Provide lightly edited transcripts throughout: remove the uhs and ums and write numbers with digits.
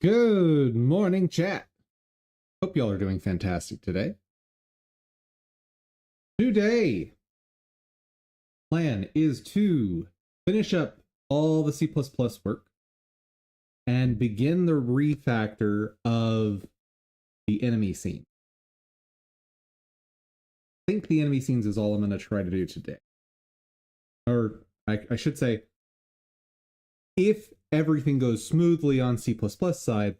Good morning, chat. Hope y'all are doing fantastic today. Today, plan is to finish up all the C++ work and begin the refactor of the enemy scene. I think the enemy scenes is all I'm going to try to do today. Or I should say, if everything goes smoothly on C++ side,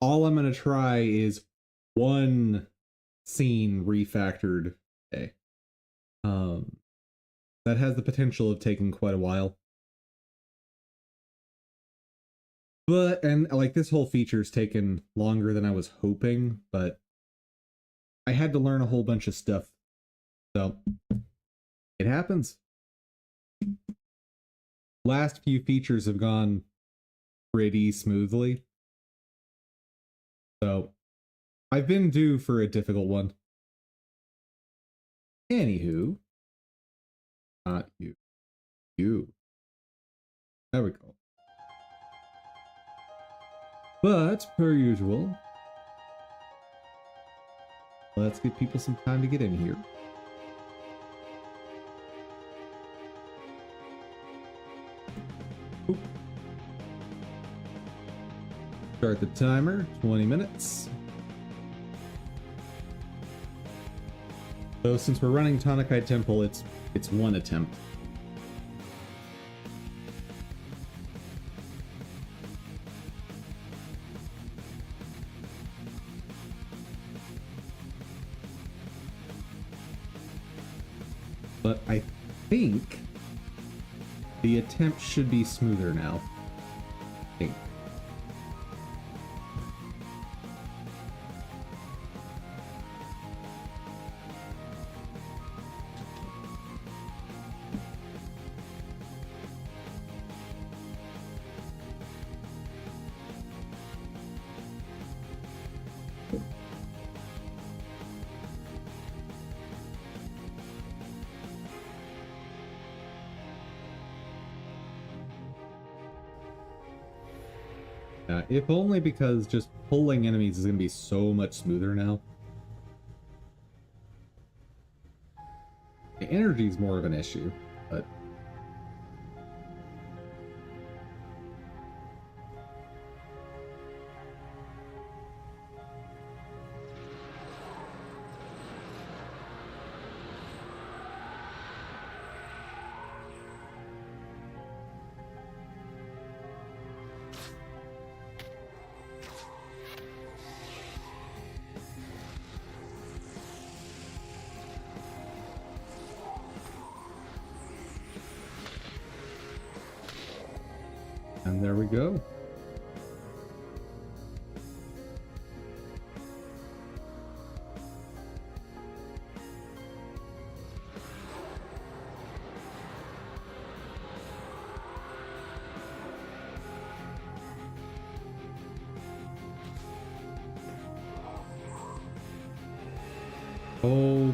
all I'm going to try is one scene refactored today. That has the potential of taking quite a while. And like this whole feature's taken longer than I was hoping, but I had to learn a whole bunch of stuff. So it happens. Last few features have gone pretty smoothly. So I've been due for a difficult one. Anywho, not you. You. There we go. But, per usual, let's give people some time to get in here. Oop. Start the timer, 20 minutes. So since we're running Tanakai Temple, it's one attempt. But I think the attempt should be smoother now. I think. If only because just pulling enemies is going to be so much smoother now. The energy is more of an issue, but... And there we go. Oh.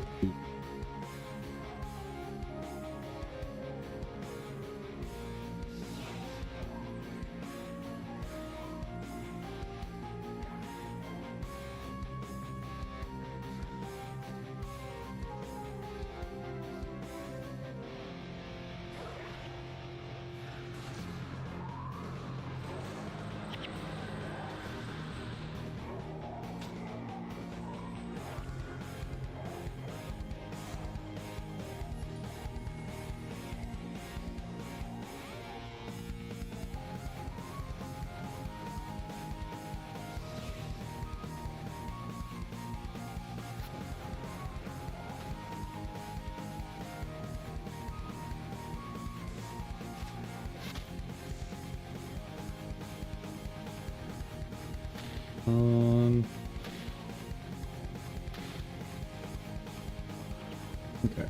Okay.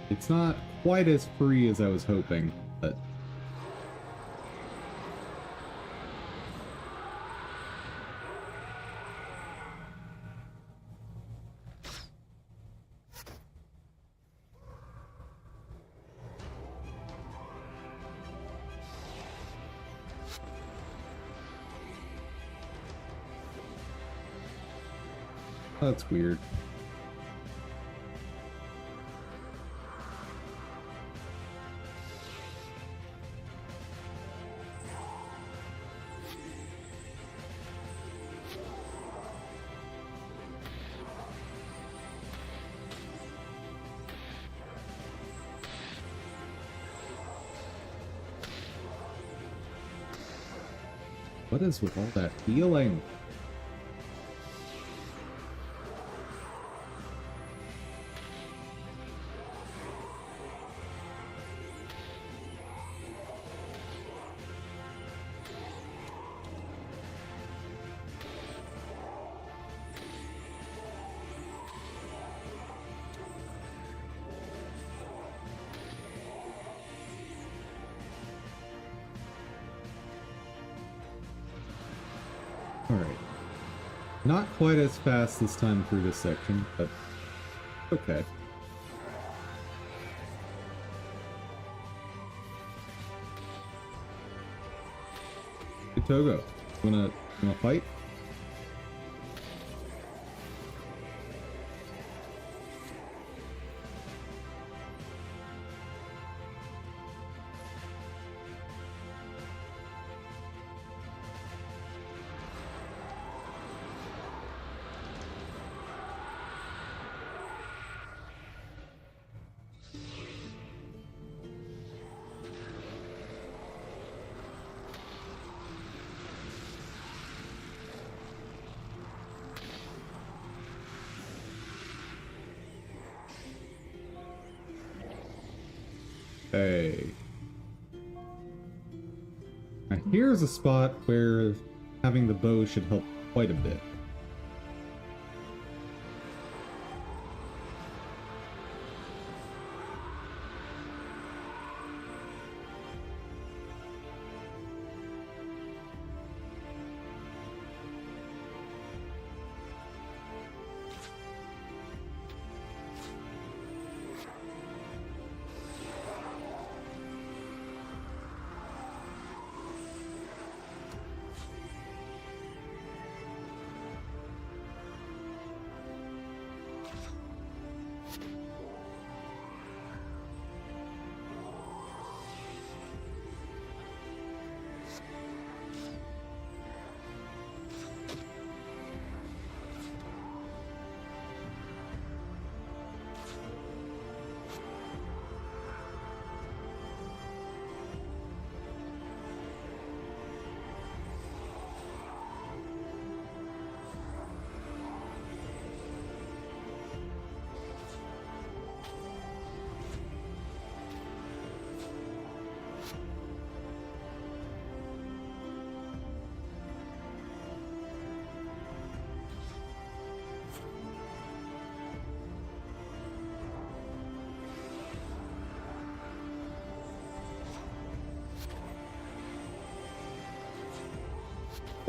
It's not quite as free as I was hoping, but... That's weird. What is with all that healing? Alright. Not quite as fast this time through this section, but okay. Hey, Togo, wanna fight? Hey. Now here's a spot where having the bow should help quite a bit.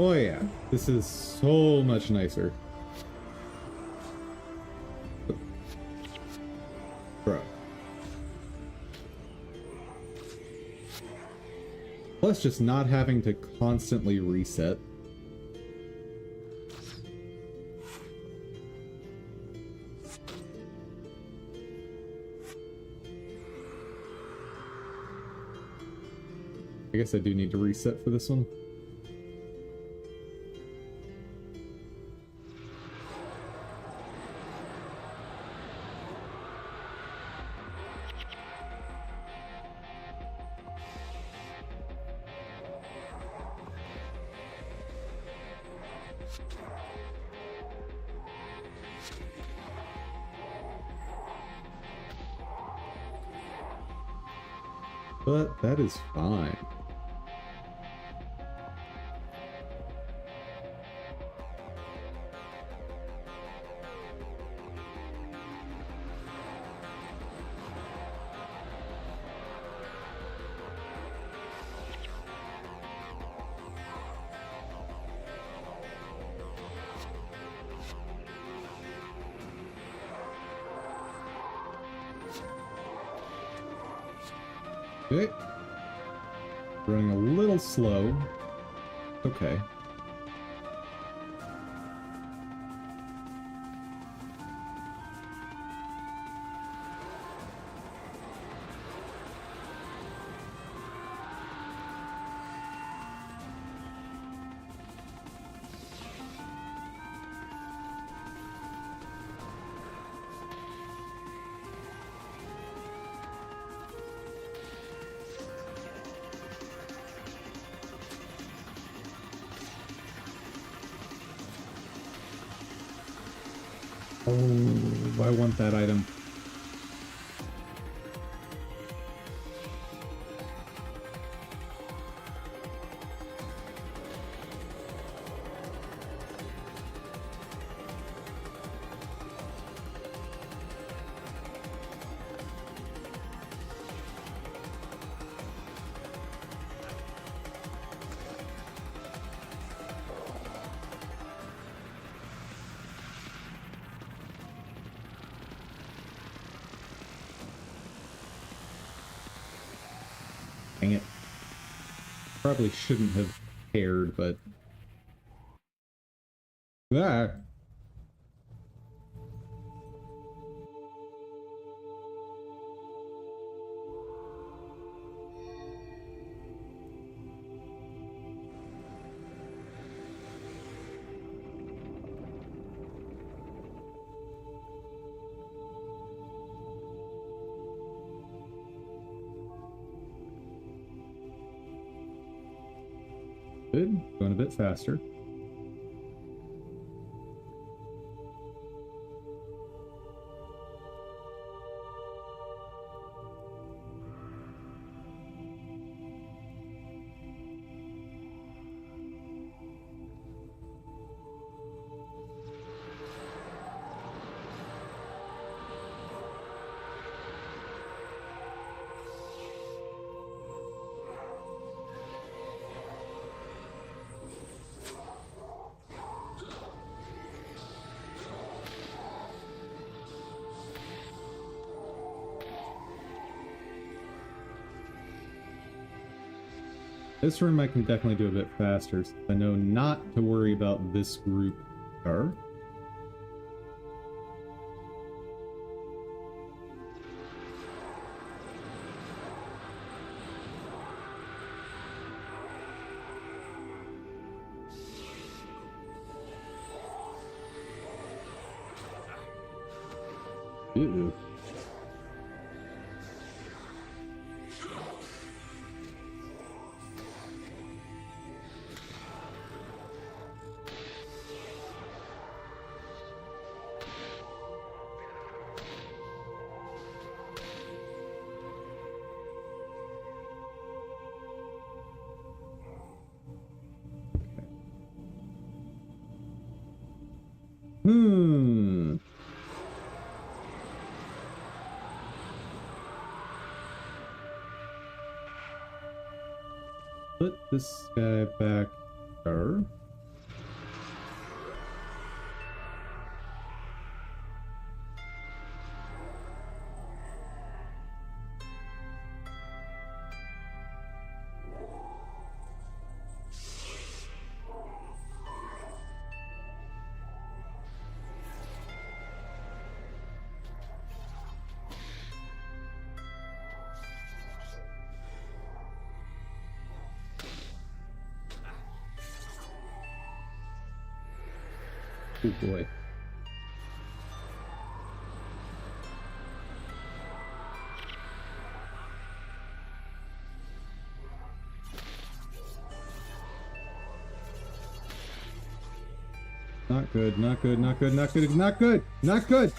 Oh yeah, this is so much nicer. Bro. Plus just not having to constantly reset. I guess I do need to reset for this one. But that is fine. Okay. Running a little slow. Okay. Oh, I want that item. Dang it. Probably shouldn't have cared, but... Ah! Good. Going a bit faster. This room I can definitely do a bit faster, since I know not to worry about this group car. Ooh. Put this guy back there. Oh boy. Not good, not good, not good, not good, not good, not good!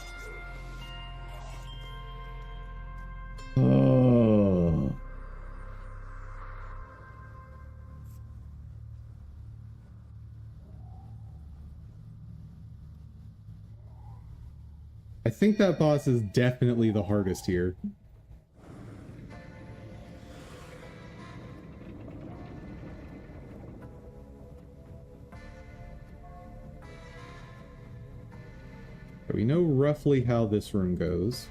Oh. I think that boss is definitely the hardest here. We know roughly how this room goes.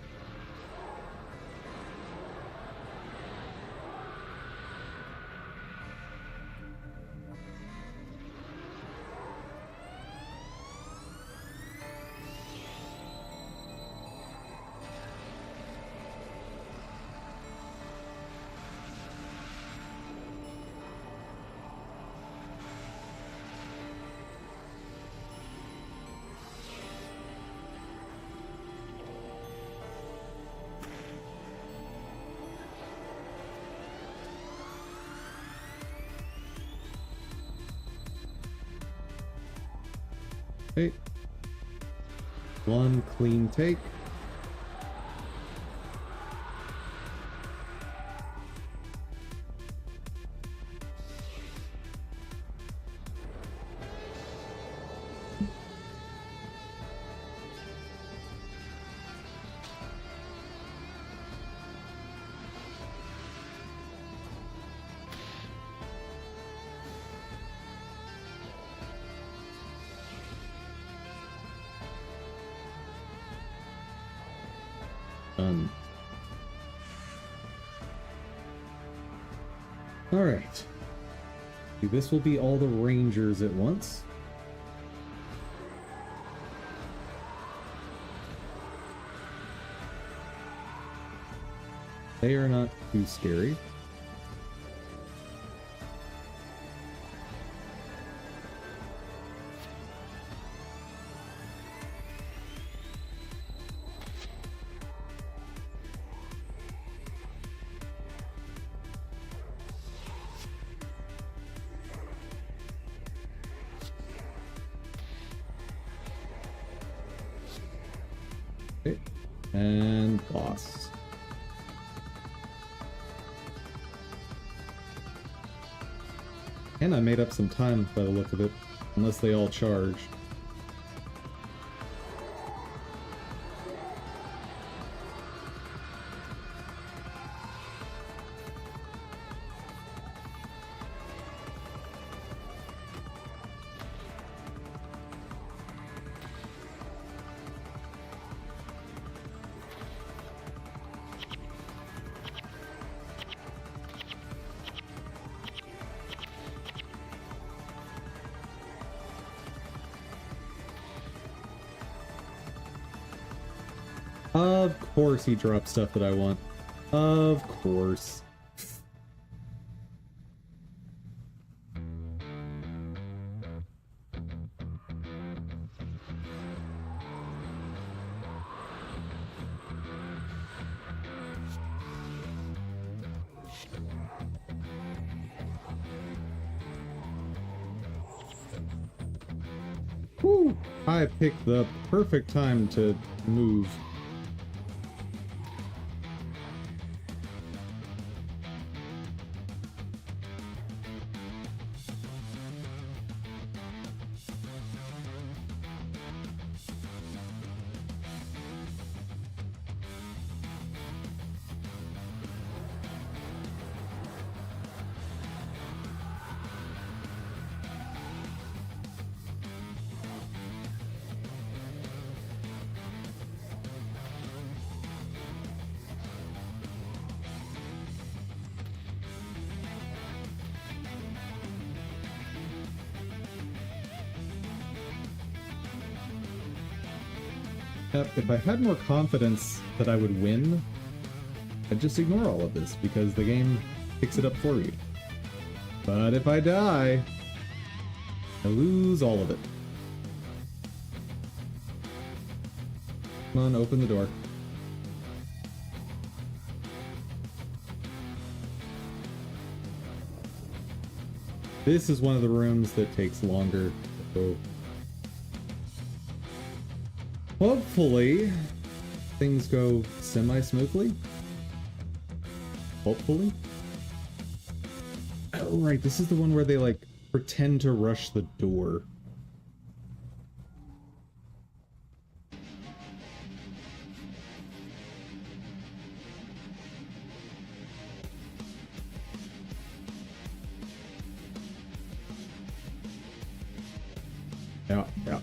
Hey. One clean take. Done. Alright. This will be all the Rangers at once. They are not too scary. Okay. And boss. And I made up some time by the look of it, unless they all charge. Of course he dropped stuff that I want. Of course. Whew! I picked the perfect time to move. If I had more confidence that I would win, I'd just ignore all of this, because the game picks it up for you. But if I die, I lose all of it. Come on, open the door. This is one of the rooms that takes longer. So hopefully, things go semi-smoothly. Hopefully. Oh, right, this is the one where they, like, pretend to rush the door. Yeah, yeah.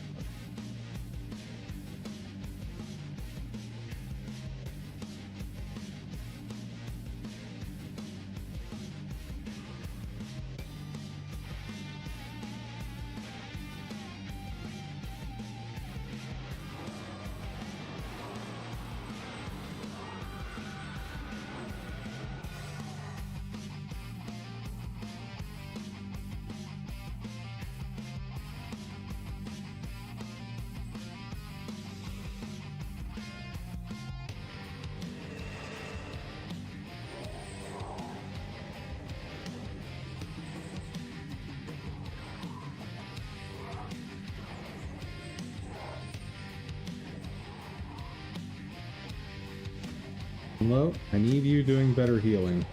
Hello? I need you doing better healing.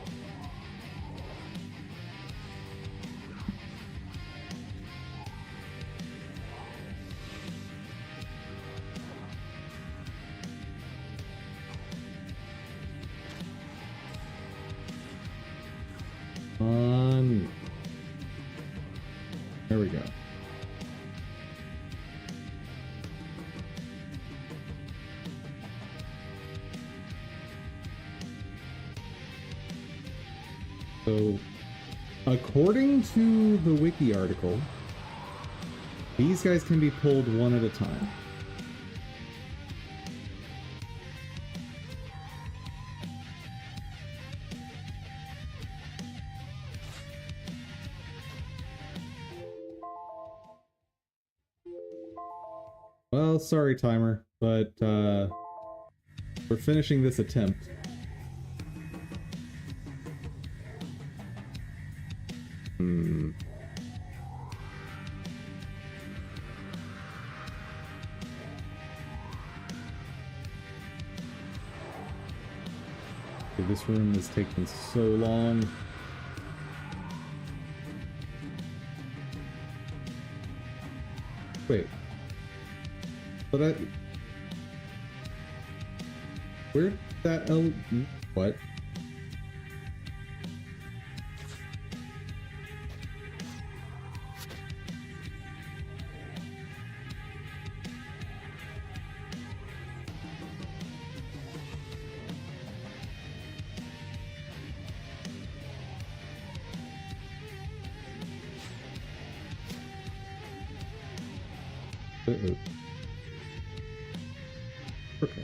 There we go. So, according to the wiki article, these guys can be pulled one at a time. Well, sorry, timer, but we're finishing this attempt. Okay, this room is taking so long. Wait. But where'd that what? Uh-oh. Okay.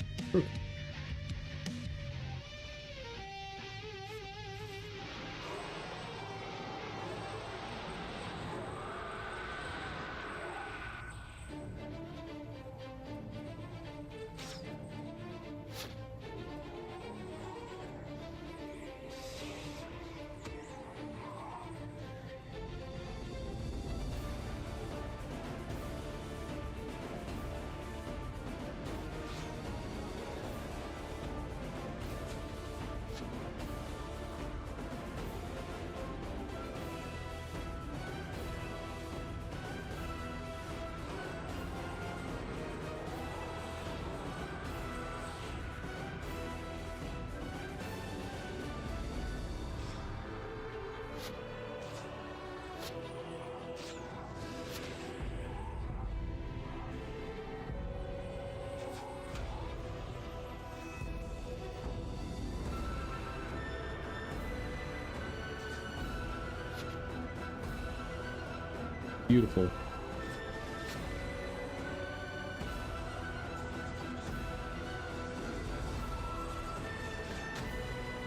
Beautiful.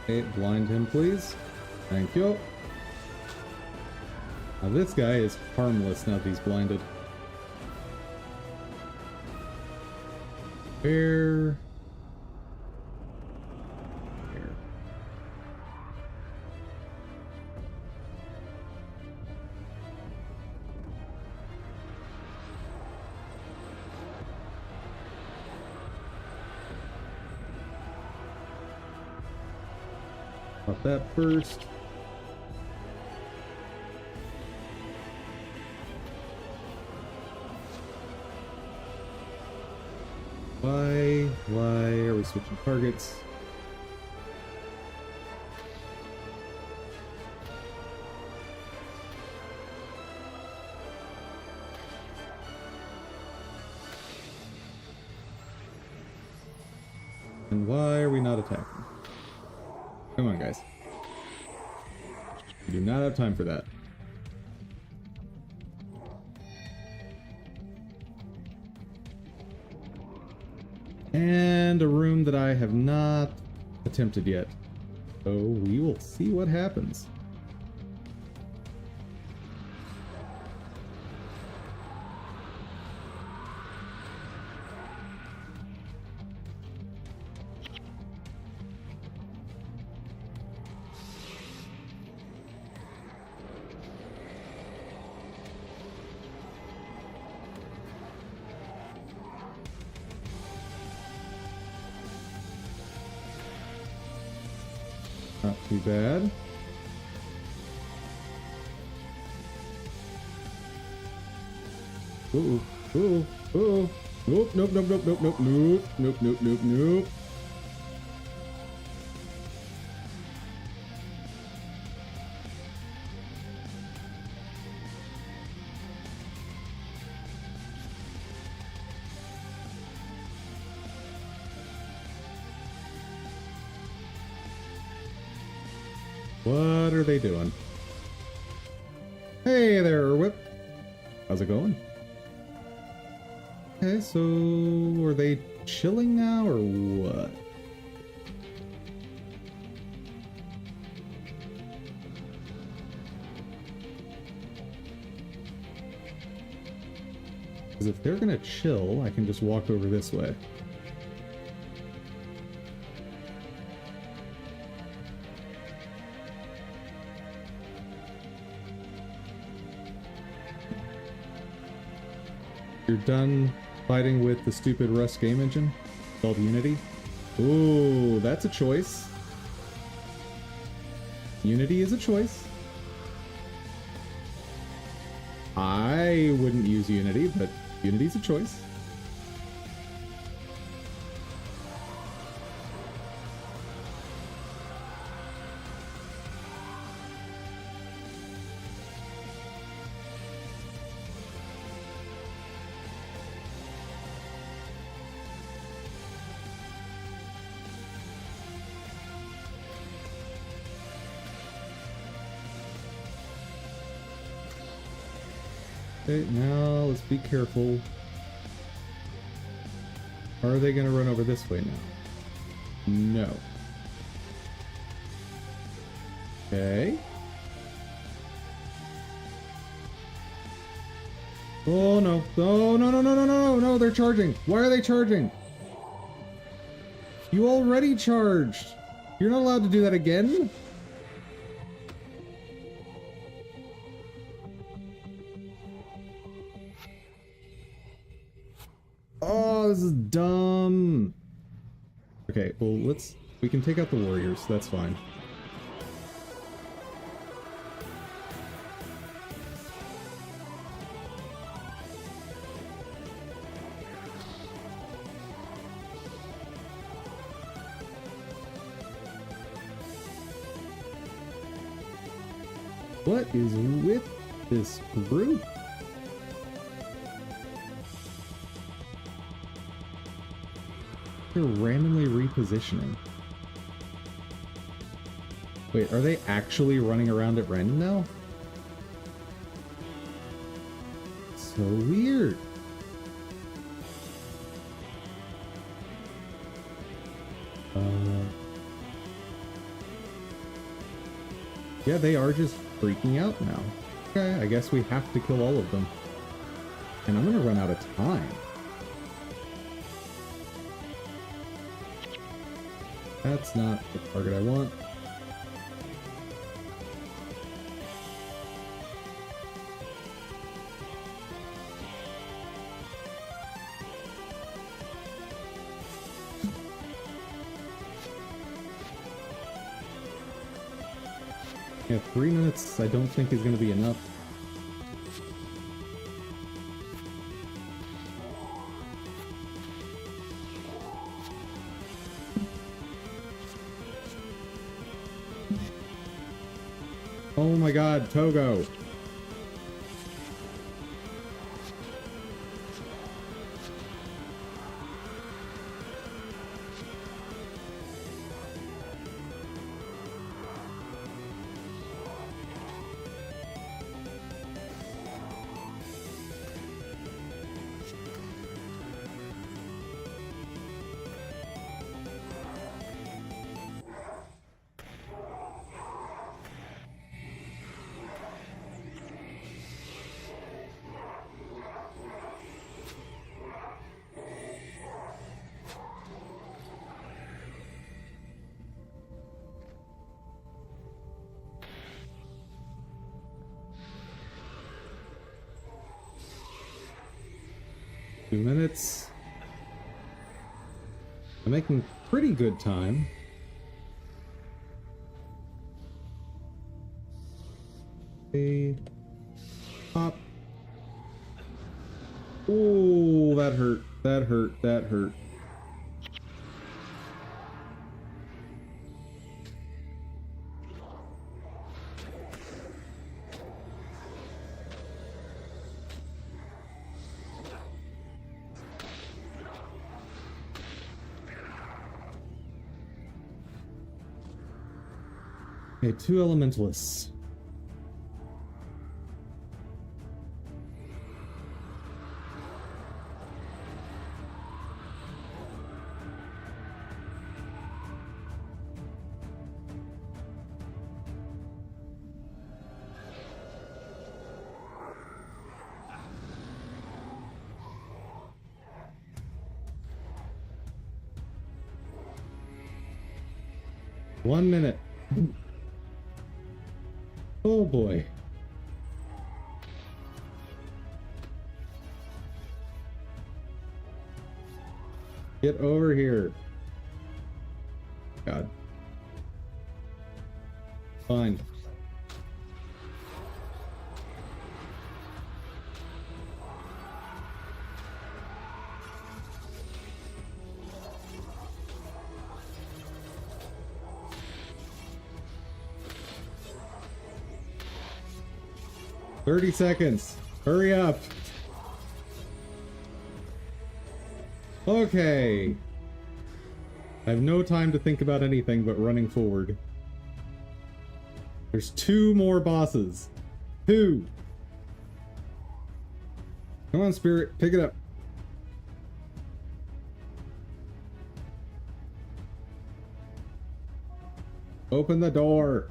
Okay, blind him, please. Thank you. Now this guy is harmless now that he's blinded. Where? Pop that first. Why are we switching targets? And why are we not attacking? Come on, guys. We do not have time for that. And a room that I have not attempted yet. So we will see what happens. Not too bad. Ooh, ooh, ooh. Nope, nope, nope, nope, nope, nope, nope, nope, nope, nope, nope. What are they doing? Hey there, Whip. How's it going? Okay, so are they chilling now or what? Because if they're gonna chill, I can just walk over this way. You're done fighting with the stupid Rust game engine called Unity? Ooh, that's a choice. Unity is a choice. I wouldn't use Unity, but Unity's a choice. Okay, now let's be careful. Are they going to run over this way now? No. Okay. Oh no. Oh no, no, no, no, no, no, no, they're charging. Why are they charging? You already charged. You're not allowed to do that again? Oh, this is dumb. Okay, well, we can take out the warriors, that's fine. What is with this group? They're randomly repositioning. Wait, are they actually running around at random now? So weird. Yeah, they are just freaking out now. Okay, I guess we have to kill all of them. And I'm gonna run out of time. That's not the target I want. Yeah, 3 minutes I don't think is going to be enough. Oh my god, Togo! Two minutes. I'm making pretty good time. Okay. Pop. Oh, that hurt. That hurt. That hurt. Okay, 2 elementalists. One minute. Oh boy. Get over here. God. Fine. "30 seconds. Hurry up." Okay. I have no time to think about anything but running forward. There's 2 more bosses. 2. Come on, Spirit. Pick it up. Open the door.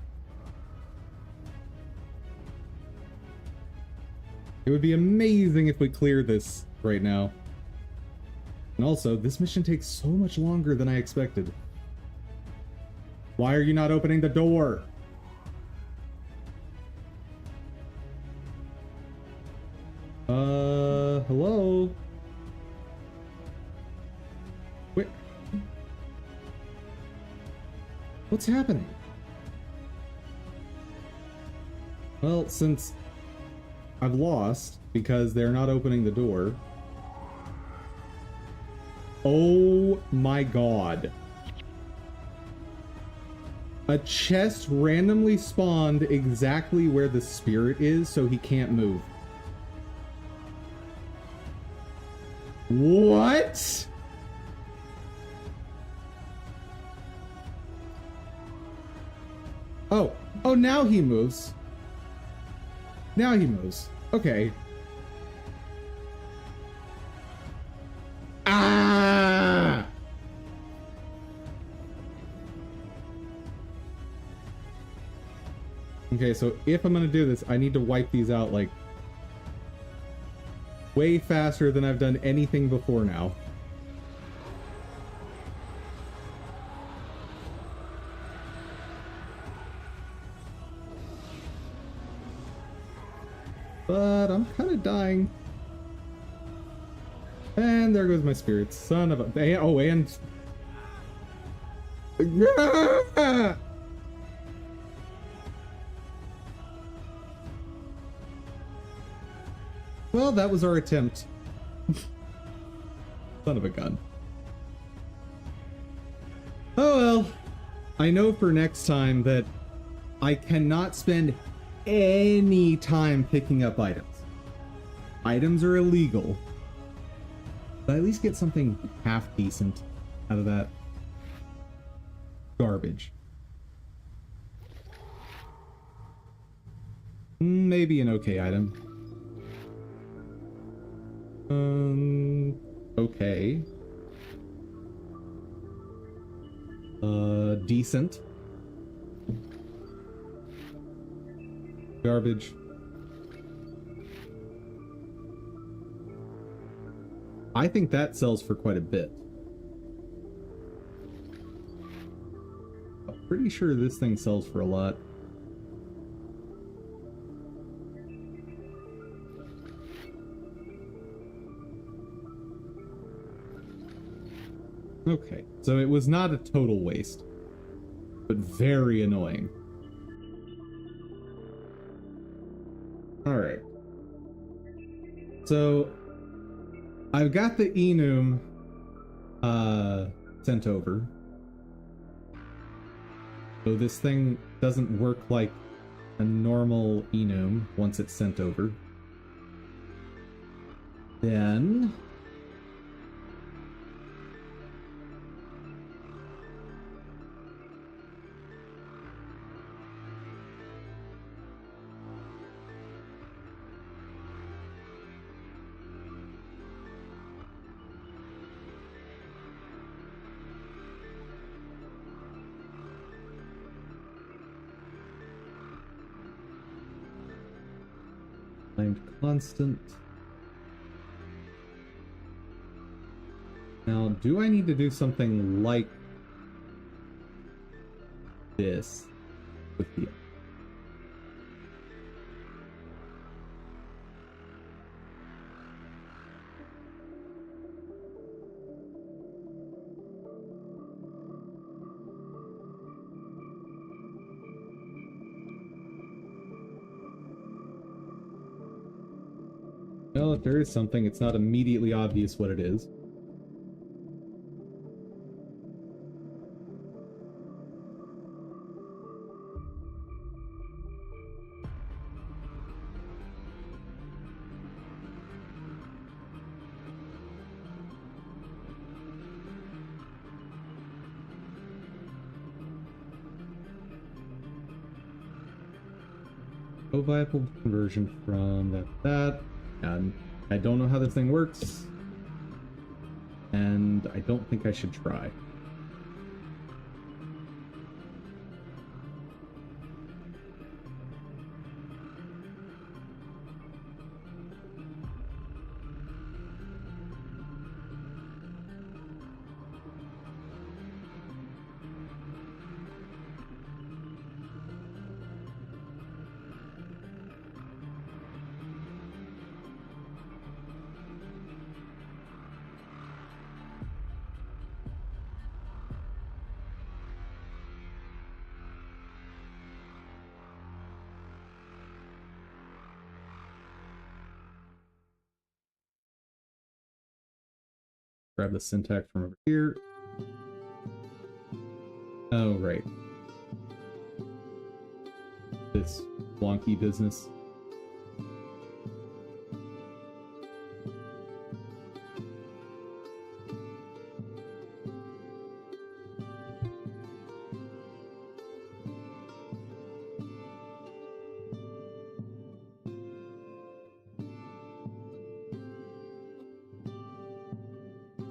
It would be amazing if we clear this right now. And also, this mission takes so much longer than I expected. Why are you not opening the door? Hello? Wait. What's happening? Well, since I've lost because they're not opening the door. Oh my god. A chest randomly spawned exactly where the spirit is, so he can't move. What? Oh. Oh, now he moves. Now he moves. Okay. Ah! Okay, so if I'm gonna do this, I need to wipe these out, like, way faster than I've done anything before now. But I'm kind of dying. And there goes my spirit. Son of a... Oh, and... Well, that was our attempt. Son of a gun. Oh well. I know for next time that I cannot spend any time picking up items. Items are illegal. But at least get something half decent out of that garbage. Maybe an okay item. Okay. Decent. Garbage. I think that sells for quite a bit. I'm pretty sure this thing sells for a lot. Okay, so it was not a total waste, but very annoying. Alright. So I've got the enum sent over. So this thing doesn't work like a normal enum once it's sent over. Then constant. Now, do I need to do something like this with the well, if there is something, it's not immediately obvious what it is. No viable conversion from that. And I don't know how this thing works. And I don't think I should try. Grab the syntax from over here. Oh, right. This wonky business.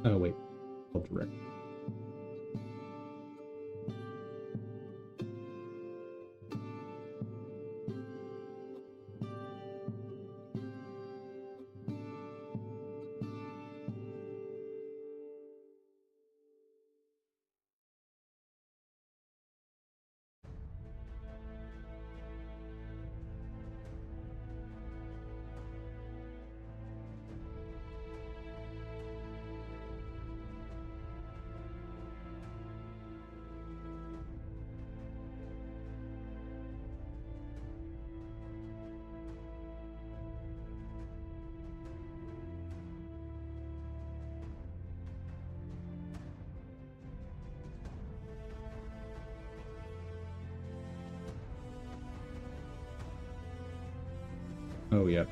Oh, wait. I'll direct. Oh, yeah.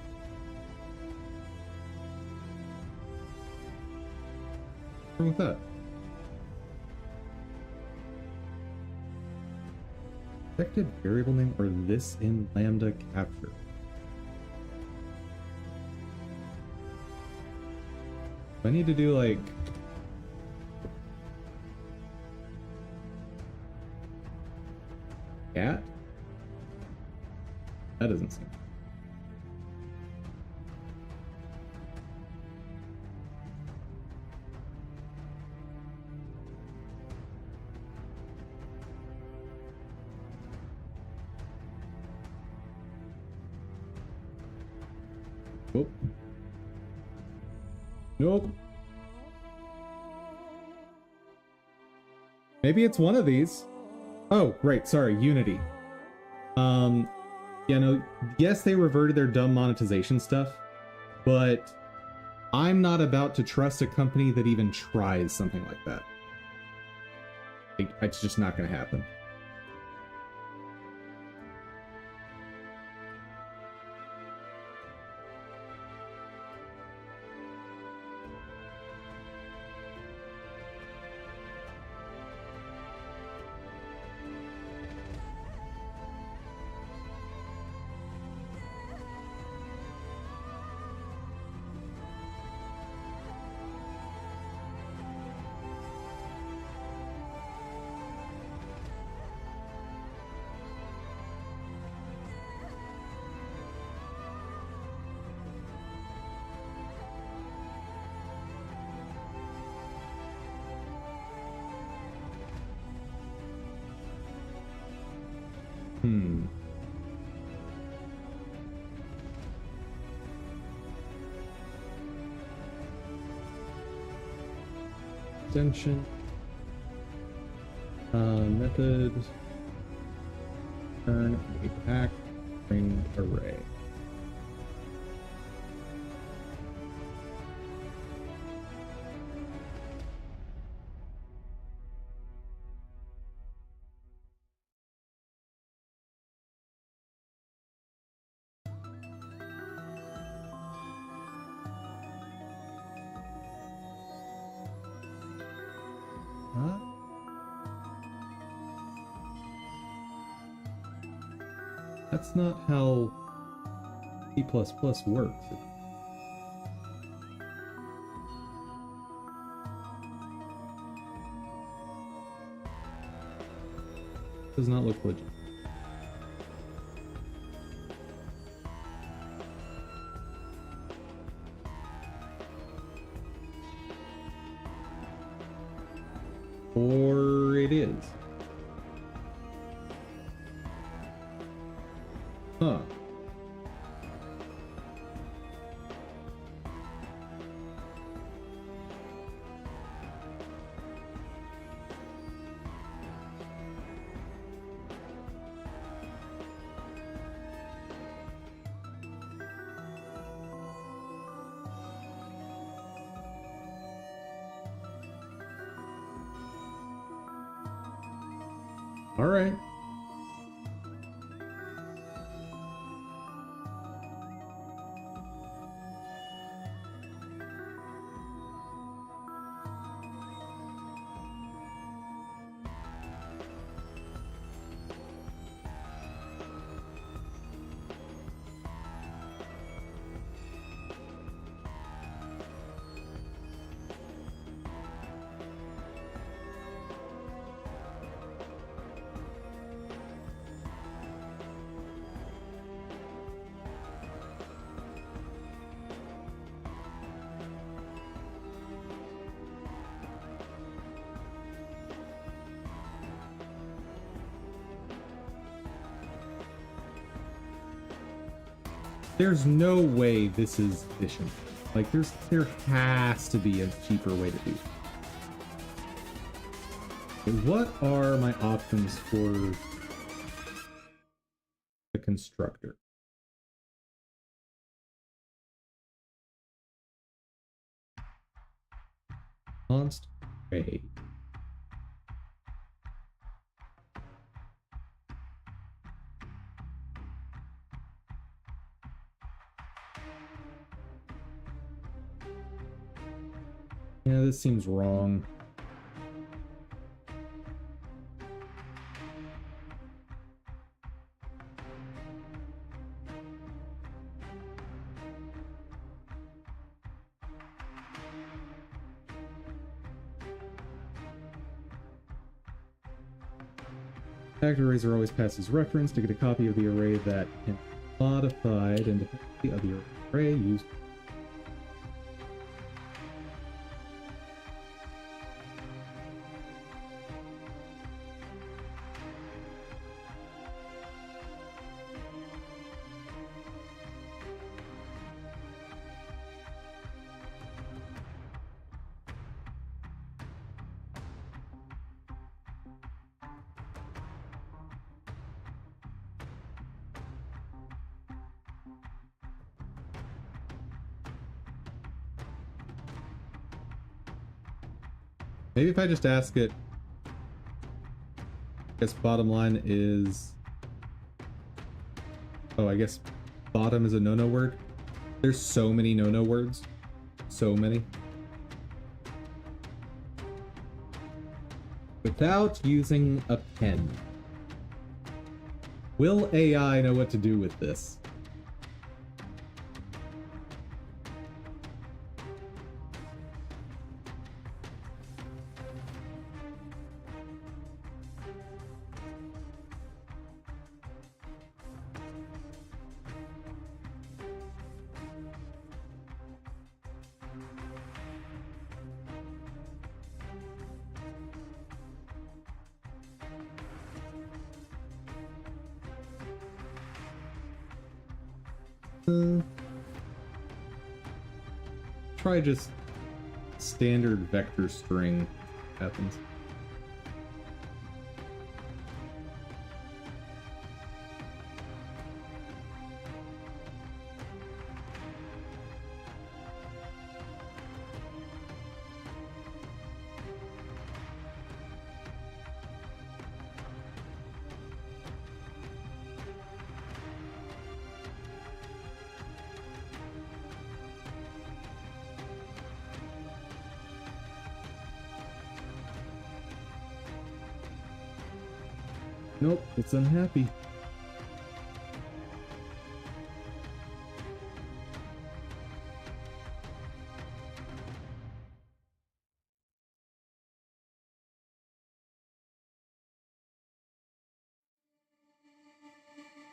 What's wrong with that? Protected variable name or this in lambda capture? I need to do like cat? That doesn't seem. Nope. Nope. Maybe it's one of these. Oh, right. Sorry. Unity. You know, yes, they reverted their dumb monetization stuff, but I'm not about to trust a company that even tries something like that. It's just not going to happen. Extension. Method. Turn a pack string array. That's not how C++ works. It does not look legit. Or it is. Huh. All right. There's no way this is efficient. Like, there has to be a cheaper way to do it. Okay, what are my options for the constructor? Const array. Yeah, this seems wrong. Factor arrays are always passed as reference to get a copy of the array that can be modified independently of the array used. Maybe if I just ask it, I guess bottom line is, oh, I guess bottom is a no-no word. There's so many no-no words. So many. Without using a pen. Will AI know what to do with this? Try just standard vector string happens. Nope, it's unhappy.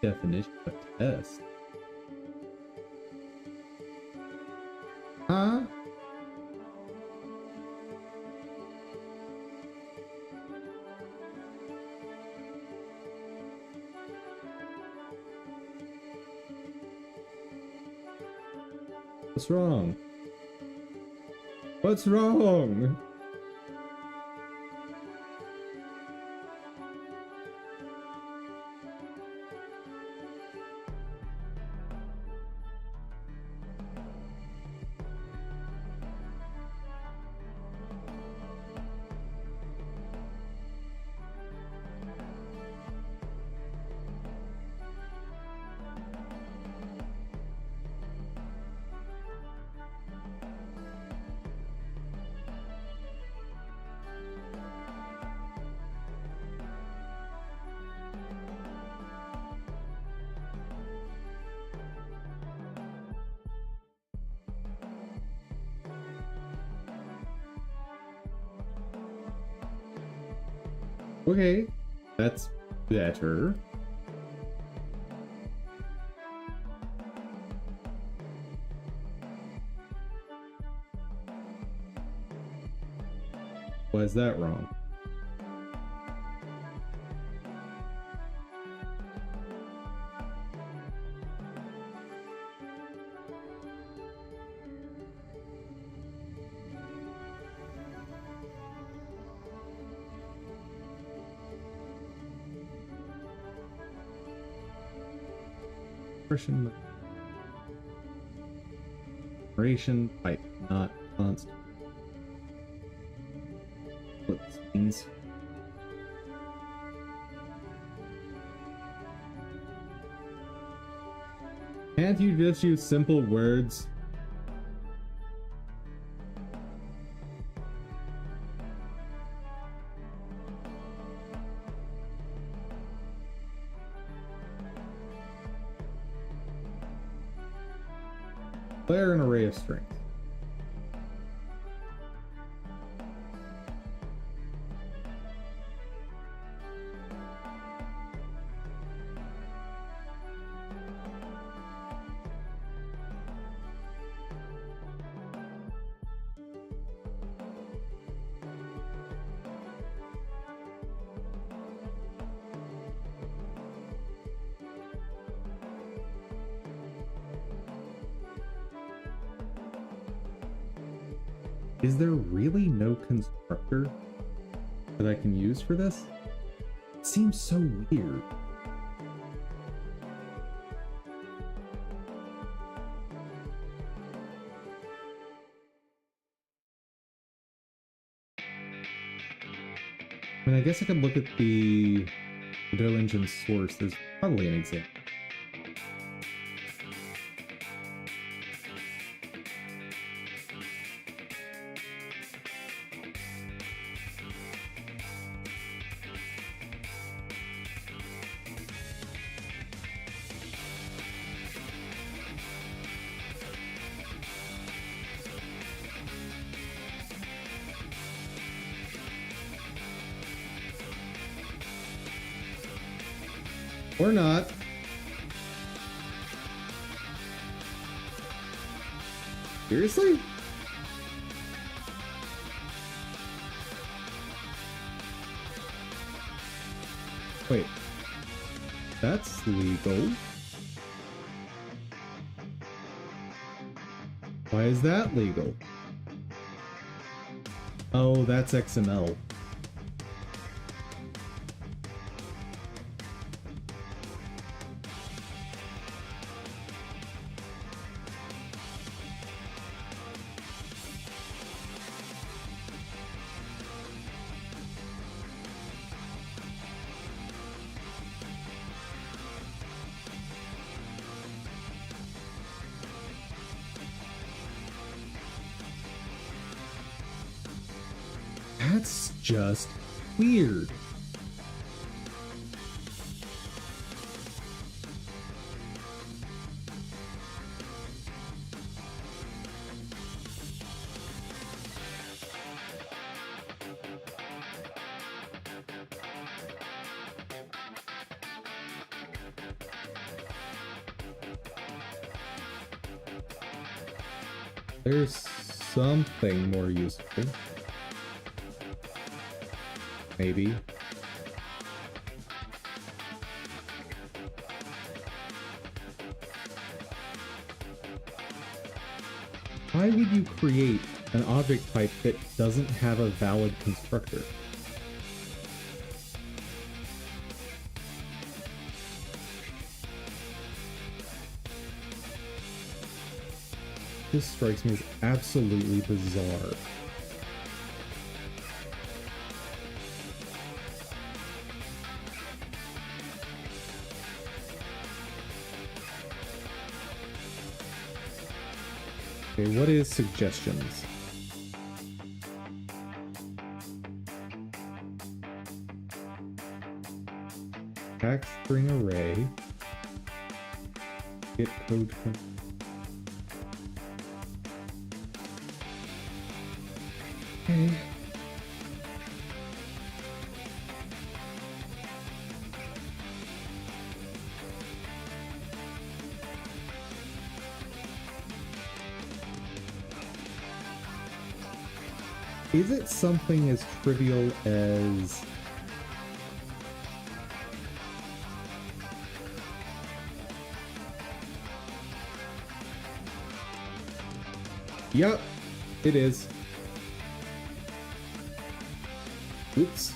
Definition of test. Huh? What's wrong? What's wrong? Okay, that's better. Why is that wrong? Duration type, not constant. What this means. Can't you just use simple words? Declare an array of strings. Is there really no constructor that I can use for this? It seems so weird. I mean, I guess I could look at the Godot engine source. There's probably an example. Or not. Seriously? Wait. That's legal. Why is that legal? Oh, that's XML. That's just weird. There's something more useful. Maybe. Why would you create an object type that doesn't have a valid constructor? This strikes me as absolutely bizarre. Okay, what is suggestions? Tax string array. Get code. Okay. Is it something as trivial as Yup, it is. Oops.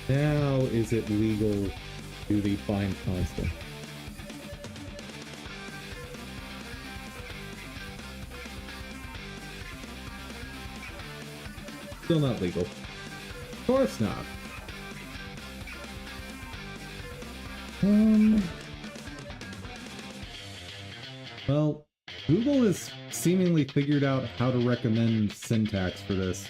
Now is it legal to the find constant? Still not legal. Of course not. Well, Google has seemingly figured out how to recommend syntax for this.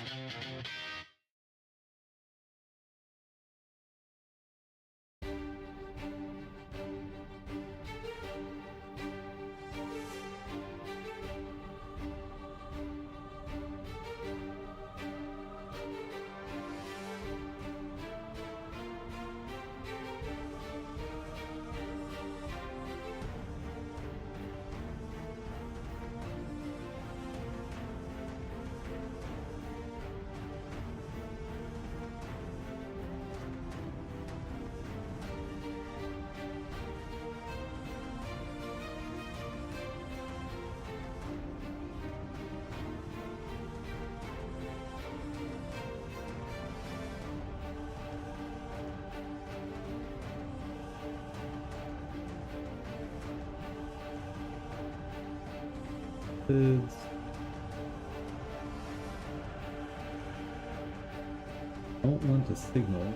Don't want to signal.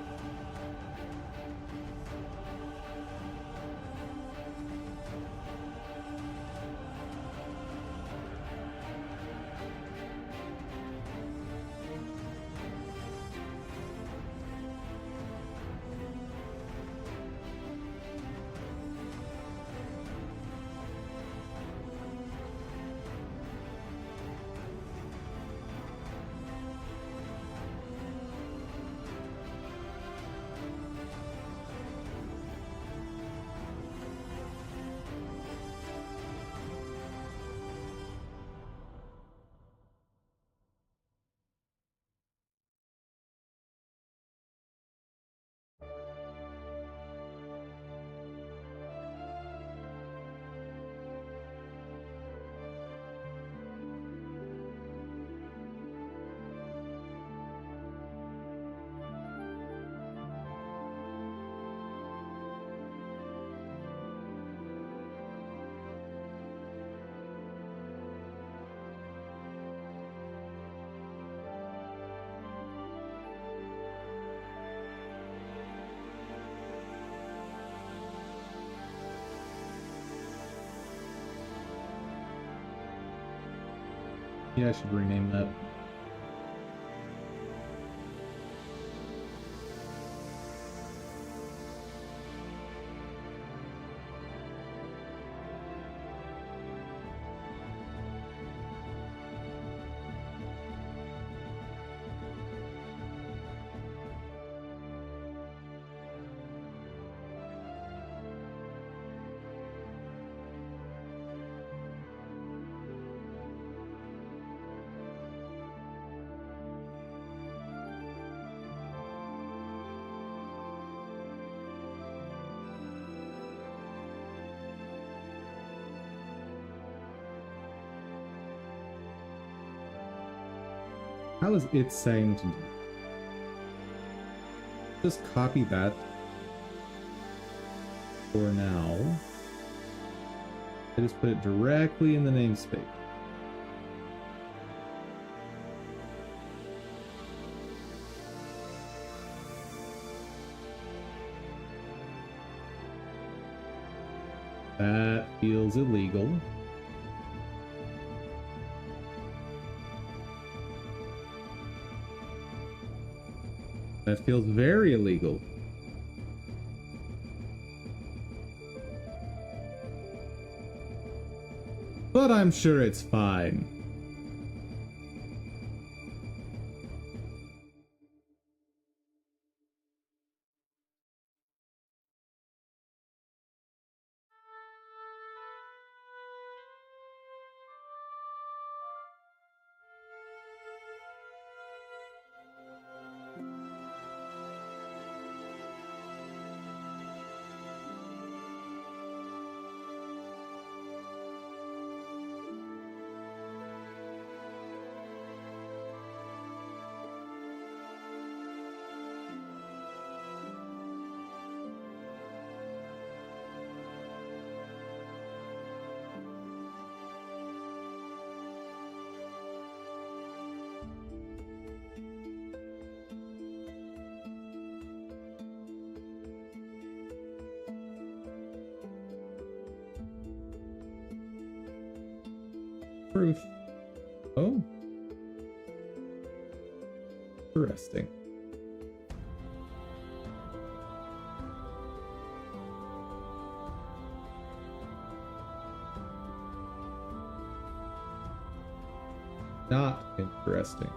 Yeah, I should rename that. How is it saying to do? Just copy that for now. I just put it directly in the namespace. That feels illegal. That feels very illegal. But I'm sure it's fine. truth. Oh. Interesting. Not interesting.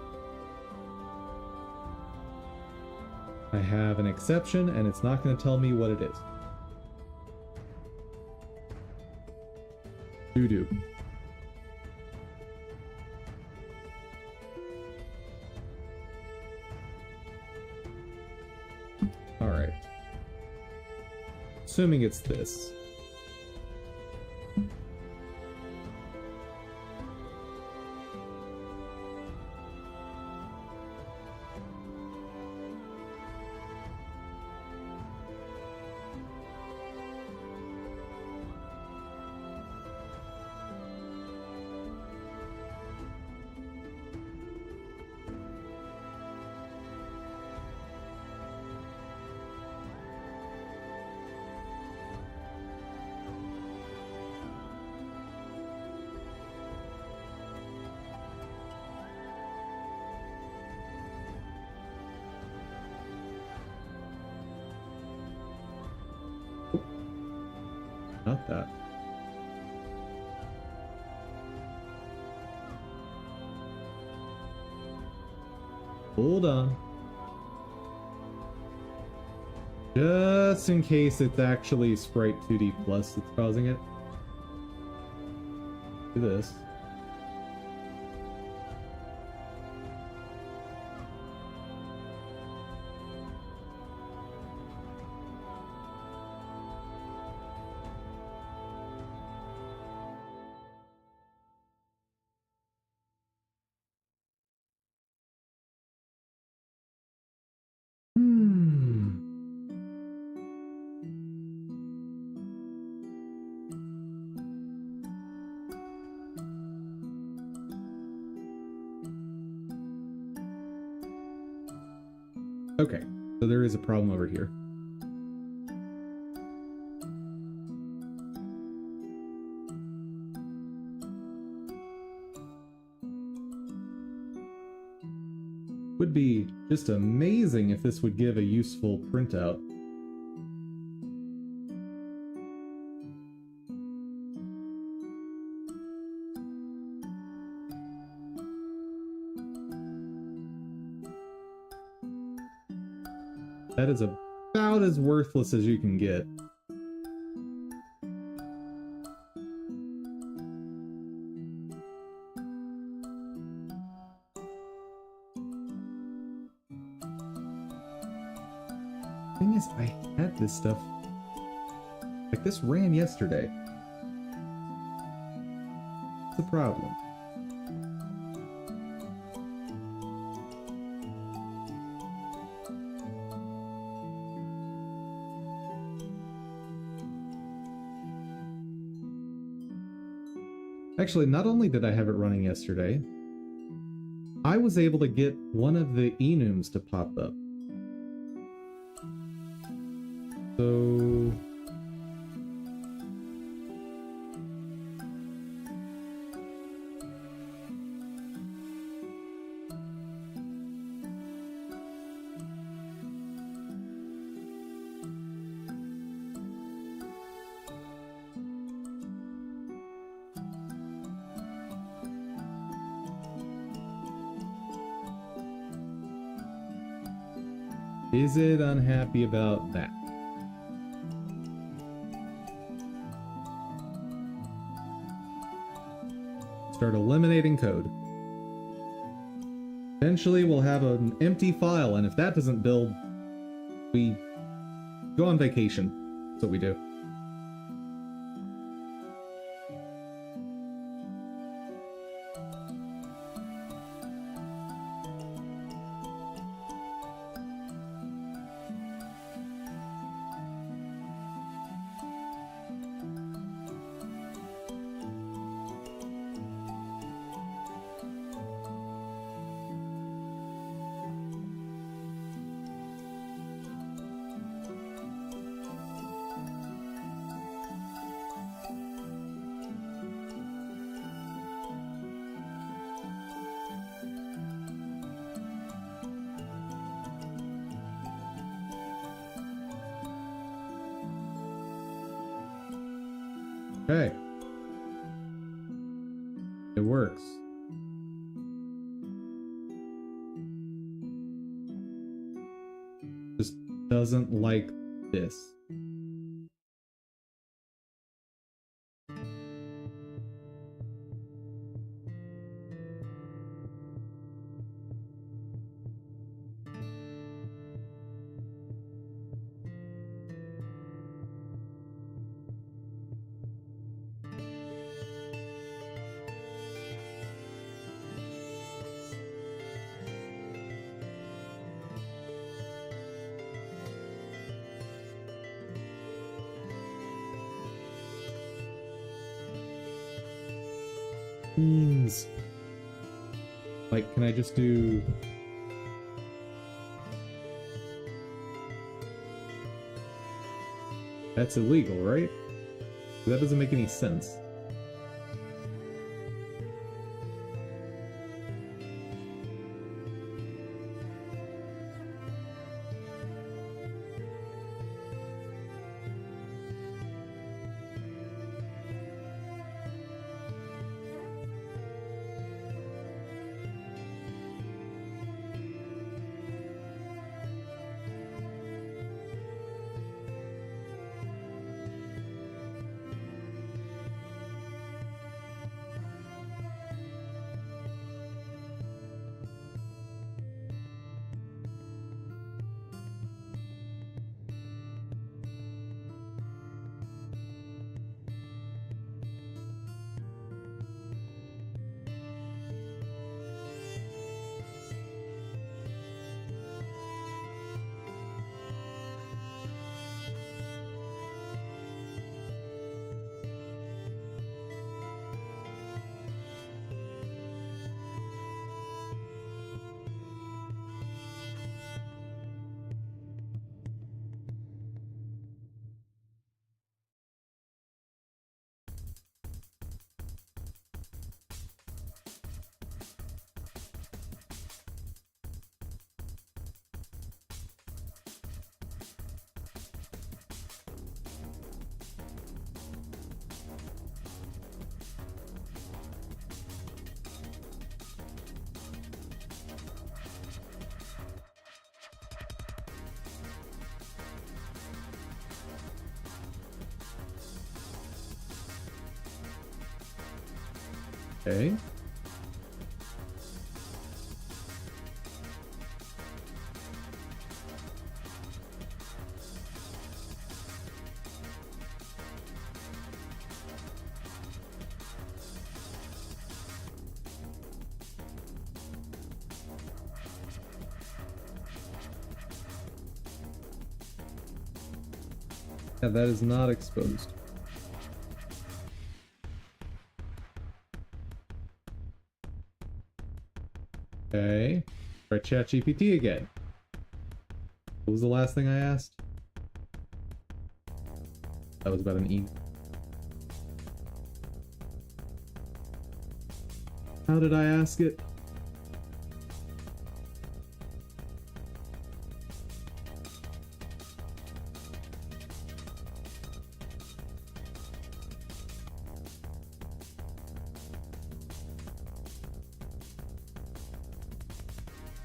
I have an exception, and it's not going to tell me what it is. Doo-doo. Alright. Assuming it's this. Not that. Hold on. Just in case it's actually Sprite2DPlus that's causing it. Do this. Okay, so there is a problem over here. Would be just amazing if this would give a useful printout. That is about as worthless as you can get. Thing is, I had this stuff. Like, this ran yesterday. What's the problem? Actually, not only did I have it running yesterday, I was able to get one of the enums to pop up. So... is it unhappy about that? Start eliminating code. Eventually we'll have an empty file, and if that doesn't build, we go on vacation. That's what we do. Okay. It works. Just doesn't like this. Means like, can I just do that's illegal, right? That doesn't make any sense. Okay. Yeah, that is not exposed. Okay. Try ChatGPT again. What was the last thing I asked? That was about an email. How did I ask it?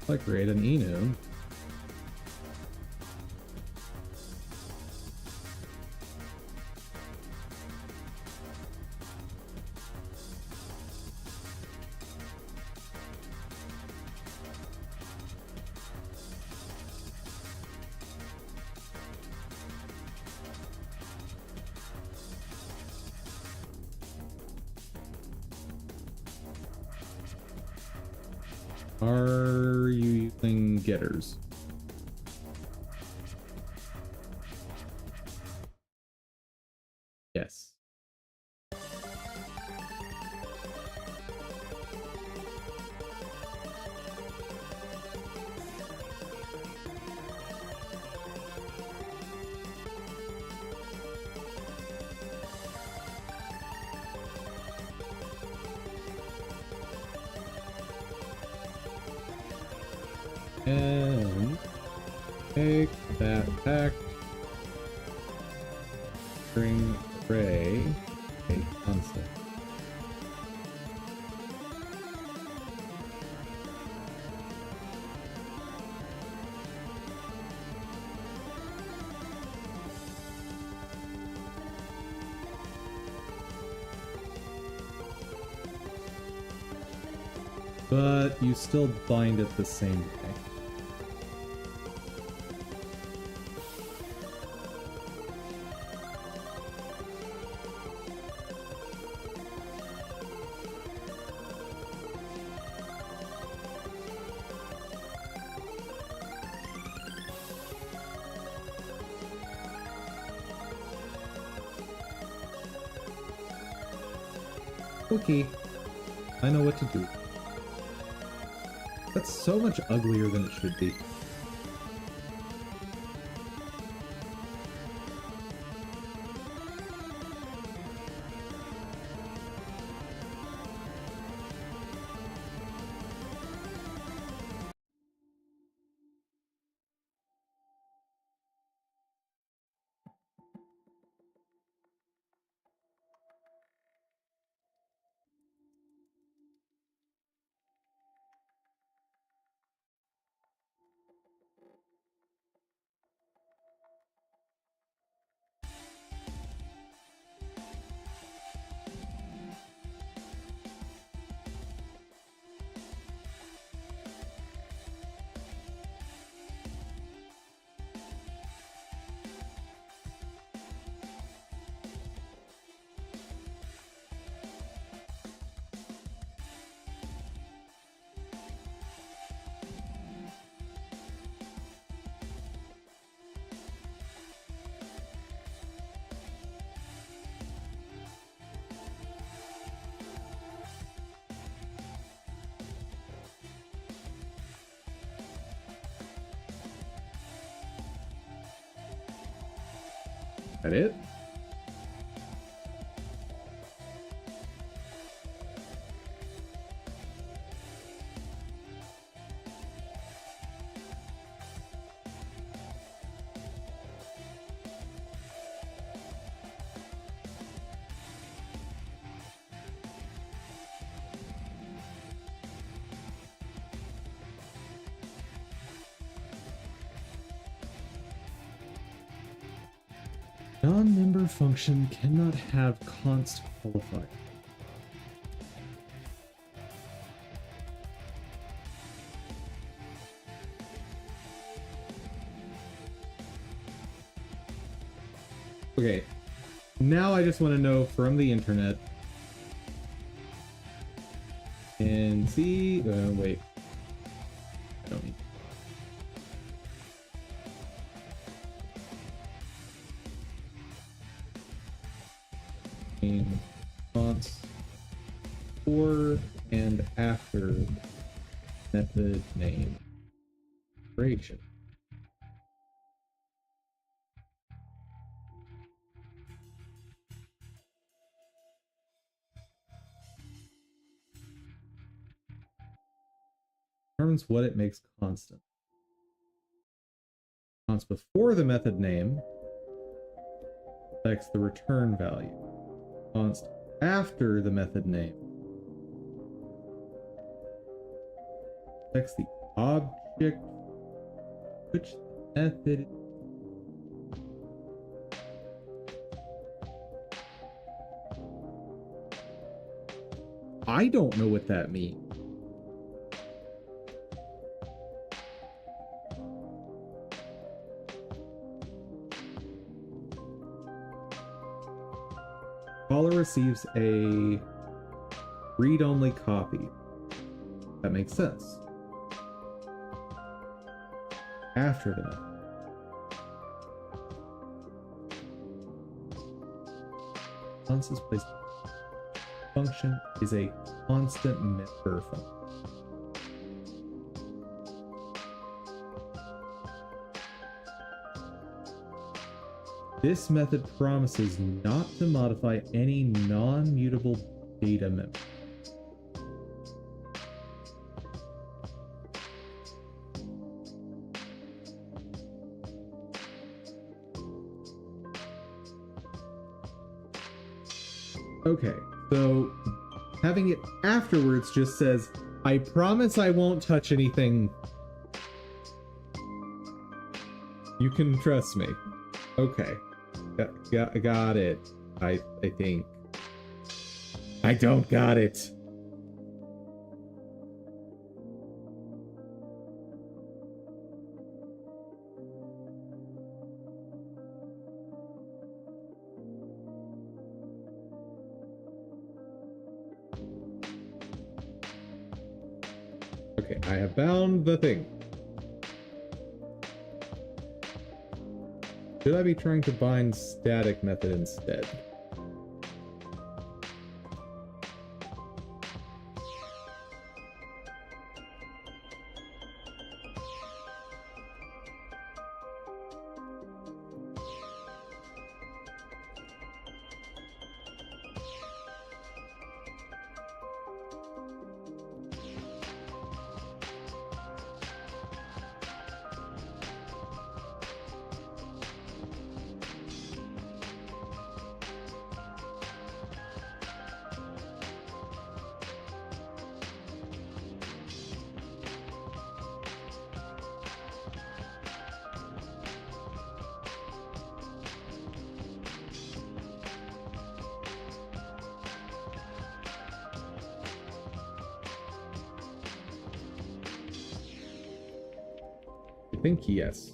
I create an enum. Are you using getters? Yes. And take that back string array a constant. But you still bind it the same way. Okay, I know what to do. That's so much uglier than it should be. That it? Non-member function cannot have const qualifier. Okay, now I just want to know from the internet and see. Wait, I don't need. Const before and after method name creation. Determines what it makes constant. Const before the method name affects the return value. Const after the method name affects the object which the method. I don't know what that means. Caller receives a read-only copy. That makes sense. After the method. Constant's place function is a constant member function. This method promises not to modify any non-mutable data member. Okay, so having it afterwards just says, I promise I won't touch anything. You can trust me. Okay. Got it. I think. I don't got it. Okay, I have bound the thing. Should I be trying to bind static method instead? I think yes.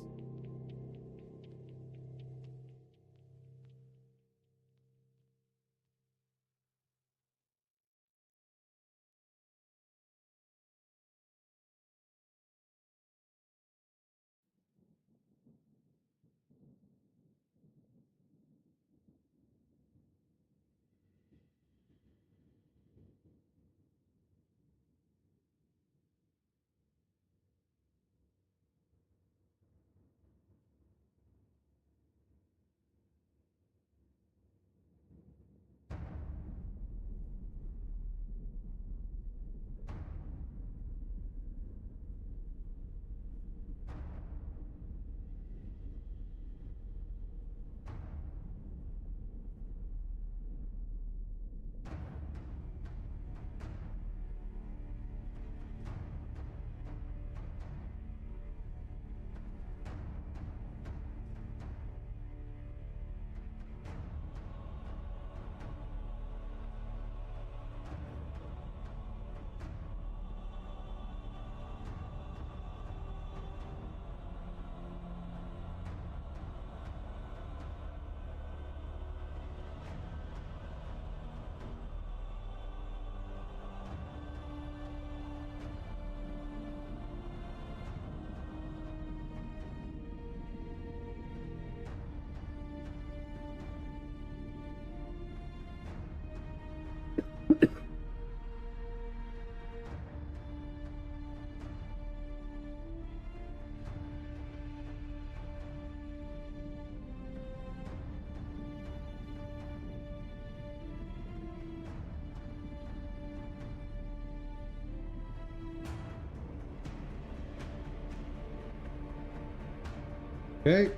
Okay.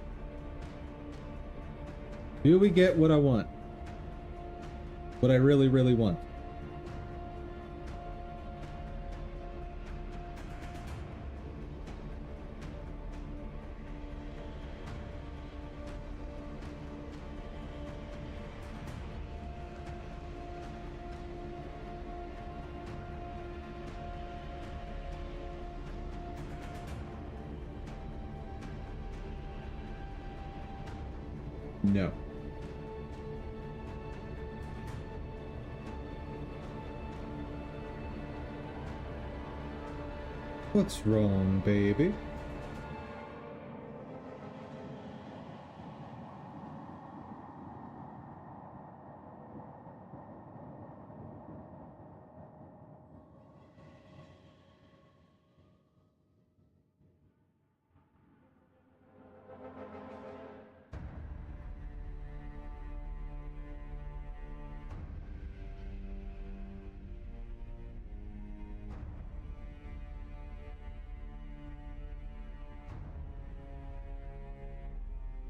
Do we get what I want? What I really, really want? No. What's wrong, baby?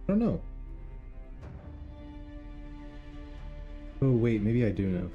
I don't know. Oh wait, maybe I do know.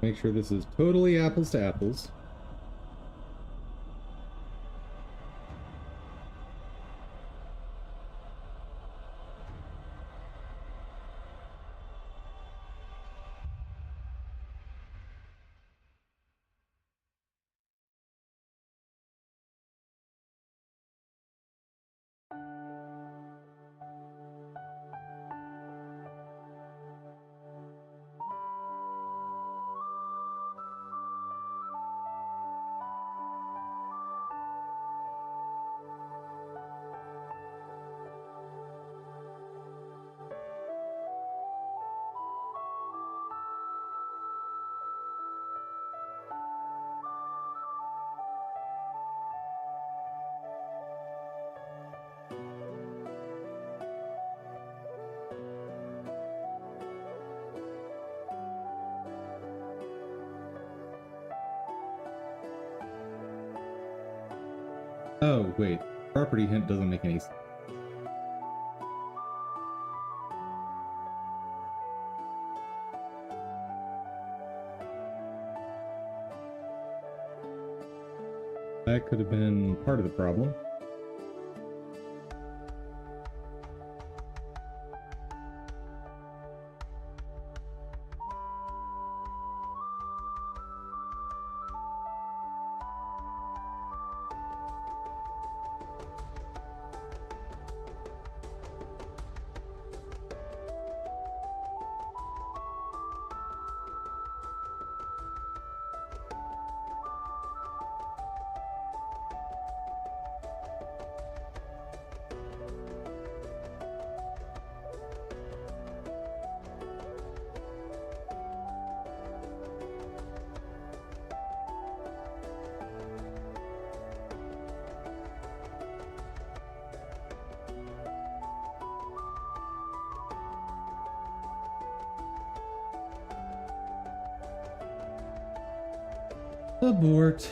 Make sure this is totally apples to apples. Oh, wait. Property hint doesn't make any sense. That could have been part of the problem. Abort.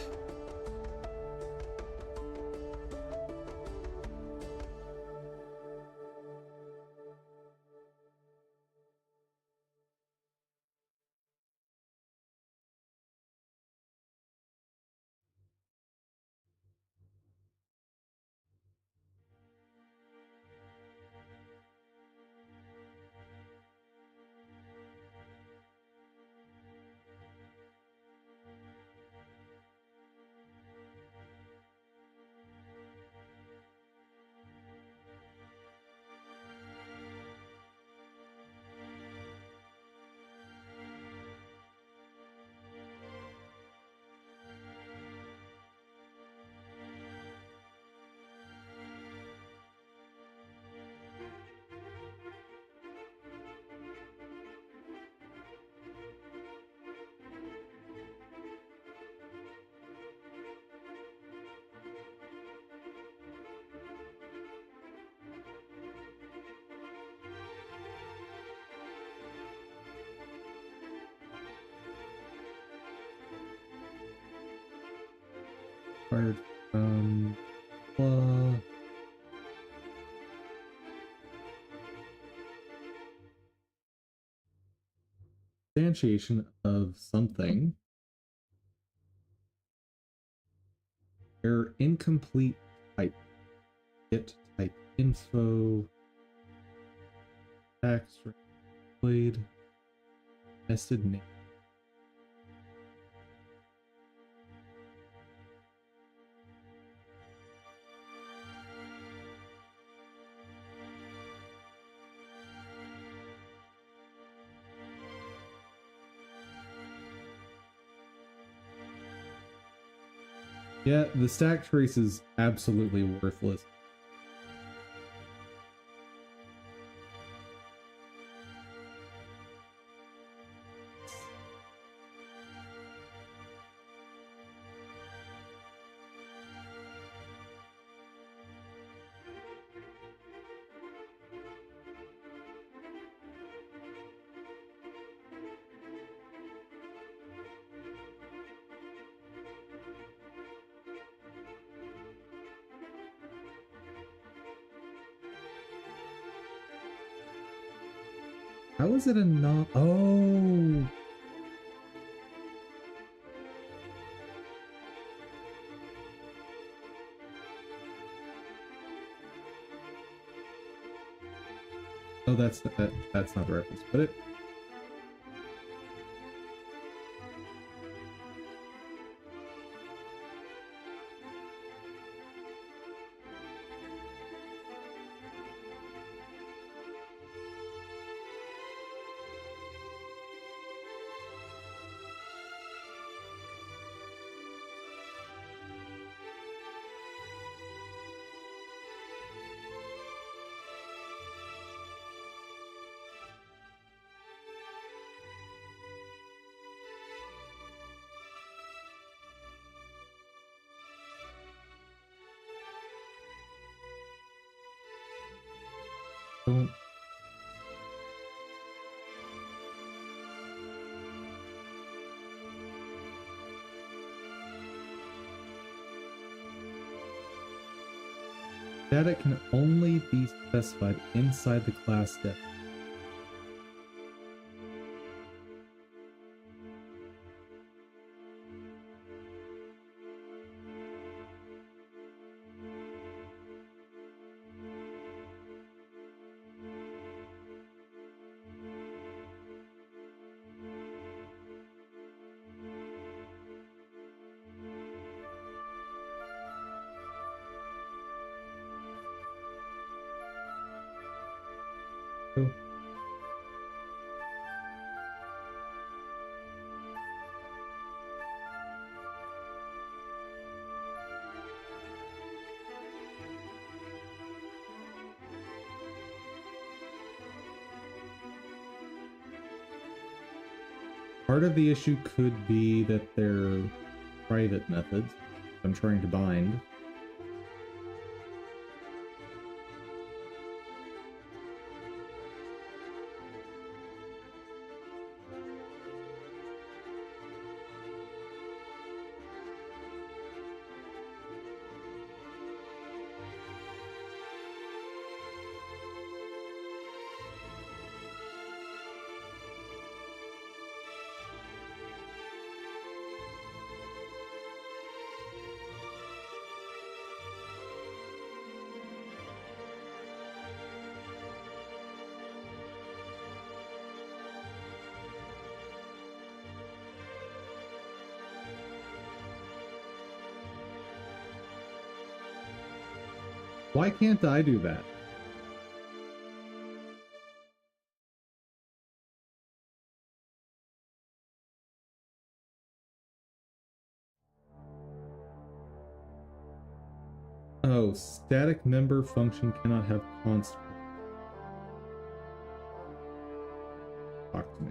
Fired from substantiation of something. Error incomplete type. Get type info. Text played. Nested name. Yeah, the stack trace is absolutely worthless. How is it a non? Oh. Oh, that's not the right place to put it. Don't. Static can only be specified inside the class def. Oh. Part of the issue could be that they're private methods I'm trying to bind. Why can't I do that? Oh, static member function cannot have const. Talk to me.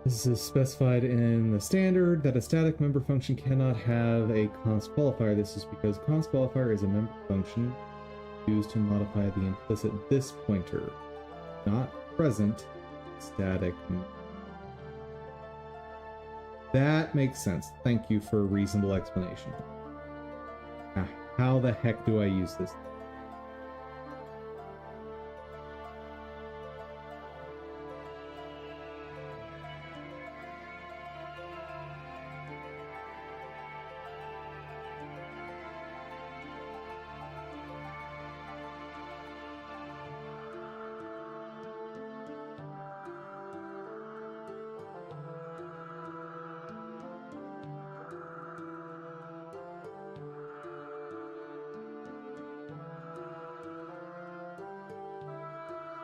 This is specified in the standard that a static member function cannot have a const qualifier. This is because const qualifier is a member function used to modify the implicit this pointer, not present static. That makes sense. Thank you for a reasonable explanation. How the heck do I use this?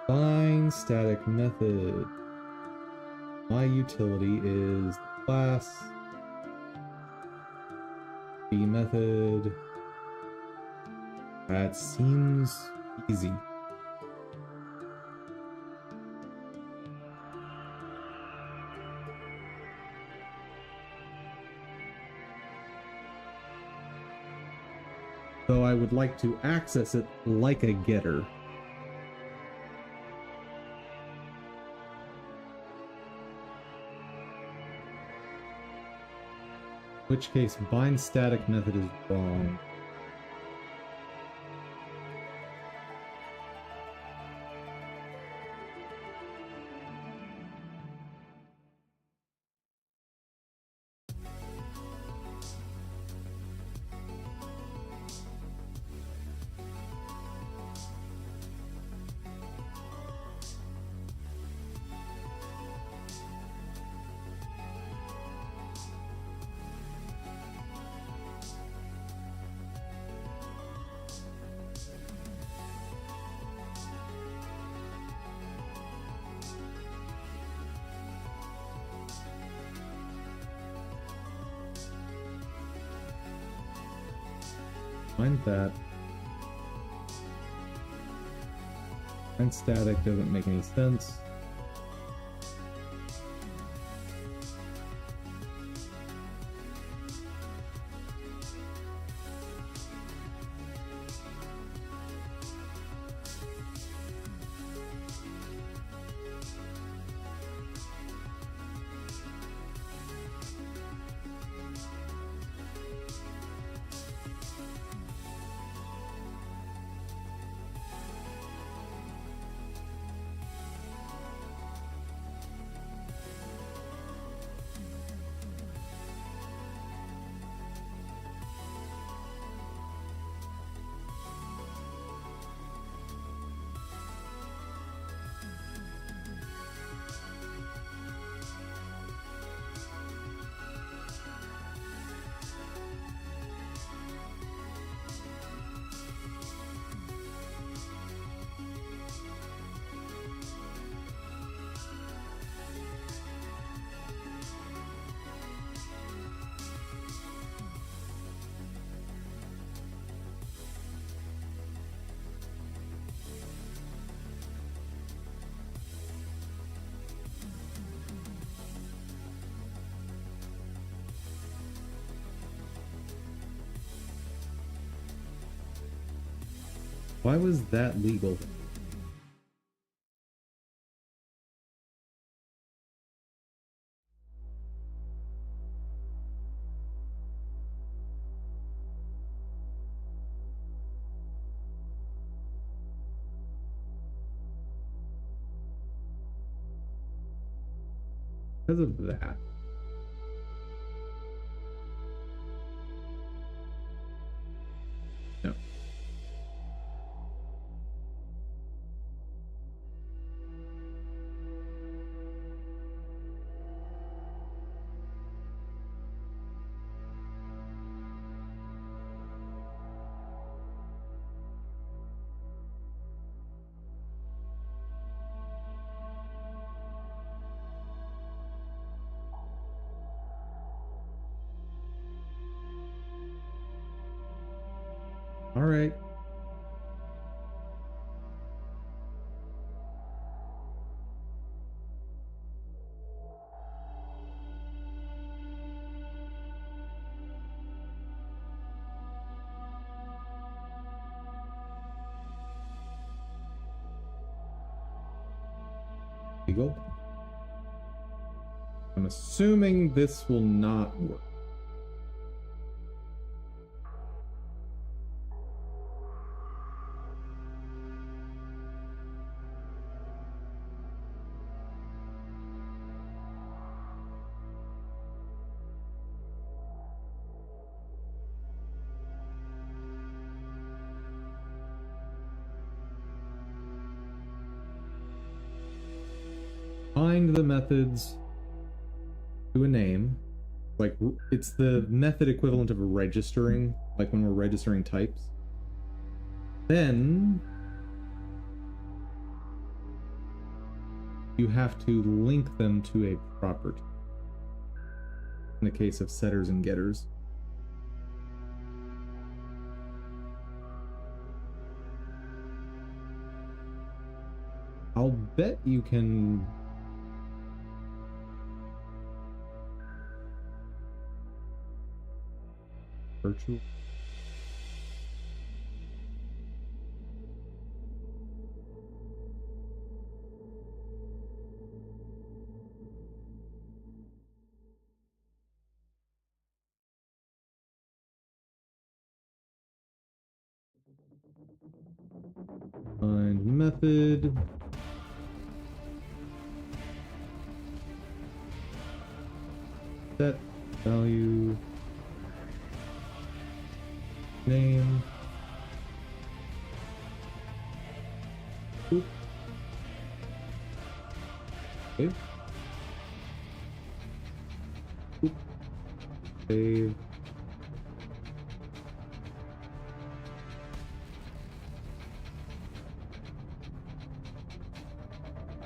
Bind static method. My utility is class. The method. That seems easy. Though I would like to access it like a getter. In which case, bind static method is wrong. Find that. Find static doesn't make any sense. Why was that legal? Because of that. No. All right. Legal. I'm assuming this will not work. Find the methods to a name. Like, it's the method equivalent of registering, like when we're registering types. Then you have to link them to a property. In the case of setters and getters. I'll bet you can virtual. Find method. Set value name. Oop. Okay. Oop. Save.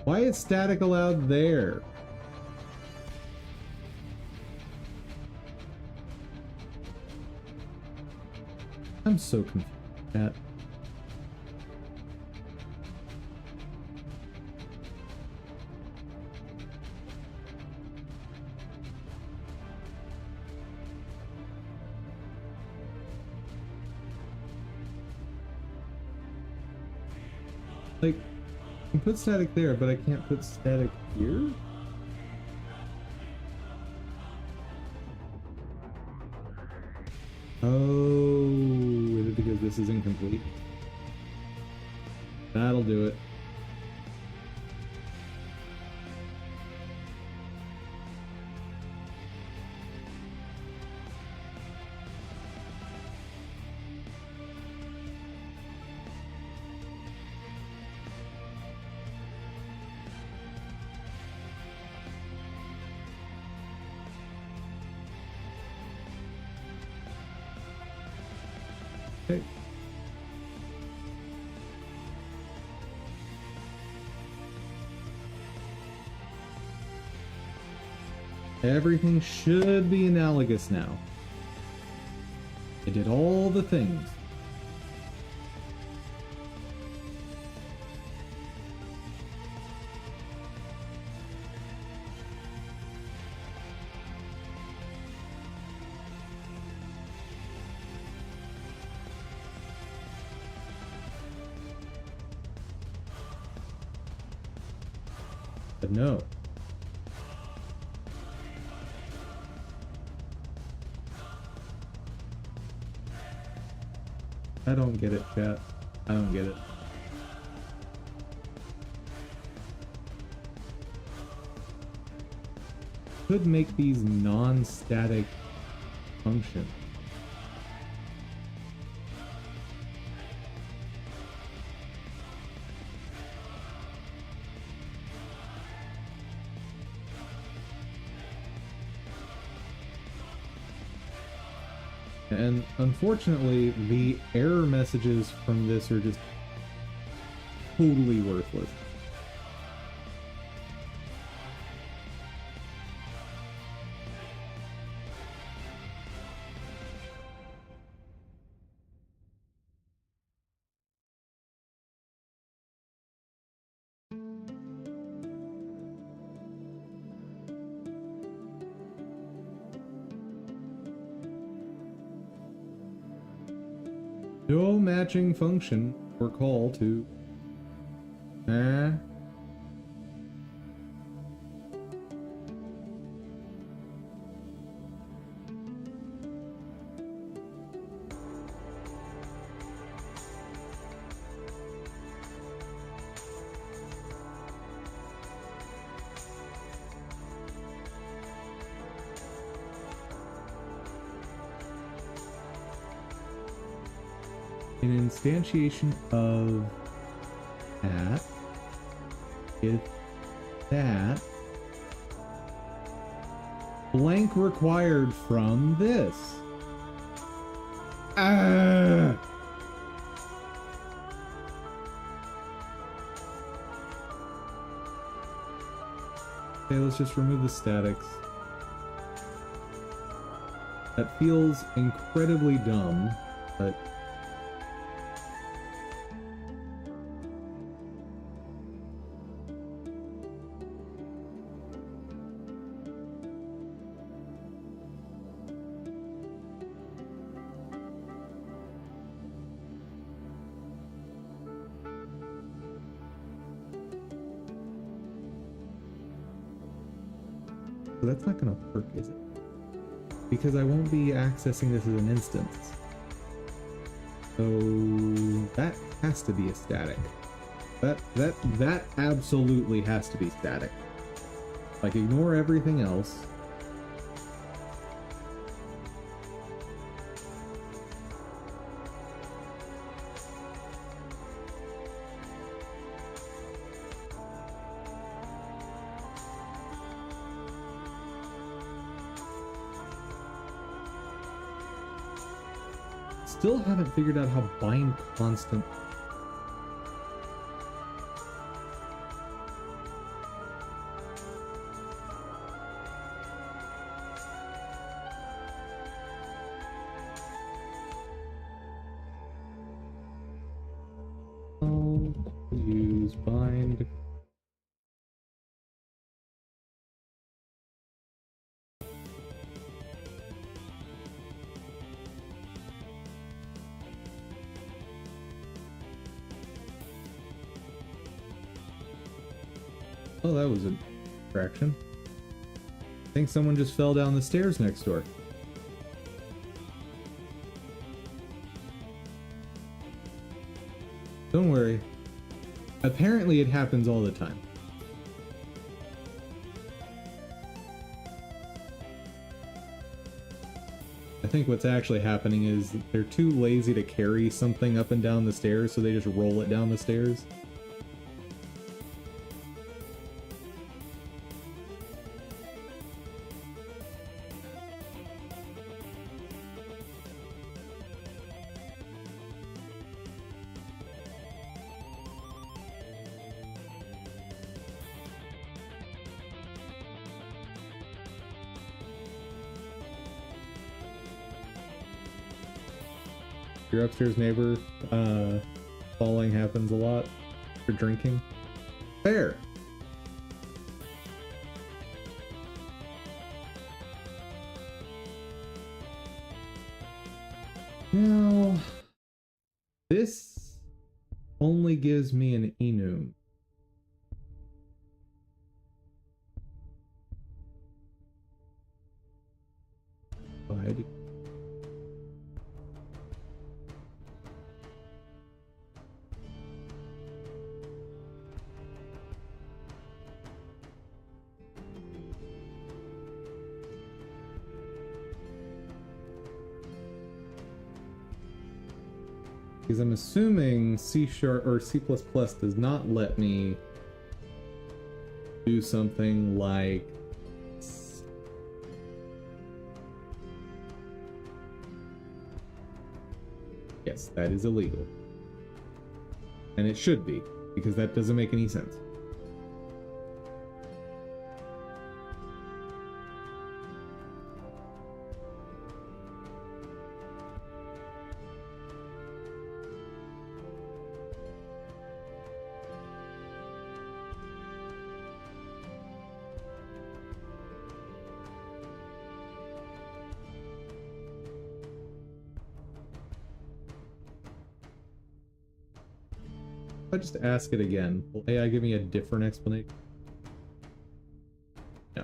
Why is static allowed there? I'm so confused. At like, I can put static there, but I can't put static here? Oh, is it because this is incomplete? That'll do it. Okay. Everything should be analogous now. I did all the things. But no. I don't get it, chat. I don't get it. Could make these non-static functions. And unfortunately, the error messages from this are just totally worthless. No matching function or call to an instantiation of that is that blank required from this. Okay, let's just remove the statics. That feels incredibly dumb, but... So that's not gonna work, is it? Because I won't be accessing this as an instance. So that has to be a static. That absolutely has to be static. Like, ignore everything else. Still haven't figured out how bind constant. I'll use bind. Oh, that was a distraction. I think someone just fell down the stairs next door. Don't worry. Apparently it happens all the time. I think what's actually happening is they're too lazy to carry something up and down the stairs, so they just roll it down the stairs. Your upstairs neighbor falling happens a lot for drinking. Fair. Now, this only gives me an enum. Why? Because I'm assuming C# or C++ does not let me do something like yes, that is illegal. And it should be, because that doesn't make any sense. If I just ask it again, will AI give me a different explanation? No.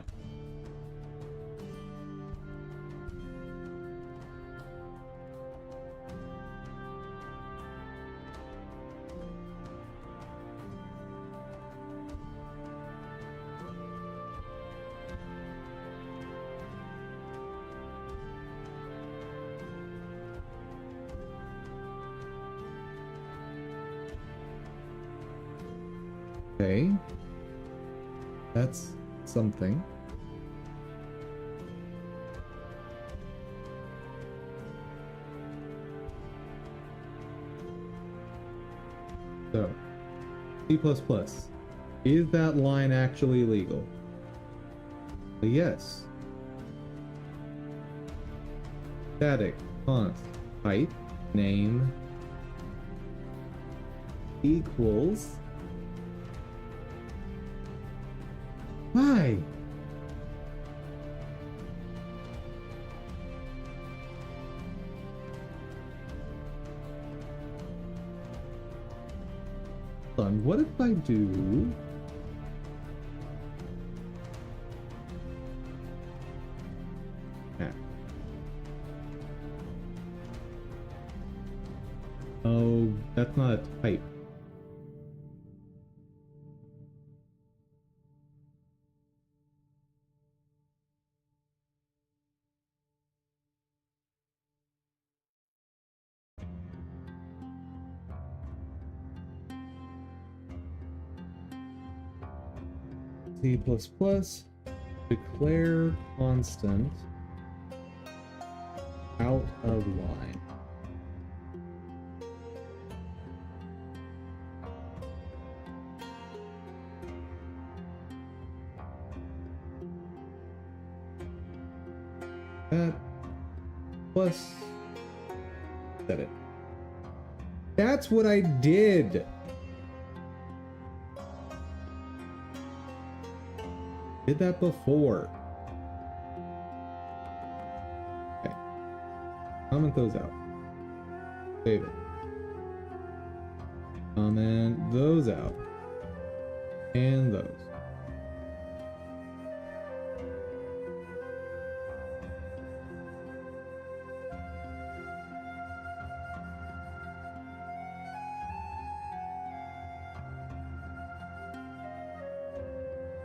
Okay, that's something. So, C++, is that line actually legal? Yes. Static const type name equals. Why? Hold on, what if I do? Oh, that's not a type. C++, declare constant out of line. That plus set it. That's what I did. Did that before. Okay. Comment those out. Save it. Comment those out. And those.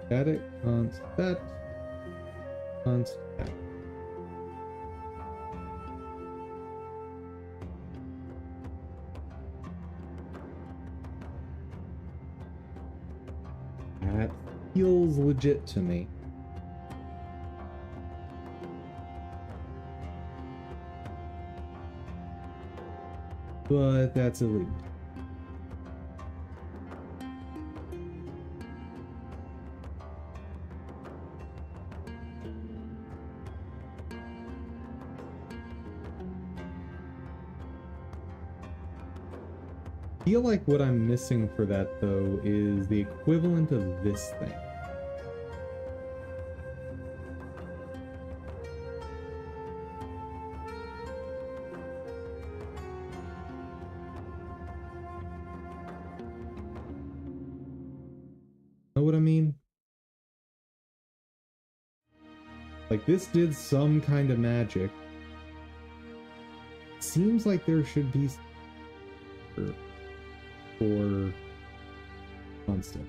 Static const that const that. That feels legit to me. But that's illegal. I feel like what I'm missing for that though is the equivalent of this thing. Know what I mean? Like this did some kind of magic. Seems like there should be for constant.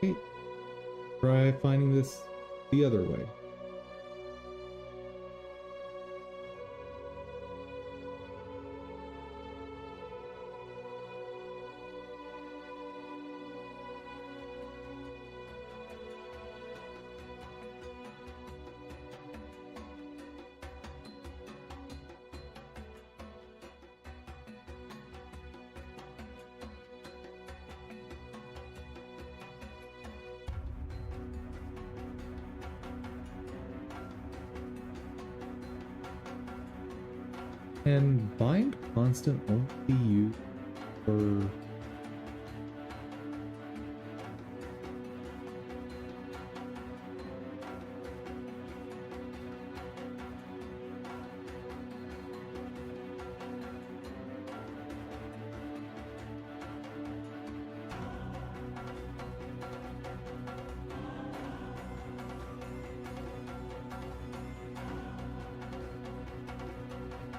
Okay. Try finding this the other way. And bind constant won't be used for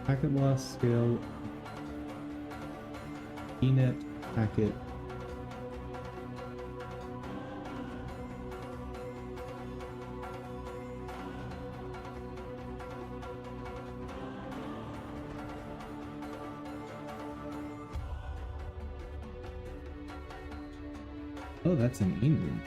packet loss scale, enet packet. Oh, that's an Indian.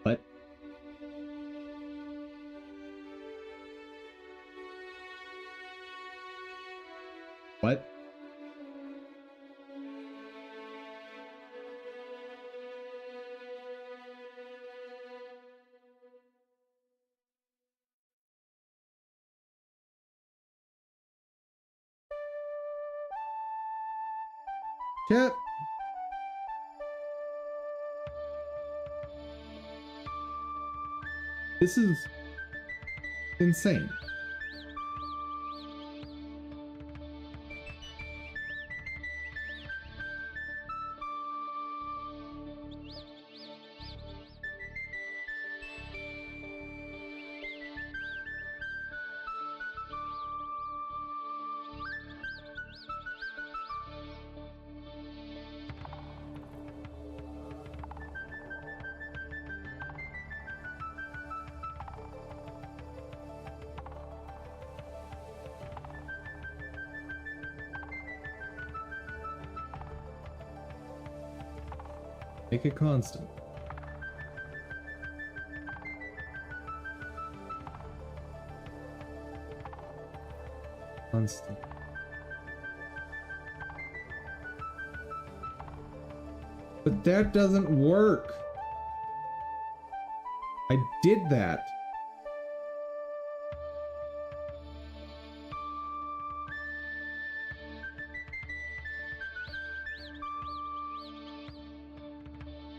What? What? Chat. This is insane. Make it constant. Constant. But that doesn't work. I did that.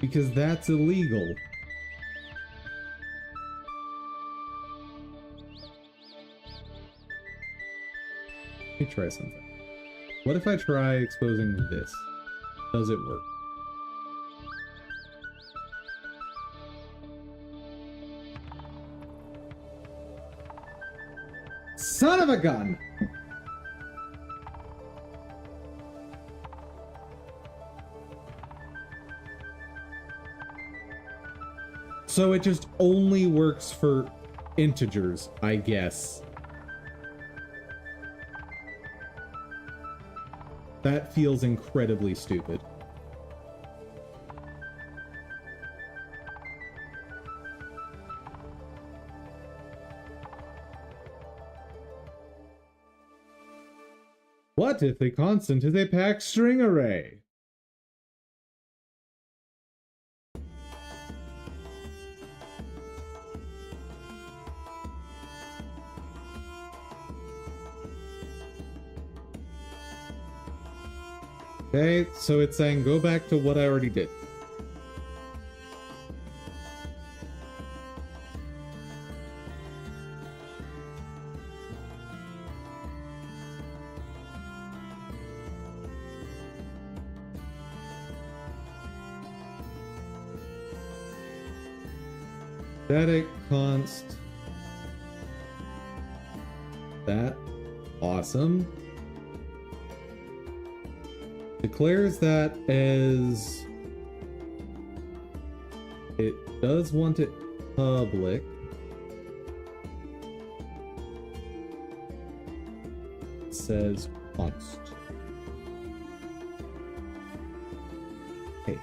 Because that's illegal. Let me try something. What if I try exposing this? Does it work? Son of a gun! So it just only works for integers, I guess. That feels incredibly stupid. What if the constant is a packed string array? Okay, so it's saying go back to what I already did. Static const. That. Awesome. Declares that as it does want it public. It says const. Okay.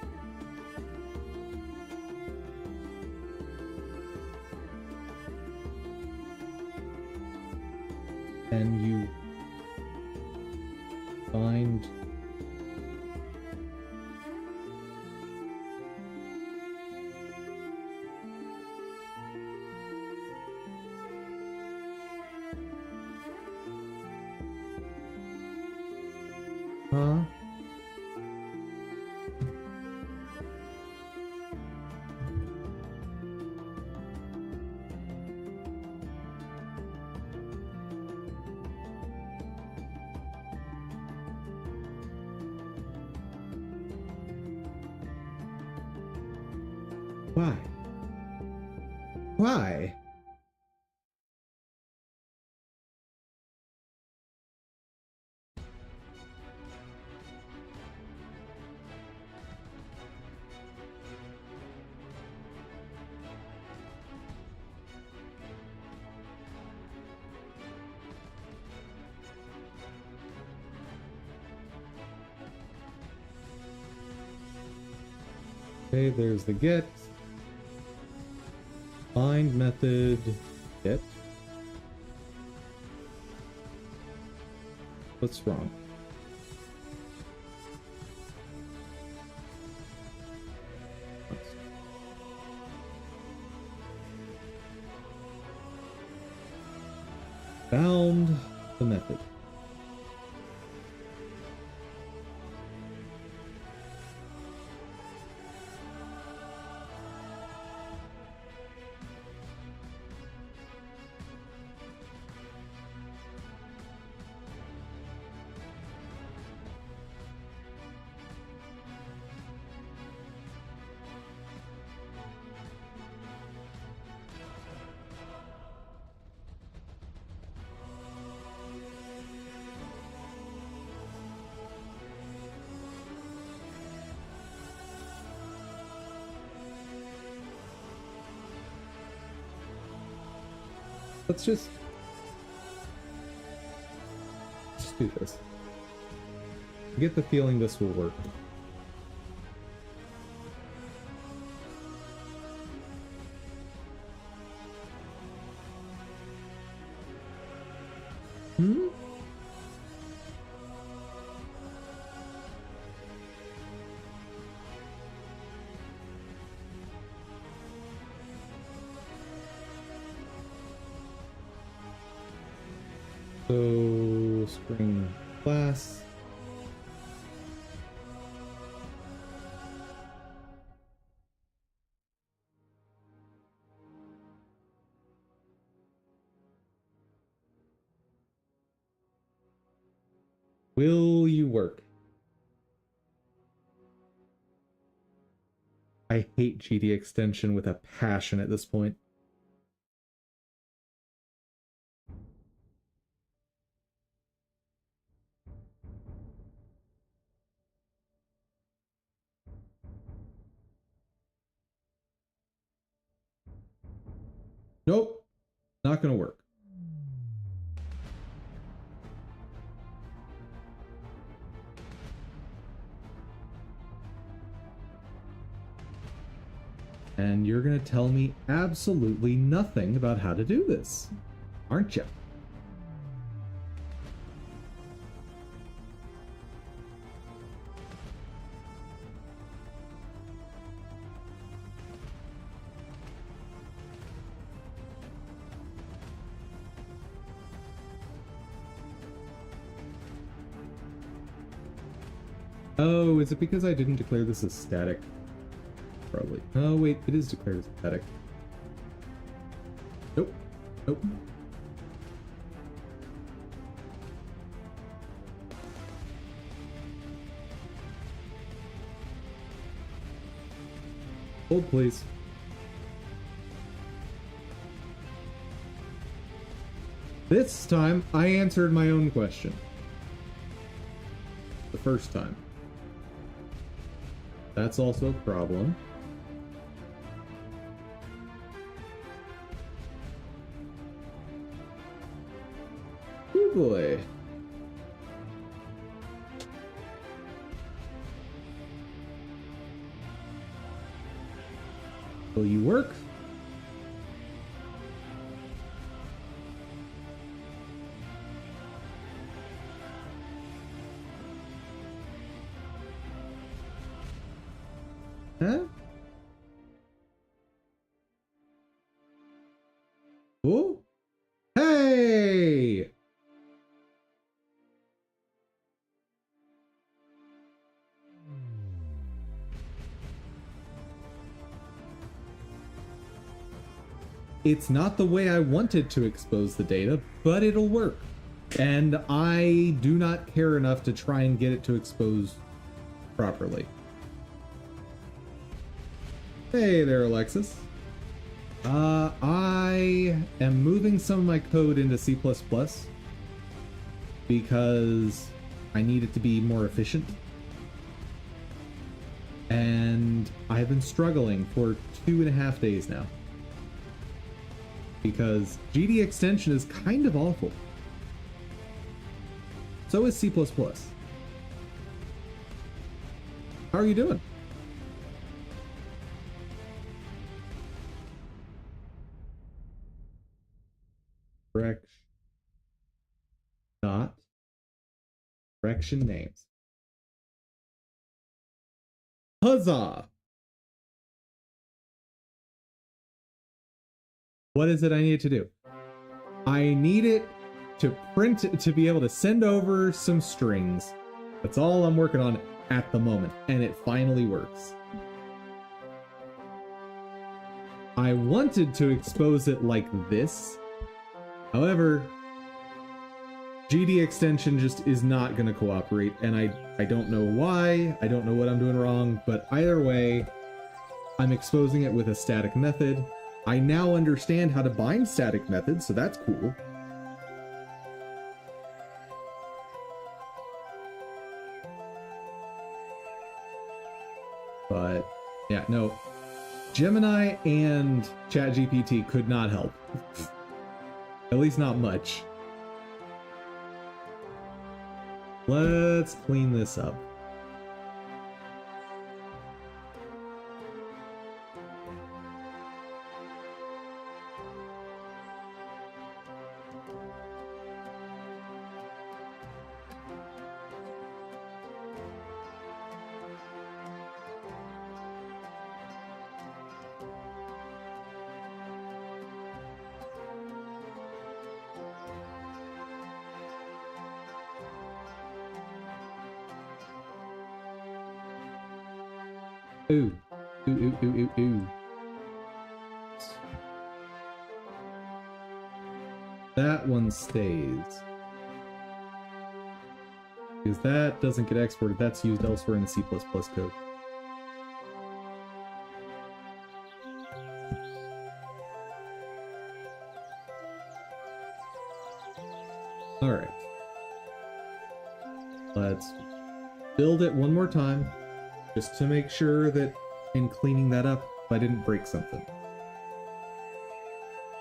And you find huh? Why? Why? Okay, there's the get. Find method get. What's wrong? Found the method. Let's just do this. I get the feeling this will work. Hmm? So, spring class. Will you work? I hate GD extension with a passion at this point. Nope, not gonna work. And you're gonna tell me absolutely nothing about how to do this, aren't you? Oh, is it because I didn't declare this as static? Probably. Oh, wait, it is declared as static. Nope. Nope. Hold, please. This time, I answered my own question. The first time. That's also a problem. Oh boy. Will you work? Huh? Oh? Hey! It's not the way I wanted to expose the data, but it'll work. And I do not care enough to try and get it to expose properly. Hey there, Alexis. I am moving some of my code into C++ because I need it to be more efficient. And I've been struggling for 2.5 days now. Because GD extension is kind of awful. So is C++. How are you doing? Correction. Dot. Correction names. Huzzah! What is it I need to do? I need it to print, to be able to send over some strings. That's all I'm working on at the moment, and it finally works. I wanted to expose it like this. However, GD extension just is not going to cooperate, and I don't know why. I don't know what I'm doing wrong, but either way, I'm exposing it with a static method. I now understand how to bind static methods, so that's cool. But yeah, no, Gemini and ChatGPT could not help. At least not much. Let's clean this up. Ooh. Ooh, ooh, ooh, ooh, ooh. That one stays. Because that doesn't get exported, that's used elsewhere in the C++ code. Alright. Let's build it one more time. Just to make sure that in cleaning that up, I didn't break something.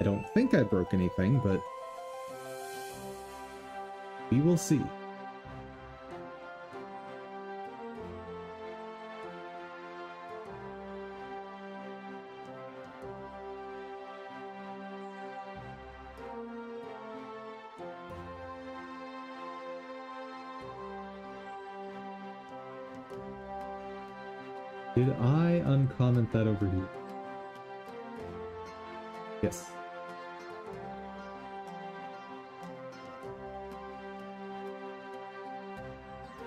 I don't think I broke anything, but we will see. Did I uncomment that over here? Yes.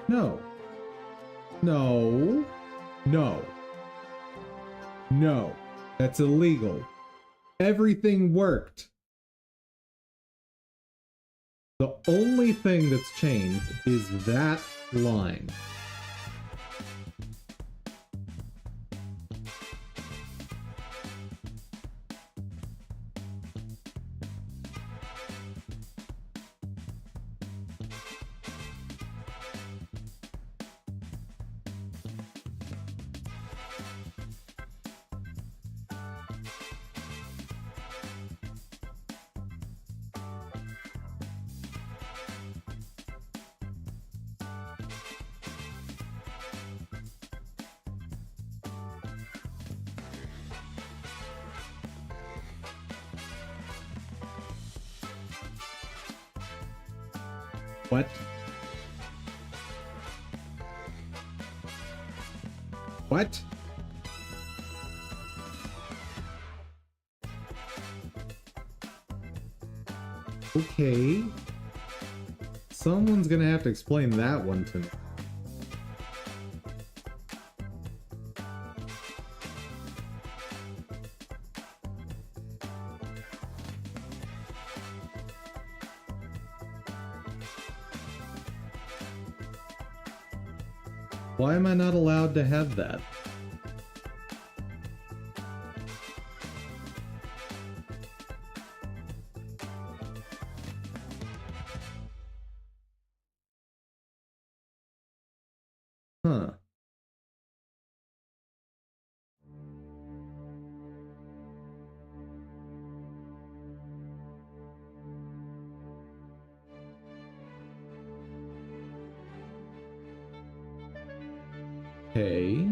No. No. No. No. That's illegal. Everything worked. The only thing that's changed is that line. What? What? Okay. Someone's gonna have to explain that one to me. Why am I not allowed to have that? Okay.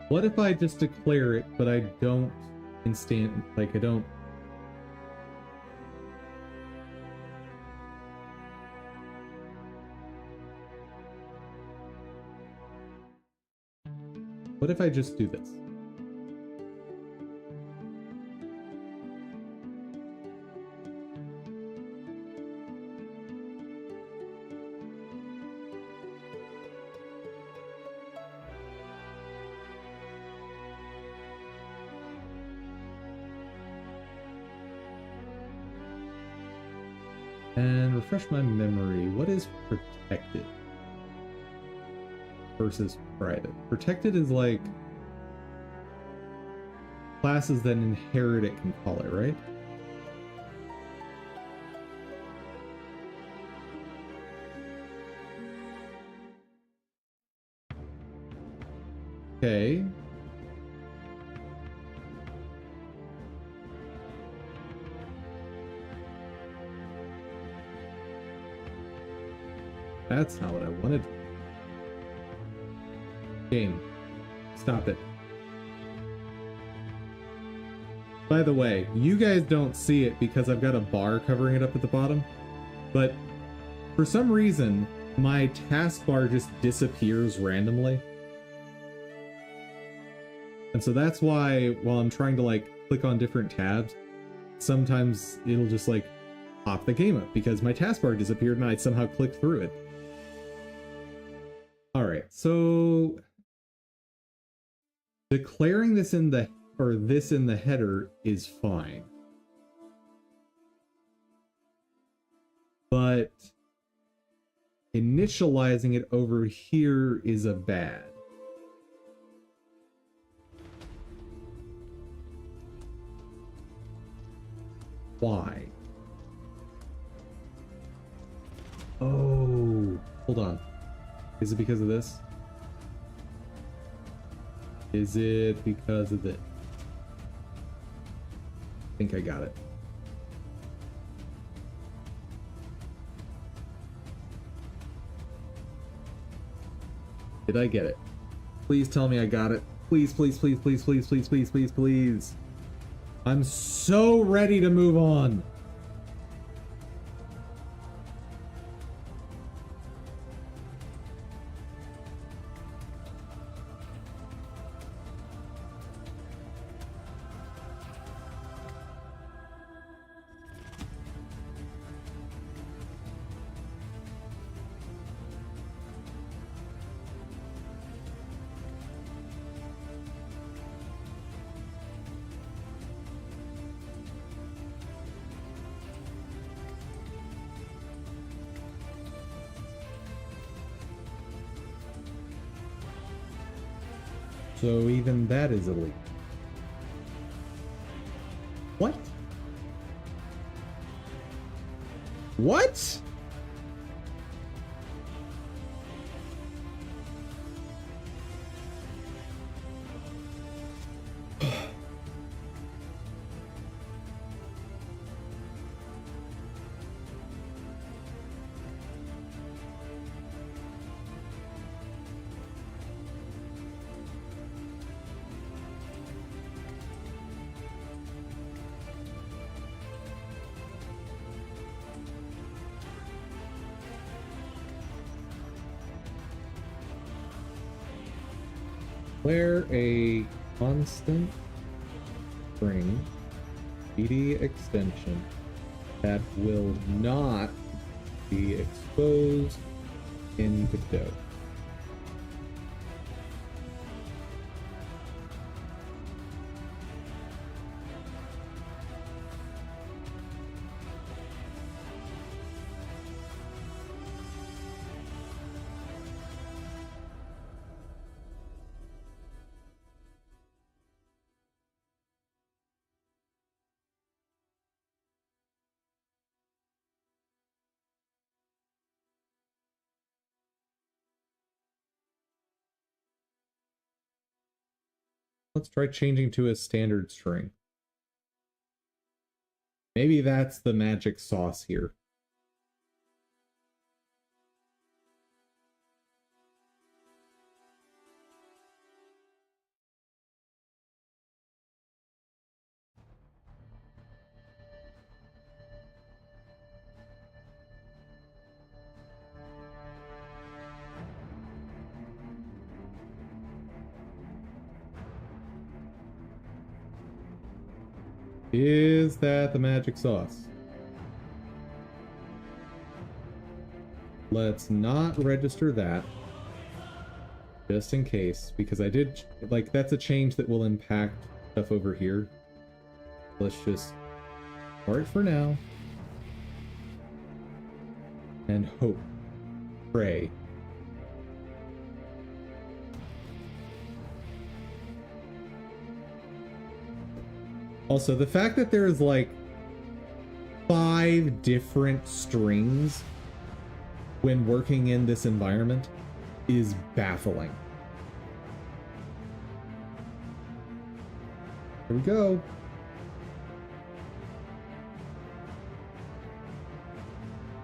What if I just declare it, but I don't I don't... What if I just do this? And refresh my memory. What is protected versus private? Protected is like classes that inherit it can call it, right? Okay. That's not what I wanted. Game. Stop it. By the way, you guys don't see it because I've got a bar covering it up at the bottom, but for some reason, my taskbar just disappears randomly. And so that's why, while I'm trying to like click on different tabs, sometimes it'll just like pop the game up because my taskbar disappeared and I somehow clicked through it. All right, so declaring this in the header is fine, but initializing it over here is a bad. Why? Oh, hold on. Is it because of this? Is it because of this? I think I got it. Did I get it? Please tell me I got it. Please, please, please, please, please, please, please, please, please. I'm so ready to move on. So even that is a leak. What? What? Where a constant string BD extension that will not be exposed in Godot. Let's try changing to a standard string. Maybe that's the magic sauce here. Is that the magic sauce? Let's not register that. Just in case, because I did, like, that's a change that will impact stuff over here. Let's just start for now. And hope. Pray. Also, the fact that there's like 5 different strings when working in this environment is baffling. Here we go.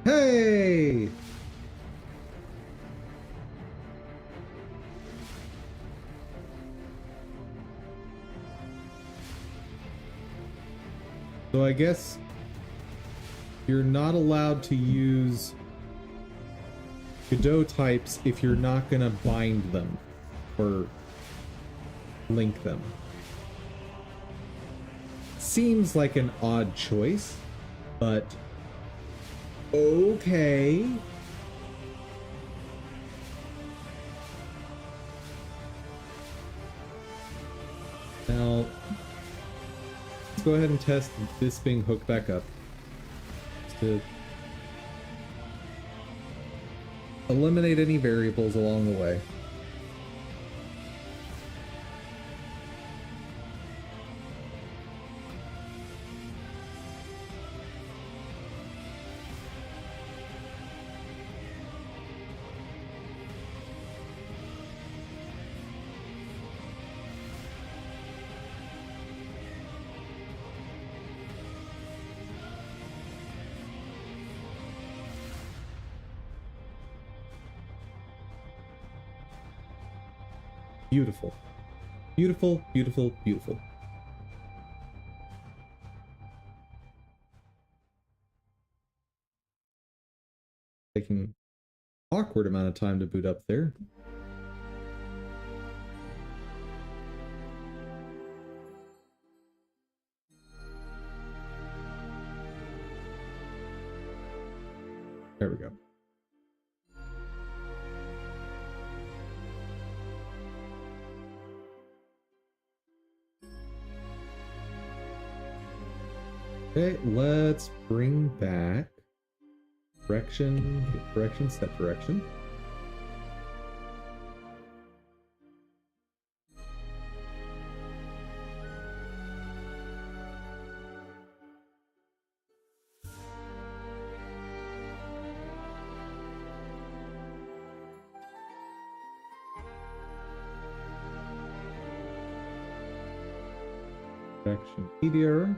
Hey! So I guess you're not allowed to use Godot types if you're not gonna bind them or link them. Seems like an odd choice, but okay. Now, let's go ahead and test this being hooked back up. Just to eliminate any variables along the way. Beautiful. Beautiful, beautiful, beautiful. Taking an awkward amount of time to boot up there. There we go. Okay, let's bring back direction, get direction, set direction. Direction meteor.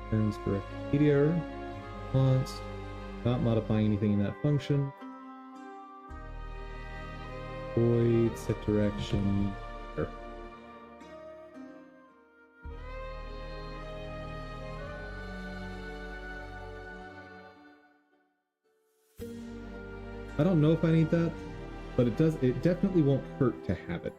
Turns direct meteor. Once. Not modifying anything in that function. Void, set direction. There. I don't know if I need that, but it definitely won't hurt to have it.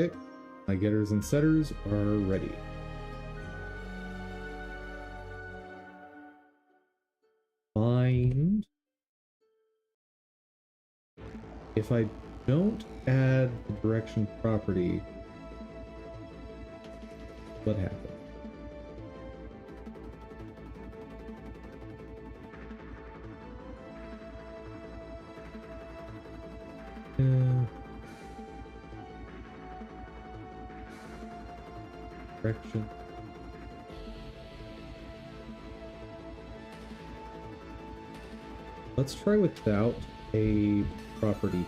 Okay, my getters and setters are ready. Find. If I don't add the direction property, what happens? Direction. Let's try without a property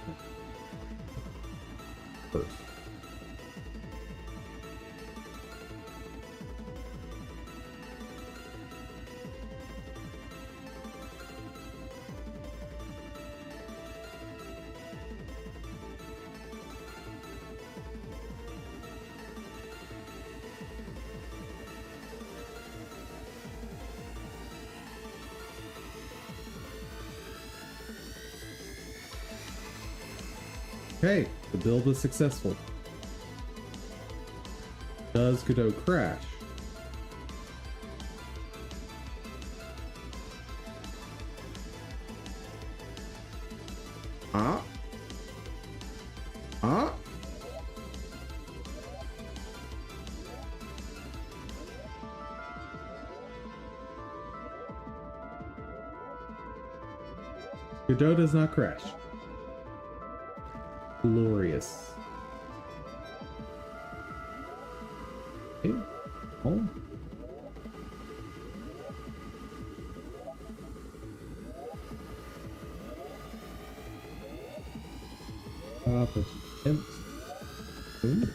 first. Okay, the build was successful. Does Godot crash? Ah? Ah? Godot does not crash. Glorious. Okay. Oh. Attempt. Ooh.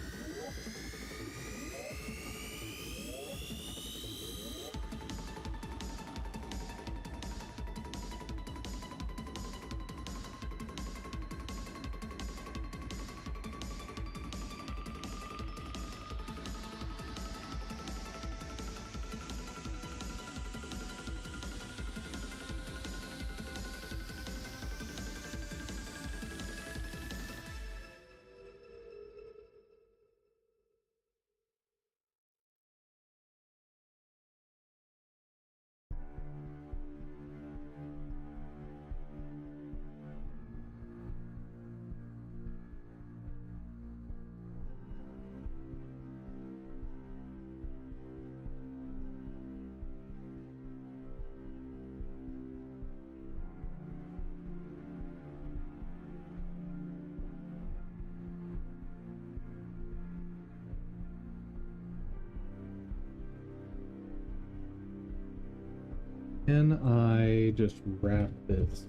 Can I just wrap this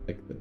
like this?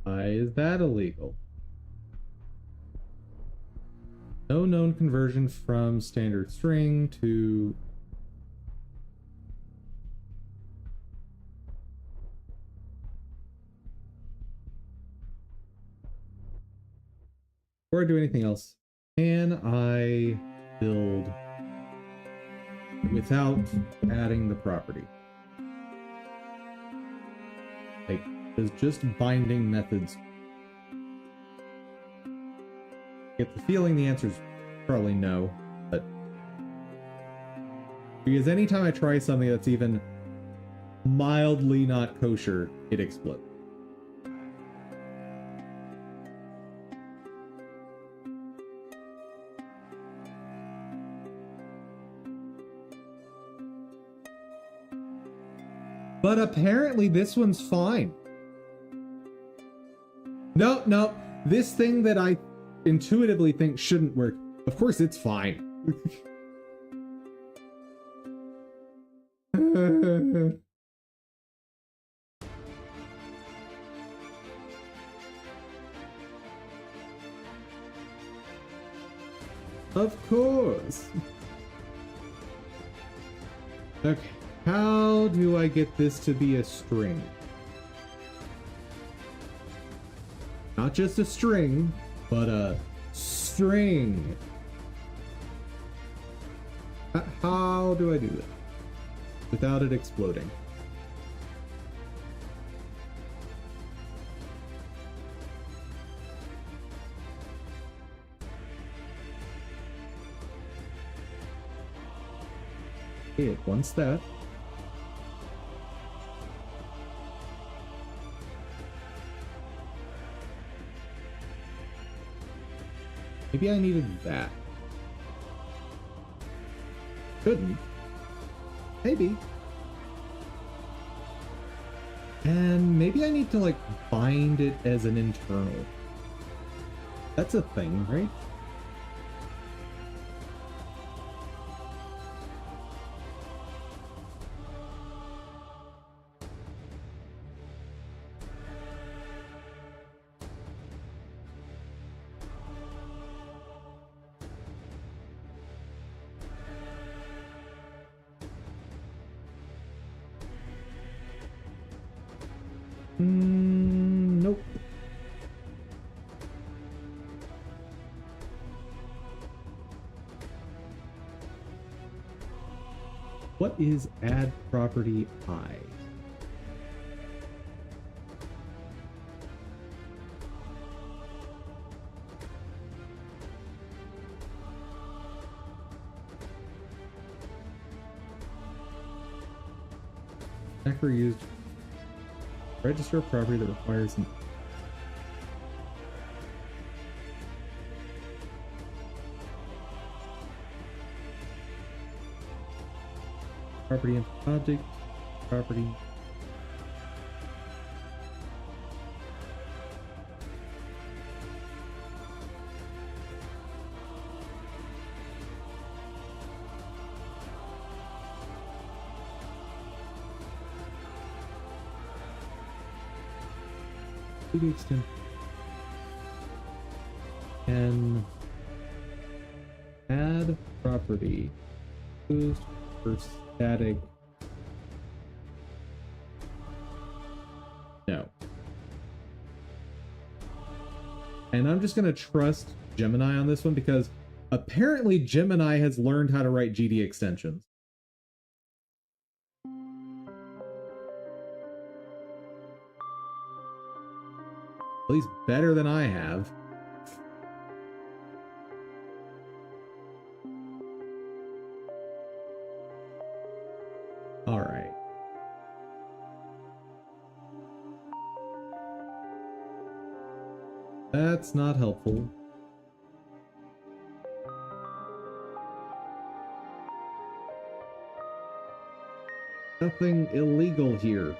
Why is that illegal? No known conversion from standard string to... Before I do anything else, can I build without adding the property? Like, does just binding methods... I get the feeling the answer is probably no, but... Because anytime I try something that's even mildly not kosher, it explodes. But apparently this one's fine. No, no, this thing that I intuitively think shouldn't work, of course it's fine. Of course. Okay. How do I get this to be a string? Not just a string, but a string. How do I do this without it exploding? Okay, it wants that. Maybe I needed that. Couldn't. Maybe. And maybe I need to, like, bind it as an internal. That's a thing, right? Nope. What is add property I? Hacker used register a property that requires an property and object property. To the extent can add property used for static. No. And I'm just going to trust Gemini on this one because apparently Gemini has learned how to write GD extensions. At least better than I have. All right. That's not helpful. Nothing illegal here.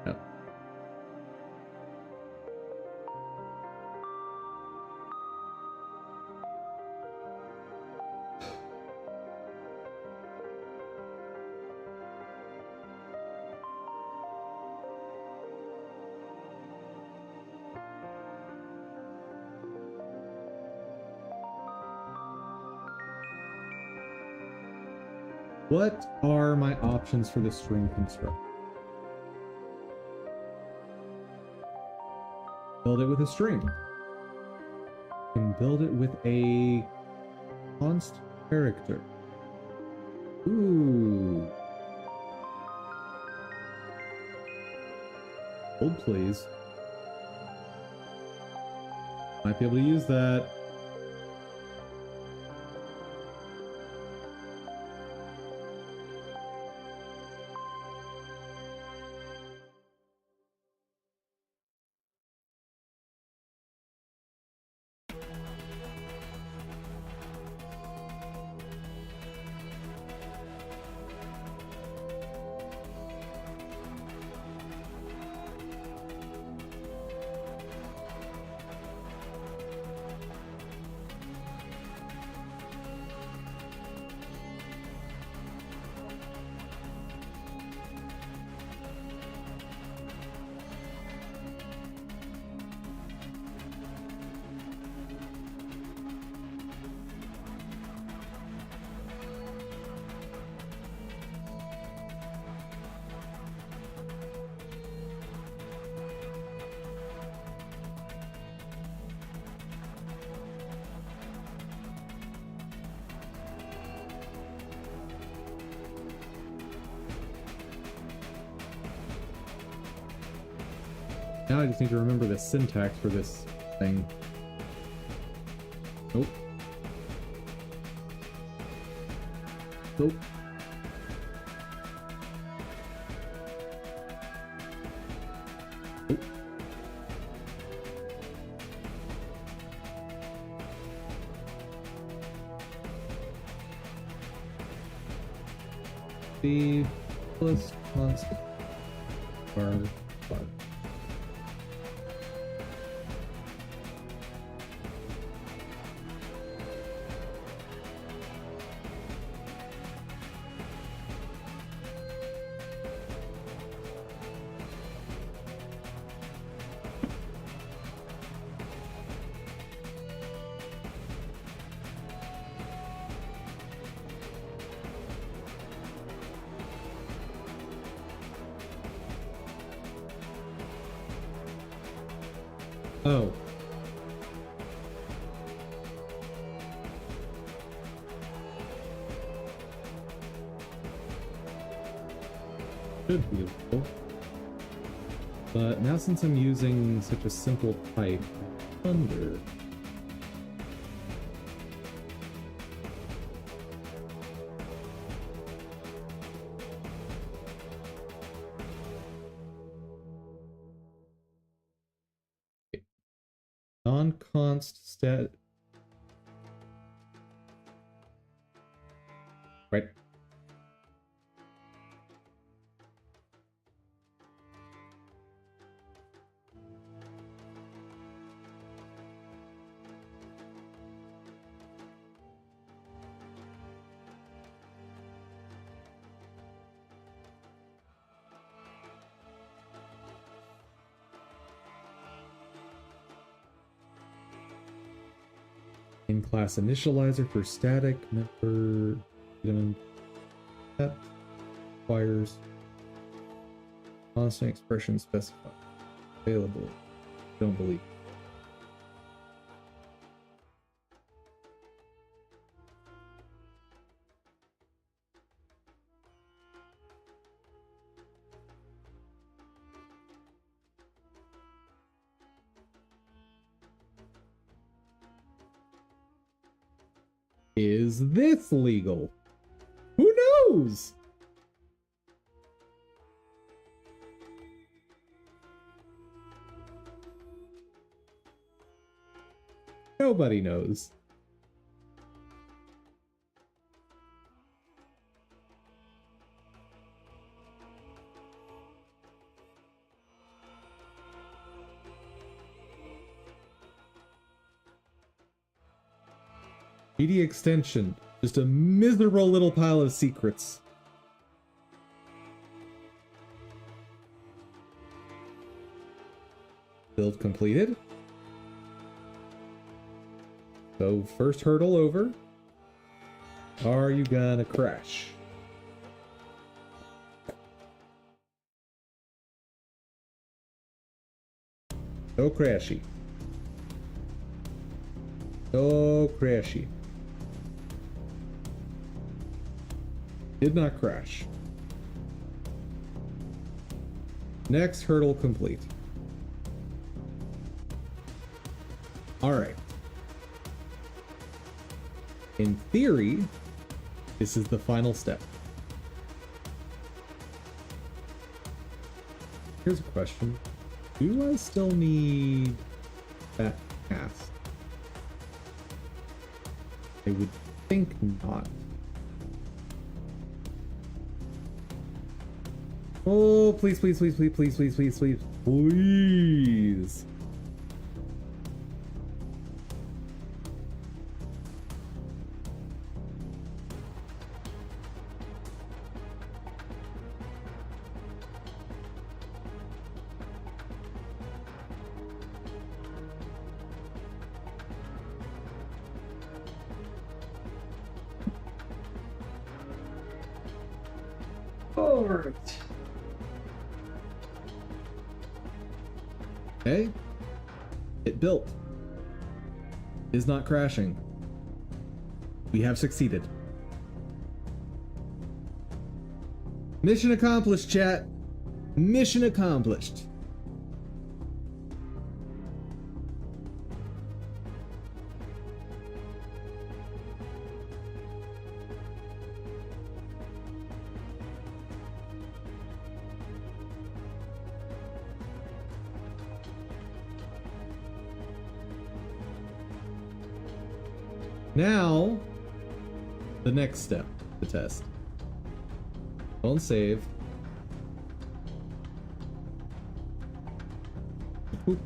No. What are my options for the string construct? Build it with a string. You can build it with a const character. Ooh. Hold please. Might be able to use that. Now I just need to remember the syntax for this thing. Nope. Nope. Nope. B plus constant bar bar. Oh. Should be able. But now since I'm using such a simple type, I wonder. Non-const stat. Right. In-class initializer for static member that requires constant expression specified. Available. Don't believe. Is this legal? Who knows? Nobody knows. BD extension. Just a miserable little pile of secrets. Build completed. So first hurdle over. Are you gonna crash? No crashy. No crashy. Did not crash. Next hurdle complete. All right. In theory, this is the final step. Here's a question. Do I still need that cast? I would think not. Oh, please, please, please, please, please, please, please, please, please. Alright. Okay. It built. Is not crashing. We have succeeded. Mission accomplished, chat. Mission accomplished. Now, the next step, the test. Don't save. Boop.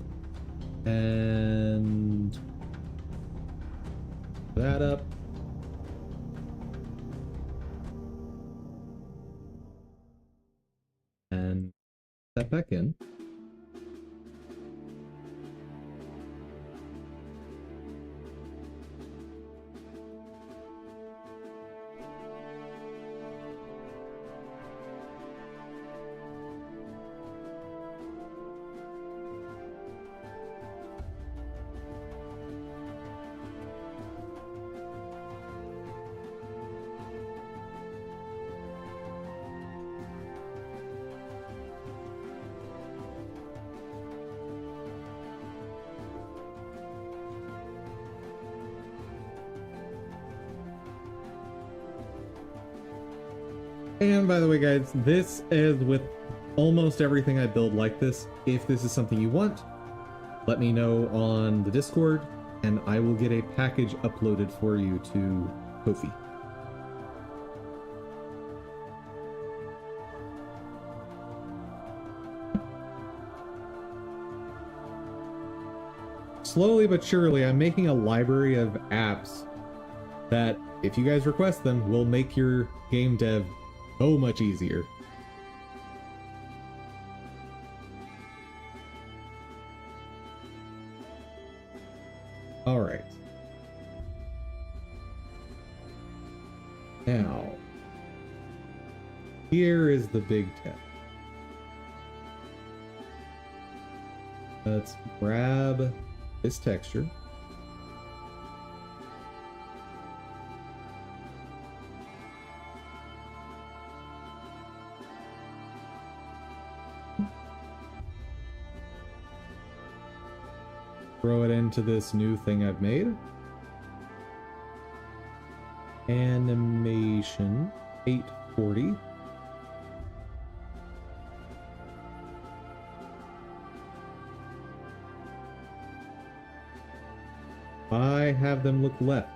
And that up. And that back in. And by the way, guys, this is with almost everything I build like this. If this is something you want, let me know on the Discord, and I will get a package uploaded for you to Ko-fi. Slowly but surely, I'm making a library of apps that, if you guys request them, will make your game dev so much easier. All right. Now, here is the big test. Let's grab this texture. Throw it into this new thing I've made. Animation 840. I have them look left.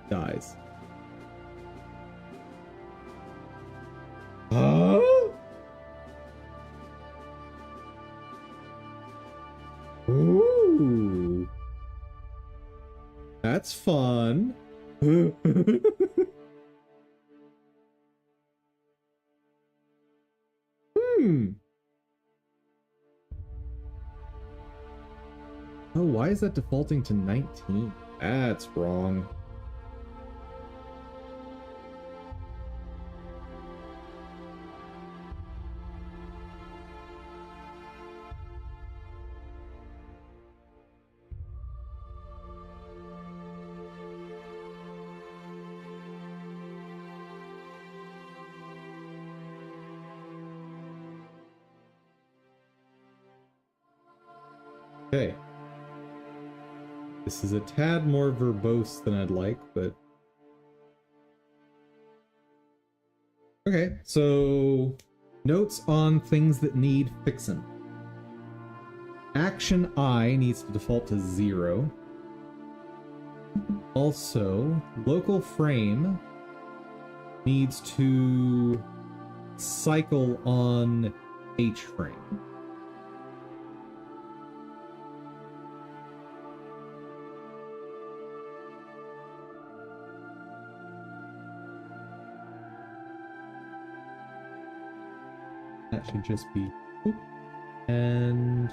Dies. Ooh. That's fun. Hmm. Oh, why is that defaulting to 19? That's wrong. Okay. This is a tad more verbose than I'd like, but... Okay, so... Notes on things that need fixin'. Action I needs to default to 0. Also, local frame needs to cycle on H frame. That should just be whoop, and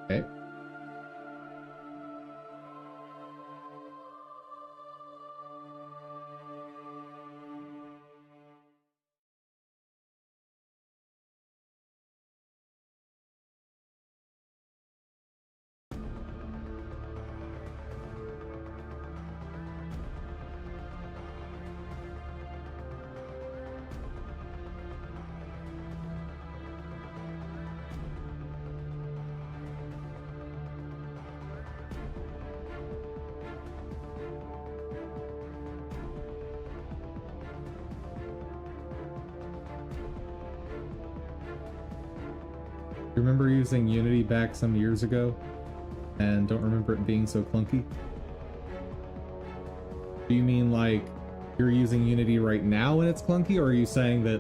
okay. You remember using Unity back some years ago and don't remember it being so clunky? Do you mean like you're using Unity right now and it's clunky, or are you saying that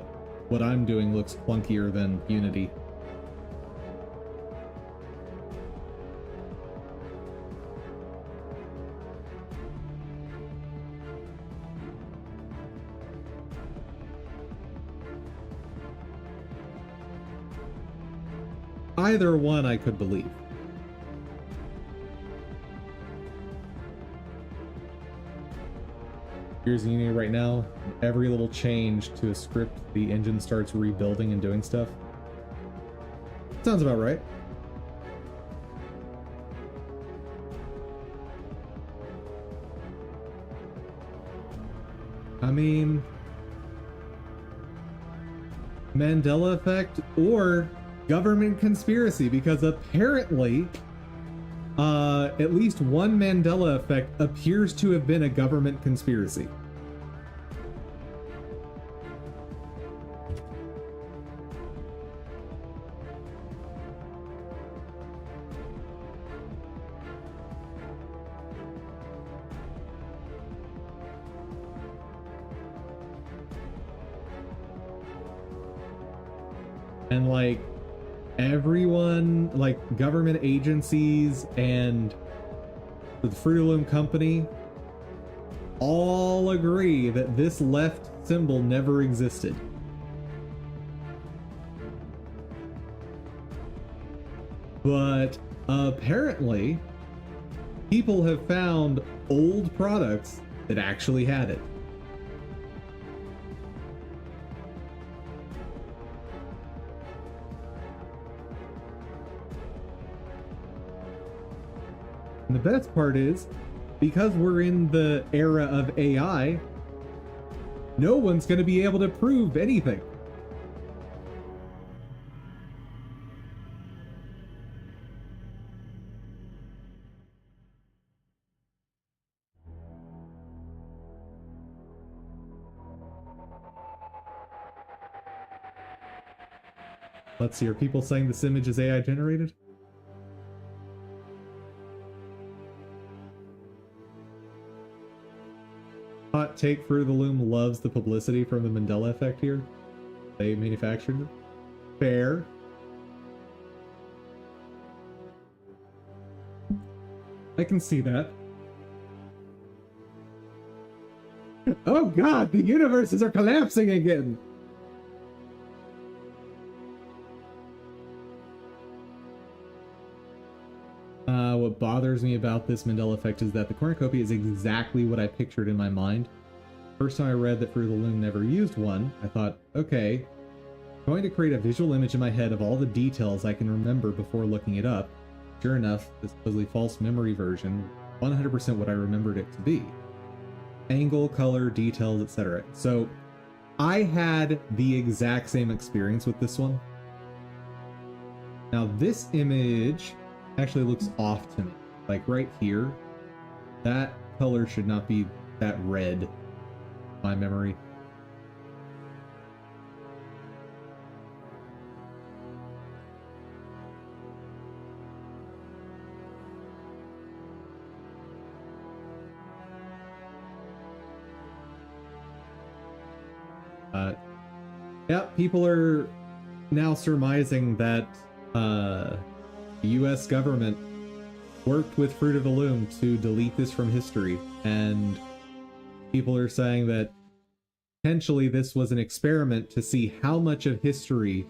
what I'm doing looks clunkier than Unity? Either one I could believe. Here's Unity right now. Every little change to a script, the engine starts rebuilding and doing stuff. Sounds about right. I mean, Mandela effect or government conspiracy, because apparently at least one Mandela effect appears to have been a government conspiracy. And like everyone, like government agencies and the Fruit of the Loom company all agree that this left symbol never existed. But apparently people have found old products that actually had it. And the best part is, because we're in the era of AI, no one's going to be able to prove anything. Let's see, are people saying this image is AI generated? Hot take, Fruit of the Loom loves the publicity from the Mandela effect here. They manufactured it. Fair. I can see that. Oh god, the universes are collapsing again! What bothers me about this Mandela effect is that the cornucopia is exactly what I pictured in my mind. First time I read that Fruit of the Loom never used one, I thought, okay, I'm going to create a visual image in my head of all the details I can remember before looking it up. Sure enough, this supposedly false memory version, 100% what I remembered it to be. Angle, color, details, etc. So I had the exact same experience with this one. Now this image actually looks off to me. Like right here, that color should not be that red, my memory. Yeah, people are now surmising that the US government worked with Fruit of the Loom to delete this from history, and people are saying that potentially this was an experiment to see how much of history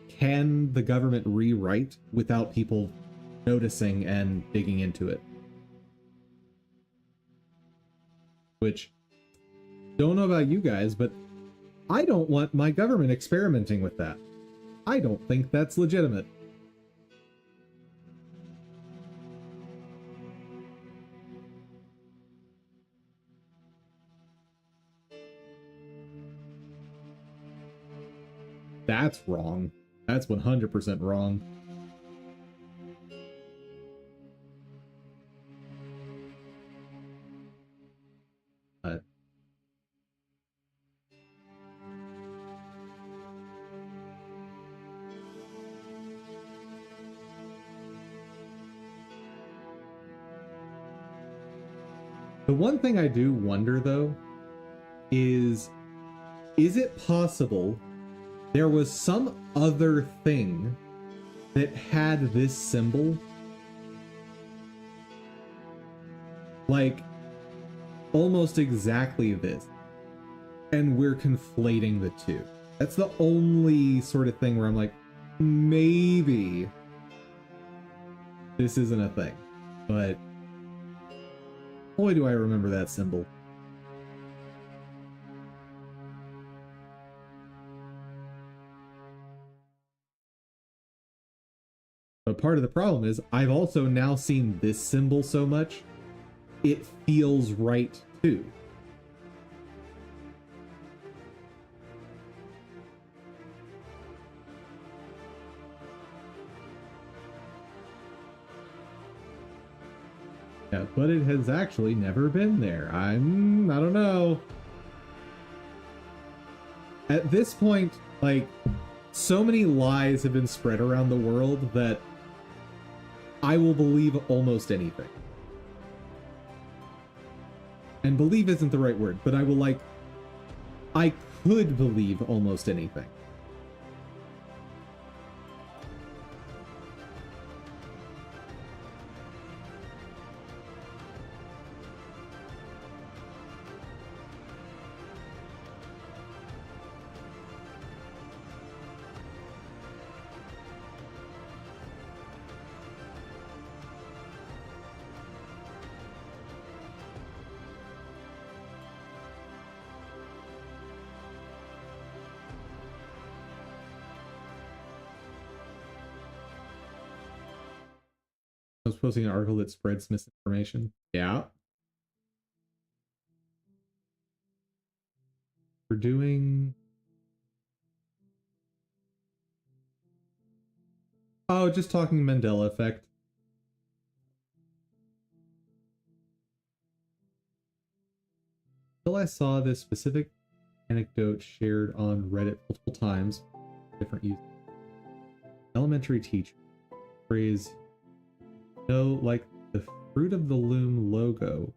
can the government rewrite without people noticing and digging into it. Which, don't know about you guys, but I don't want my government experimenting with that. I don't think that's legitimate. That's wrong. That's 100% wrong. The one thing I do wonder, though, is it possible there was some other thing that had this symbol? Like, almost exactly this. And we're conflating the two. That's the only sort of thing where I'm like, maybe this isn't a thing. But boy, do I remember that symbol. But part of the problem is I've also now seen this symbol so much, it feels right too. Yeah, but it has actually never been there. I don't know. At this point, like, so many lies have been spread around the world that I will believe almost anything. And believe isn't the right word, but I could believe almost anything. I was posting an article that spreads misinformation. Yeah. We're doing... Oh, just talking Mandela effect. Until I saw this specific anecdote shared on Reddit multiple times, different users. Elementary teacher. Phrase, no, like the Fruit of the Loom logo.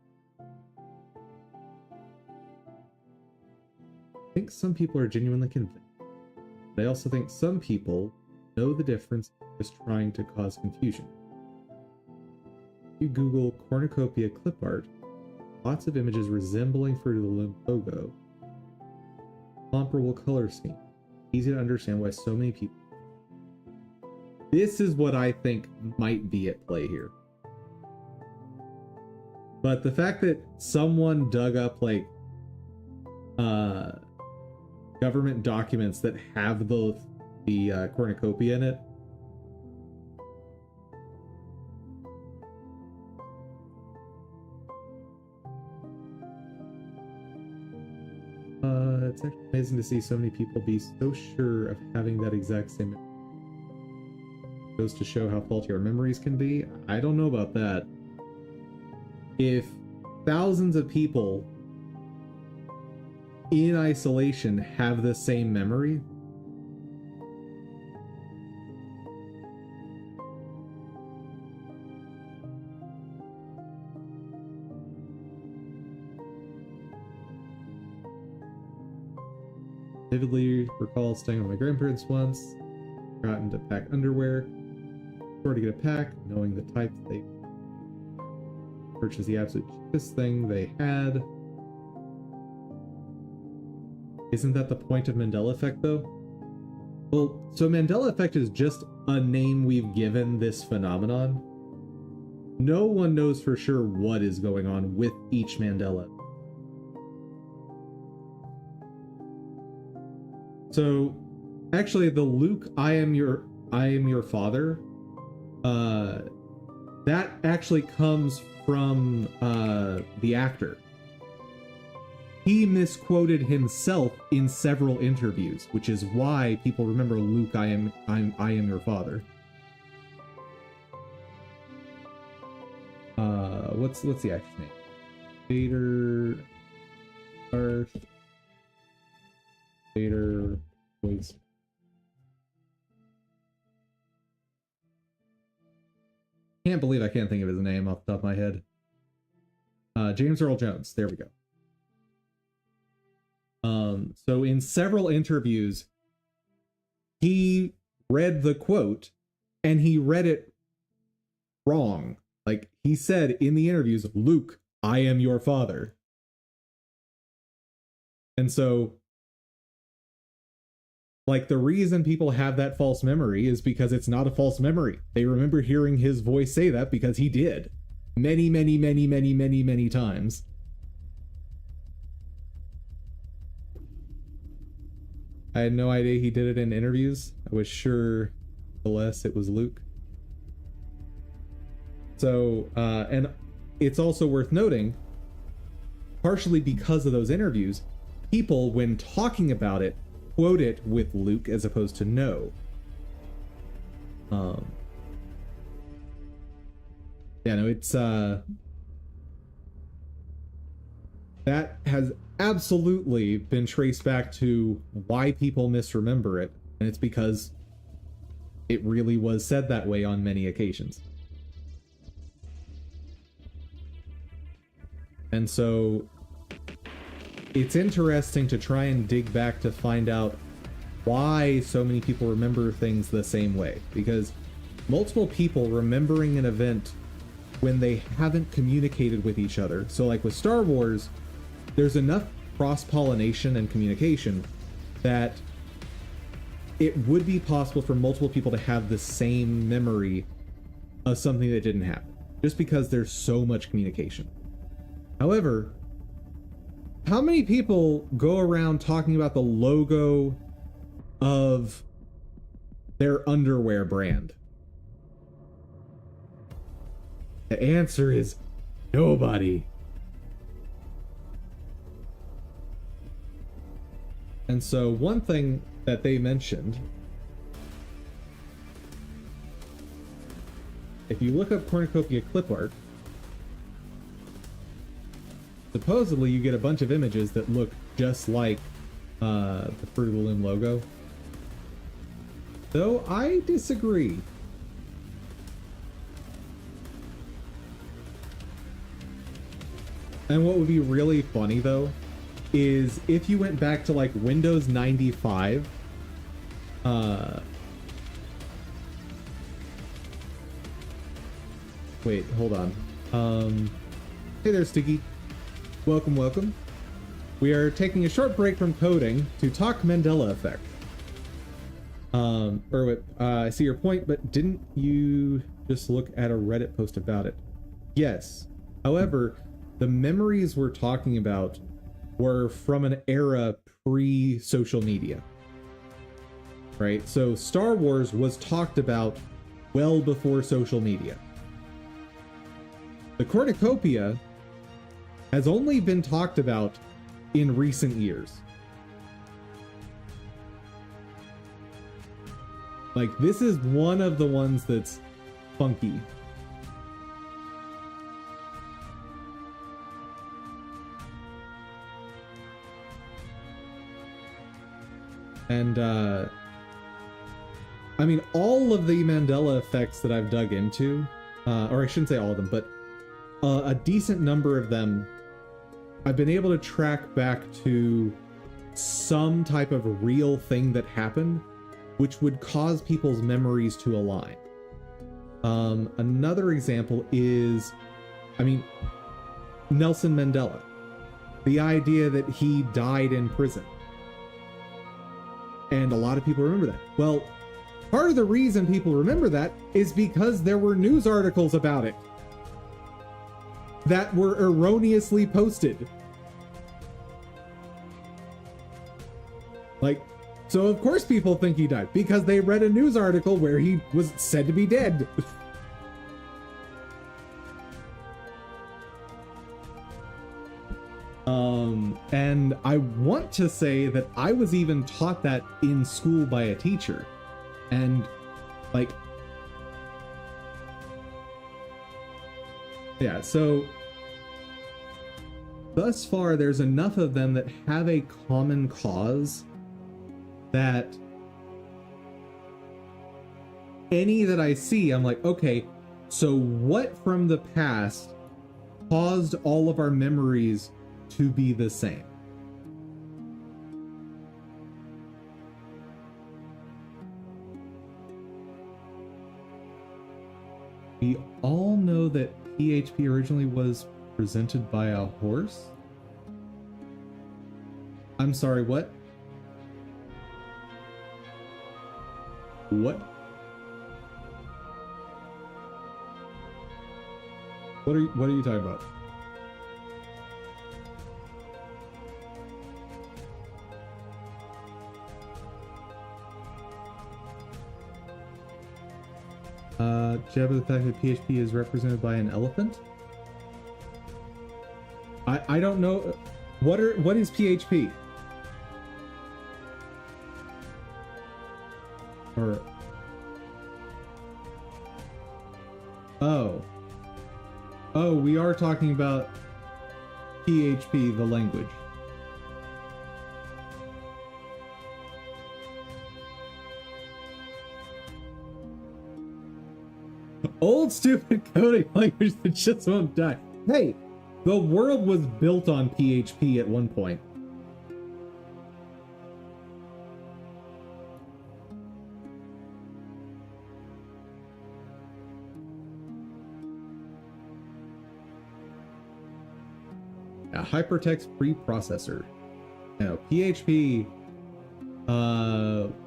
I think some people are genuinely convinced. But I also think some people know the difference, just trying to cause confusion. If you Google cornucopia clip art, lots of images resembling Fruit of the Loom logo. Comparable color scheme. Easy to understand why so many people. This is what I think might be at play here. But the fact that someone dug up like government documents that have the cornucopia in it. It's actually amazing to see so many people be so sure of having that exact same. Goes to show how faulty our memories can be. I don't know about that. If thousands of people in isolation have the same memory, vividly recall staying with my grandparents once, forgotten to pack underwear, or to get a pack, knowing the types they purchased the absolute cheapest thing they had. Isn't that the point of Mandela effect, though? Well, so Mandela effect is just a name we've given this phenomenon. No one knows for sure what is going on with each Mandela. So, actually, the Luke, I am your father, that actually comes from the actor. He misquoted himself in several interviews, which is why people remember Luke, I am your father. What's the actor's name? Vader, Darth Vader was. Can't believe I can't think of his name off the top of my head. James Earl Jones. There we go. So in several interviews, he read the quote and he read it wrong. Like he said in the interviews, Luke, I am your father. And so, like, the reason people have that false memory is because it's not a false memory. They remember hearing his voice say that because he did. Many, many, many, many, many, many times. I had no idea he did it in interviews. I was sure, unless it was Luke. So, and it's also worth noting, partially because of those interviews, people, when talking about it, quote it with Luke as opposed to no. Yeah, no, it's, that has absolutely been traced back to why people misremember it, and it's because it really was said that way on many occasions. And so it's interesting to try and dig back to find out why so many people remember things the same way, because multiple people remembering an event when they haven't communicated with each other. So like with Star Wars, there's enough cross-pollination and communication that it would be possible for multiple people to have the same memory of something that didn't happen, just because there's so much communication. However, how many people go around talking about the logo of their underwear brand? The answer is nobody. And so one thing that they mentioned, if you look up cornucopia clip art, supposedly you get a bunch of images that look just like the Fruit of the Loom logo. Though I disagree. And what would be really funny though is if you went back to like Windows 95, wait, hold on. Hey there, Sticky. Welcome, welcome. We are taking a short break from coding to talk Mandela effect. I see your point, but didn't you just look at a Reddit post about it? Yes. However, the memories we're talking about were from an era pre-social media. Right? So Star Wars was talked about well before social media. The cornucopia has only been talked about in recent years. Like, this is one of the ones that's funky. And, I mean, all of the Mandela effects that I've dug into, or I shouldn't say all of them, but a decent number of them, I've been able to track back to some type of real thing that happened, which would cause people's memories to align. Another example is, I mean, Nelson Mandela. The idea that he died in prison. And a lot of people remember that. Well, part of the reason people remember that is because there were news articles about it that were erroneously posted. Like, so of course people think he died, because they read a news article where he was said to be dead. And I want to say that I was even taught that in school by a teacher. And, like, yeah, so thus far there's enough of them that have a common cause that any that I see, I'm like, okay, so what from the past caused all of our memories to be the same. We all know that PHP originally was presented by a horse. I'm sorry, what? What? What are you talking about? Do you have the fact that PHP is represented by an elephant? I don't know. What is PHP? Or oh, we are talking about PHP, the language. Old stupid coding language that just won't die. Hey, the world was built on PHP at one point. A hypertext preprocessor. You know, PHP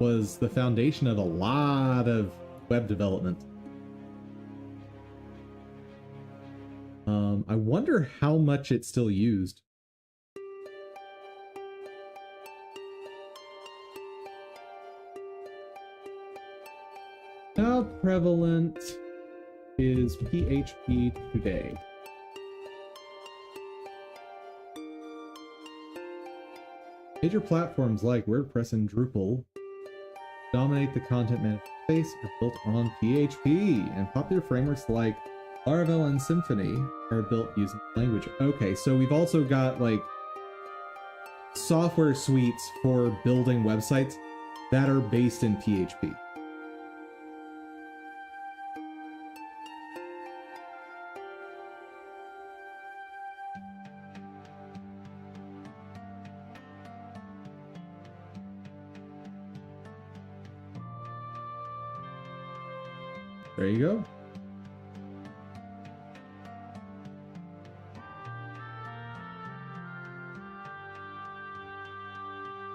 was the foundation of a lot of web development. I wonder how much it's still used. How prevalent is PHP today? Major platforms like WordPress and Drupal dominate the content management space are built on PHP, and popular frameworks like Laravel and Symfony are built using the language. Okay, so we've also got like software suites for building websites that are based in PHP. There you go.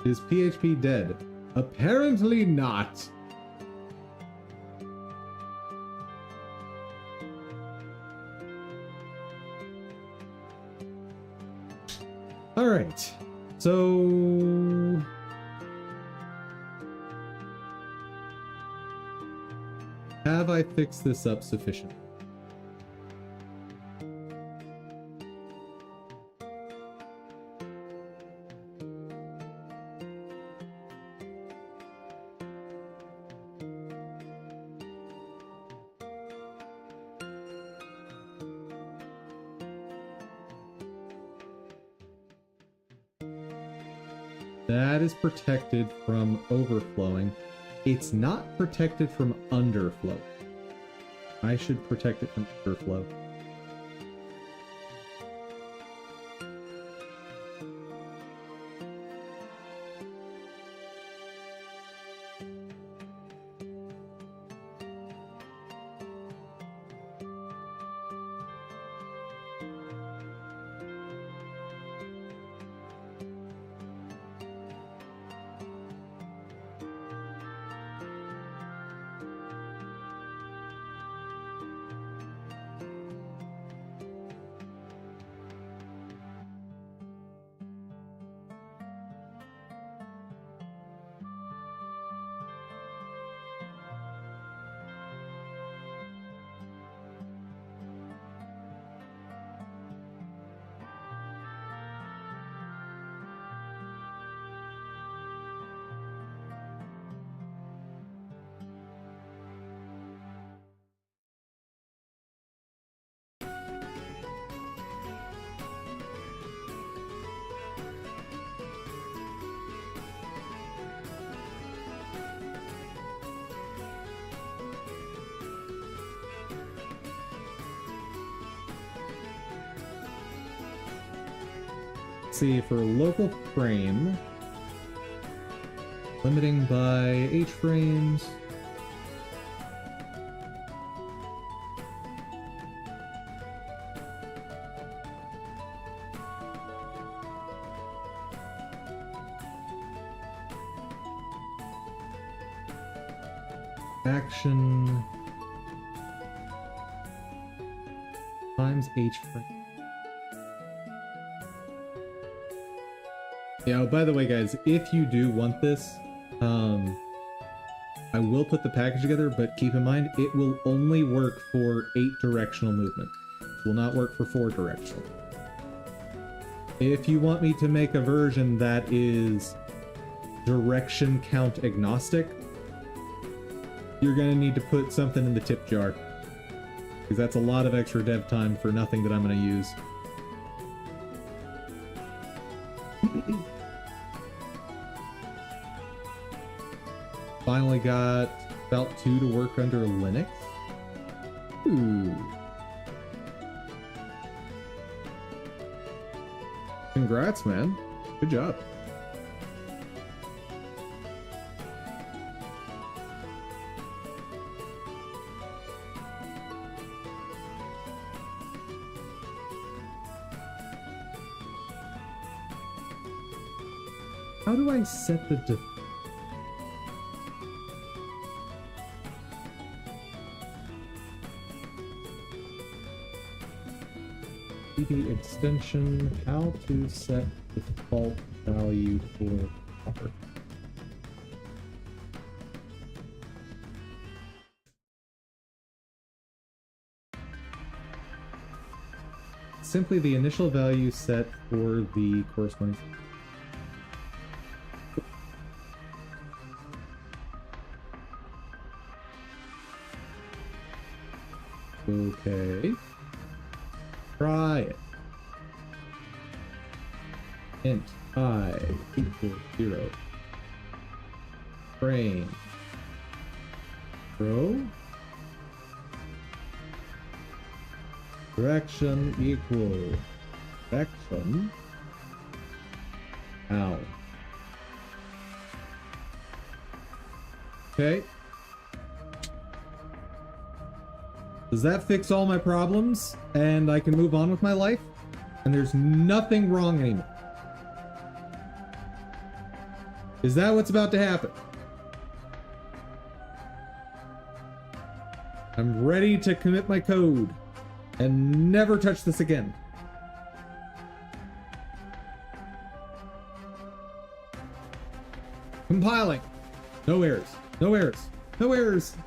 Is PHP dead? Apparently not. All right. So have I fixed this up sufficiently? That is protected from overflowing. It's not protected from underflow. I should protect it from underflow. Let's see, for local frame, limiting by H frames. Action times H frame. Yeah, oh, by the way, guys, if you do want this, I will put the package together, but keep in mind, it will only work for 8 directional movement. It will not work for 4 directional. If you want me to make a version that is direction count agnostic, you're gonna need to put something in the tip jar, because that's a lot of extra dev time for nothing that I'm gonna use. Finally got Felt 2 to work under Linux. Ooh. Congrats, man. Good job. How do I set the extension, how to set default value for copper. Simply the initial value set for the corresponding. Okay. Try it. Int I equals 0. Frame. Row. Direction equals direction. Ow. Okay. Does that fix all my problems? And I can move on with my life? And there's nothing wrong anymore. Is that what's about to happen? I'm ready to commit my code and never touch this again. Compiling. No errors. No errors. No errors.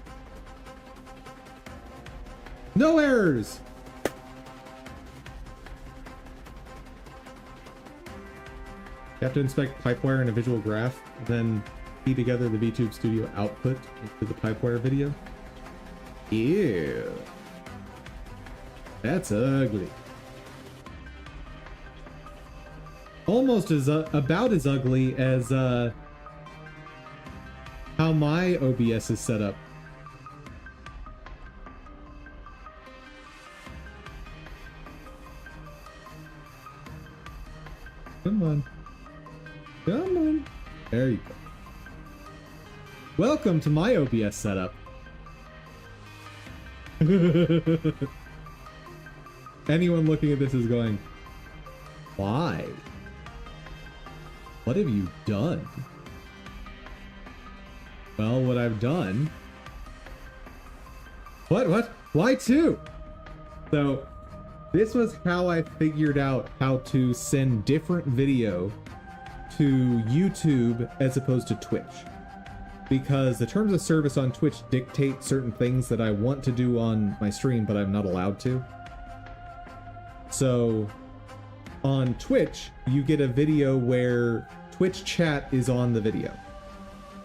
No errors! You have to inspect pipewire in a visual graph, then feed together the VTube Studio output into the pipewire video. Ew. That's ugly. Almost as about as ugly as how my OBS is set up. Come on. Come on. There you go. Welcome to my OBS setup. Anyone looking at this is going, why? What have you done? Well, what I've done... What? Why 2? So... this was how I figured out how to send different video to YouTube as opposed to Twitch. Because the terms of service on Twitch dictate certain things that I want to do on my stream, but I'm not allowed to. So, on Twitch, you get a video where Twitch chat is on the video.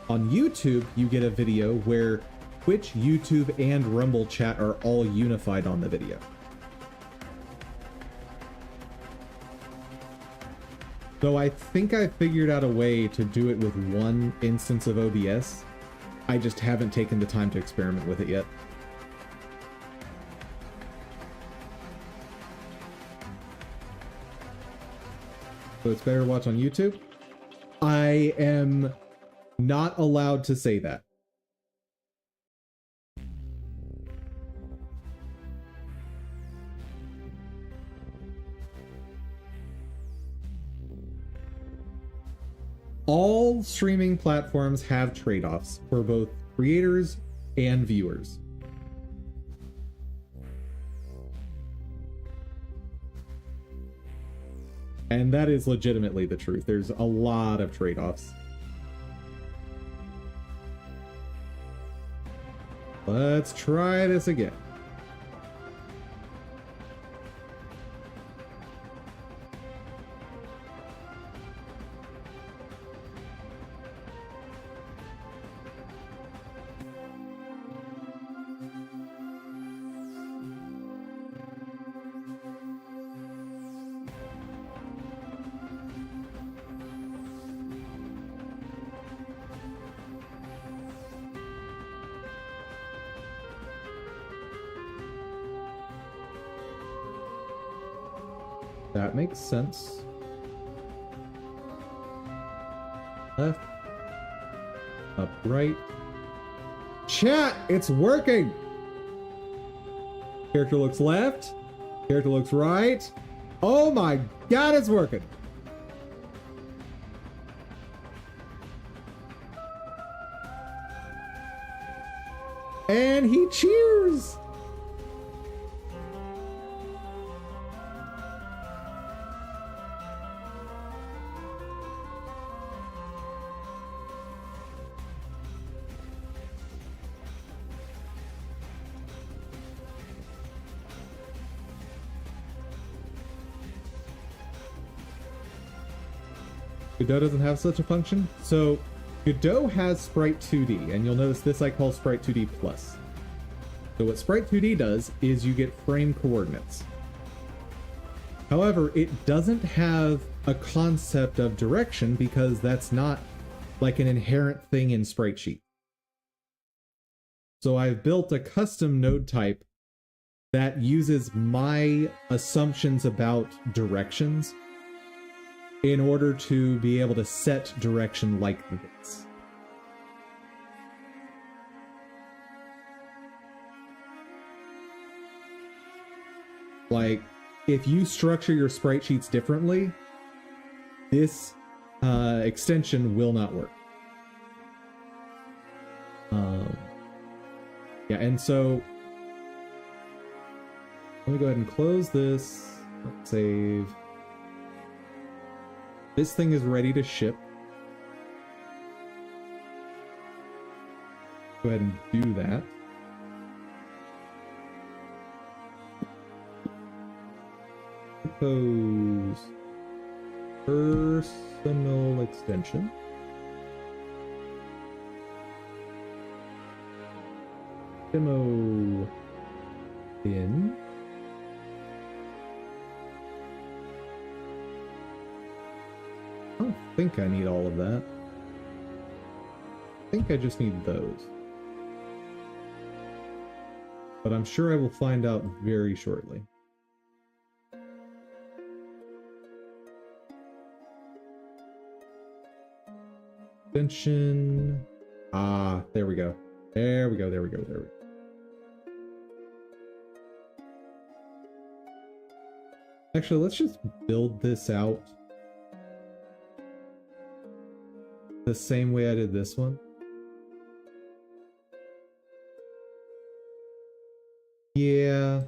On YouTube, you get a video where Twitch, YouTube, and Rumble chat are all unified on the video. So I think I figured out a way to do it with one instance of OBS. I just haven't taken the time to experiment with it yet. so it's better to watch on YouTube. I am not allowed to say that. All streaming platforms have trade-offs for both creators and viewers. And that is legitimately the truth. There's a lot of trade-offs. Let's try this again. That makes sense. Left. Up, right. Chat, it's working! Character looks left. Character looks right. Oh my god, it's working! And he cheers! Godot doesn't have such a function. So Godot has Sprite2D, and you'll notice this I call Sprite2DPlus. So what Sprite2D does is you get frame coordinates. However, it doesn't have a concept of direction because that's not like an inherent thing in Spritesheet. So I've built a custom node type that uses my assumptions about directions in order to be able to set direction like this. Like, if you structure your sprite sheets differently, this extension will not work. Yeah, and so let me go ahead and close this. Let's save. This thing is ready to ship. Go ahead and do that. Propose personal extension. Demo in. I don't think I need all of that. I think I just need those. But I'm sure I will find out very shortly. Extension. Ah, there we go. There we go, there we go, there we go. Actually, let's just build this out the same way I did this one. Yeah.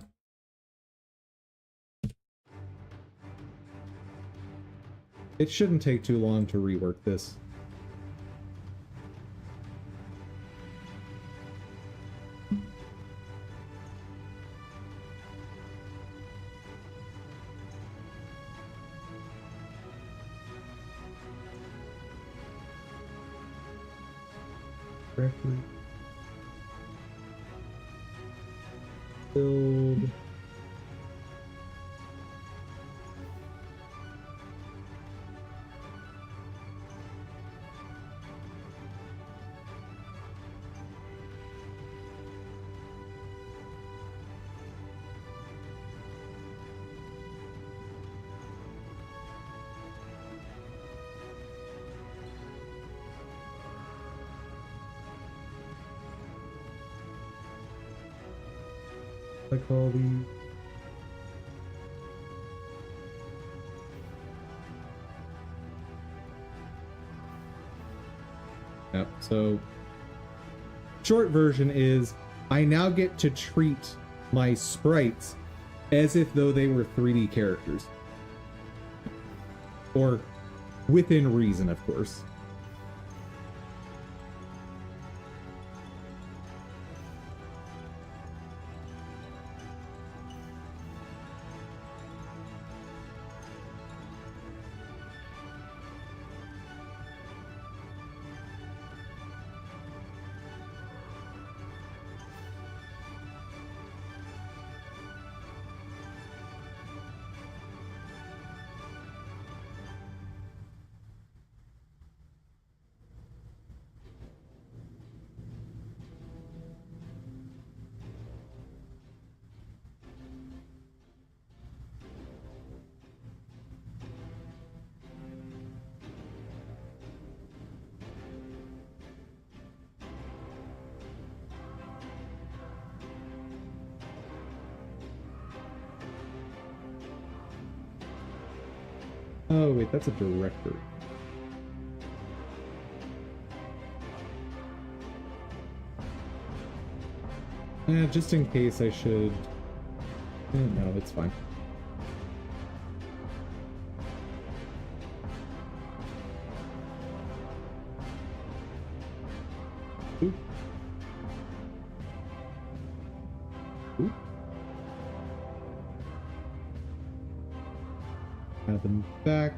It shouldn't take too long to rework this. Build. I call these. Yep, so short version is I now get to treat my sprites as if though they were 3D characters. Or within reason, of course. Oh, wait, that's a director. Just in case I should... No, it's fine. Oop. Oop. Add them back.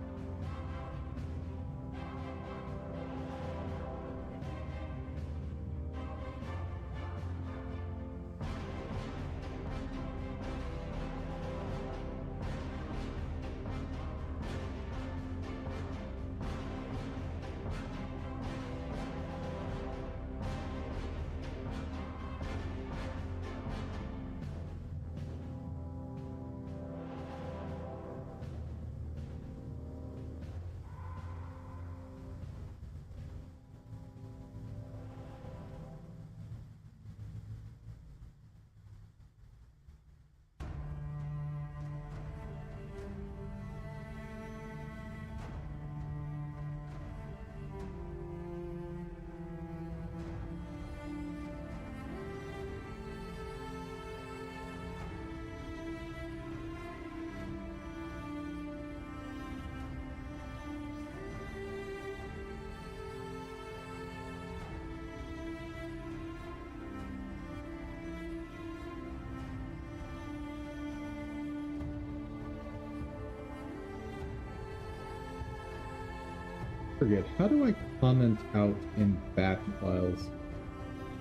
Forget, how do I comment out in batch files?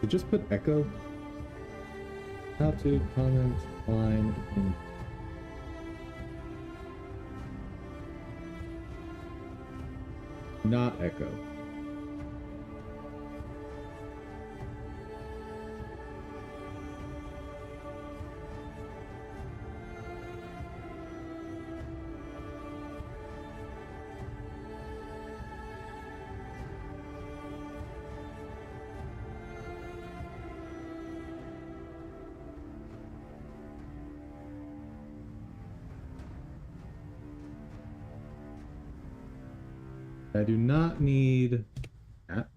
To just put echo? How to comment line in... Not echo. I do not need that.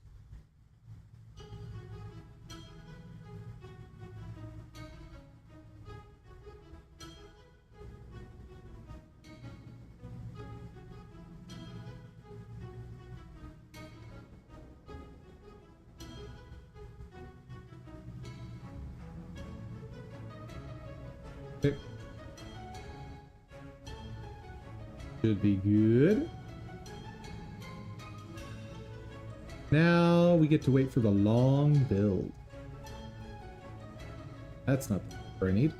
Okay. Should be good. Now we get to wait for the long build. That's not what I need.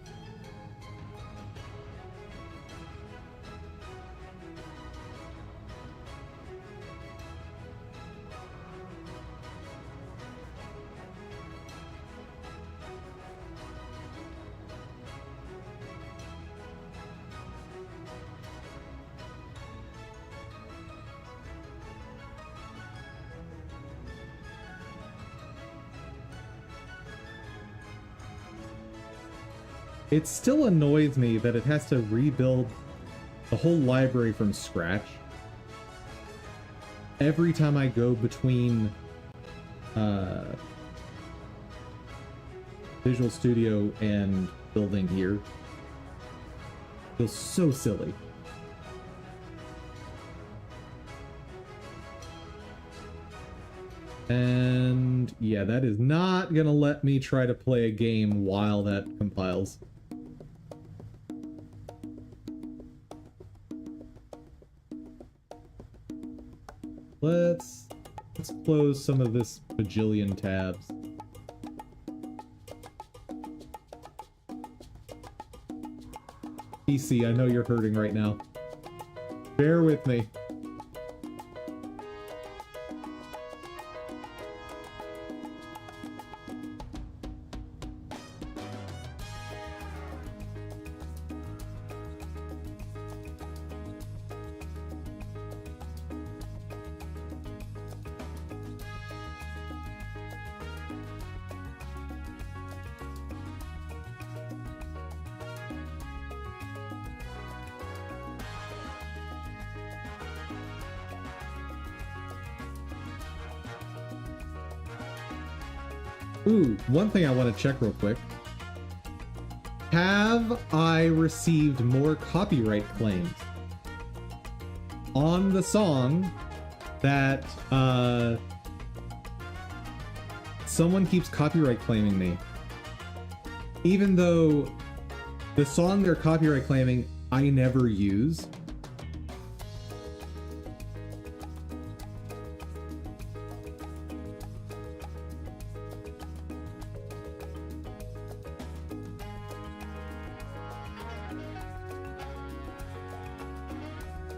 it still annoys me that it has to rebuild the whole library from scratch every time I go between Visual Studio and building here. Feels so silly. And yeah, that is not gonna let me try to play a game while that compiles. Let's close some of this bajillion tabs. PC, I know you're hurting right now. Bear with me. Ooh, one thing I want to check real quick. Have I received more copyright claims on the song that someone keeps copyright claiming me? Even though the song they're copyright claiming I never use.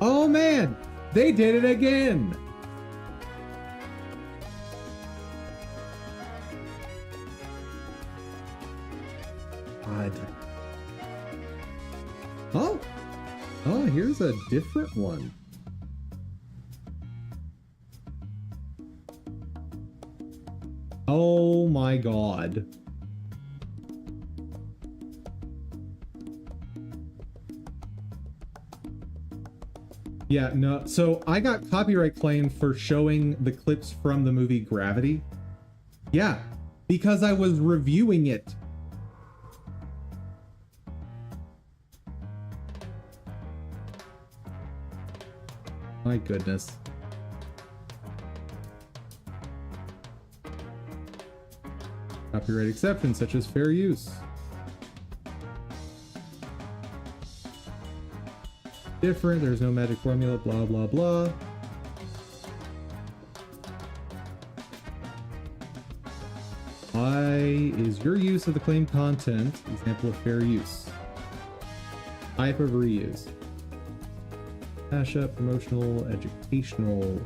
Oh man, they did it again. God. Oh, here's a different one. Oh my God. Yeah, no, so I got copyright claimed for showing the clips from the movie Gravity. Yeah, because I was reviewing it. My goodness. Copyright exceptions such as fair use. Different, there's no magic formula, blah, blah, blah. Why is your use of the claimed content example of fair use? Type of reuse. Mashup, promotional, educational.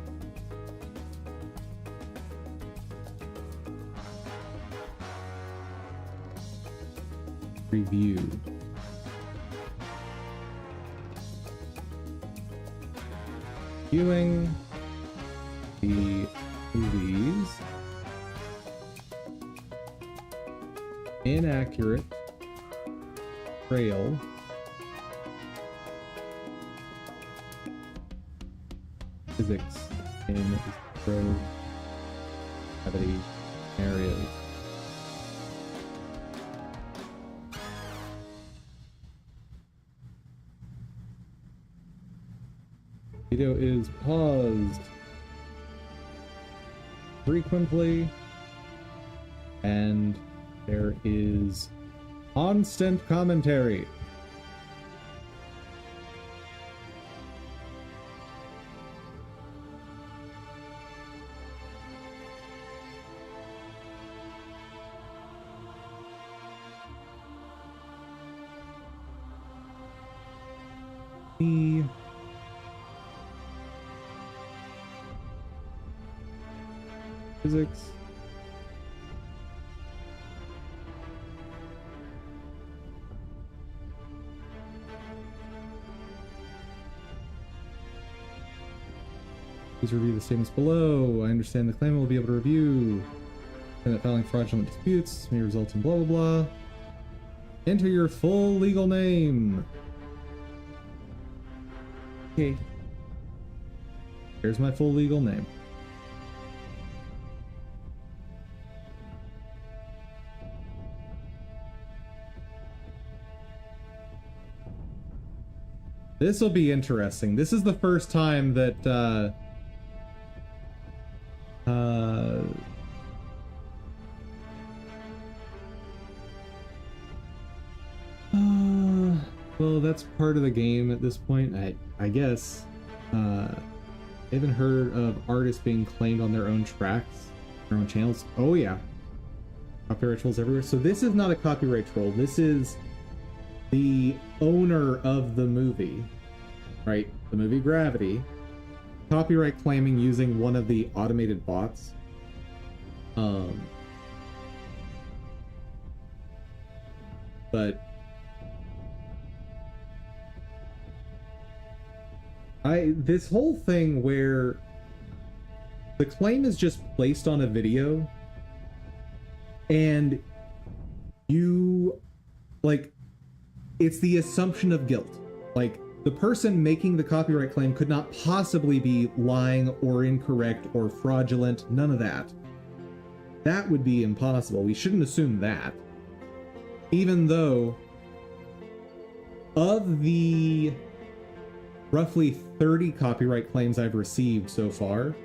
Review. Viewing the movies. Inaccurate. Trail. Physics in pro gravity areas. Video is paused frequently, and there is constant commentary. Physics. Please review the statements below. I understand the claimant will be able to review and that filing fraudulent disputes may result in blah blah blah. Enter your full legal name. Okay. Here's my full legal name. This will be interesting. This is the first time that well, that's part of the game at this point, I guess. I haven't heard of artists being claimed on their own tracks, their own channels. Oh yeah, copyright trolls everywhere. So this is not a copyright troll. This is the owner of the movie, right? The movie Gravity, copyright claiming using one of the automated bots. But this whole thing where the claim is just placed on a video and you, like, it's the assumption of guilt. Like, the person making the copyright claim could not possibly be lying or incorrect or fraudulent, none of that. That would be impossible. We shouldn't assume that. Even though, of the roughly 30 copyright claims I've received so far,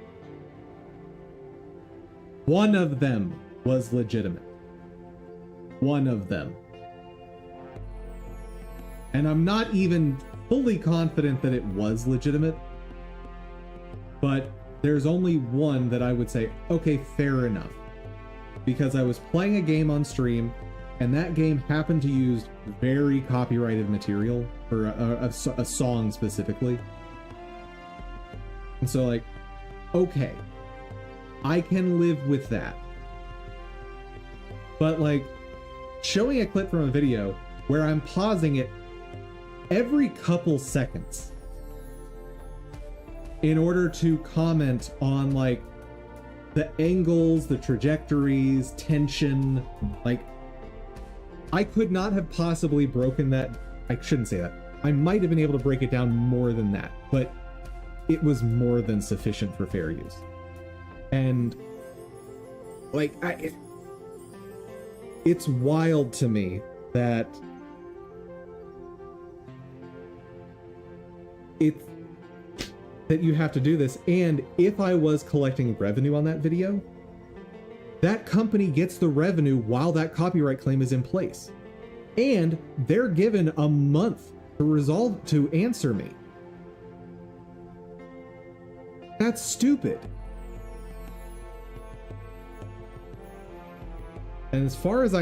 one of them was legitimate. One of them. And I'm not even fully confident that it was legitimate, but there's only one that I would say, okay, fair enough. Because I was playing a game on stream, and that game happened to use very copyrighted material for a song specifically. And so, like, okay, I can live with that. But, like, showing a clip from a video where I'm pausing it every couple seconds in order to comment on, like, the angles, the trajectories, tension, like, I could not have possibly broken that. I shouldn't say that. I might have been able to break it down more than that, but it was more than sufficient for fair use. And, like, it's wild to me that you have to do this. And if I was collecting revenue on that video, that company gets the revenue while that copyright claim is in place. And they're given a month to answer me. That's stupid. And as far as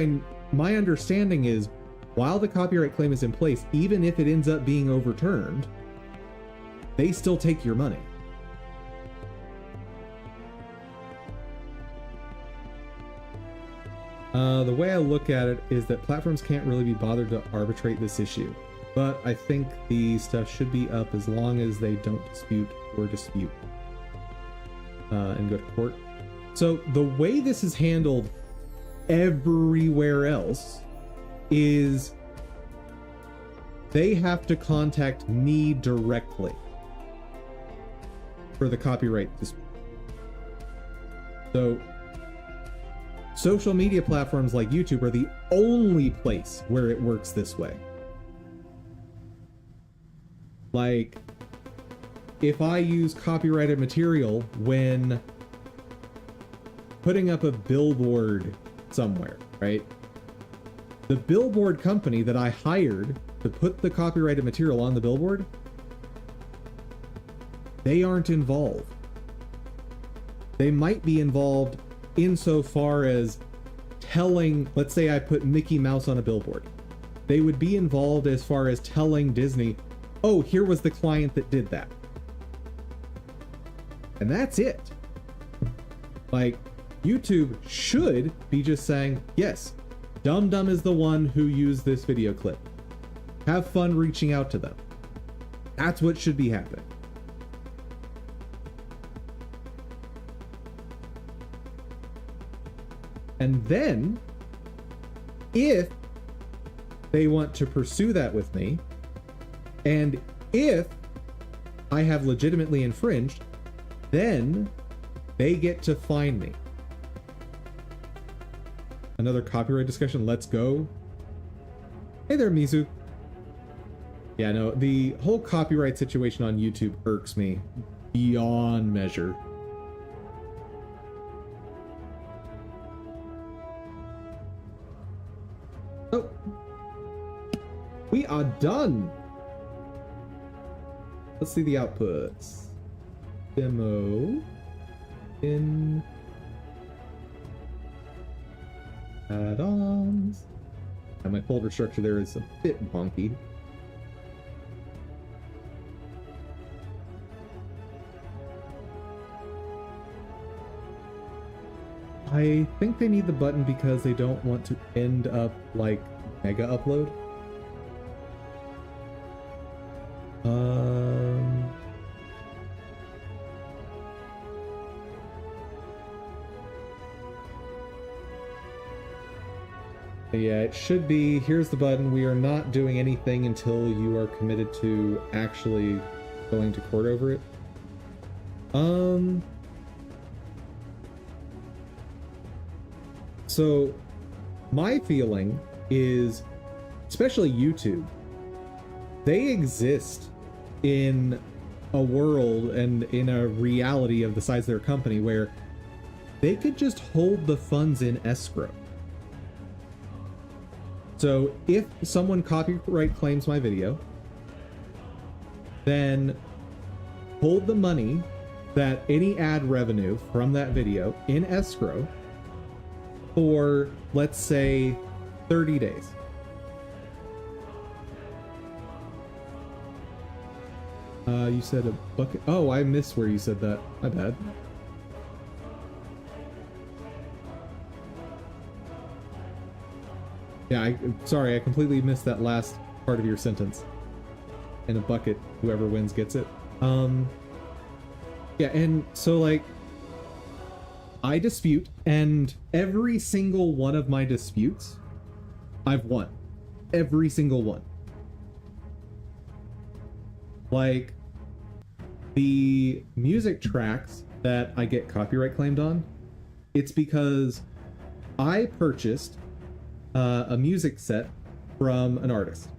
my understanding is, while the copyright claim is in place, even if it ends up being overturned, they still take your money. The way I look at it is that platforms can't really be bothered to arbitrate this issue, but I think the stuff should be up as long as they don't dispute and go to court. So the way this is handled everywhere else is they have to contact me directly for the copyright dispute. So social media platforms like YouTube are the only place where it works this way. Like, if I use copyrighted material when putting up a billboard somewhere, right? The billboard company that I hired to put the copyrighted material on the billboard, they aren't involved. They might be involved insofar as telling, let's say I put Mickey Mouse on a billboard. They would be involved as far as telling Disney, oh, here was the client that did that. And that's it. Like, YouTube should be just saying, yes, Dum Dum is the one who used this video clip. Have fun reaching out to them. That's what should be happening. And then, if they want to pursue that with me. And if I have legitimately infringed, then they get to fine me. Another copyright discussion. Let's go. Hey there, Mizu. Yeah, no, the whole copyright situation on YouTube irks me beyond measure. Oh. We are done. Let's see the outputs. Demo. In. Add-ons. And my folder structure there is a bit wonky. I think they need the button because they don't want to end up like mega upload. Yeah, it should be, here's the button. We are not doing anything until you are committed to actually going to court over it. So my feeling is, especially YouTube, they exist in a world and in a reality of the size of their company where they could just hold the funds in escrow. So if someone copyright claims my video, then hold the money, that any ad revenue from that video, in escrow for, let's say, 30 days. You said a bucket. Oh, I missed where you said that. My bad. Yeah, sorry, I completely missed that last part of your sentence. In a bucket, whoever wins gets it. Yeah, and so, like, I dispute, and every single one of my disputes, I've won. Every single one. Like, the music tracks that I get copyright claimed on, it's because I purchased a music set from an artist.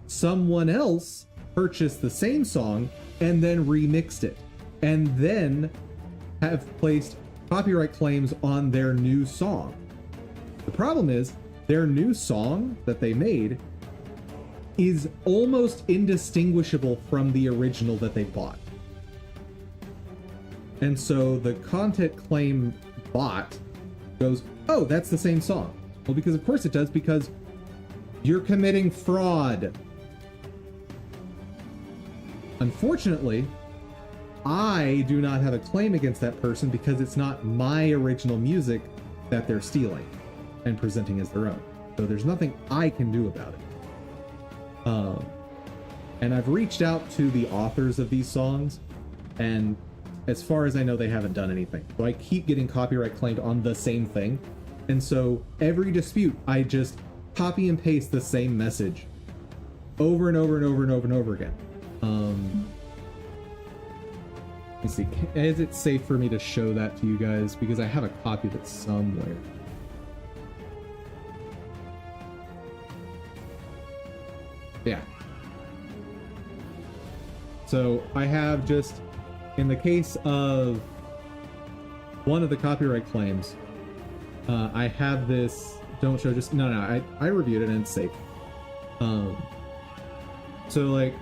Someone else purchased the same song and then remixed it, and then have placed copyright claims on their new song. The problem is, their new song that they made is almost indistinguishable from the original that they bought. And so the content claim bot goes, oh, that's the same song. Well, because of course it does, because you're committing fraud. Unfortunately, I do not have a claim against that person because it's not my original music that they're stealing and presenting as their own. So there's nothing I can do about it. And I've reached out to the authors of these songs, and as far as I know, they haven't done anything. So I keep getting copyright claimed on the same thing. And so every dispute, I just copy and paste the same message over and over and over and over and over again. Let me see, is it safe for me to show that to you guys? Because I have a copy of it somewhere. Yeah. So I have just, in the case of one of the copyright claims, I have this, don't show, just, no, I reviewed it and it's safe. So like,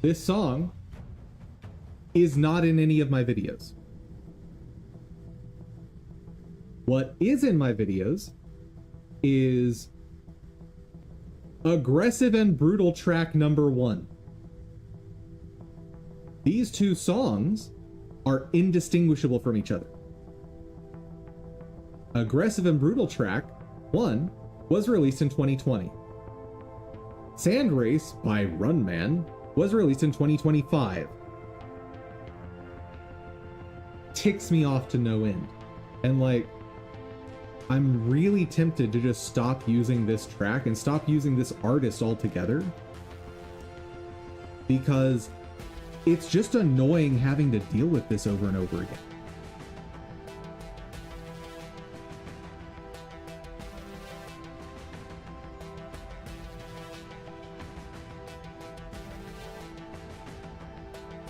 this song is not in any of my videos. What is in my videos is Aggressive and Brutal track number 1. These two songs are indistinguishable from each other. Aggressive and Brutal track 1 was released in 2020. Sand Race by Run Man was released in 2025. Ticks me off to no end. And like, I'm really tempted to just stop using this track and stop using this artist altogether, because it's just annoying having to deal with this over and over again.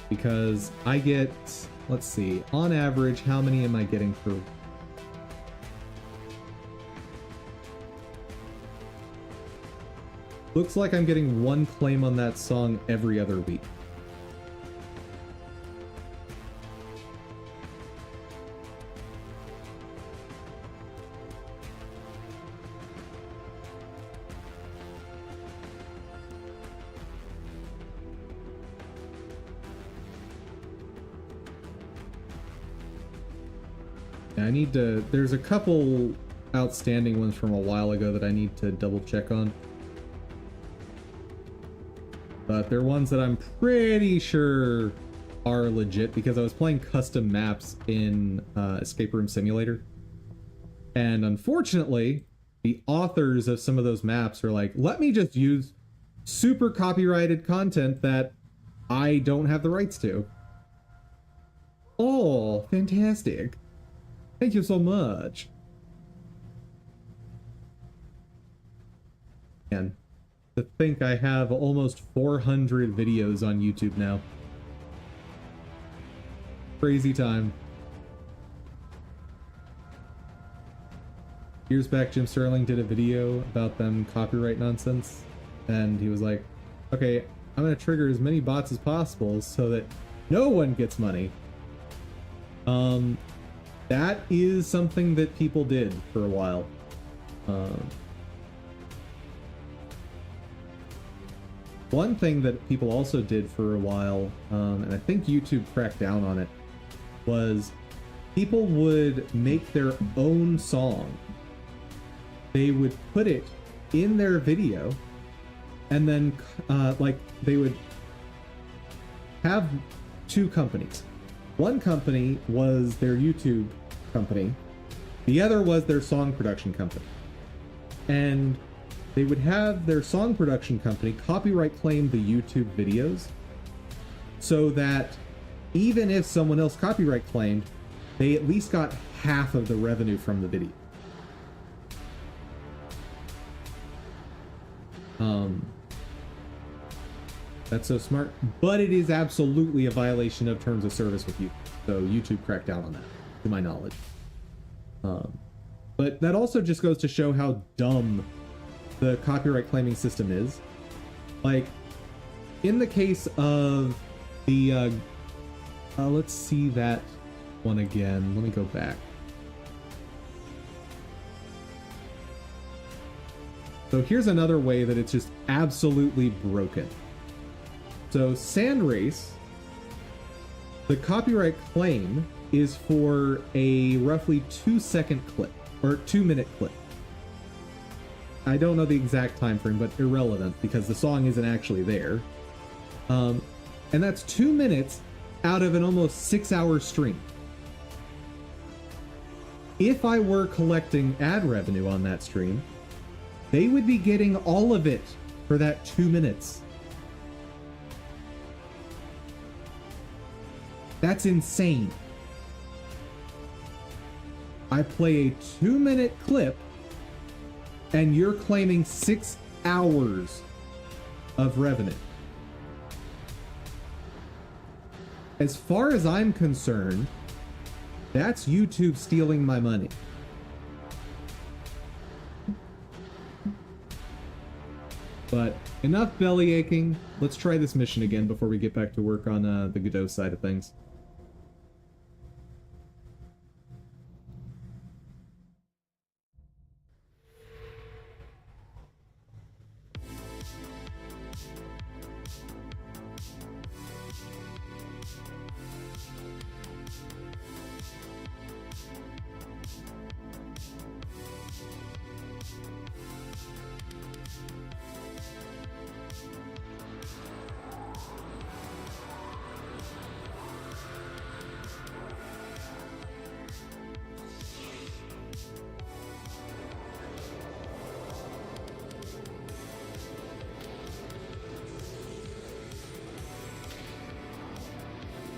Because I get, let's see, on average, how many am I getting for? Looks like I'm getting one claim on that song every other week. I need to, there's a couple outstanding ones from a while ago that I need to double check on. But they're ones that I'm pretty sure are legit, because I was playing custom maps in Escape Room Simulator. And unfortunately, the authors of some of those maps are like, let me just use super copyrighted content that I don't have the rights to. Oh, fantastic. Thank you so much. Man, to think I have almost 400 videos on YouTube now. Crazy time. Years back, Jim Sterling did a video about them copyright nonsense, and he was like, okay, I'm gonna trigger as many bots as possible so that no one gets money. That is something that people did for a while. One thing that people also did for a while, and I think YouTube cracked down on it, was people would make their own song. They would put it in their video, and then like they would have two companies. One company was their YouTube company. The other was their song production company. And they would have their song production company copyright claim the YouTube videos, so that even if someone else copyright claimed, they at least got half of the revenue from the video. That's so smart, but it is absolutely a violation of terms of service with YouTube. So YouTube cracked down on that, to my knowledge. But that also just goes to show how dumb the copyright claiming system is. Like, in the case of the, let's see that one again. Let me go back. So here's another way that it's just absolutely broken. So Sand Race, the copyright claim is for a roughly 2-second clip, or 2-minute clip. I don't know the exact time frame, but irrelevant because the song isn't actually there. And that's 2 minutes out of an almost 6-hour stream. If I were collecting ad revenue on that stream, they would be getting all of it for that 2 minutes. That's insane. I play a 2-minute clip and you're claiming 6 hours of revenue. As far as I'm concerned, that's YouTube stealing my money. But enough belly aching. Let's try this mission again before we get back to work on the Godot side of things.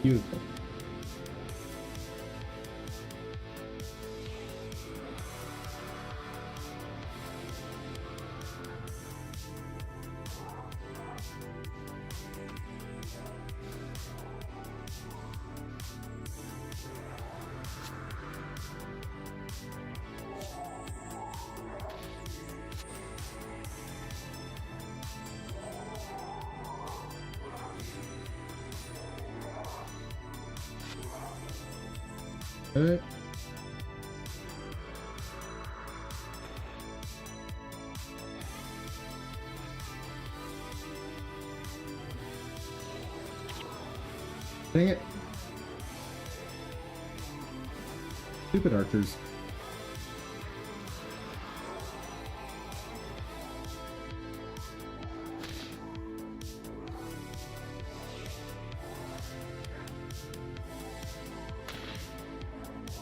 Beautiful. Alright. Dang it. Stupid archers.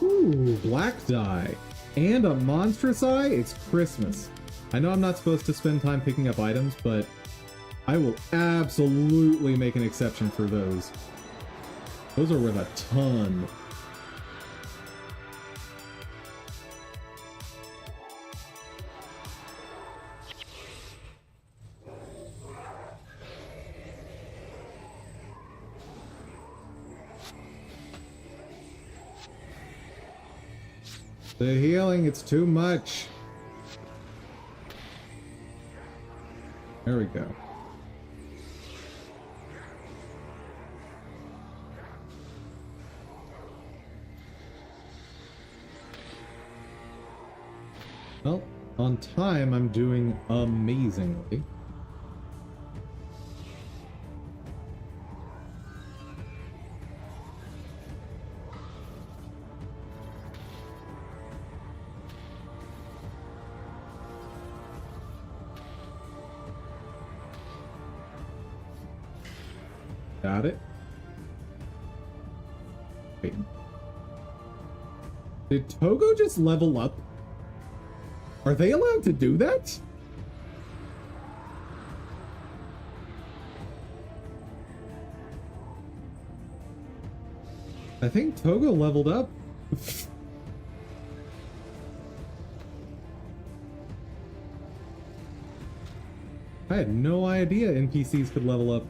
Ooh, black die. And a monstrous eye? It's Christmas. I know I'm not supposed to spend time picking up items, but I will absolutely make an exception for those. Those are worth a ton. The healing, it's too much. There we go. Well, on time, I'm doing amazingly. Got it. Wait. Did Togo just level up? Are they allowed to do that? I think Togo leveled up. I had no idea NPCs could level up.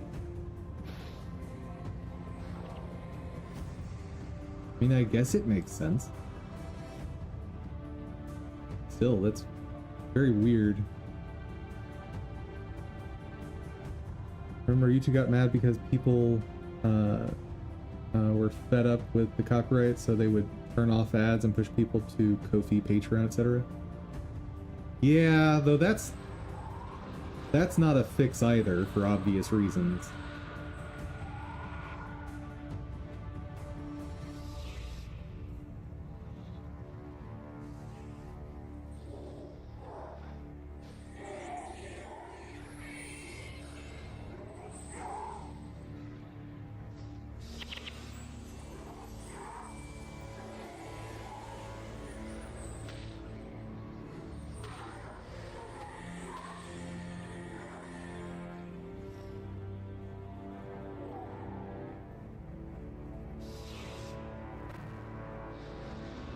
I mean, I guess it makes sense. Still, that's very weird. Remember, you two got mad because people were fed up with the copyright, so they would turn off ads and push people to Ko-fi, Patreon, etc. Yeah, though that's not a fix either, for obvious reasons.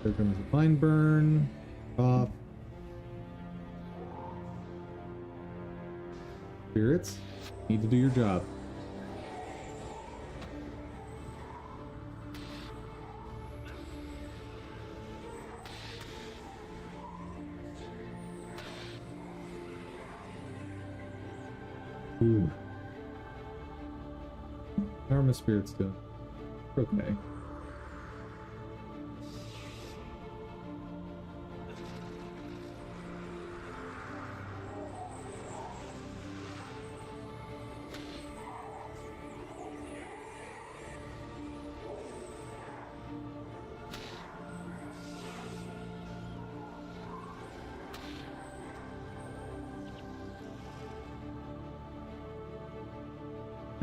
There comes a fine burn. Off. Spirits, need to do your job. Ooh. How are my spirits doing? Okay.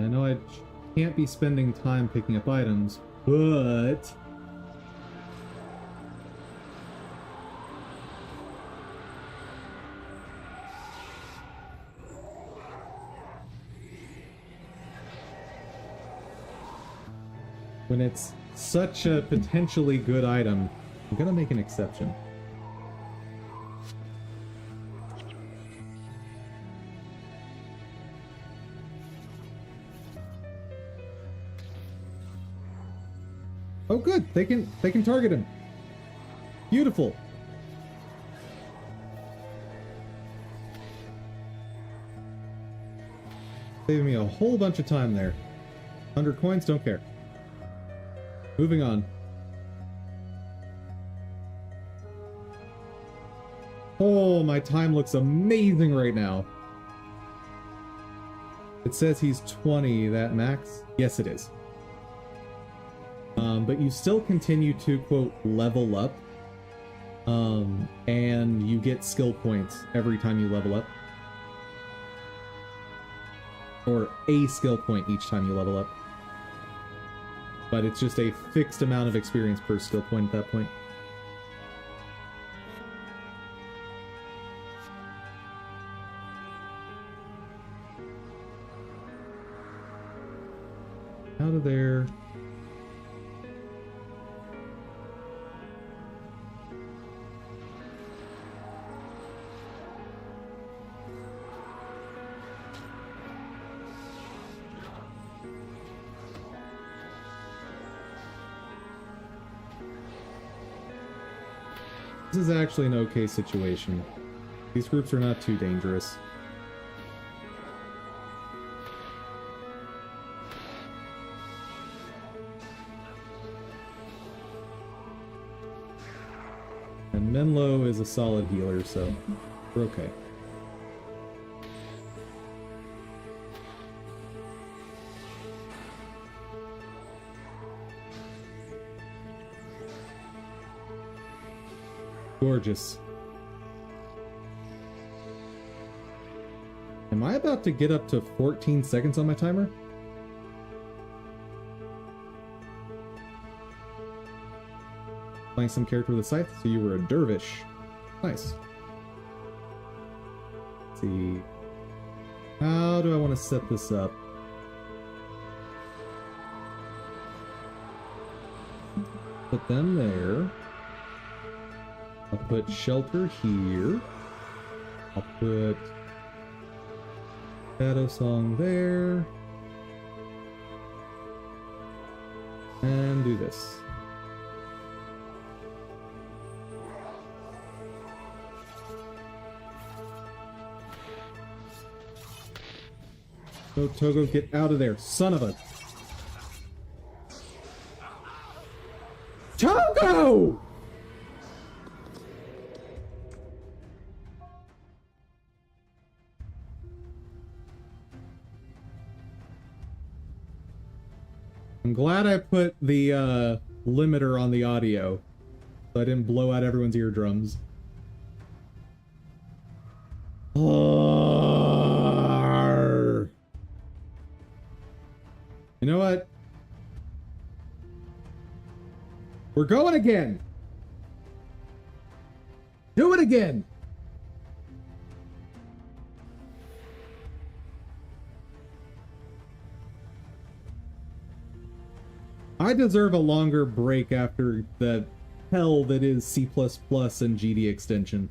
I know I can't be spending time picking up items, but When it's such a potentially good item, I'm gonna make an exception. Oh good, they can target him. Beautiful. Saving me a whole bunch of time there. 100 coins, don't care. Moving on. Oh, my time looks amazing right now. It says he's 20, that max? Yes, it is. But you still continue to, quote, level up. And you get skill points every time you level up. Or a skill point each time you level up. But it's just a fixed amount of experience per skill point at that point. Out of there. This is actually an okay situation. These groups are not too dangerous. And Menlo is a solid healer, so we're okay. Gorgeous. Am I about to get up to 14 seconds on my timer? Playing some character with a scythe, so you were a dervish. Nice. Let's see. How do I want to set this up? Put them there. I'll put shelter here. I'll put Shadow Song there. And do this. Go, Togo, get out of there, son of a... Togo! I'm glad I put the limiter on the audio, so I didn't blow out everyone's eardrums. You know what? We're going again! Do it again! I deserve a longer break after the hell that is C++ and GD extension.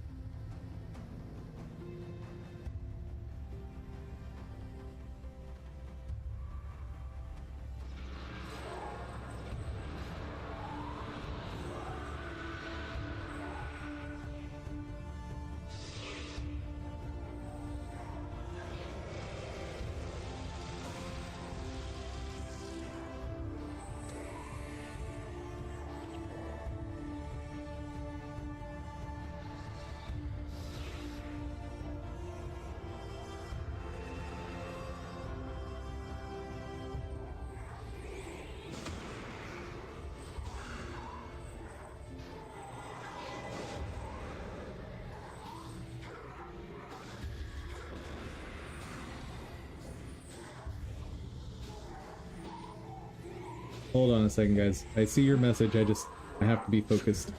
Hold on a second, guys. I see your message, I have to be focused.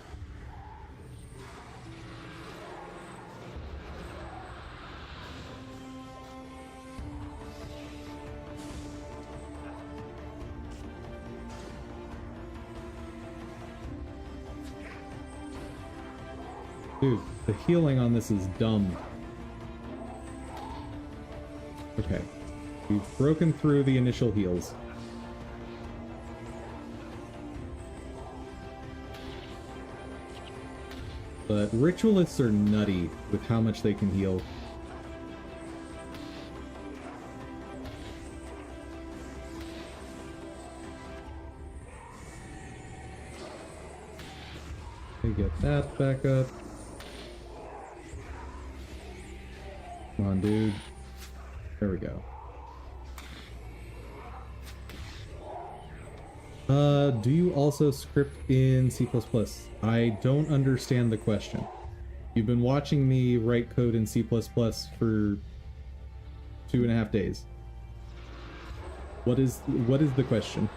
Dude, the healing on this is dumb. Okay. We've broken through the initial heals. But ritualists are nutty with how much they can heal. Okay, get that back up. Come on, dude. There we go. Do you also script in C++? I don't understand the question. You've been watching me write code in C++ for 2.5 days. What is the question?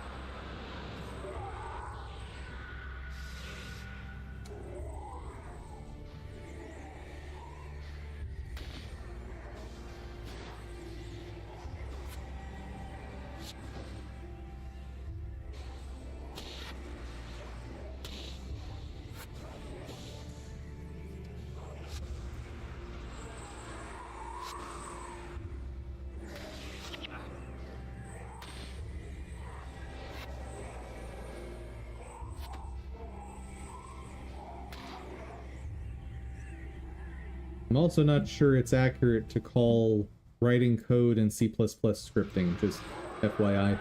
I'm also not sure it's accurate to call writing code in C++ scripting, just FYI.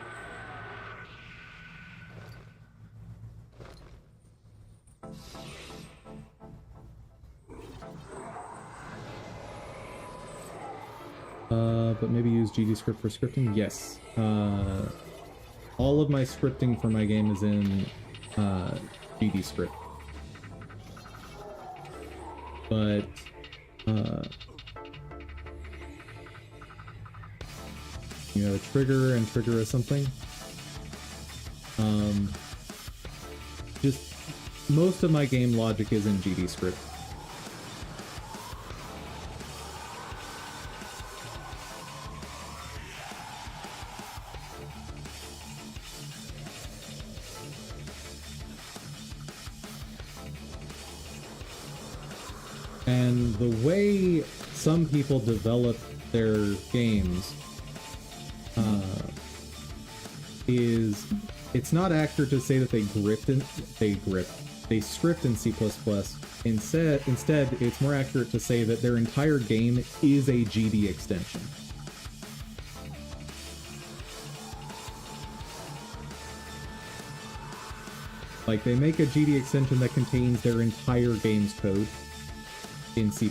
But maybe use GDScript for scripting? Yes. All of my scripting for my game is in GDScript. But you know, trigger and trigger or something. Just most of my game logic is in GDScript. And the way some people develop their games is it's not accurate to say that they script in C++. Instead, it's more accurate to say that their entire game is a GD extension. Like, they make a GD extension that contains their entire game's code in C++.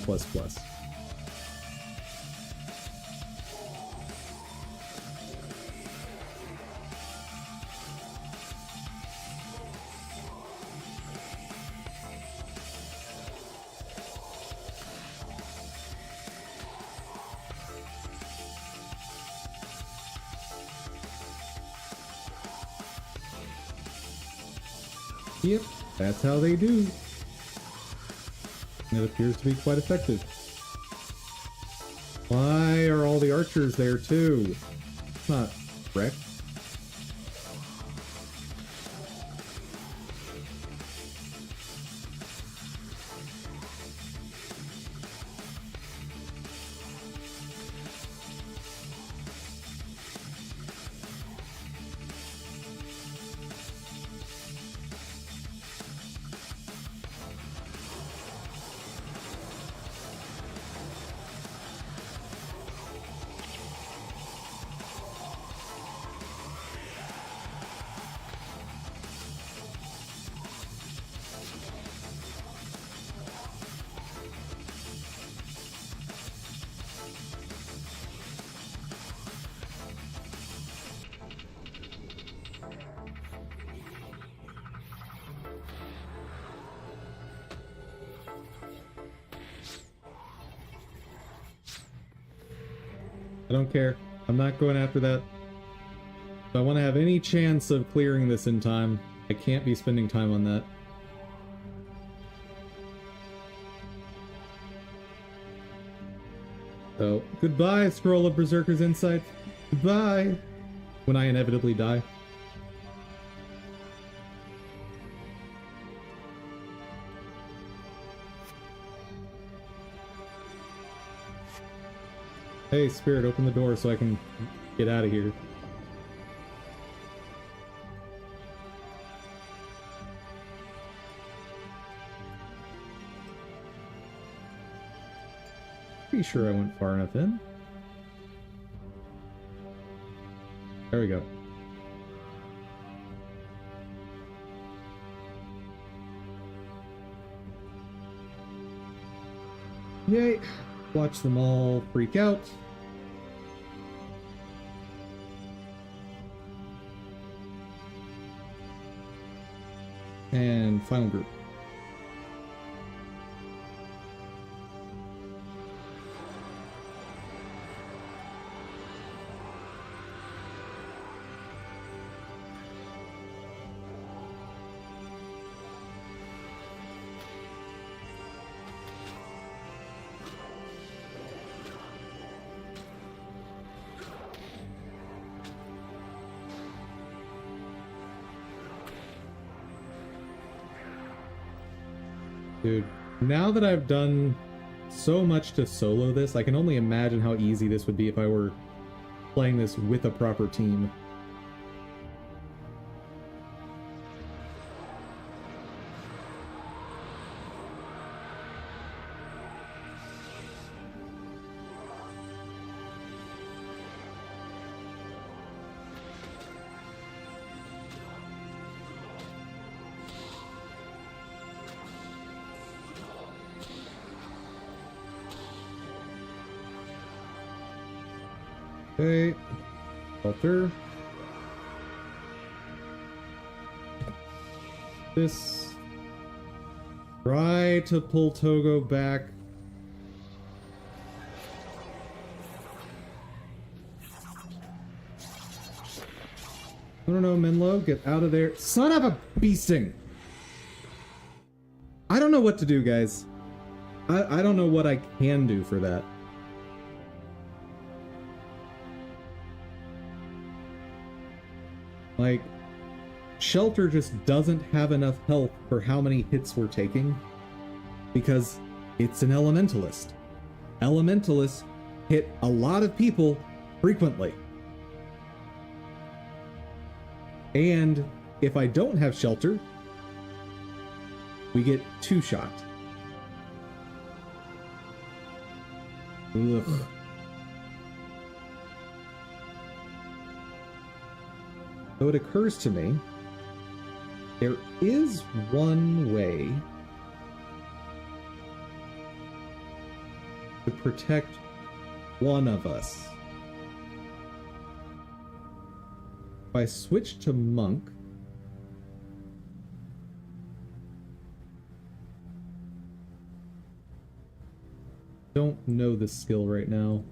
Yep, that's how they do. And it appears to be quite effective. Why are all the archers there too? It's not correct. I don't care. I'm not going after that. If I want to have any chance of clearing this in time, I can't be spending time on that. So, goodbye, Scroll of Berserker's Insight. Goodbye! When I inevitably die. Hey, Spirit, open the door so I can get out of here. Pretty sure I went far enough in. There we go. Yay! Watch them all freak out. And final group. Dude, now that I've done so much to solo this, I can only imagine how easy this would be if I were playing this with a proper team. Okay, alter. This. Try to pull Togo back. No, Menlo, get out of there. Son of a beasting! I don't know what to do, guys. I don't know what I can do for that. Like, Shelter just doesn't have enough health for how many hits we're taking, because it's an Elementalist. Elementalists hit a lot of people frequently. And if I don't have Shelter, we get 2-shot. Ugh. So it occurs to me, there is one way to protect one of us. If I switch to Monk, don't know the skill right now.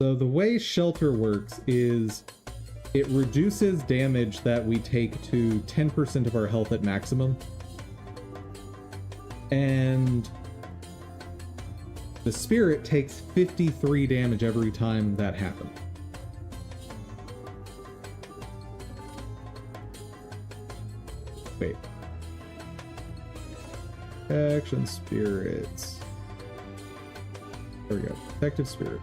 So the way Shelter works is it reduces damage that we take to 10% of our health at maximum. And the Spirit takes 53 damage every time that happens. Wait. Action Spirits. There we go. Protective Spirit.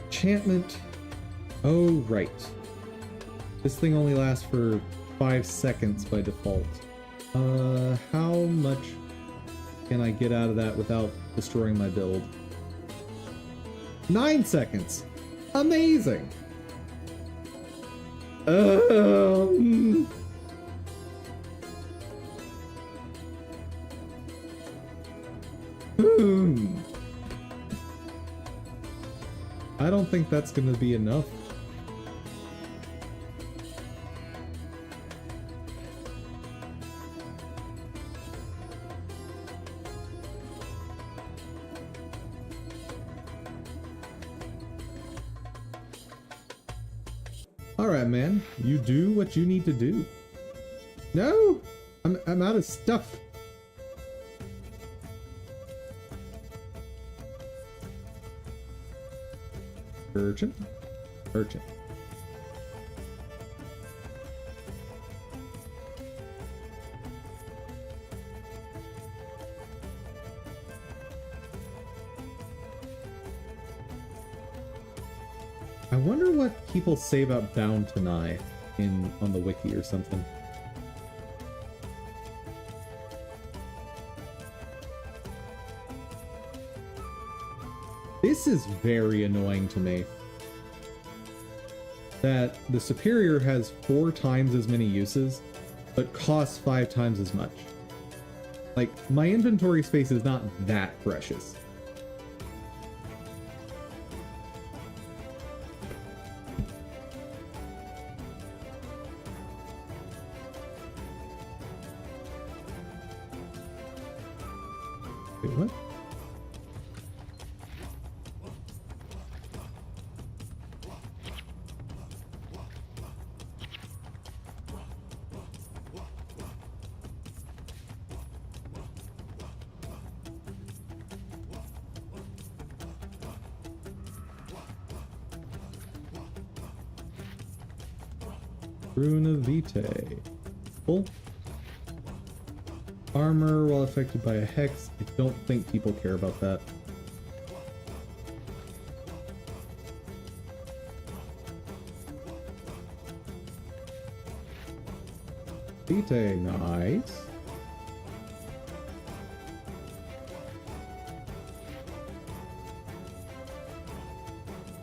Enchantment. Oh, right. This thing only lasts for 5 seconds by default. How much can I get out of that without destroying my build? 9 seconds! Amazing! I don't think that's gonna be enough. Alright, man. You do what you need to do. No! I'm out of stuff. Urchin. I wonder what people say about bound to nigh on the wiki or something. This is very annoying to me. That the superior has 4 times as many uses, but costs 5 times as much. Like, my inventory space is not that precious. Wait, what? Runa Vitae. Cool. Armor while affected by a hex. I don't think people care about that. Vitae, nice.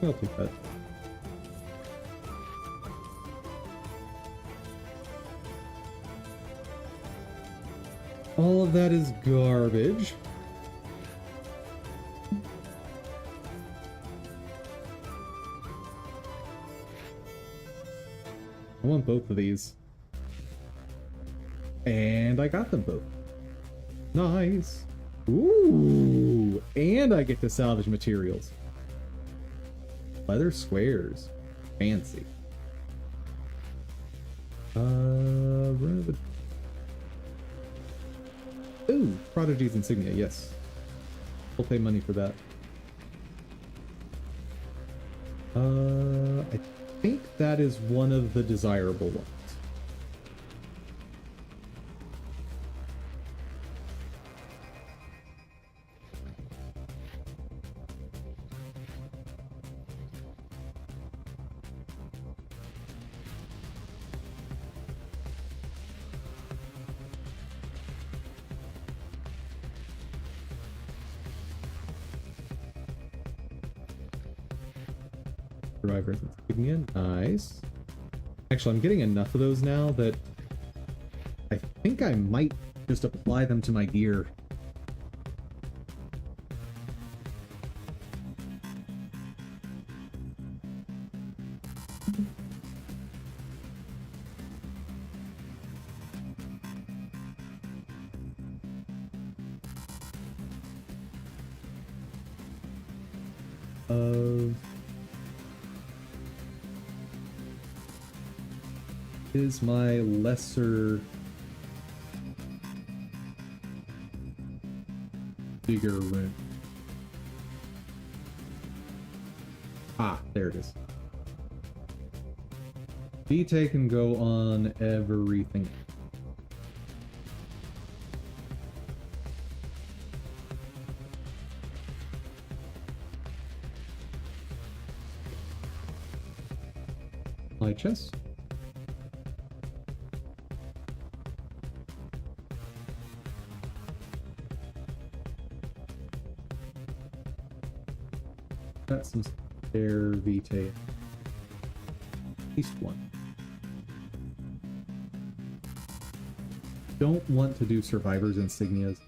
I'll take that. All of that is garbage. I want both of these. And I got them both. Nice. Ooh, and I get to salvage materials. Leather squares. Fancy. Ooh, Prodigy's insignia, yes. We'll pay money for that. I think that is one of the desirable ones. Survivor's insignia, nice. Actually, I'm getting enough of those now that I think I might just apply them to my gear. Is my lesser bigger rune? Ah, there it is. Vitae can go on everything. My chest. Got some spare Vitae. At least one. Don't want to do survivors insignias.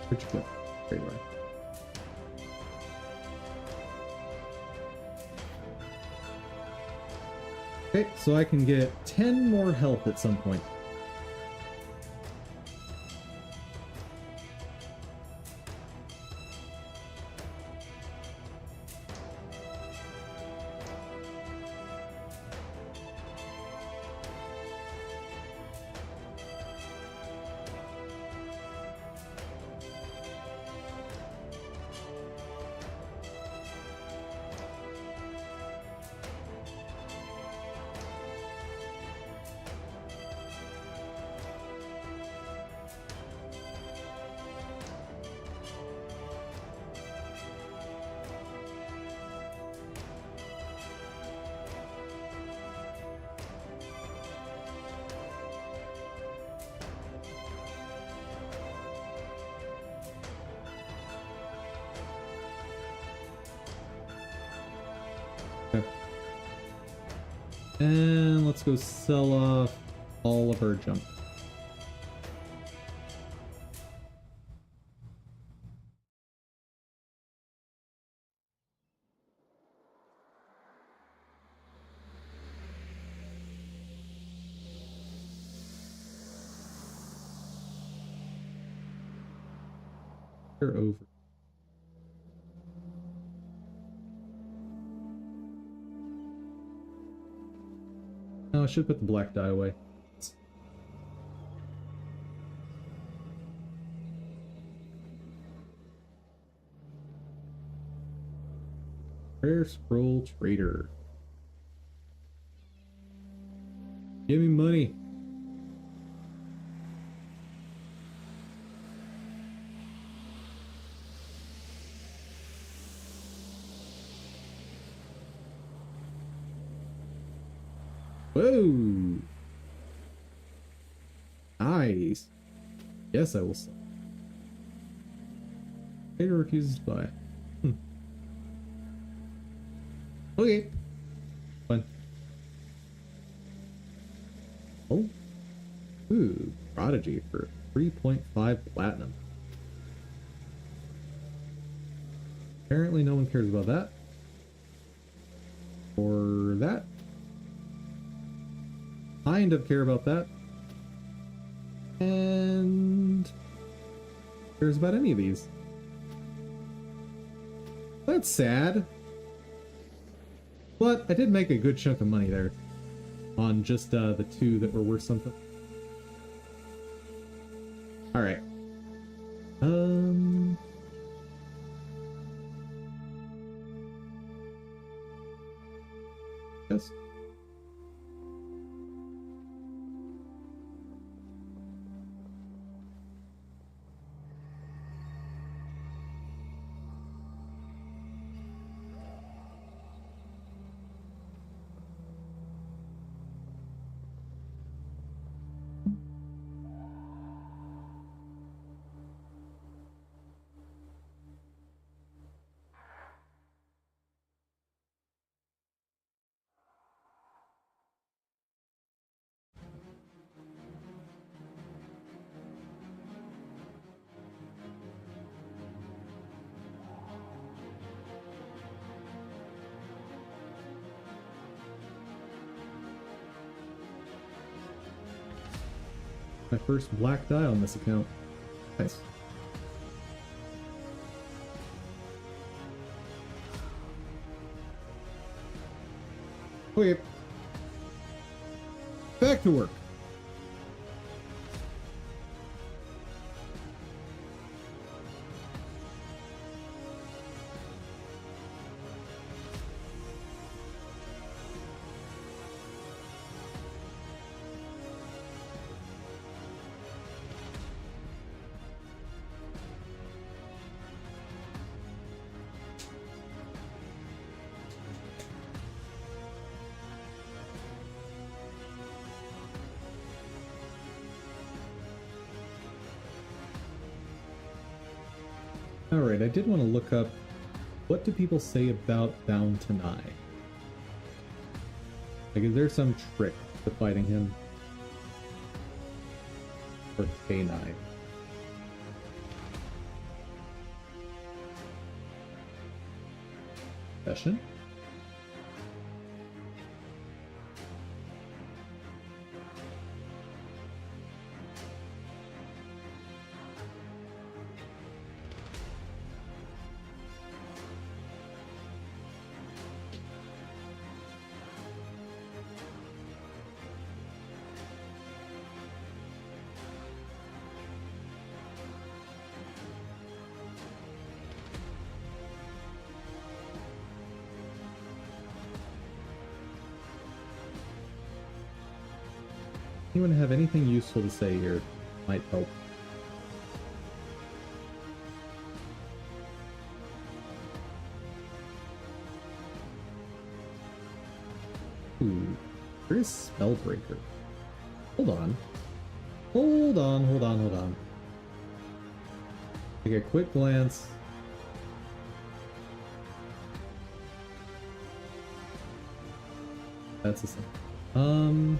Where'd you go? There you are. Okay, so I can get 10 more health at some point. And let's go sell off all of our junk. They're over. No, I should put the black dye away. Rare scroll trader. Give me money. Whoa! Nice. Yes, I will sell. Trader refuses to buy. Okay. Fine. Oh. Ooh, Prodigy for 3.5 platinum. Apparently no one cares about that. Or that. Kind of care about that. And cares about any of these. That's sad. But I did make a good chunk of money there on just the two that were worth something. All right. Yes. My first black die on this account. Nice. Okay. Back to work. Alright, I did want to look up what do people say about Bound to Nigh? Like, is there some trick to fighting him? Or K9? Session? Anyone have anything useful to say here? Might help. Ooh, where is Spellbreaker? Hold on. Hold on, hold on, hold on. Take a quick glance. That's the same. Um...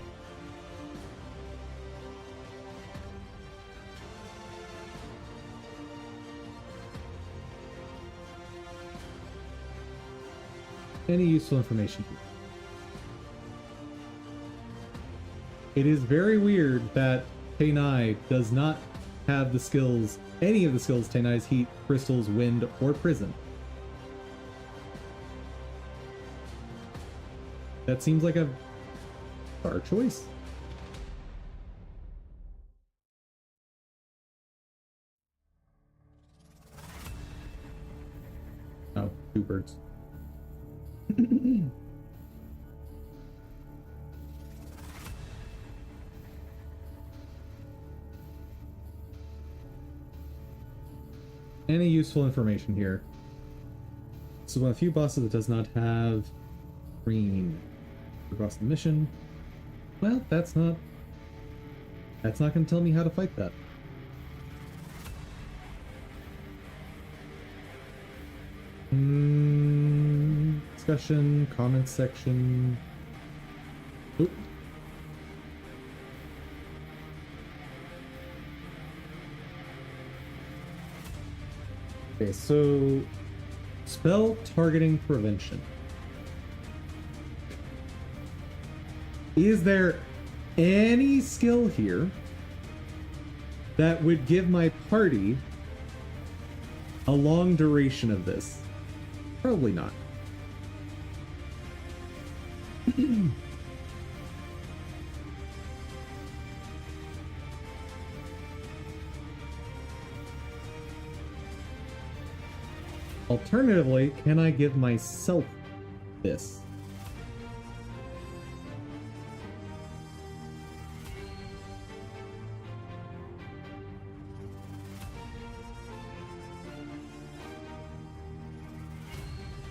Any useful information here? It is very weird that Tenai does not have the skills, any of the skills Tenai's Heat, Crystals, Wind, or Prison. That seems like a bizarre choice. Oh, 2 birds. Any useful information here? So one of the few bosses that does not have green across the mission. Well, that's not going to tell me how to fight that. Discussion, comments section. Oop. Okay, so spell targeting prevention. Is there any skill here that would give my party a long duration of this? Probably not. Alternatively, can I give myself this?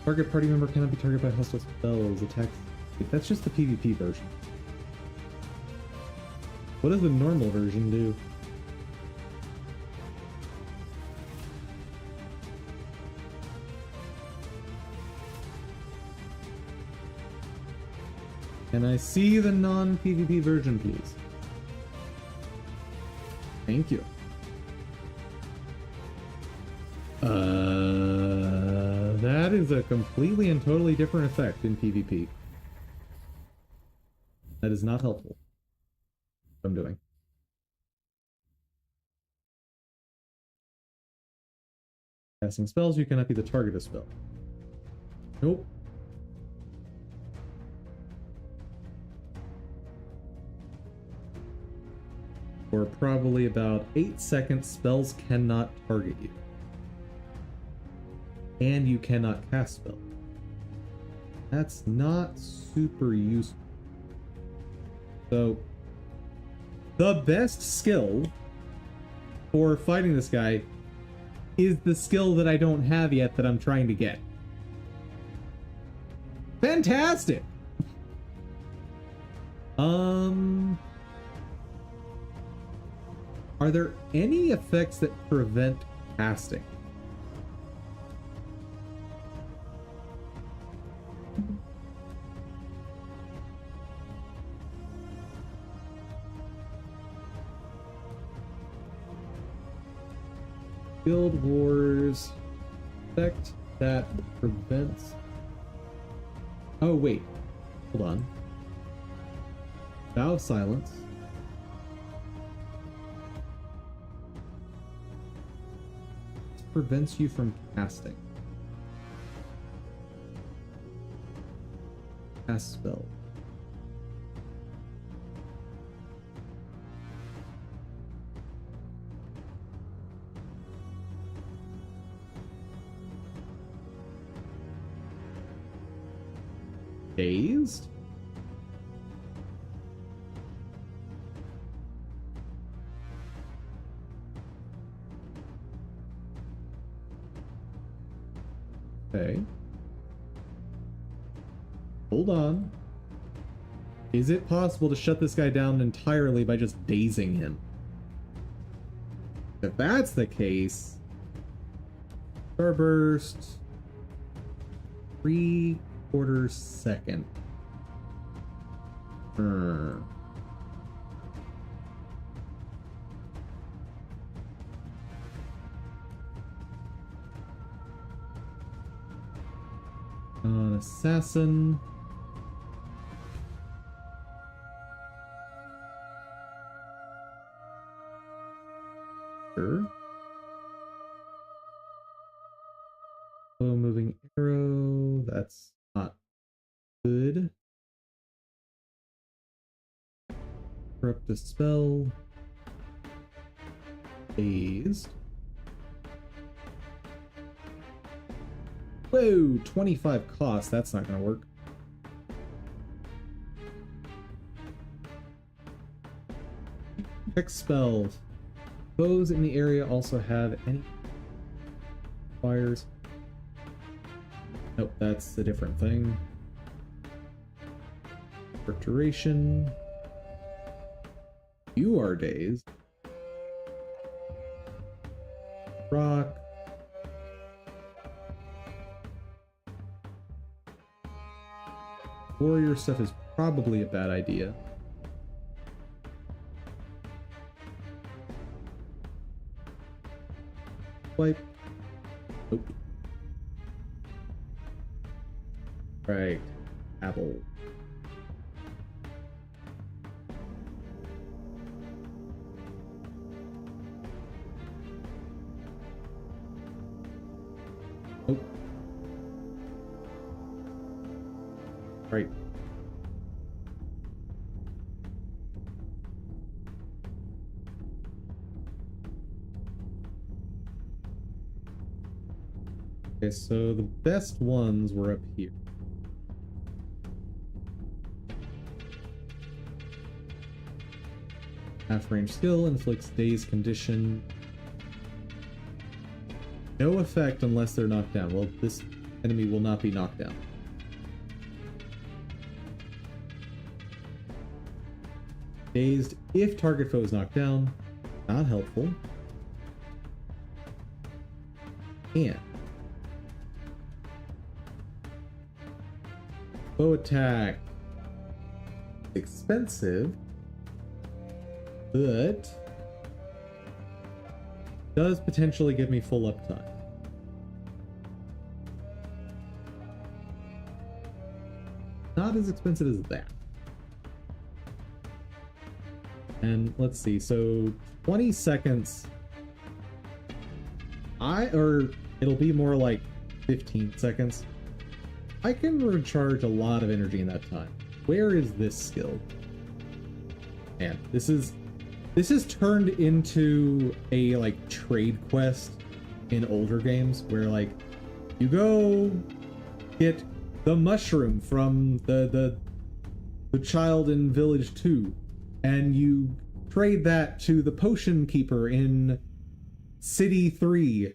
Target party member cannot be targeted by hostile spells, attacks. That's just the PvP version. What does the normal version do? Can I see the non-PvP version, please? Thank you. That is a completely and totally different effect in PvP. That is not helpful. What I'm doing. Casting spells, you cannot be the target of spell. Nope. For probably about 8 seconds, spells cannot target you. And you cannot cast spells. That's not super useful. So, the best skill for fighting this guy is the skill that I don't have yet that I'm trying to get. Fantastic! Are there any effects that prevent casting? Guild Wars effect that prevents... Oh, wait. Hold on. Vow of Silence. This prevents you from casting. Cast spell. Dazed? Okay. Hold on. Is it possible to shut this guy down entirely by just dazing him? If that's the case... Starburst... 3/4 second. An assassin. Sure. Slow moving arrow. That's not good. Corrupt a spell. Dazed. Whoa, 25 cost. That's not gonna work. Check spells. Foes in the area also have any fires. Nope, that's a different thing. For duration. You are dazed. Rock. Warrior stuff is probably a bad idea. Wipe. Nope. Right. Apple. Nope. Right. Okay, so the best ones were up here. Half range skill inflicts dazed condition. No effect unless they're knocked down. Well, this enemy will not be knocked down. Dazed if target foe is knocked down. Not helpful. And bow attack. Expensive, but does potentially give me full uptime. Not as expensive as that. And let's see, so 20 seconds. It'll be more like 15 seconds. I can recharge a lot of energy in that time. Where is this skill? Man, this is turned into a like trade quest in older games where like you go get the mushroom from the child in Village 2 and you trade that to the potion keeper in City 3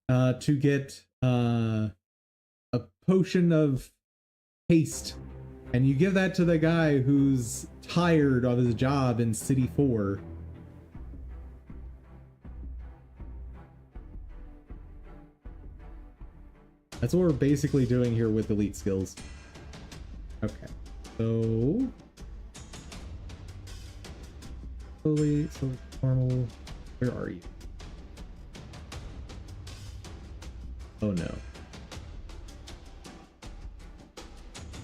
to get a potion of haste, and you give that to the guy who's tired of his job in City 4. That's what we're basically doing here with elite skills. Okay, so slowly, normal. Where are you? Oh no.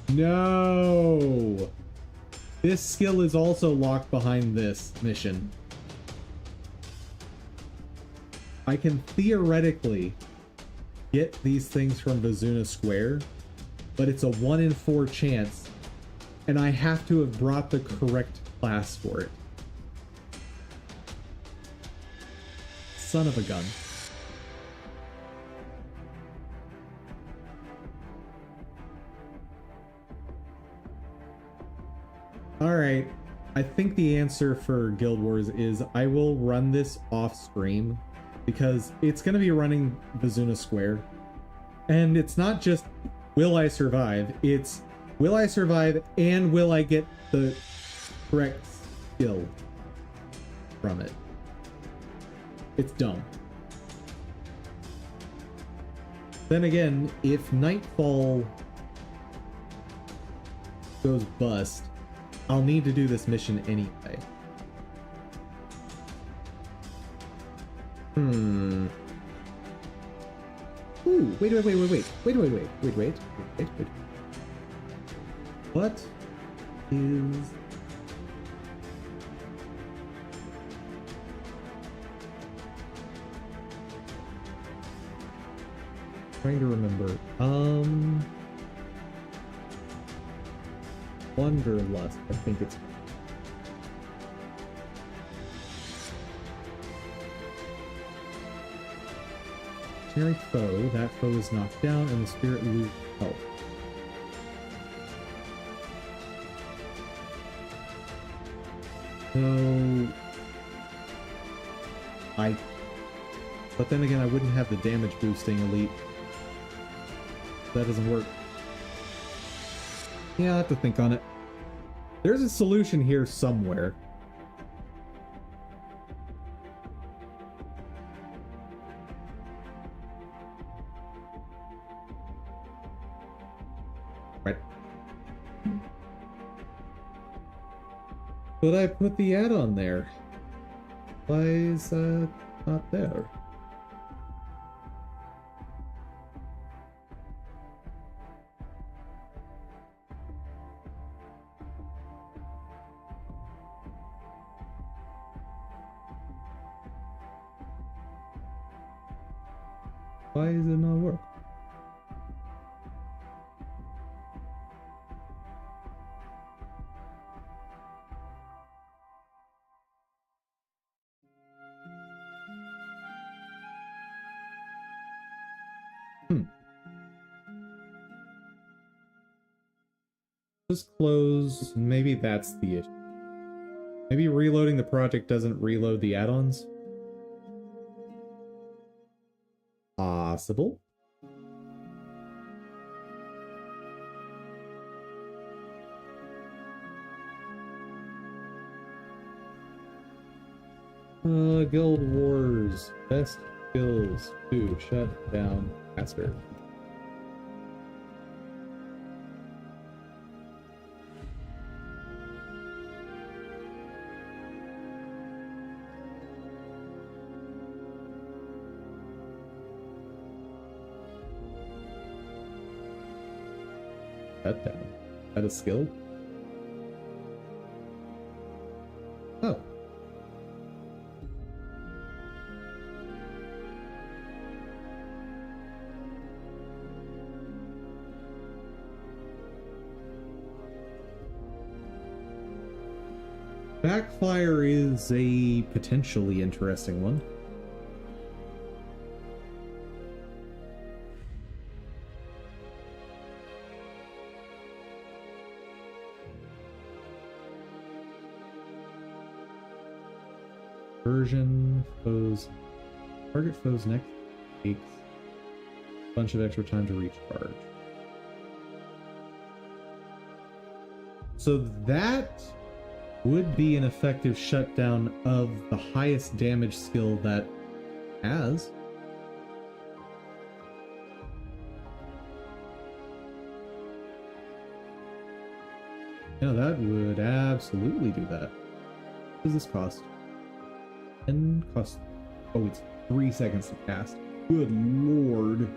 No! This skill is also locked behind this mission. I can theoretically get these things from Bazuna Square, but it's a 1 in 4 chance, and I have to have brought the correct class for it. Son of a gun. Alright, I think the answer for Guild Wars is I will run this off stream because it's going to be running Bazuna Square. And it's not just will I survive, it's will I survive and will I get the correct skill from it. It's dumb. Then again, if Nightfall goes bust, I'll need to do this mission anyway. Ooh, wait. What is... Trying to remember. Wanderlust, I think it's... Foe, that foe is knocked down and the spirit loses health. So... But then again, I wouldn't have the damage boosting elite. That doesn't work. Yeah, I'll have to think on it. There's a solution here somewhere. Right. But I put the add-on there. Why is that not there? Why does it not work? Just close. Maybe that's the issue. Maybe reloading the project doesn't reload the add-ons? Possible. Guild Wars. Best skills to shut down faster. Shut down. Is that a skill? Oh. Backfire is a potentially interesting one. Version foes. Target foes next takes a bunch of extra time to recharge. So that would be an effective shutdown of the highest damage skill that has. Yeah, that would absolutely do that. What does this cost? And cost... Oh, it's 3 seconds to cast. Good lord.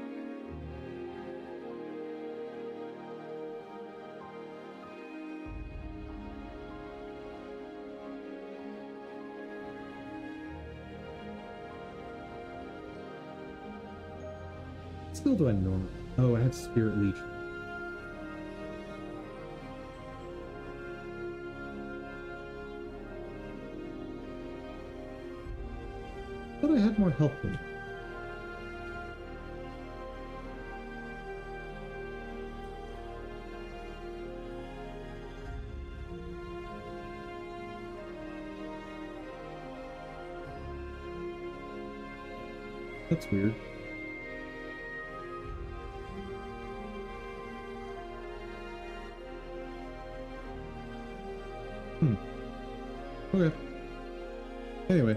What skill do I normally... Oh, I have Spirit Leech. I thought I had more health than... That's weird. Okay. Anyway.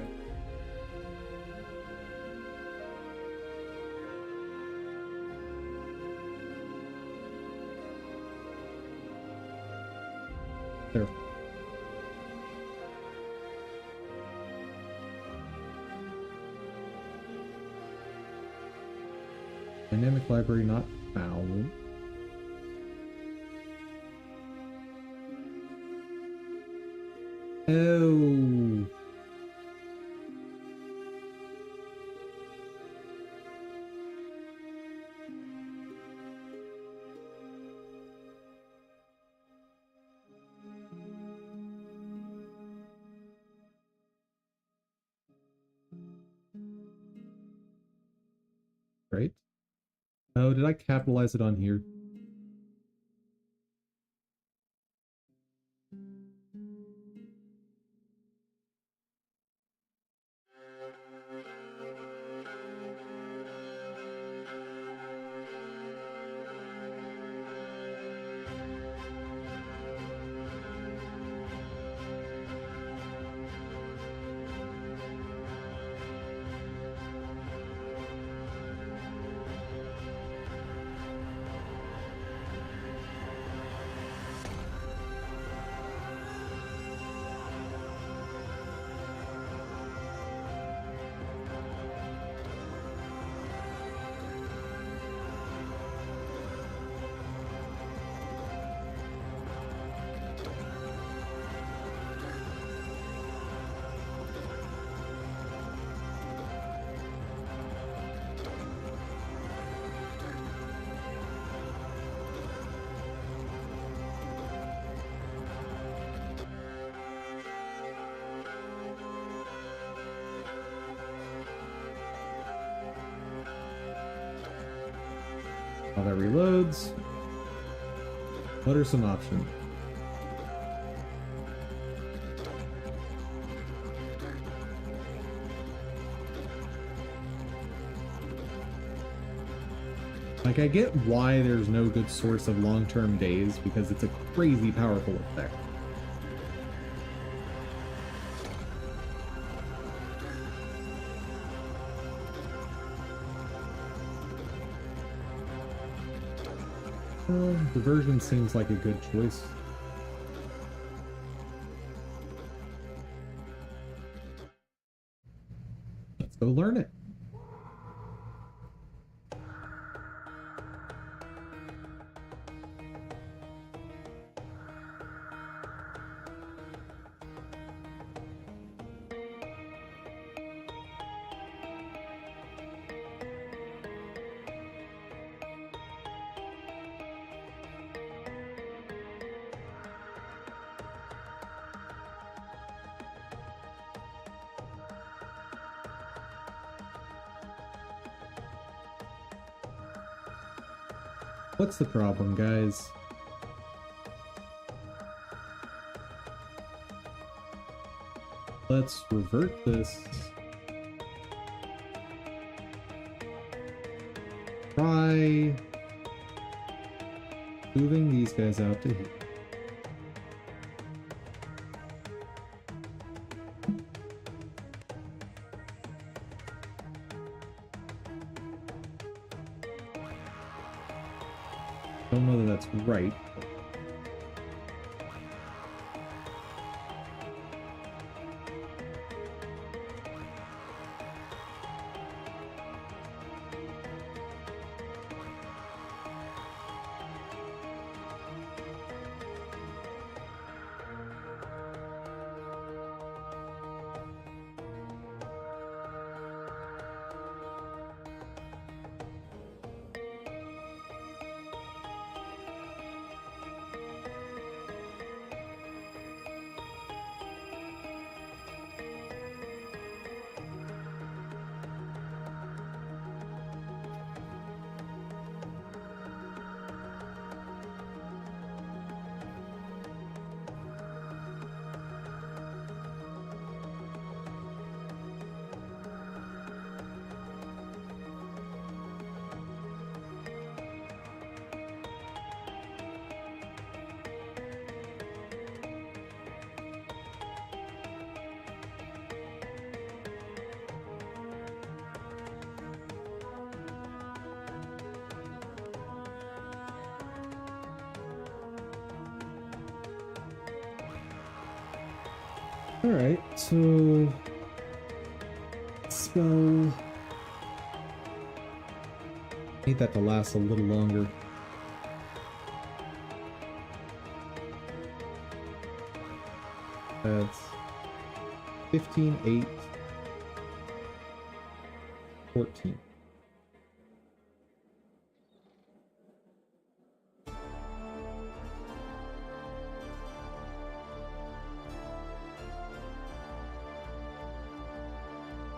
There. Dynamic library not found. Oh. Right. Oh, did I capitalize it on here? While that reloads, what are some options? Like, I get why there's no good source of long-term days, because it's a crazy powerful effect. Diversion seems like a good choice. Let's go learn it. What's the problem, guys? Let's revert this. Try moving these guys out to here. Don't know that that's right. Alright, so spell Need that to last a little longer. That's 15, 8, 14.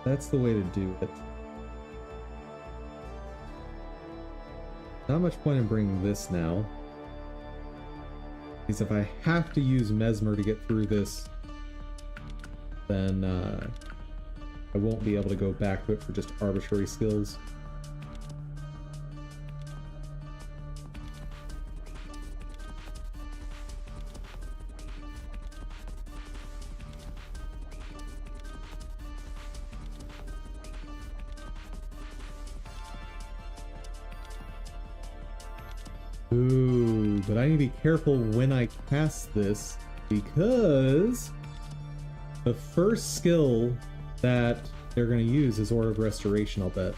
That's the way to do it. Not much point in bringing this now. Because if I have to use Mesmer to get through this, then I won't be able to go back to it for just arbitrary skills. Ooh, but I need to be careful when I cast this, because the first skill that they're going to use is Orb of Restoration, I'll bet.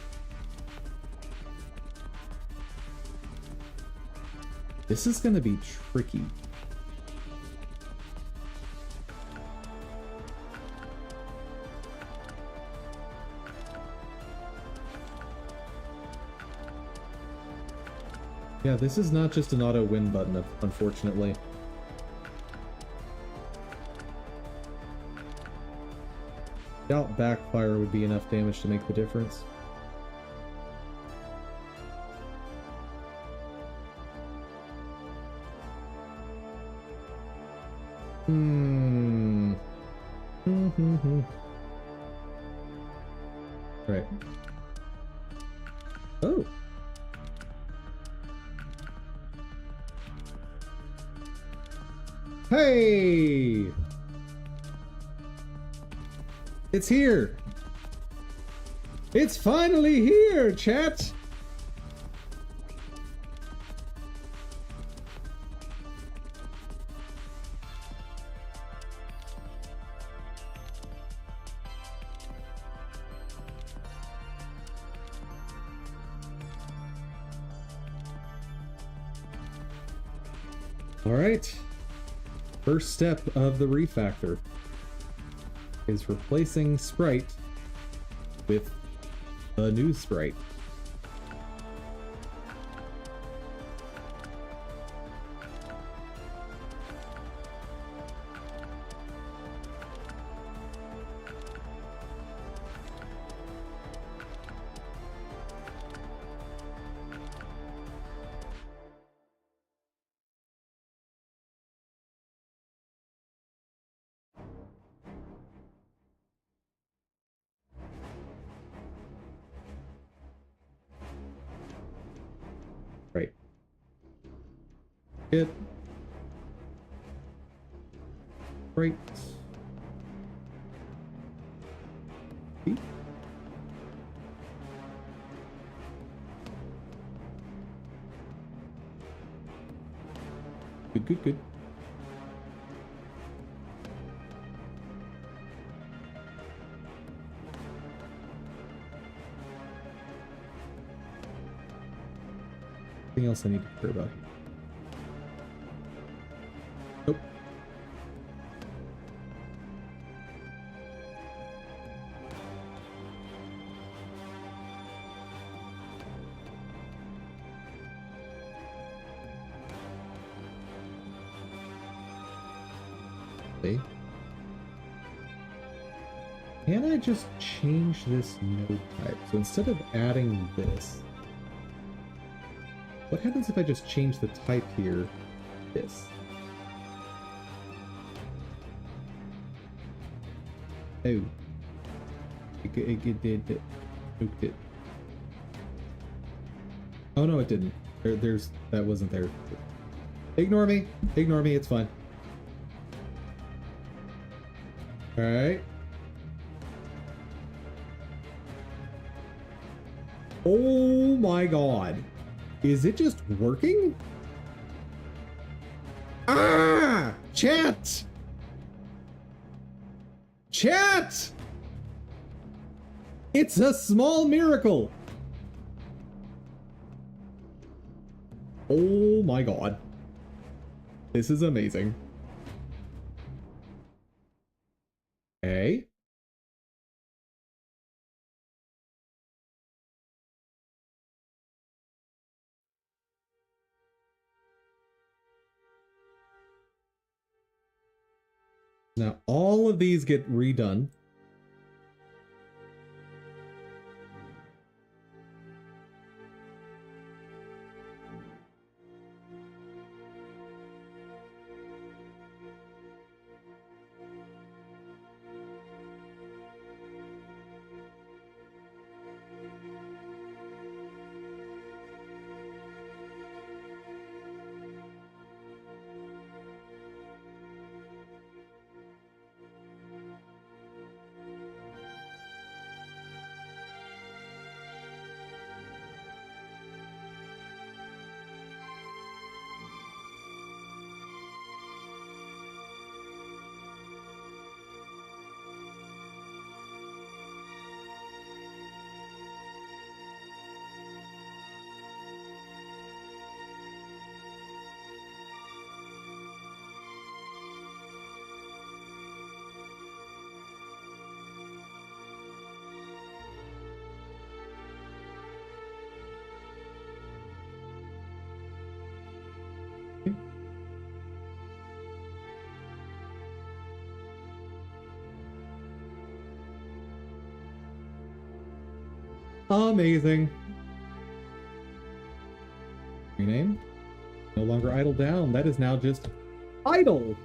This is going to be tricky. Yeah, this is not just an auto win button, unfortunately. Doubt backfire would be enough damage to make the difference. Right. Oh. Hey! It's here! It's finally here, chat! All right. First step of the refactor is replacing Sprite with a new Sprite. Right. Good. Right. Good, good, good. Anything else I need to care about here? Nope. See? Can I just change this node type? So instead of adding this, what happens if I just change the type here, this? Oh. It did. Nuked it. Oh no, it didn't. That wasn't there. Ignore me. Ignore me, it's fine. Alright. Oh my god. Is it just working? Ah! Chat! Chat! It's a small miracle! Oh my god. This is amazing. Okay. Now all of these get redone. Amazing. Rename. No longer idle down. That is now just idle.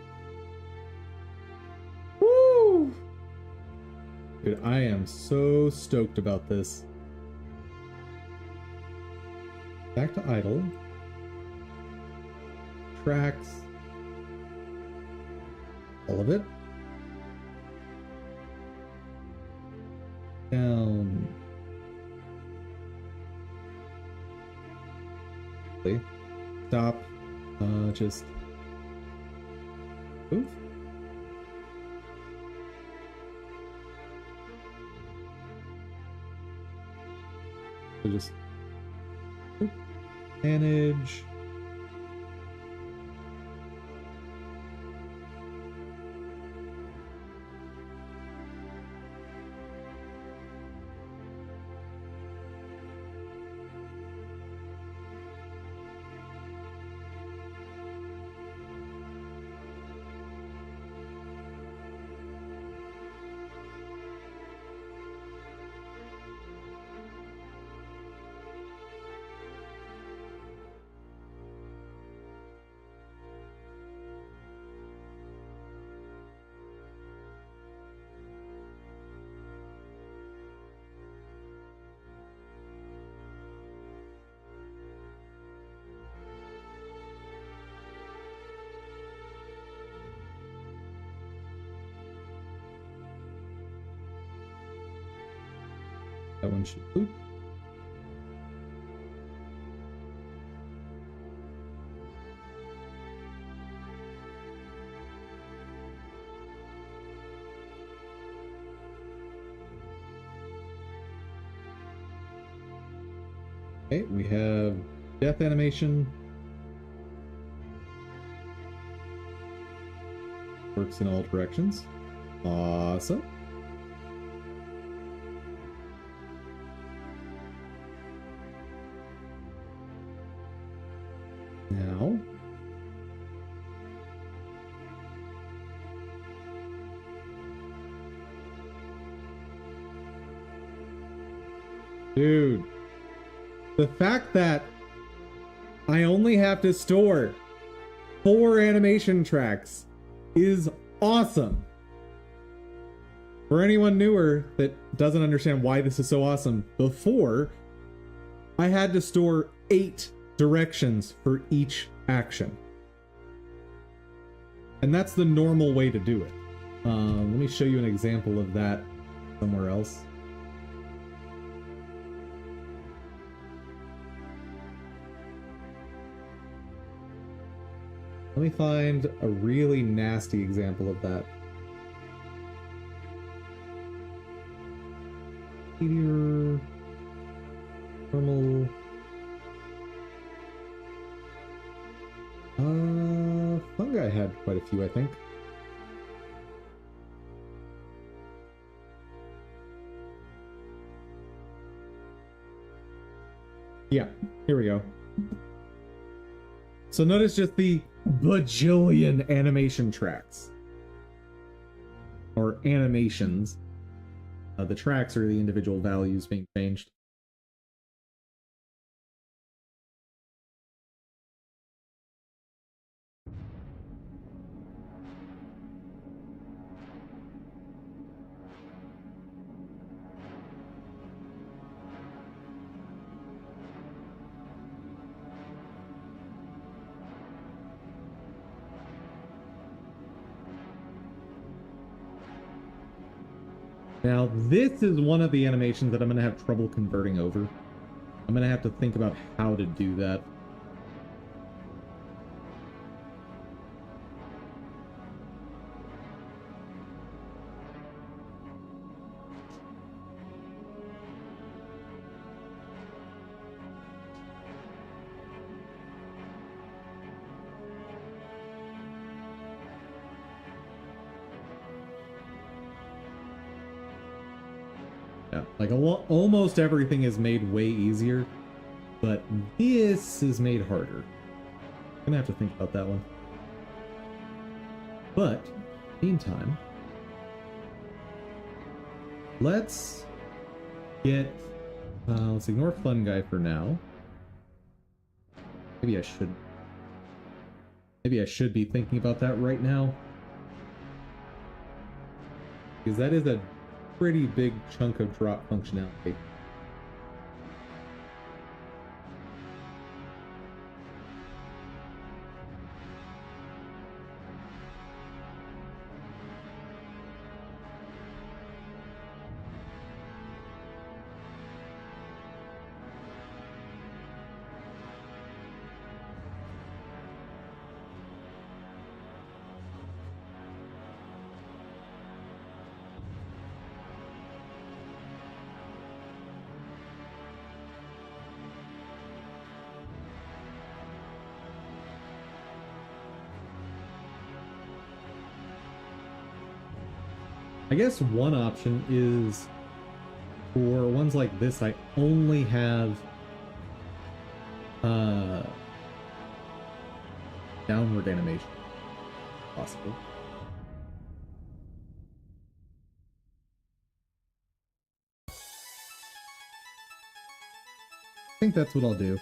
Woo! Dude, I am so stoked about this. Back to idle. Tracks. All of it. Down. Stop. Just move. So just manage. That one should boop. Okay, we have death animation. Works in all directions. Awesome. Now, dude, the fact that I only have to store 4 animation tracks is awesome. For anyone newer that doesn't understand why this is so awesome, before I had to store 8 directions for each action. And that's the normal way to do it. Let me show you an example of that somewhere else. Let me find a really nasty example of that. Meteor, normal. Fungi had quite a few, I think. Yeah, here we go. So notice just the bajillion animation tracks. Or animations. The tracks are the individual values being changed. Now, this is one of the animations that I'm going to have trouble converting over. I'm going to have to think about how to do that. Yeah, like almost everything is made way easier, but this is made harder. I'm gonna have to think about that one. But, meantime, let's get, let's ignore Fun Guy for now. Maybe I should be thinking about that right now. Because that is a pretty big chunk of drop functionality. I guess one option is for ones like this, I only have downward animation possible. I think that's what I'll do.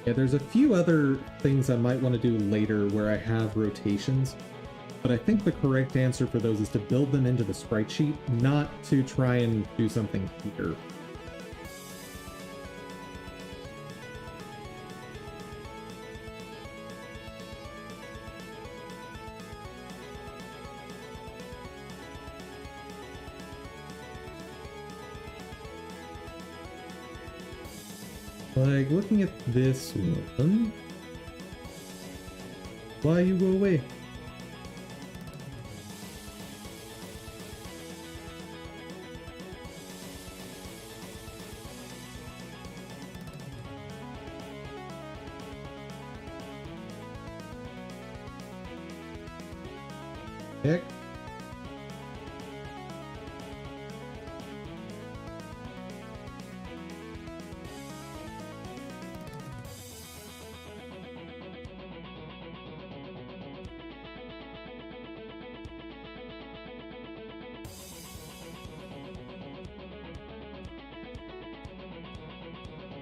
Yeah, there's a few other things I might want to do later where I have rotations, but I think the correct answer for those is to build them into the sprite sheet, not to try and do something here. Like, looking at this one... Why you go away? Heck.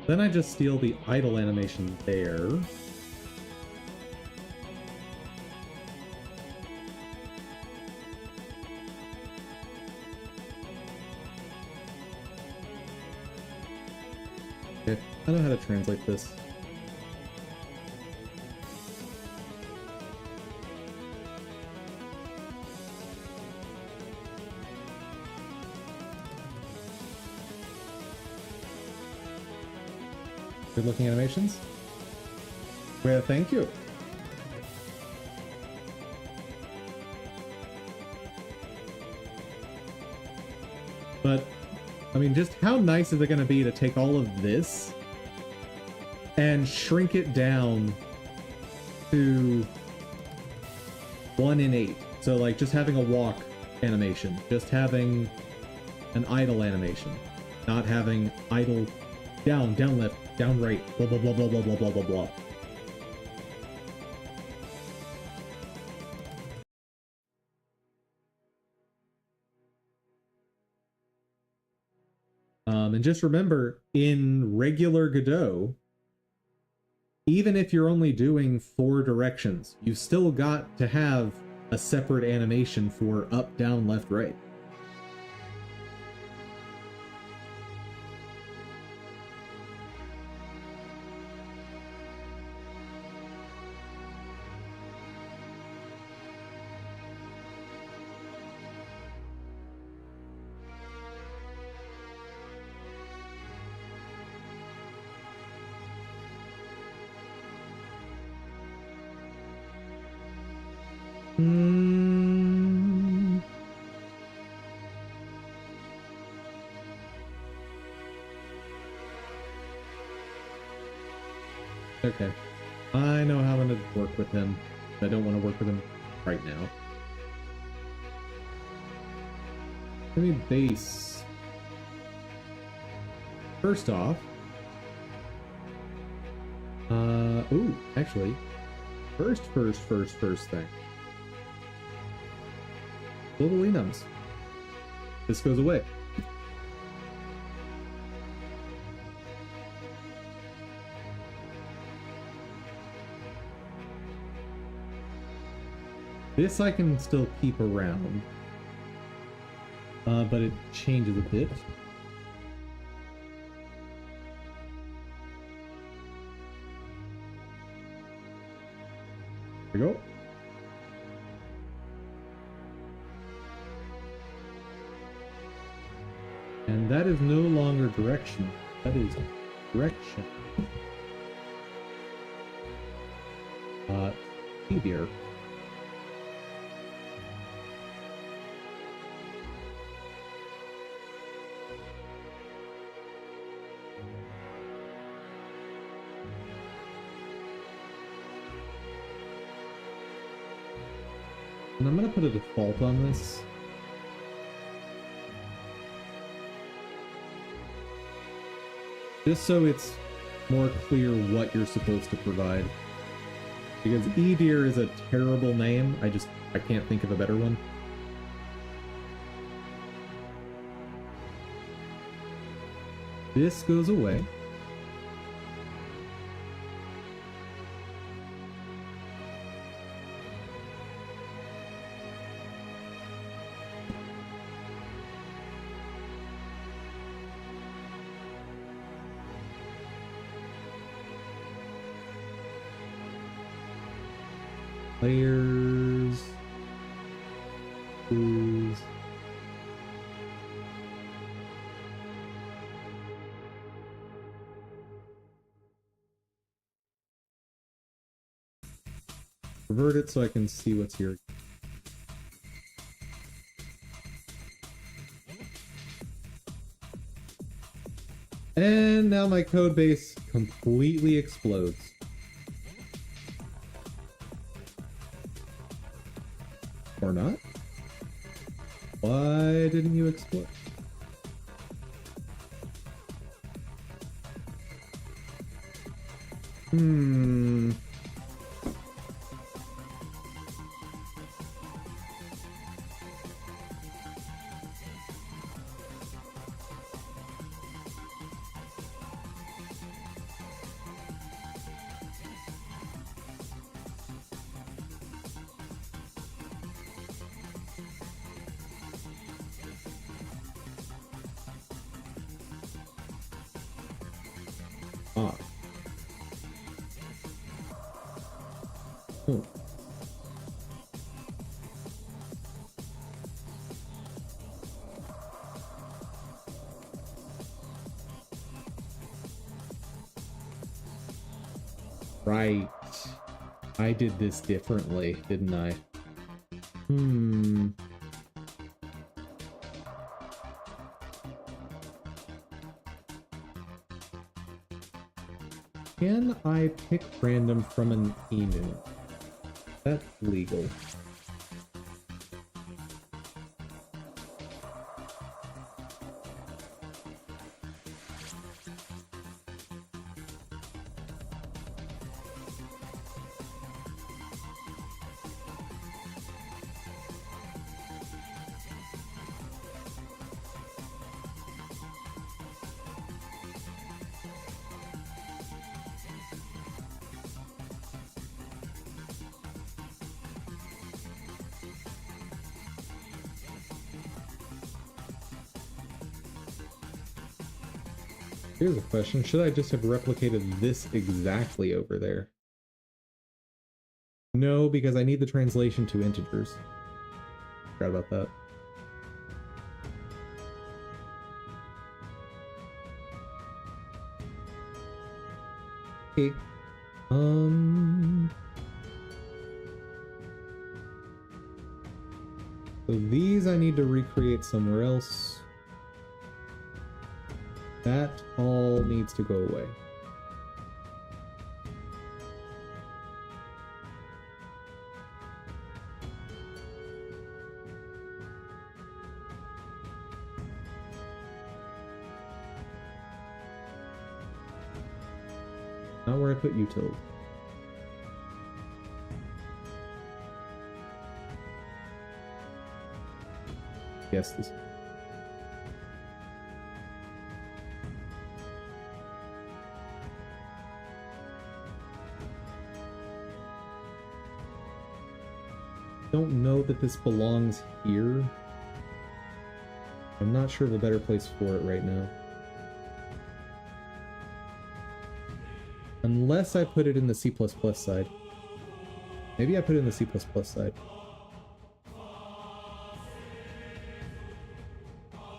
Then I just steal the idle animation there. Okay, I know how to translate this. Good looking animations. Well, thank you. But I mean, just how nice is it going to be to take all of this and shrink it down to 1 in 8. So like just having a walk animation, just having an idle animation, not having idle down, down left, down right, blah blah blah blah blah blah blah blah blah. And just remember, in regular Godot, even if you're only doing 4 directions, you've still got to have a separate animation for up, down, left, right. Okay. I know how I'm going to work with him. I don't want to work with him right now. Let me base. First off. Ooh, actually. First thing. Global enums. This goes away. This I can still keep around, but it changes a bit. There we go. And that is no longer direction. That is direction. Easier. And I'm going to put a default on this. Just so it's more clear what you're supposed to provide. Because eDear is a terrible name. I can't think of a better one. This goes away. Layers, tools, revert it so I can see what's here. And now my code base completely explodes. Or not? Why didn't you explode? Right. I did this differently, didn't I? Can I pick random from an emu? That's legal. Here's a question. Should I just have replicated this exactly over there? No, because I need the translation to integers. Forgot about that. Okay. So these I need to recreate somewhere else. That all needs to go away. Not where I put util. Yes, this. Don't know that this belongs here. I'm not sure of a better place for it right now. Unless I put it in the C++ side. Maybe I put it in the C++ side.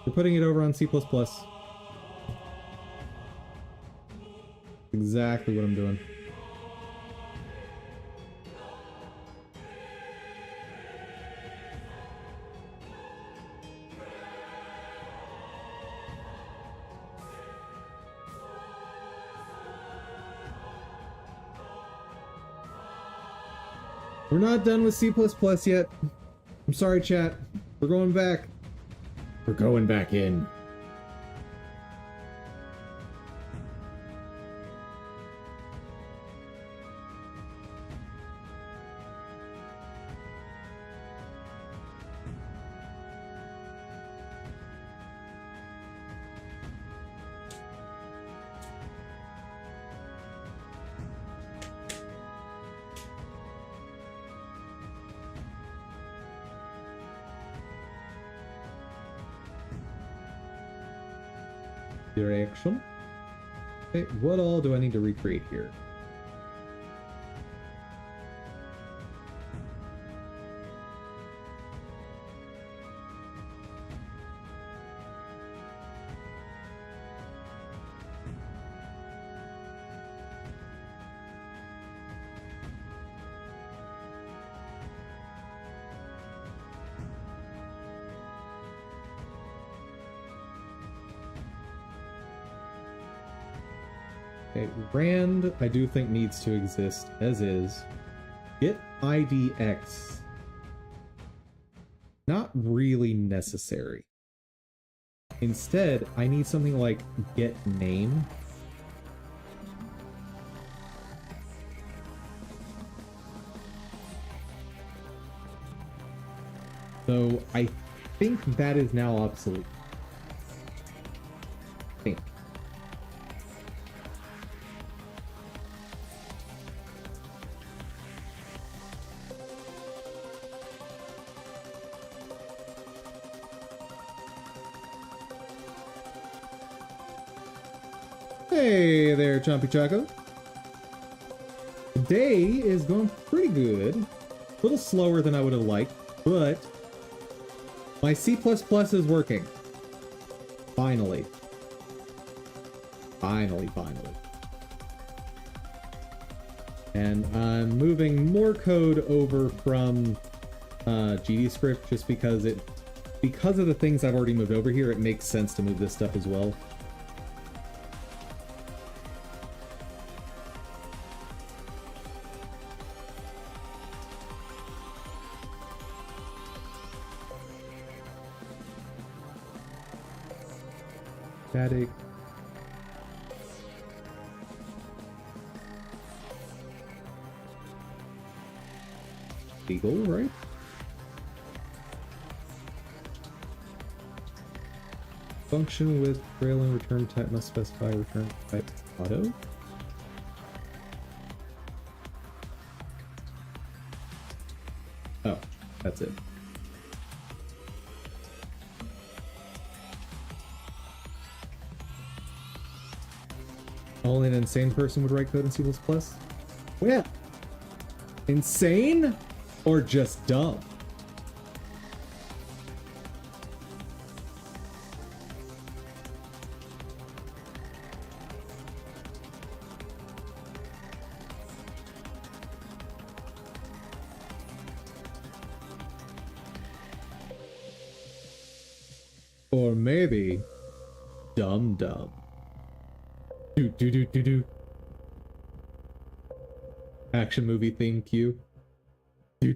We're putting it over on C++. Exactly what I'm doing. We're not done with C++ yet. I'm sorry, chat. We're going back. We're going back in. Direction. Okay, what all do I need to recreate here? Okay, rand I do think needs to exist as is. Get IDX. Not really necessary. Instead, I need something like get name. So I think that is now obsolete. I think. Hey there, Chompy Choco. The day is going pretty good. A little slower than I would have liked, but my C++ is working. Finally. Finally. And I'm moving more code over from GDScript just because of the things I've already moved over here, it makes sense to move this stuff as well. Static. Legal, right? Function with trailing return type must specify return type auto. Oh, that's it. Only an insane person would write code in C++? Yeah. Insane? Or just dumb? Or maybe dumb. Do. Action movie theme cue. Do.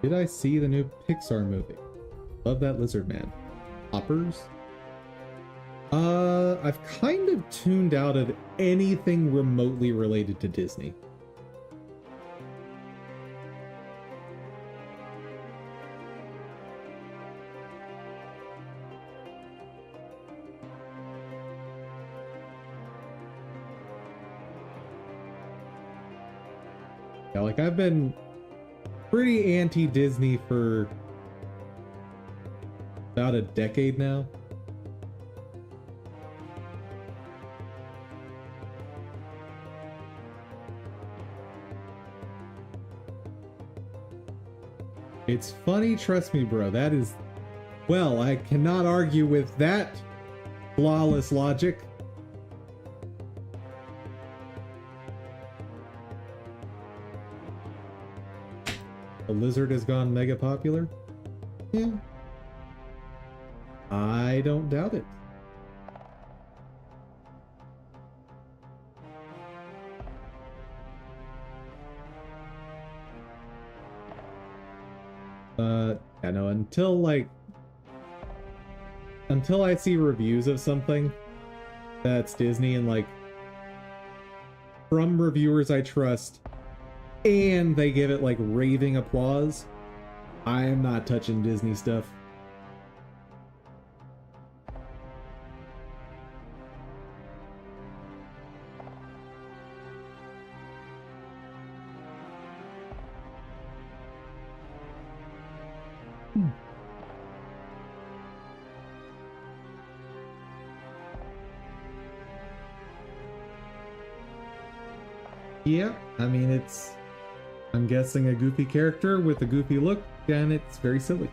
Did I see the new Pixar movie? Love that lizard man. Hoppers? I've kind of tuned out of anything remotely related to Disney. Yeah, like I've been pretty anti-Disney for about a decade now. It's funny, trust me, bro. That is... Well, I cannot argue with that flawless logic. The lizard has gone mega popular? Yeah. I don't doubt it. I know, until I see reviews of something that's Disney and like from reviewers I trust and they give it like raving applause, I am not touching Disney stuff. Yeah, I mean, it's, I'm guessing, a goofy character with a goofy look, and it's very silly.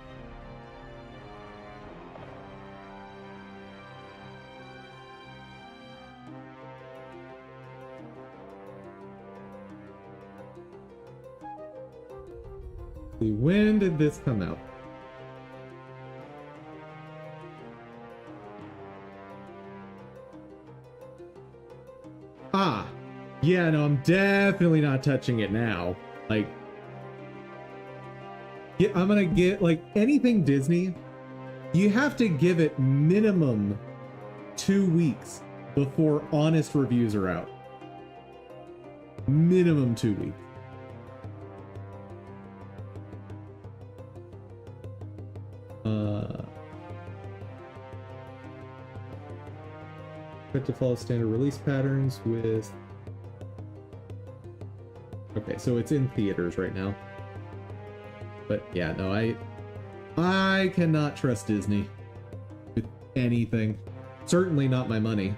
When did this come out? Ah! Yeah, no, I'm definitely not touching it now. Like, yeah, I'm gonna get, like, anything Disney, you have to give it minimum 2 weeks before honest reviews are out. Minimum 2 weeks. Expect to follow standard release patterns with... Okay, so it's in theaters right now. But yeah, no, I cannot trust Disney with anything. Certainly not my money.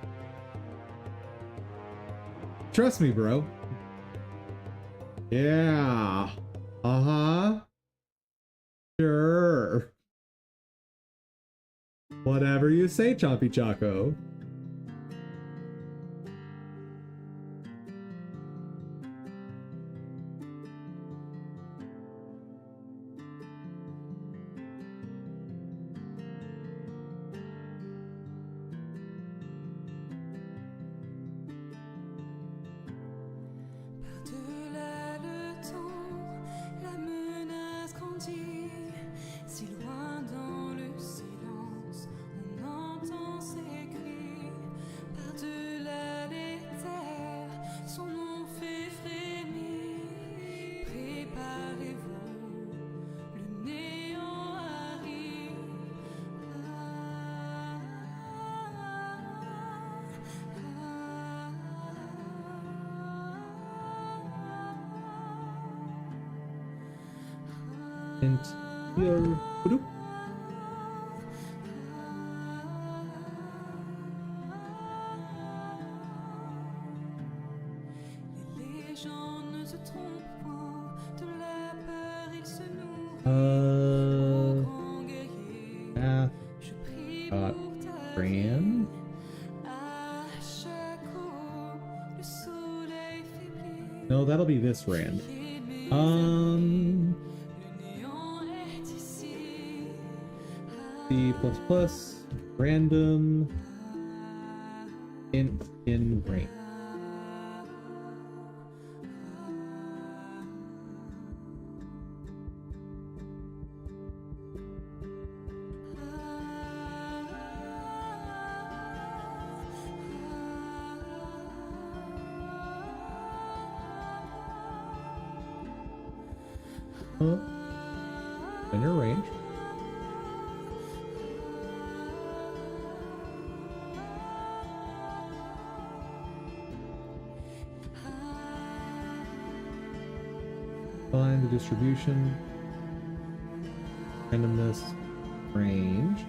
Trust me, bro. Yeah. Uh-huh. Sure. Whatever you say, Chompy Choco. Here. Brand. No, that'll be this Rand. C++, random, int in range. Inner range. Find the distribution, randomness, range.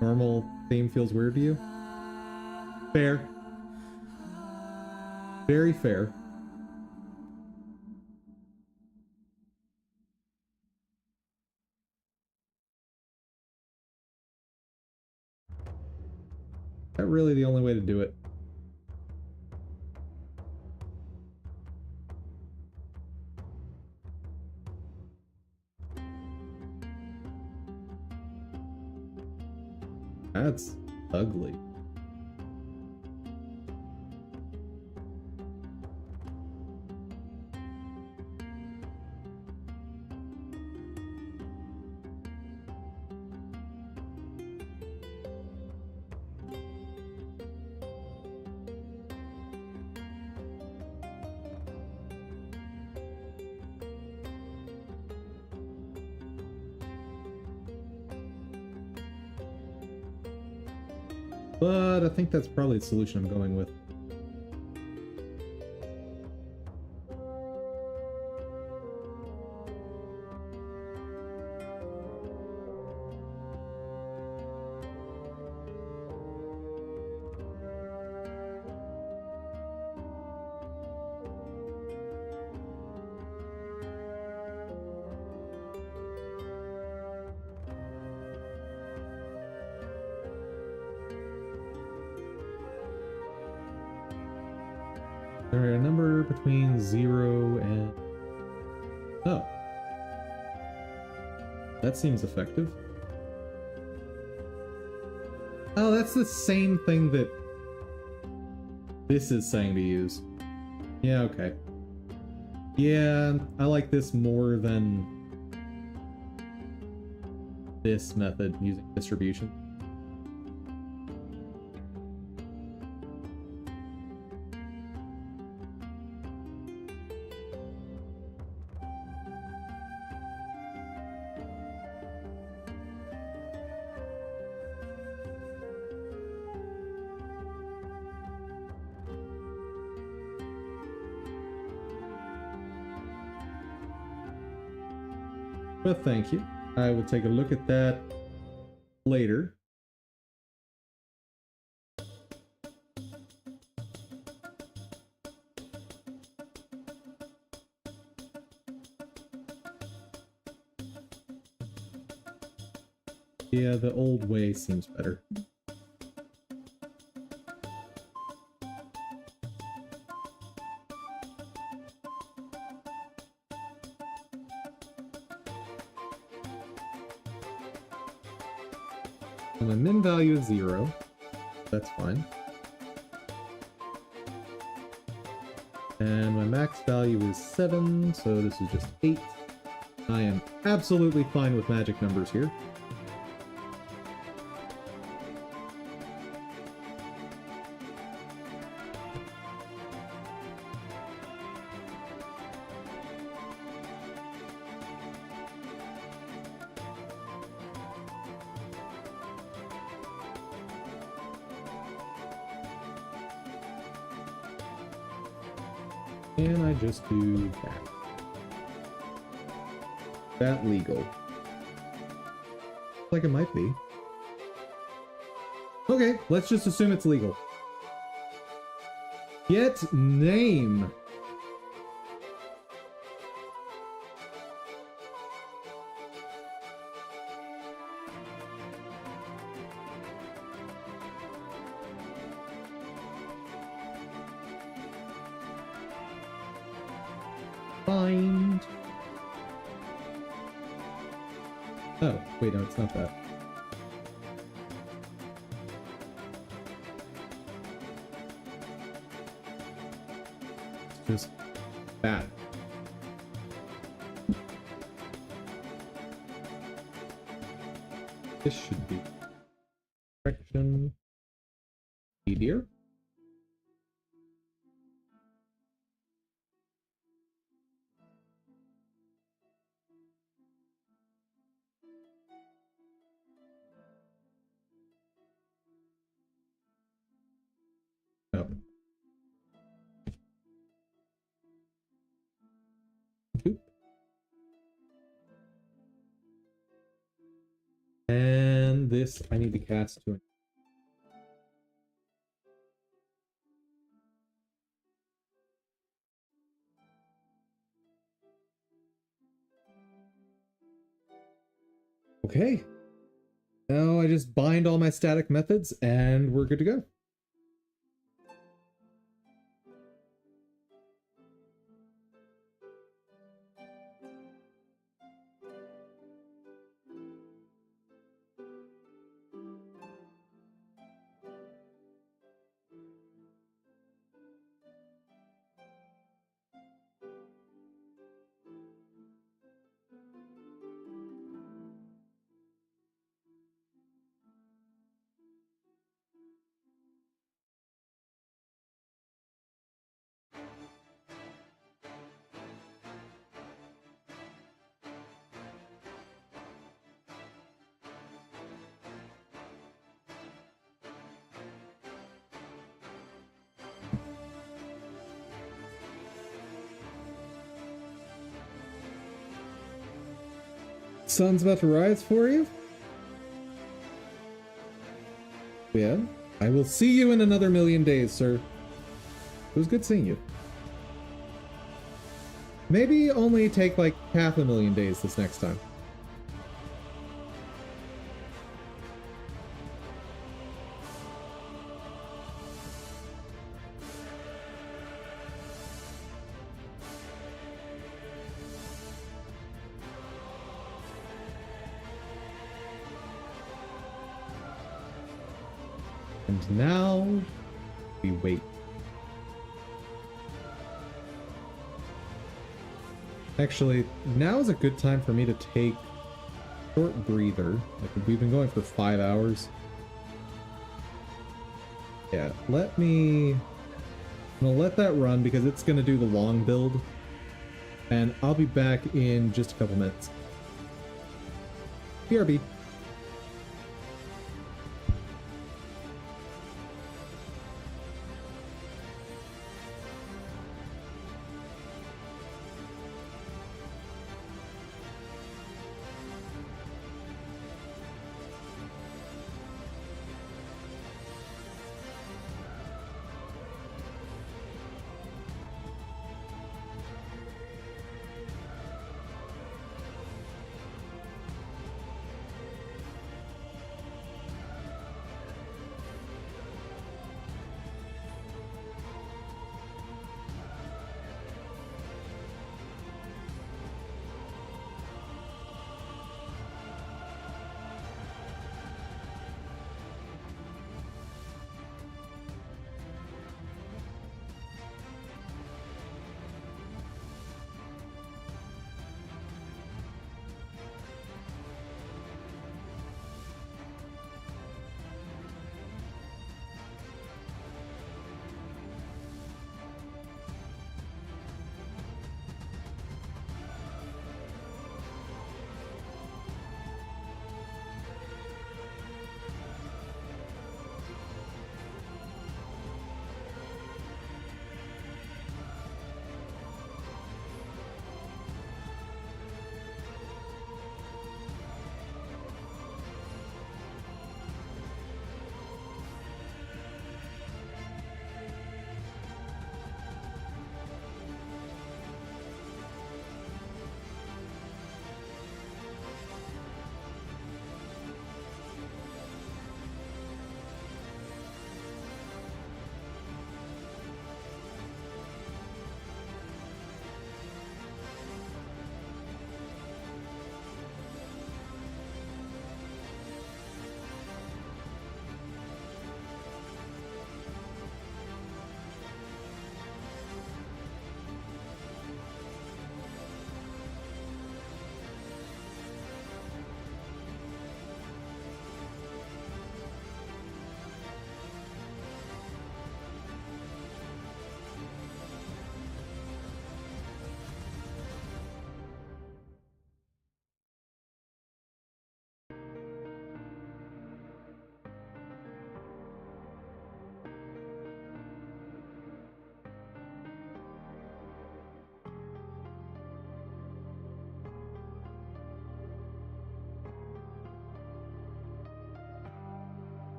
Normal theme feels weird to you? Fair. Very fair. That's really the only way to do it. That's ugly. But I think that's probably the solution I'm going with. There a number between 0 and... Oh. That seems effective. Oh, that's the same thing that this is saying to use. Yeah, okay. Yeah, I like this more than this method using distribution. But thank you. I will take a look at that later. Yeah, the old way seems better. My min value is 0. That's fine. And my max value is 7, so this is just 8. I am absolutely fine with magic numbers here. And I just do that. That legal? Like it might be. Okay, let's just assume it's legal. Get name. Find. Oh, wait, no, it's not that. It's just that. This should be correction. Meteor. Oh. Oop. And this I need to cast to it. Okay. Now I just bind all my static methods and we're good to go. Sun's about to rise for you? Yeah. I will see you in another 1,000,000 days, sir. It was good seeing you. Maybe only take like 500,000 days this next time. And now we wait. Actually, now is a good time for me to take a short breather. Like, we've been going for 5 hours. Yeah, I'm gonna let that run because it's gonna do the long build. And I'll be back in just a couple minutes. BRB.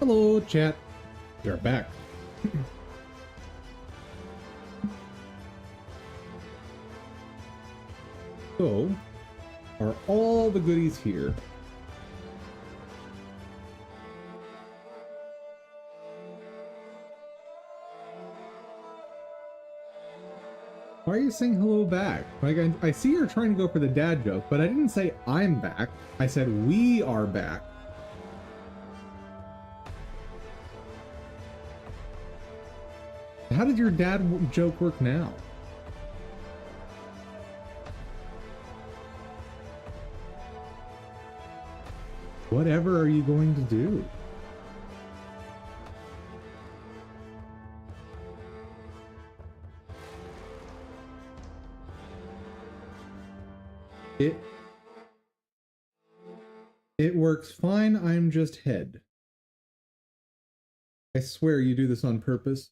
Hello, chat. You're back. So, are all the goodies here? Why are you saying hello back? Like, I see you're trying to go for the dad joke, but I didn't say I'm back. I said we are back. How did your dad joke work now? Whatever are you going to do? It works fine, I'm just head. I swear you do this on purpose.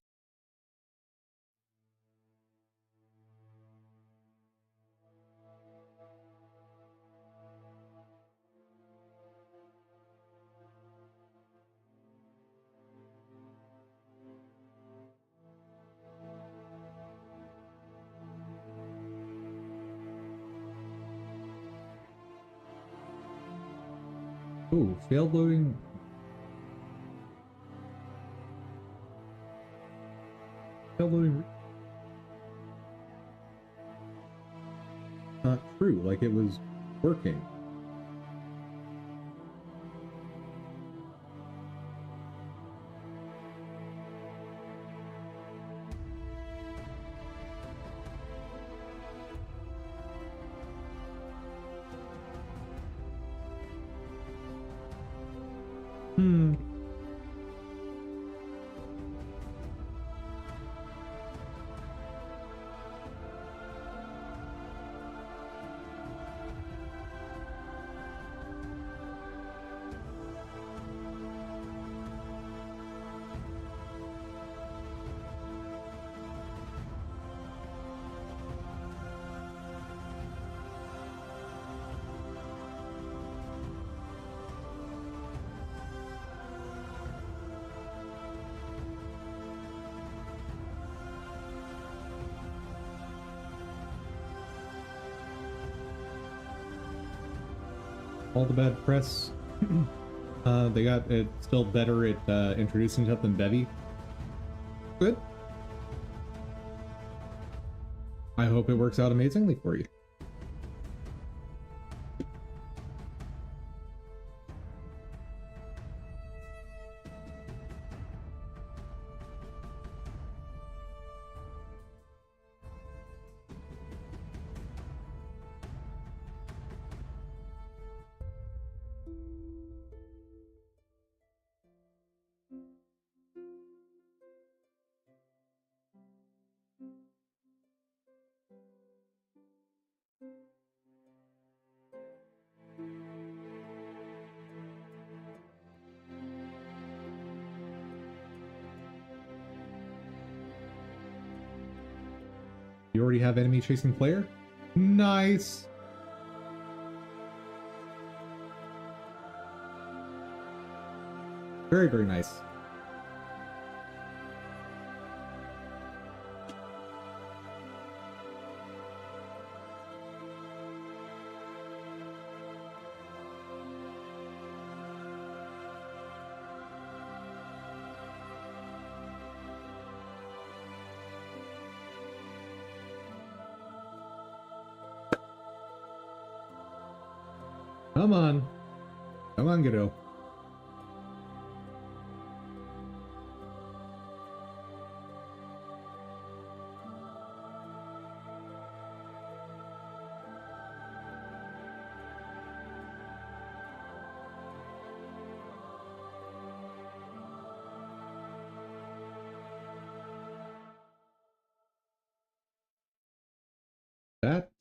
Oh, failed loading. Failed loading. Not true, like it was working. All the bad press. They got it still better at introducing stuff than Bevy. Good. I hope it works out amazingly for you. You already have enemy chasing player? Nice! Very, very nice. Come on. Come on, Godot. That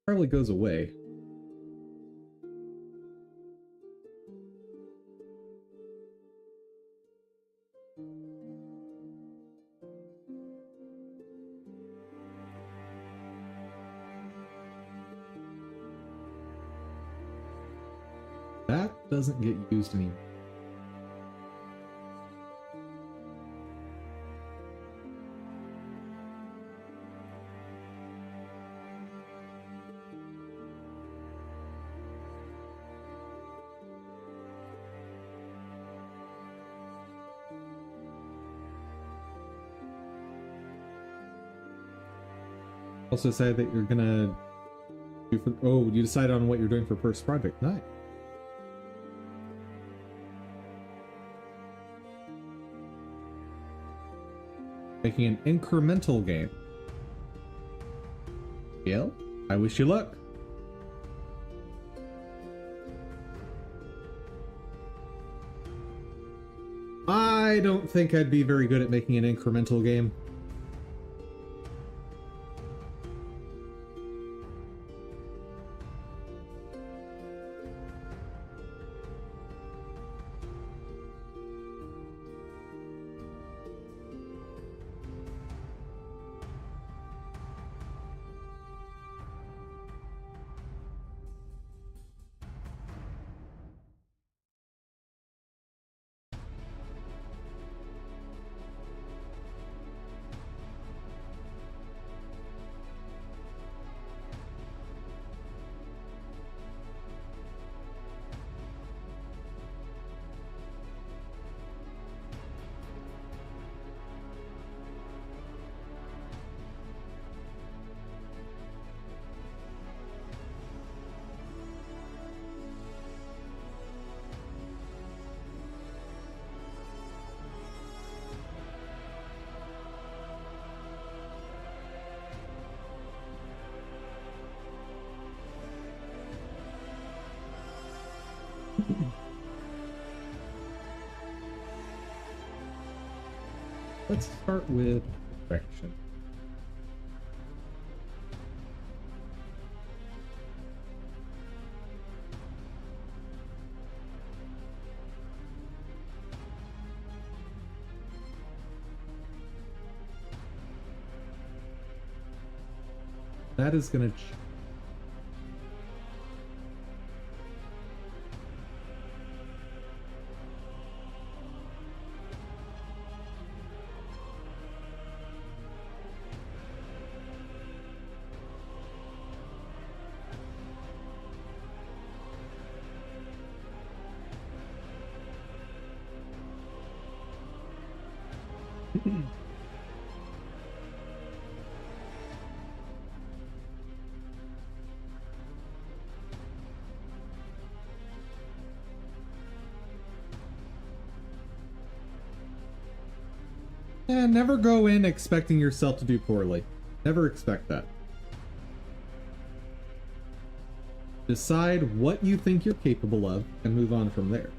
probably goes away. doesn't get used anymore. Also say that you're gonna do for, oh, you decided on what you're doing for first project. Nice. Making an incremental game. Yeah, I wish you luck. I don't think I'd be very good at making an incremental game. Let's start with perfection. That is going to never go in expecting yourself to do poorly. Never expect that. Decide what you think you're capable of and move on from there.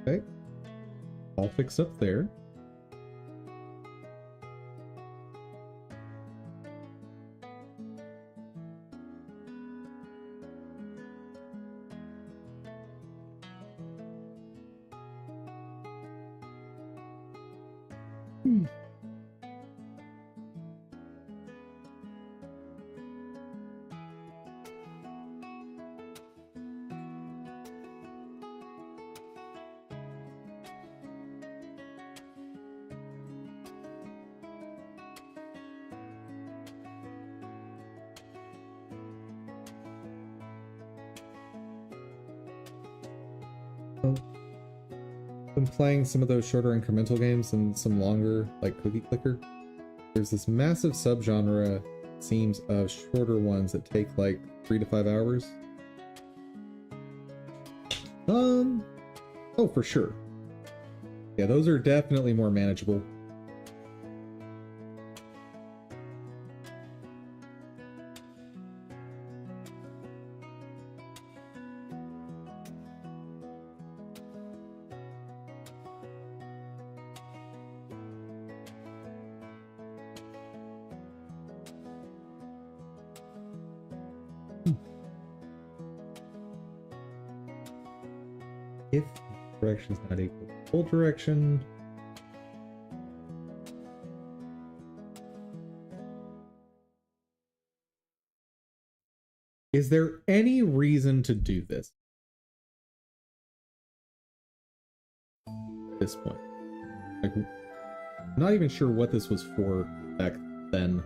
Okay, all fixed up there. Been playing some of those shorter incremental games and some longer, like Cookie Clicker. There's this massive subgenre, it seems, of shorter ones that take like 3 to 5 hours. Oh, for sure. Yeah, those are definitely more manageable. If direction is not equal to full direction. Is there any reason to do this? At this point. Like, I'm not even sure what this was for back then.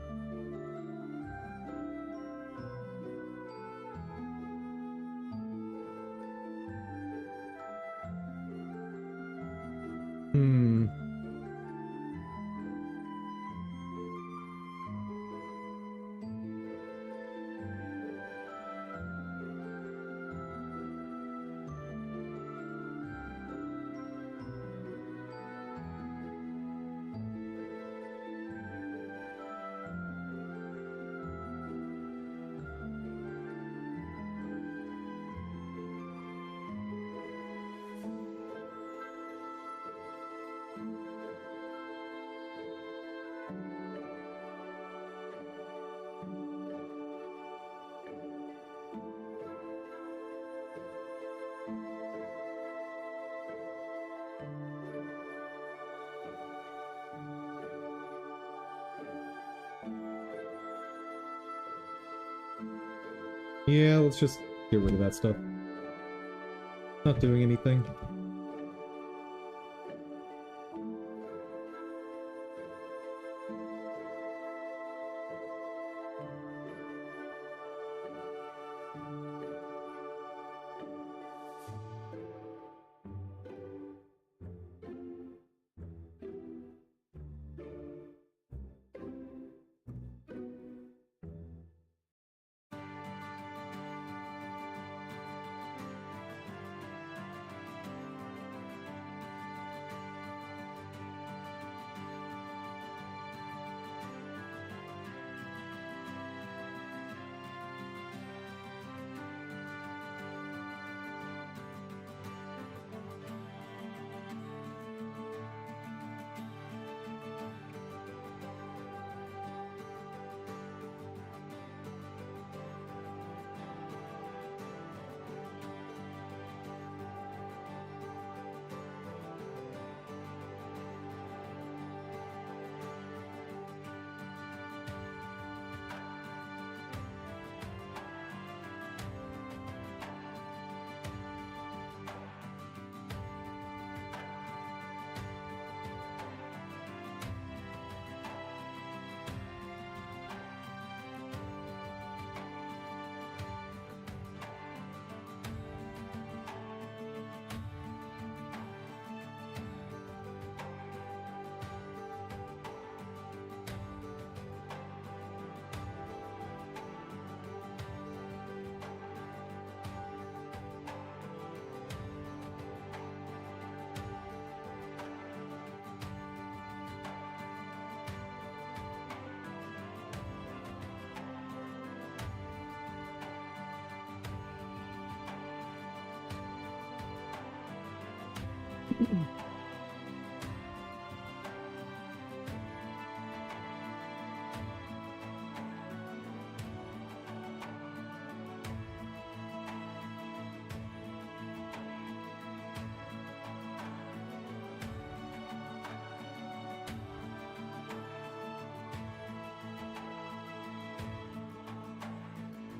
Yeah, let's just get rid of that stuff. Not doing anything.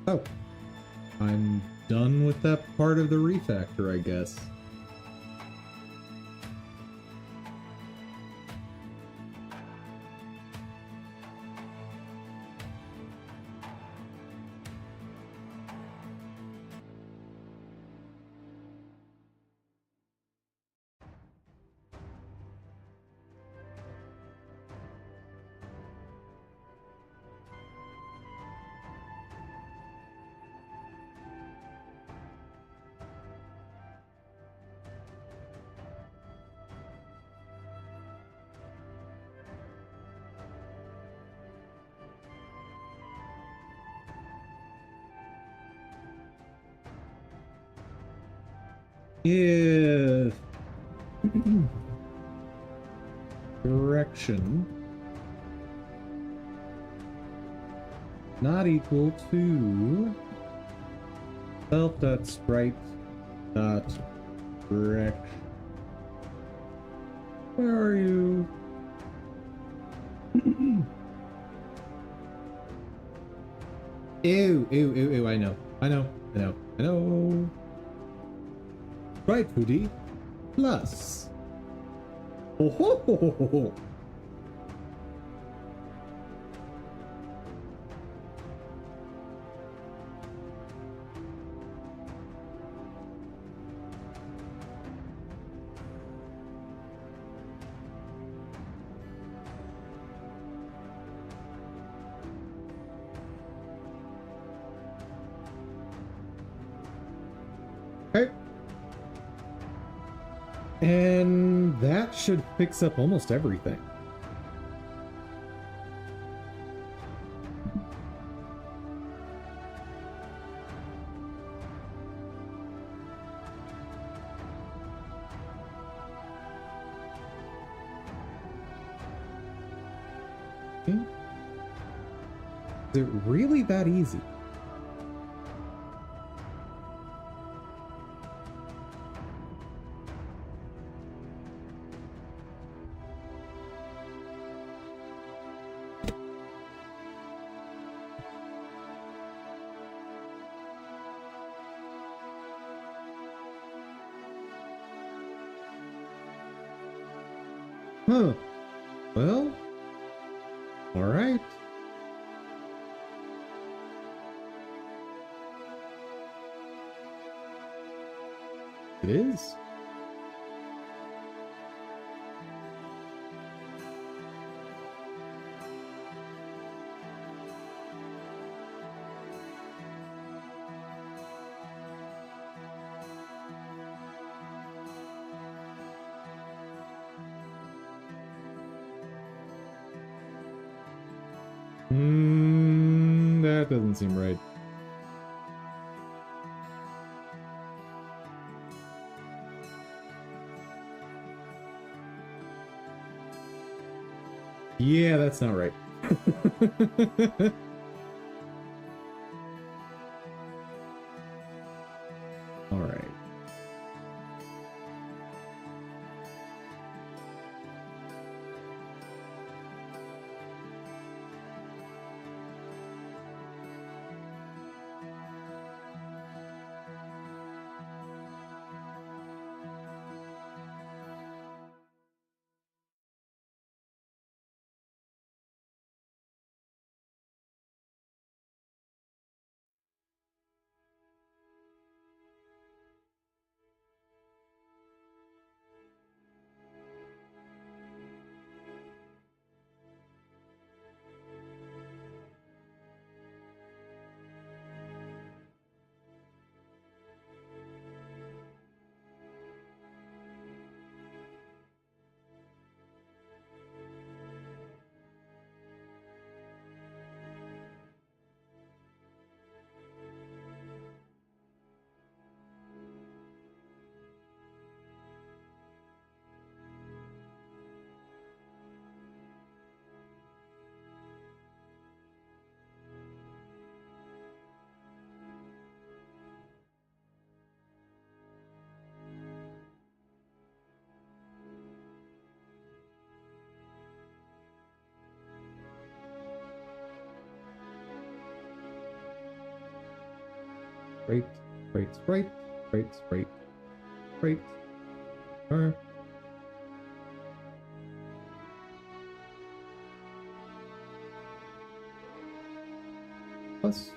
Oh, I'm done with that part of the refactor, I guess. If direction not equal to self.sprite.direction Wreck. Where are you? Ew, ew, ew, ew, I know. Sprite2DPlus. Oh ho ho ho ho ho. Okay. And that should fix up almost everything. Okay. Is it really that easy? Huh. Well, all right. It is. That doesn't seem right. Yeah, that's not right. All right. Sprite, Sprite, Sprite, Sprite, Sprite, Sprite. Plus.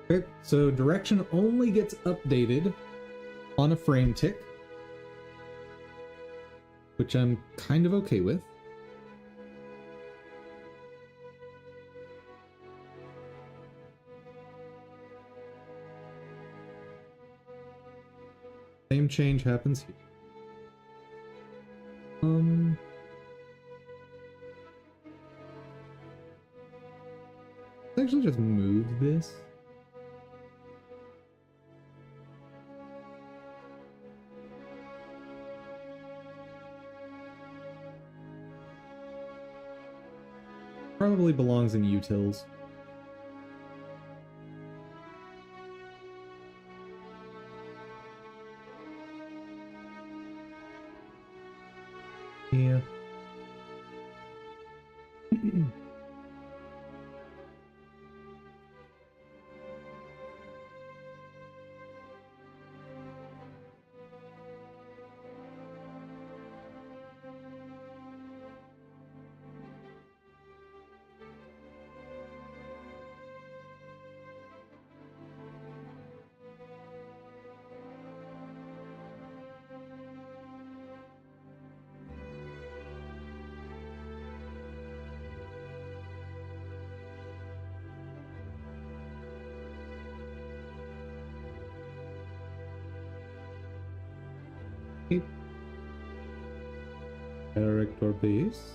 Okay, so direction only gets updated on a frame tick, which I'm kind of okay with. Same change happens here. actually just move this? Probably belongs in utils. Yeah. Character base.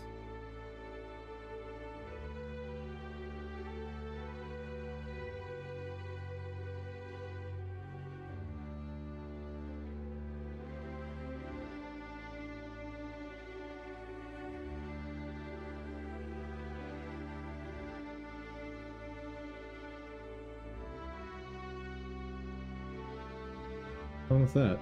What's wrong with that?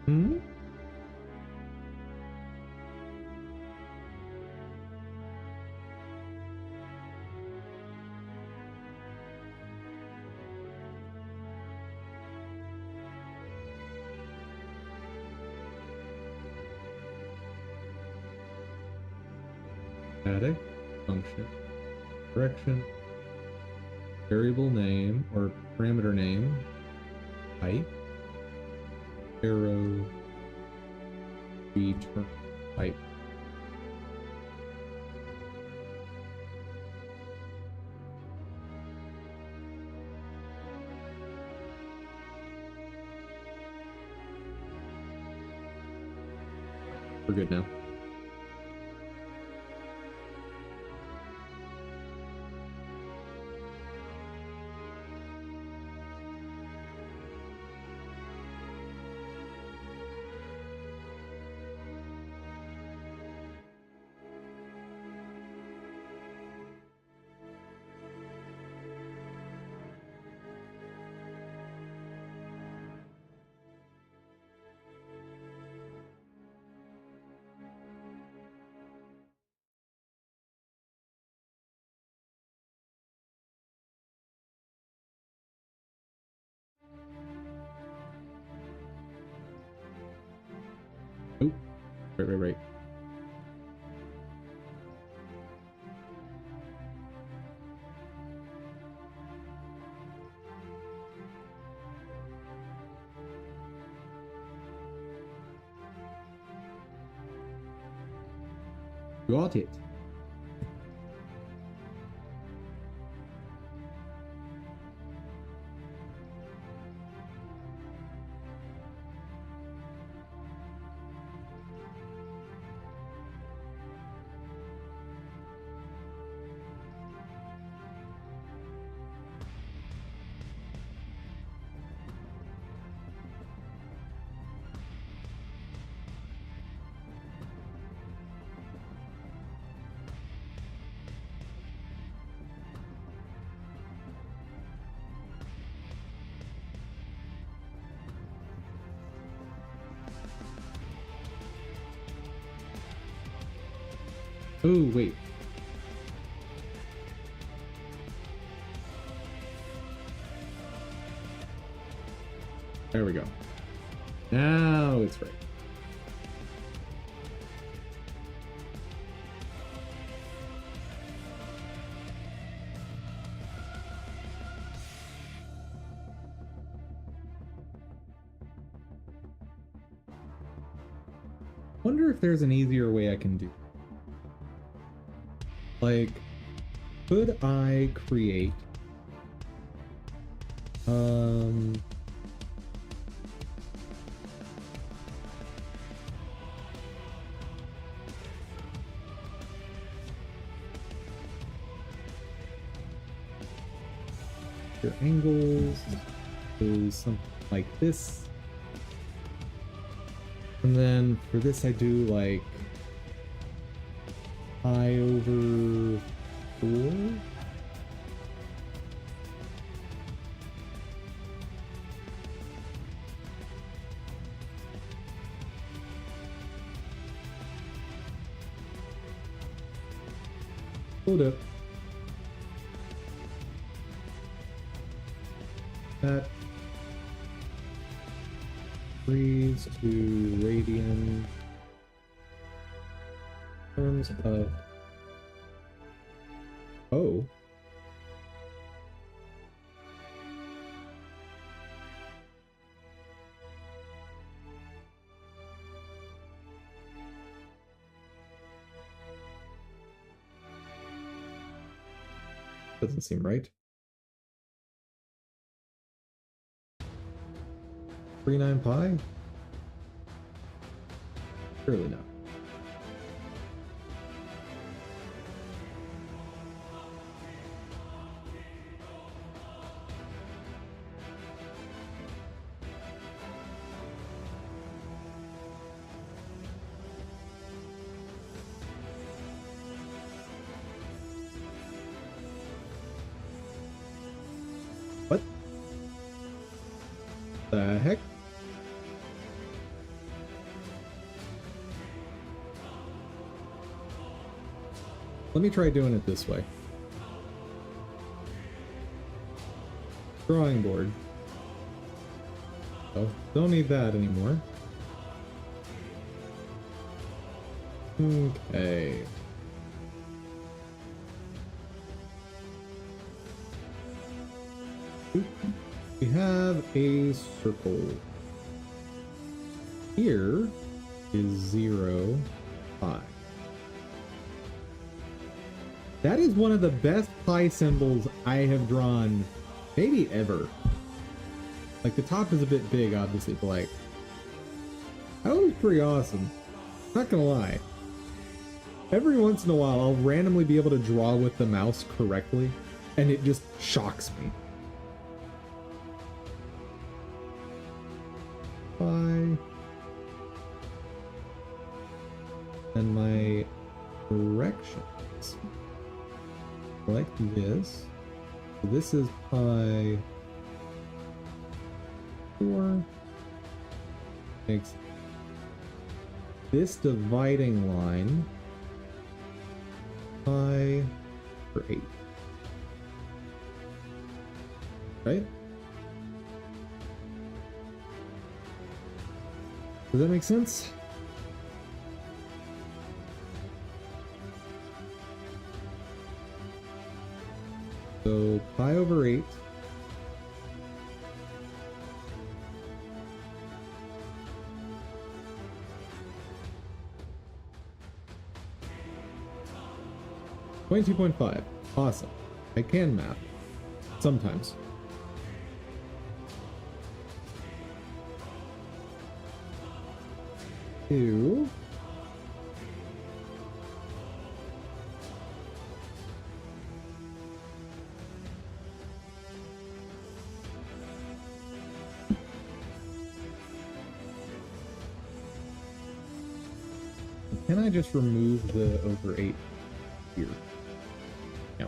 Hmm? Static function. Direction. Variable name or parameter name. Type. Arrow. Return type. We're good now. Oh, right. Got it. Oh, wait. There we go. Now it's right. Wonder if there's an easier way I can do. Like, could I create your angles is something like this. And then for this I do like pi over 4. Hold up. That freeze to radian in terms of doesn't seem right. 39 pi? Surely not. What the heck? Let me try doing it this way. Drawing board. Oh, don't need that anymore. Okay. We have a circle. Here is 0, pi. That is one of the best pi symbols I have drawn, maybe ever. Like, the top is a bit big, obviously, but like, that was pretty awesome. Not gonna lie. Every once in a while, I'll randomly be able to draw with the mouse correctly, and it just shocks me. Pi. And my directions. Like this. So this is pi 4. Makes this dividing line pi for 8. Right? Does that make sense? So pi over 8. .2.5. Awesome. I can math. Sometimes. Two. Can I just remove the over 8 here? No.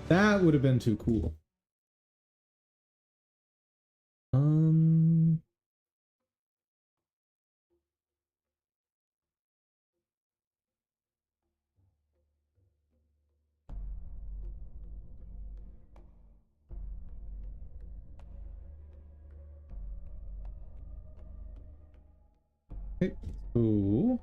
That would have been too cool. Okay, so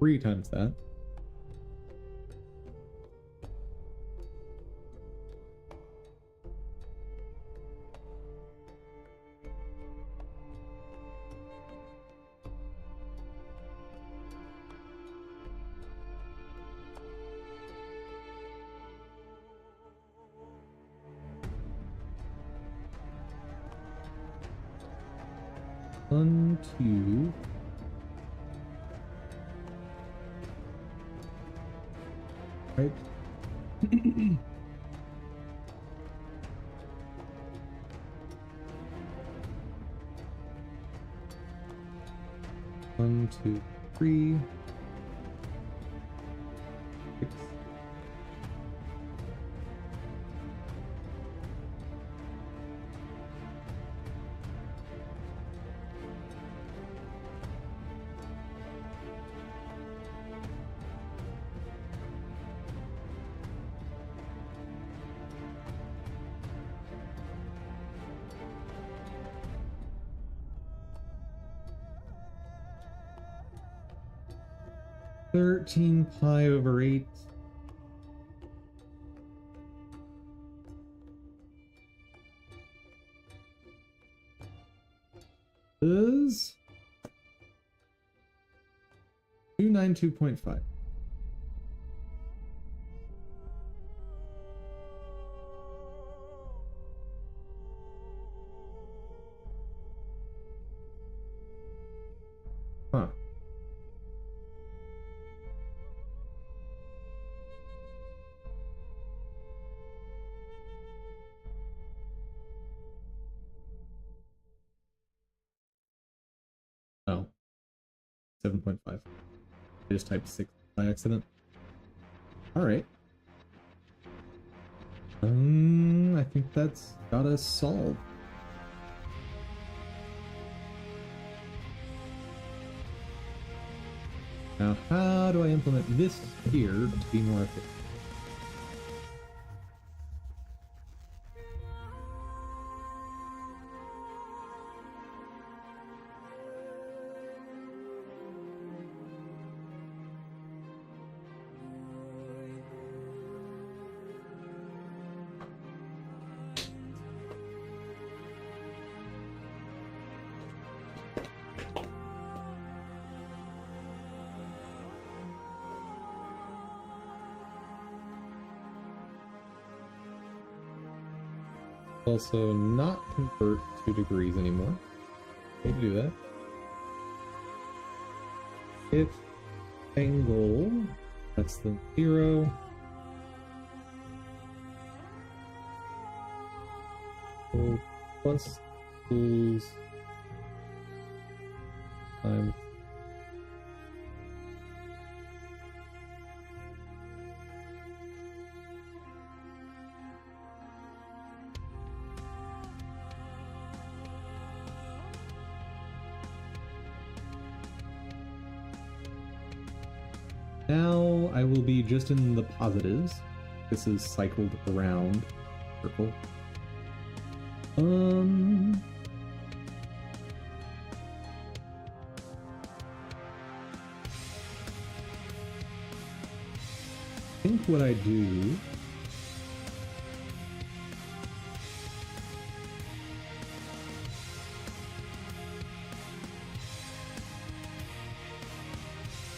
3 times that. One, two. Right. One, two, three. 6. Thirteen pi over 8. Is 292.5. Huh. Oh. 7.5. I just typed 6 by accident. Alright. I think that's got us solved. Now, how do I implement this here to be more efficient? Also not convert to degrees anymore. Need to do that. If angle less than 0, so plus equals times now I will be just in the positives. This is cycled around circle. I think what I do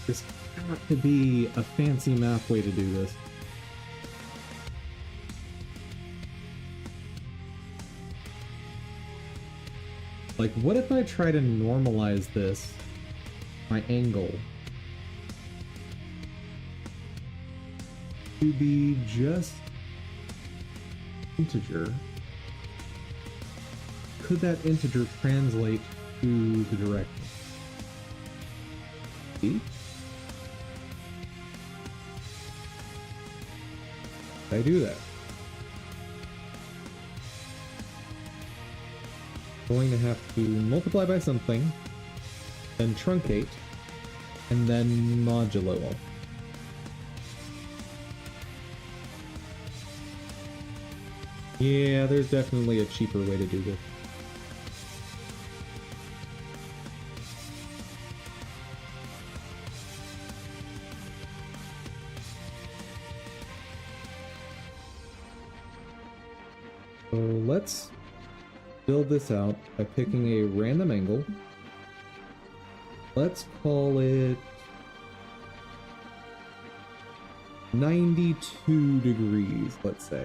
there's got to be a fancy math way to do this. Like, what if I try to normalize this, my angle, to be just integer? Could that integer translate to the direction? See? I do that. Going to have to multiply by something, then truncate, and then modulo all. Yeah, there's definitely a cheaper way to do this. So let's build this out by picking a random angle. Let's call it 92 degrees, let's say.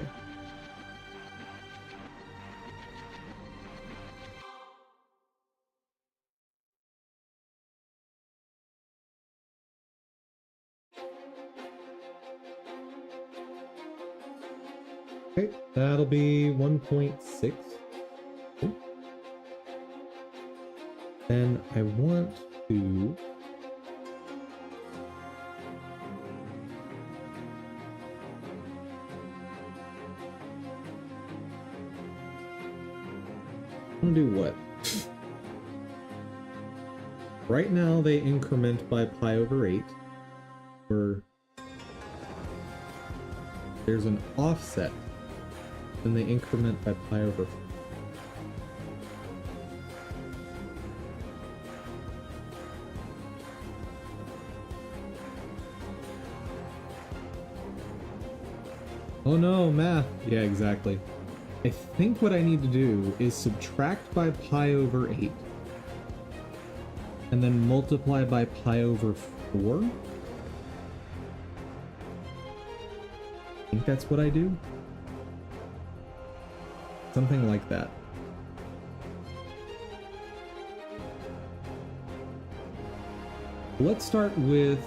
Okay, that'll be 1.6. Cool. Then I want to do what? Right now they increment by pi over 8, where there's an offset, then they increment by pi over 4. Oh no, math! Yeah, exactly. I think what I need to do is subtract by pi over 8 and then multiply by pi over 4. I think that's what I do. Something like that. Let's start with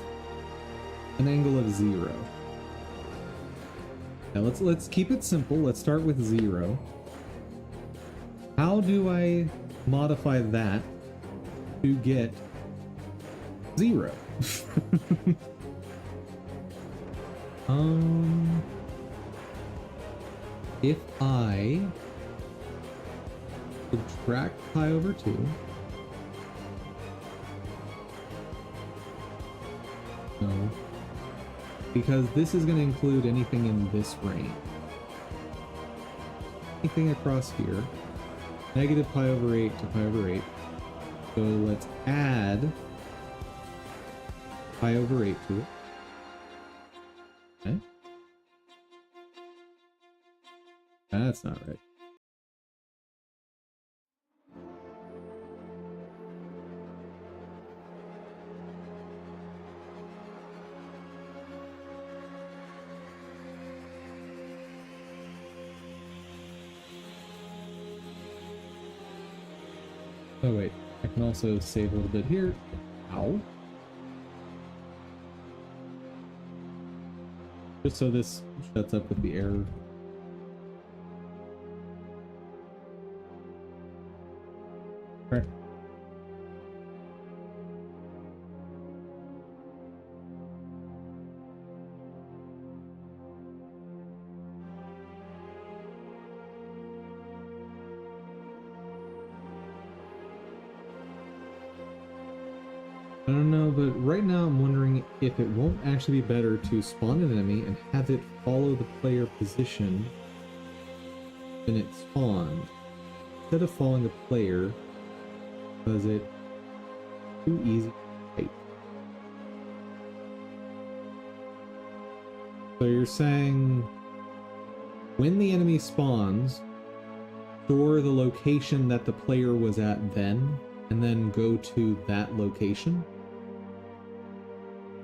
an angle of 0. Now let's keep it simple. Let's start with 0. How do I modify that to get 0? If I subtract pi over 2, no, because this is going to include anything in this range. Anything across here, negative pi over 8 to pi over 8. So let's add pi over 8 to it. Okay. That's not right. Oh wait, I can also save a little bit here. Ow. Just so this shuts up with the error. Right. I don't know, but right now I'm wondering if it won't actually be better to spawn an enemy and have it follow the player position when it spawned, instead of following the player, because it's too easy to fight. So you're saying when the enemy spawns, store the location that the player was at then, and then go to that location?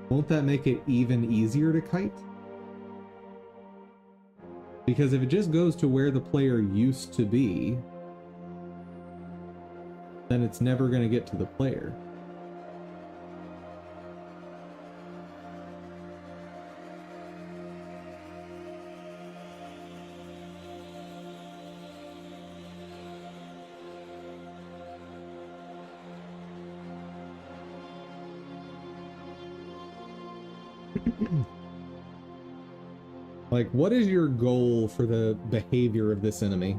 Won't that make it even easier to kite? Because if it just goes to where the player used to be, then it's never going to get to the player. Like, what is your goal for the behavior of this enemy?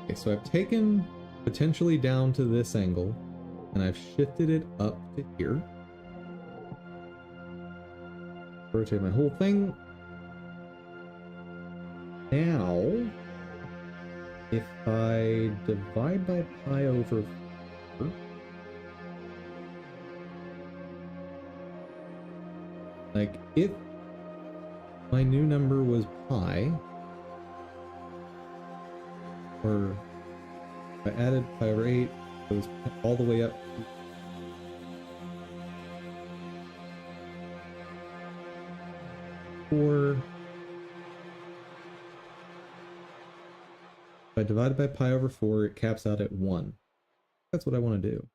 Okay, so I've taken potentially down to this angle, and I've shifted it up to here. Rotate my whole thing. Now, if I divide by pi over 4, like if my new number was pi, or if I added pi over 8, it goes all the way up to 4. If I divide it by pi over 4, it caps out at 1. That's what I want to do.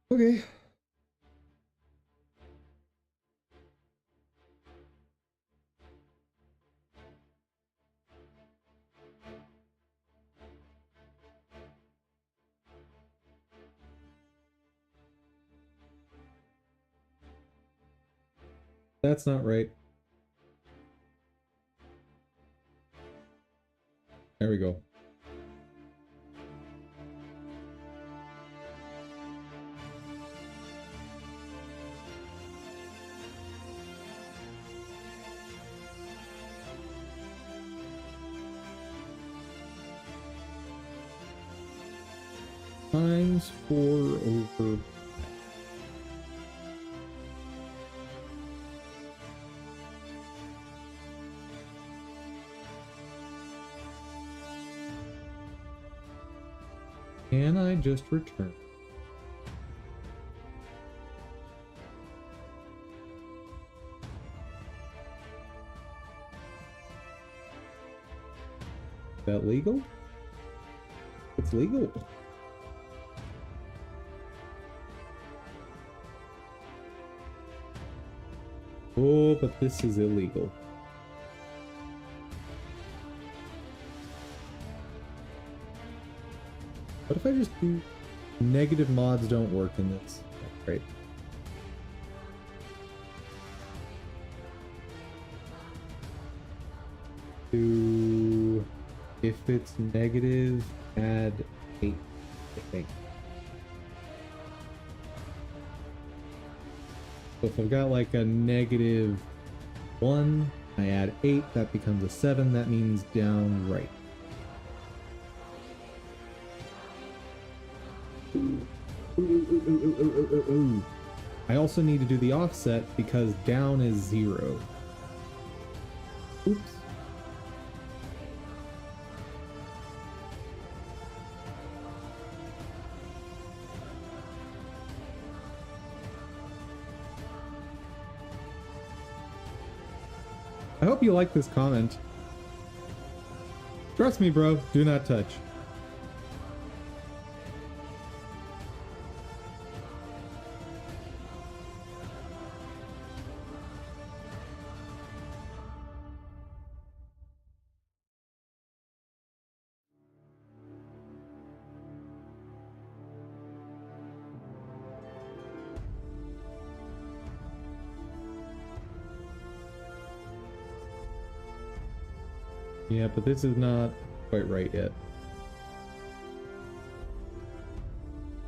Okay. That's not right. There we go. Times 4 over... Can I just return? Is that legal? It's legal. Oh, but this is illegal. What if I just do negative mods don't work in this? Right. Do if it's negative, add 8, I think. So if I've got like a negative 1, I add 8, that becomes a 7, that means down right. Ooh. I also need to do the offset because down is 0. Oops. I hope you like this comment. Trust me, bro, do not touch. Yeah, but this is not quite right yet.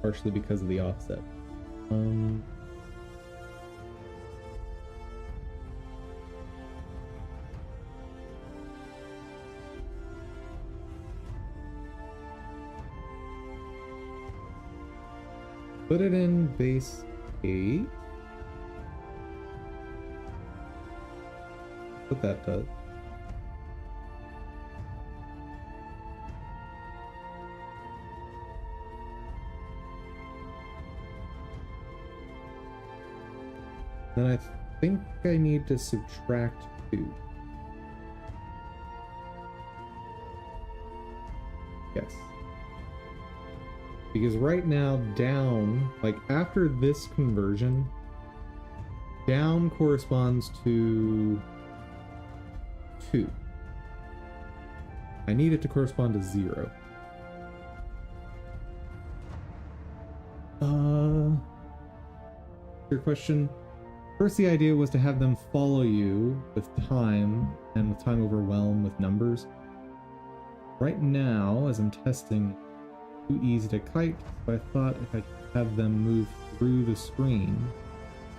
Partially because of the offset. Put it in base 8. What that does. Then I think I need to subtract 2. Yes. Because right now, down, like after this conversion, down corresponds to 2. I need it to correspond to 0. Your question? First, the idea was to have them follow you with time, and with time overwhelm with numbers. Right now, as I'm testing, it's too easy to kite, so I thought if I could have them move through the screen,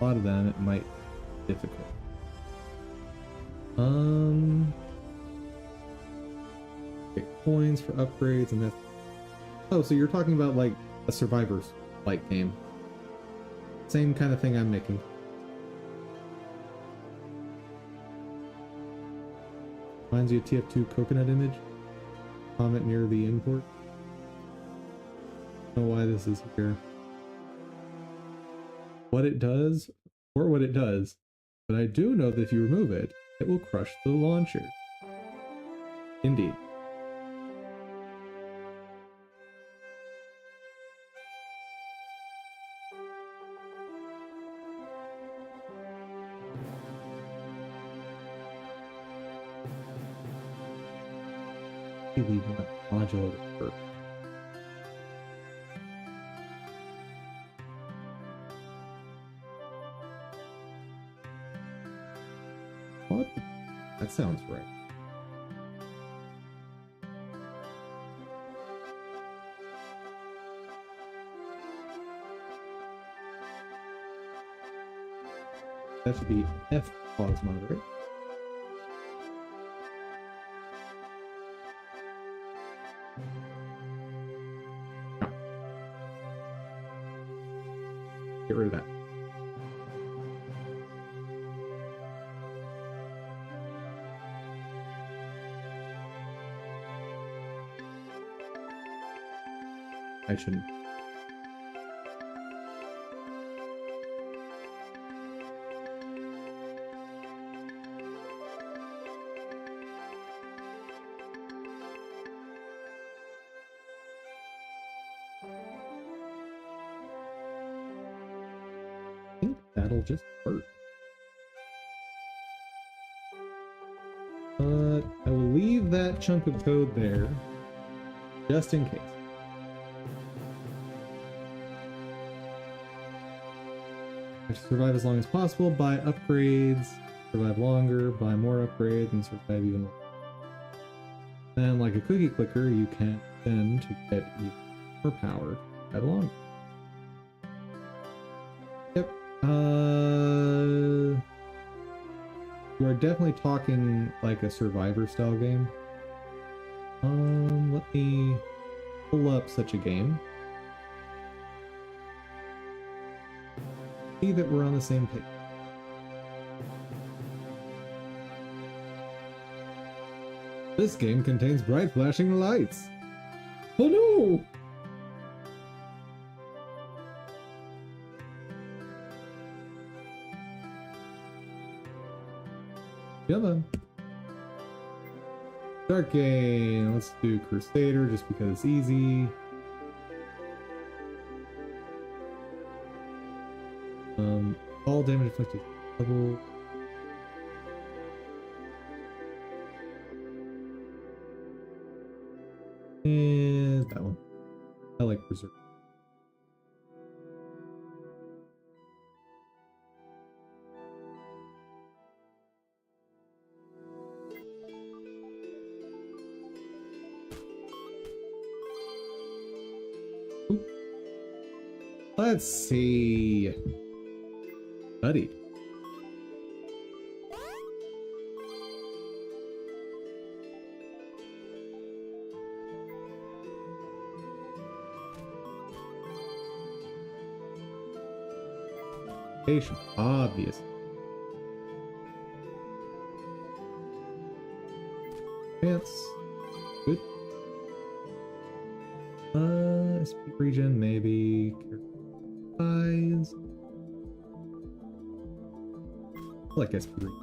a lot of them, it might be difficult. Get coins for upgrades and that. Oh, so you're talking about like a survivors like game. Same kind of thing I'm making. Reminds you of TF2 coconut image. Comment near the import. I don't know why this is here. What it does, or what it does, but I do know that if you remove it, it will crush the launcher. Indeed. Leave that modular first. What? That sounds right. That should be F pause moderate. Get rid of that. I shouldn't. I think that'll just work. But I will leave that chunk of code there, just in case. I have to survive as long as possible, buy upgrades, survive longer, buy more upgrades, and survive even longer. Then, like a cookie clicker, you can tend to get even more power to survive longer. Yep. You are definitely talking like a survivor style game. Let me pull up such a game. See that we're on the same page. This game contains bright flashing lights. Oh no! Come on. Dark game. Let's do Crusader just because it's easy. All damage inflicted double. And that one. I like Berserk. Let's see. Buddy. Patient, obvious. Pants. Good. SP region, maybe. Eyes. I like SP region.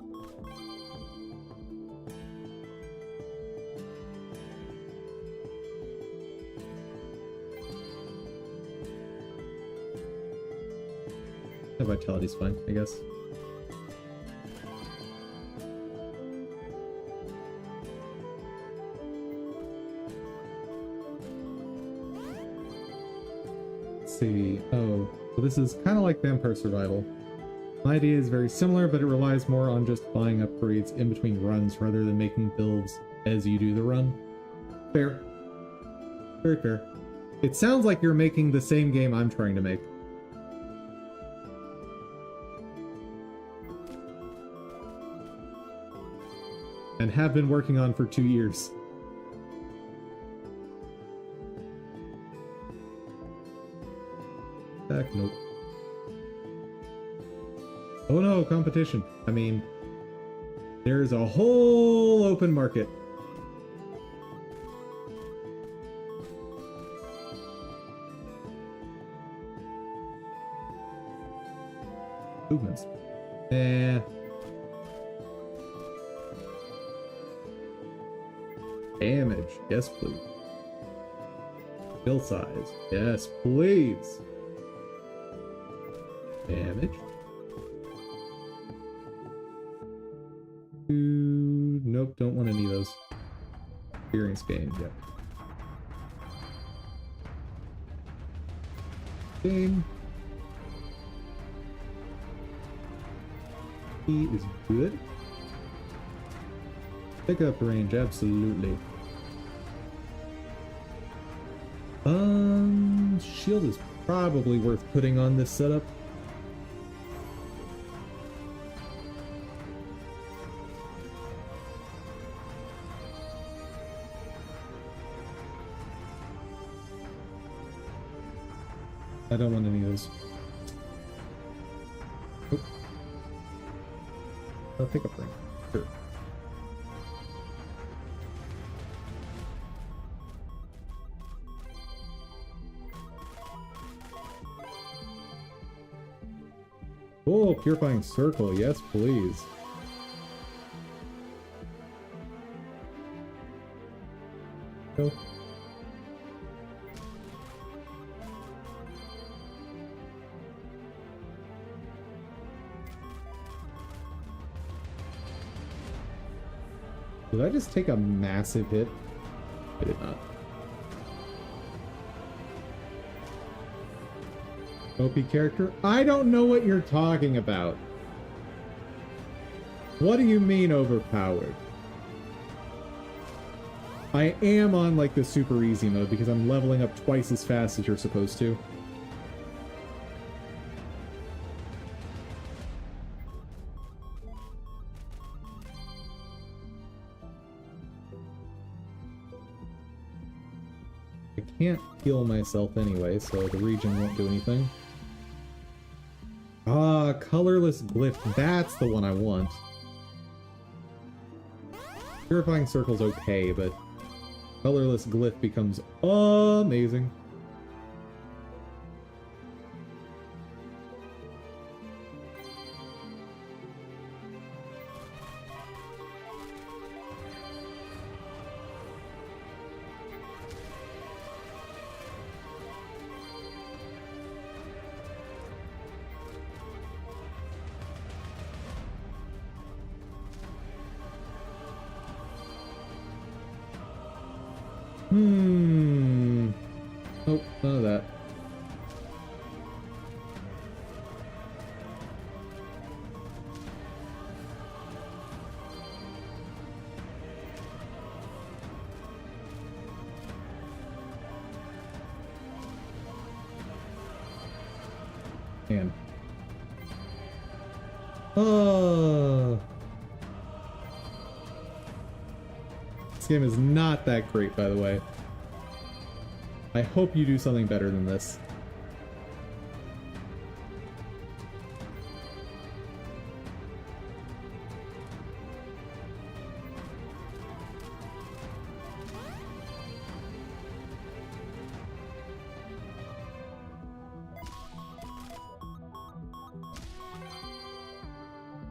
Vitality's fine, I guess. Let's see. Oh, so this is kind of like Vampire Survival. My idea is very similar, but it relies more on just buying upgrades in between runs rather than making builds as you do the run. Fair. Very fair. It sounds like you're making the same game I'm trying to make. and have been working on for 2 years. Back, nope. Oh no, competition. I mean, there's a whole open market. Movements. Eh. Damage. Yes, please. Skill size. Yes, please. Damage. Nope, don't want any of those. Experience gain, yep. Game. He is good. Pickup range, absolutely. Shield is probably worth putting on this setup. I don't want any of those. Nope. I'll pick up ring. Sure. Oh, purifying circle, yes please. Go. Did I just take a massive hit? I did not. OP character? I don't know what you're talking about. What do you mean overpowered? I am on like the super easy mode because I'm leveling up twice as fast as you're supposed to. I can't heal myself anyway, so the region won't do anything. Ah, colorless glyph. That's the one I want. Purifying circle's okay, but colorless glyph becomes amazing. Nope, none of that. Man. Oh. This game is not that great, by the way. I hope you do something better than this.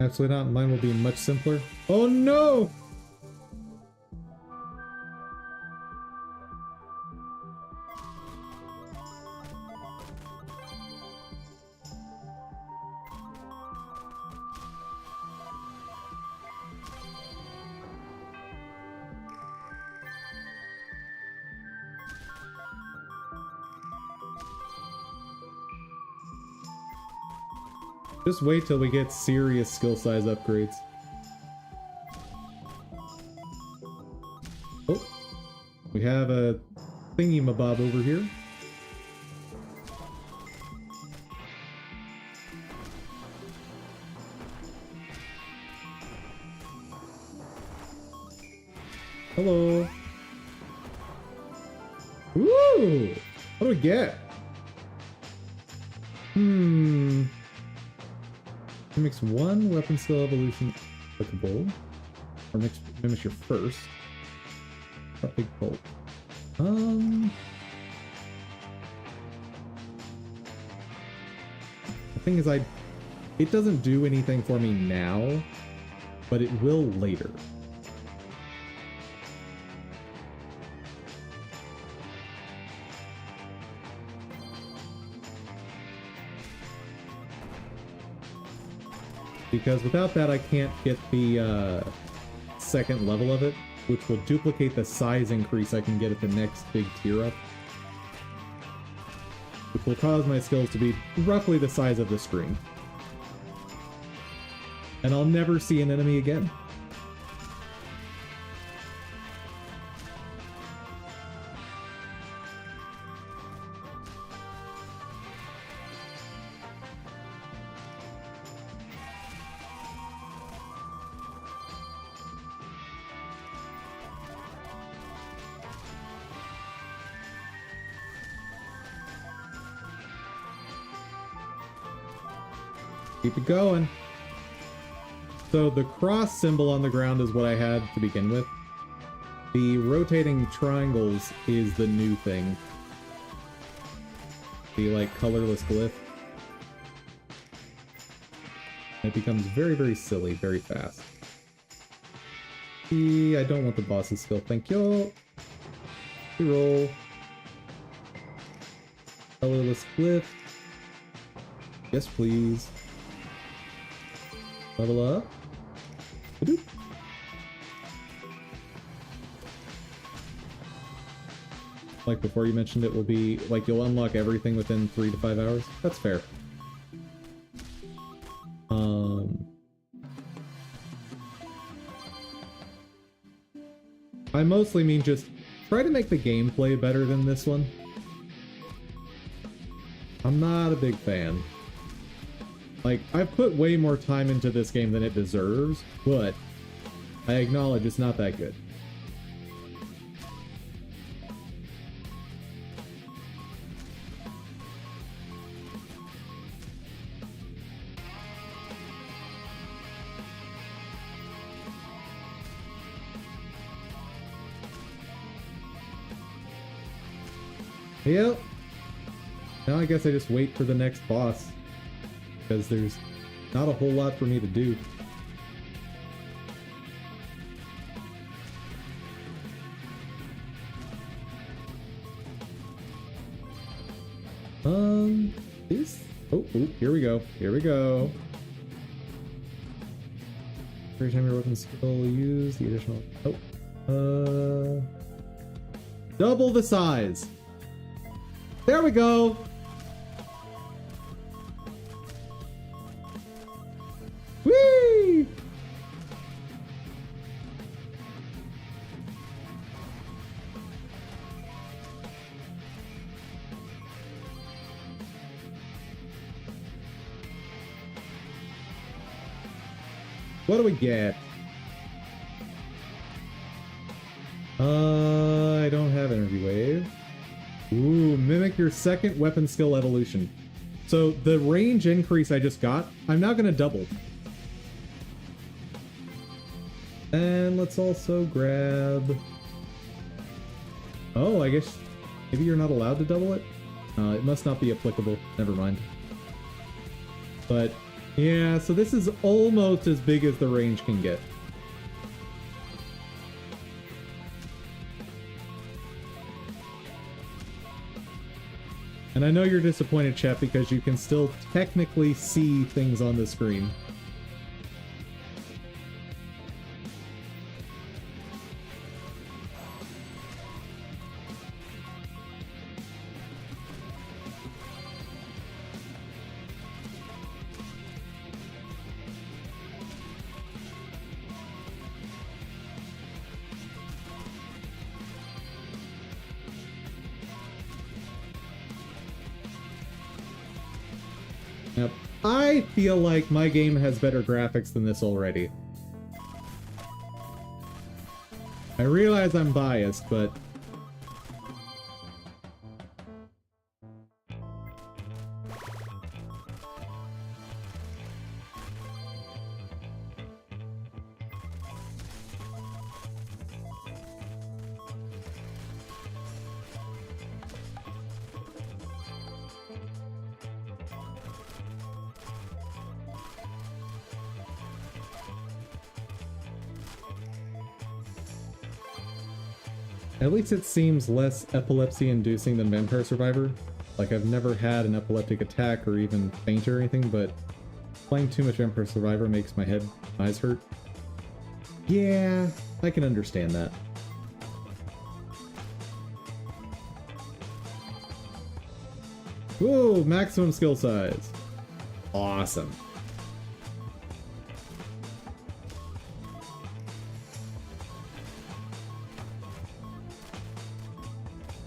Absolutely not. Mine will be much simpler. Oh no! Just wait till we get serious skill size upgrades. Oh, we have a thingy-mabob over here. Hello. Ooh! What do we get? Mimics one weapon skill evolution applicable. Or mimics your first. A big bolt. The thing is, it doesn't do anything for me now, but it will later. Because without that, I can't get the second level of it, which will duplicate the size increase I can get at the next big tier up. Which will cause my skills to be roughly the size of the screen. And I'll never see an enemy again. Keep it going. So the cross symbol on the ground is what I had to begin with. The rotating triangles is the new thing. The like colorless glyph. It becomes very, very silly very fast. I don't want the boss's skill, thank you. Reroll. Colorless glyph. Yes, please. Level up. Ba-doop. Like before you mentioned, it will be like you'll unlock everything within 3 to 5 hours. That's fair. I mostly mean just try to make the gameplay better than this one. I'm not a big fan. Like, I've put way more time into this game than it deserves, but I acknowledge it's not that good. Yep. Now I guess I just wait for the next boss. Because there's not a whole lot for me to do. Oh, here we go. Here we go. Every time your weapon skill, use the additional. Oh. Double the size. There we go. Whee! What do we get? I don't have energy wave. Ooh, mimic your second weapon skill evolution. So the range increase I just got, I'm now going to double. And let's also grab... Oh, I guess maybe you're not allowed to double it? It must not be applicable. Never mind. But yeah, so this is almost as big as the range can get. And I know you're disappointed, chat, because you can still technically see things on the screen. Yep. I feel like my game has better graphics than this already. I realize I'm biased, but at least it seems less epilepsy-inducing than Vampire Survivor. Like, I've never had an epileptic attack or even faint or anything, but playing too much Vampire Survivor makes my eyes hurt. Yeah, I can understand that. Whoa, maximum skill size. Awesome.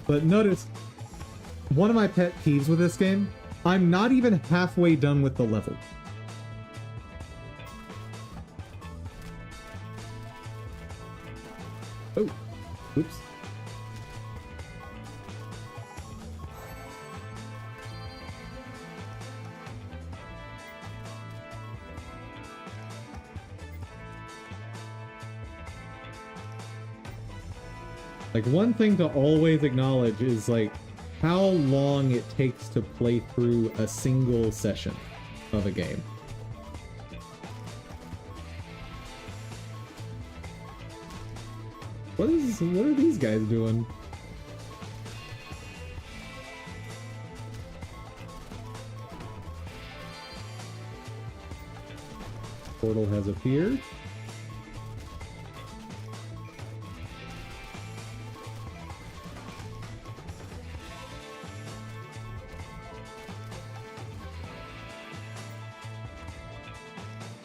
But notice, one of my pet peeves with this game, I'm not even halfway done with the level. Oh, oops. Like, one thing to always acknowledge is, like, how long it takes to play through a single session of a game. What are these guys doing? Portal has appeared.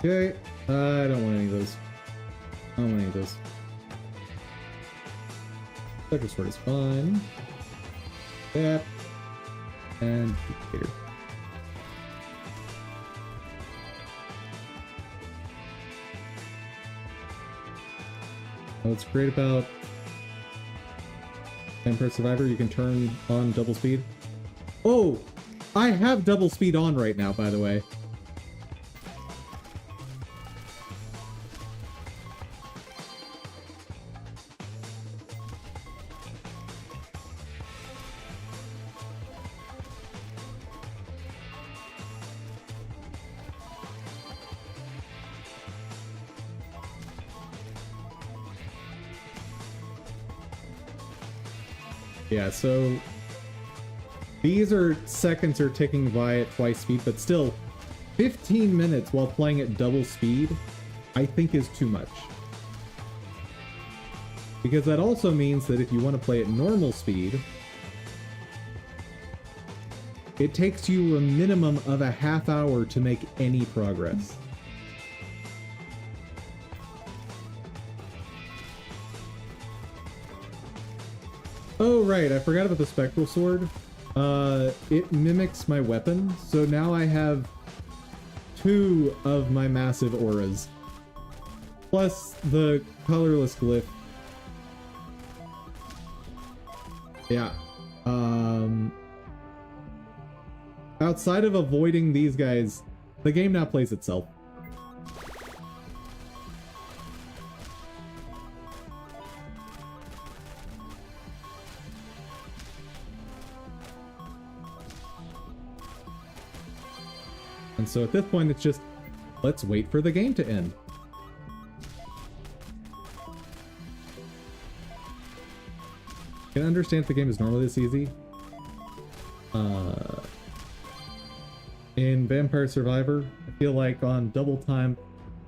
Okay, I don't want any of those. I don't want any of those. Spectre Sword is fine. That. And duplicator. What's great about Vampire Survivor, you can turn on double speed. Oh! I have double speed on right now, by the way. Yeah, so these seconds are ticking by at twice speed, but still 15 minutes while playing at double speed, I think is too much. Because that also means that if you want to play at normal speed, it takes you a minimum of a half hour to make any progress. Oh, right, I forgot about the Spectral Sword. It mimics my weapon, so now I have 2 of my massive auras. Plus the colorless glyph. Yeah. Outside of avoiding these guys, the game now plays itself. And so at this point, it's just, let's wait for the game to end. Can I understand if the game is normally this easy? In Vampire Survivor, I feel like on double time,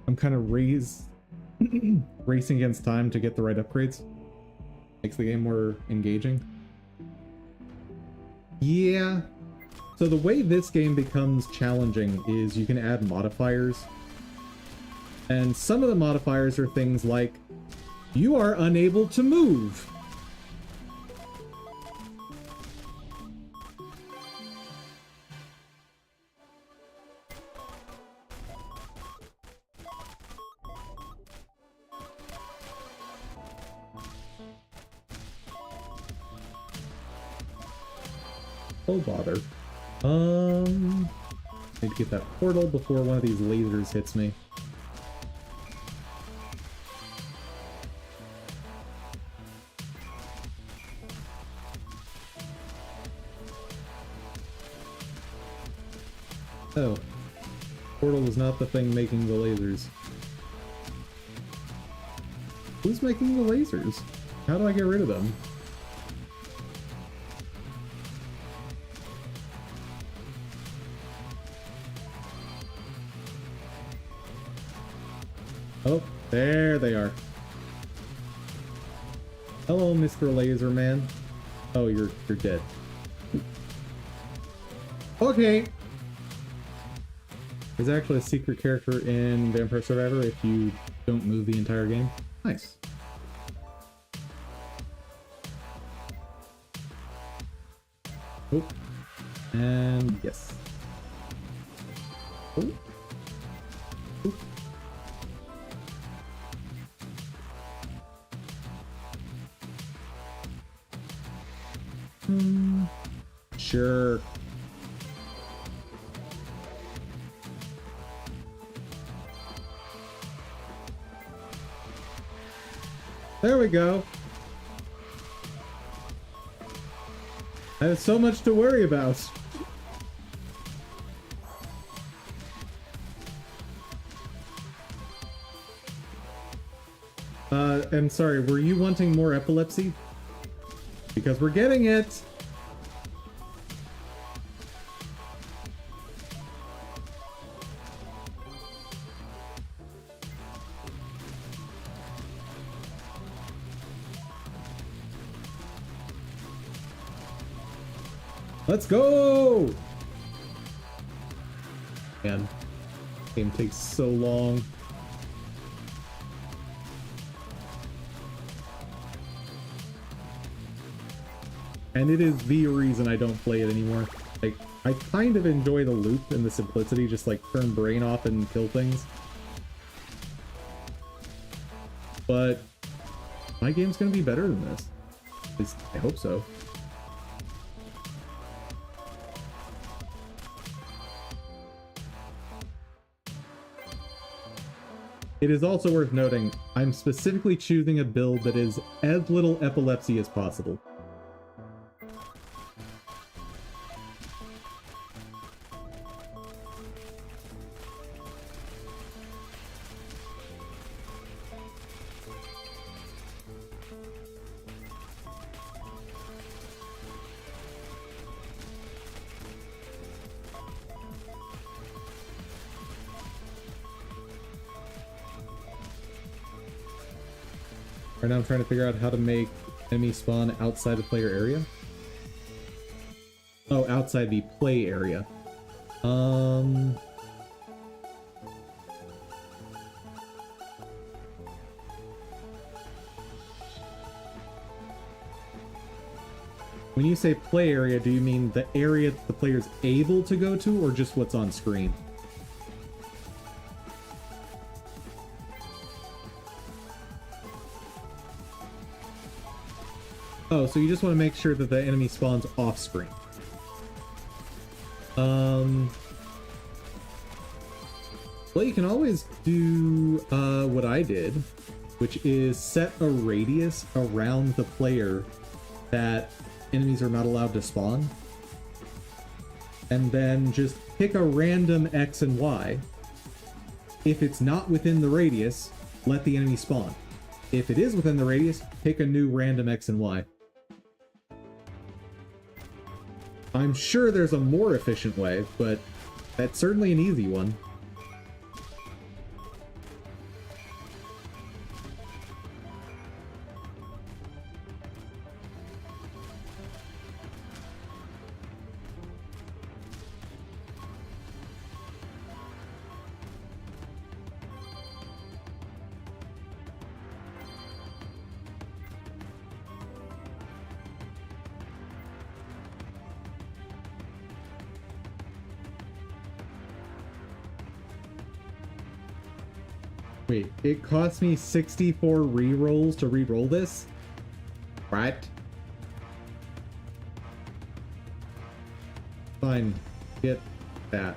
I'm kind of racing against time to get the right upgrades. Makes the game more engaging. Yeah. So the way this game becomes challenging is you can add modifiers. And some of the modifiers are things like, you are unable to move. Oh bother. Need to get that portal before one of these lasers hits me. Oh. Portal is not the thing making the lasers. Who's making the lasers? How do I get rid of them? Oh, there they are. Hello, Mr. Laser Man. Oh, you're dead. Okay. There's actually a secret character in Vampire Survivor if you don't move the entire game. Nice. Oh. And yes. Oh. Oh. Sure. There we go. I have so much to worry about. I'm sorry, were you wanting more epilepsy? Because we're getting it! Let's go! Man, game takes so long. And it is the reason I don't play it anymore. Like, I kind of enjoy the loop and the simplicity, just like turn brain off and kill things. But my game's gonna be better than this. At least I hope so. It is also worth noting, I'm specifically choosing a build that is as little epilepsy as possible. Right now I'm trying to figure out how to make enemy spawn outside the player area. Oh, outside the play area. When you say play area, do you mean the area that the player's able to go to, or just what's on screen? Oh, so you just want to make sure that the enemy spawns off screen. Well, you can always do what I did, which is set a radius around the player that enemies are not allowed to spawn. And then just pick a random X and Y. If it's not within the radius, let the enemy spawn. If it is within the radius, pick a new random X and Y. I'm sure there's a more efficient way, but that's certainly an easy one. Wait, it cost me 64 rerolls to reroll this? Right? Fine. Get that.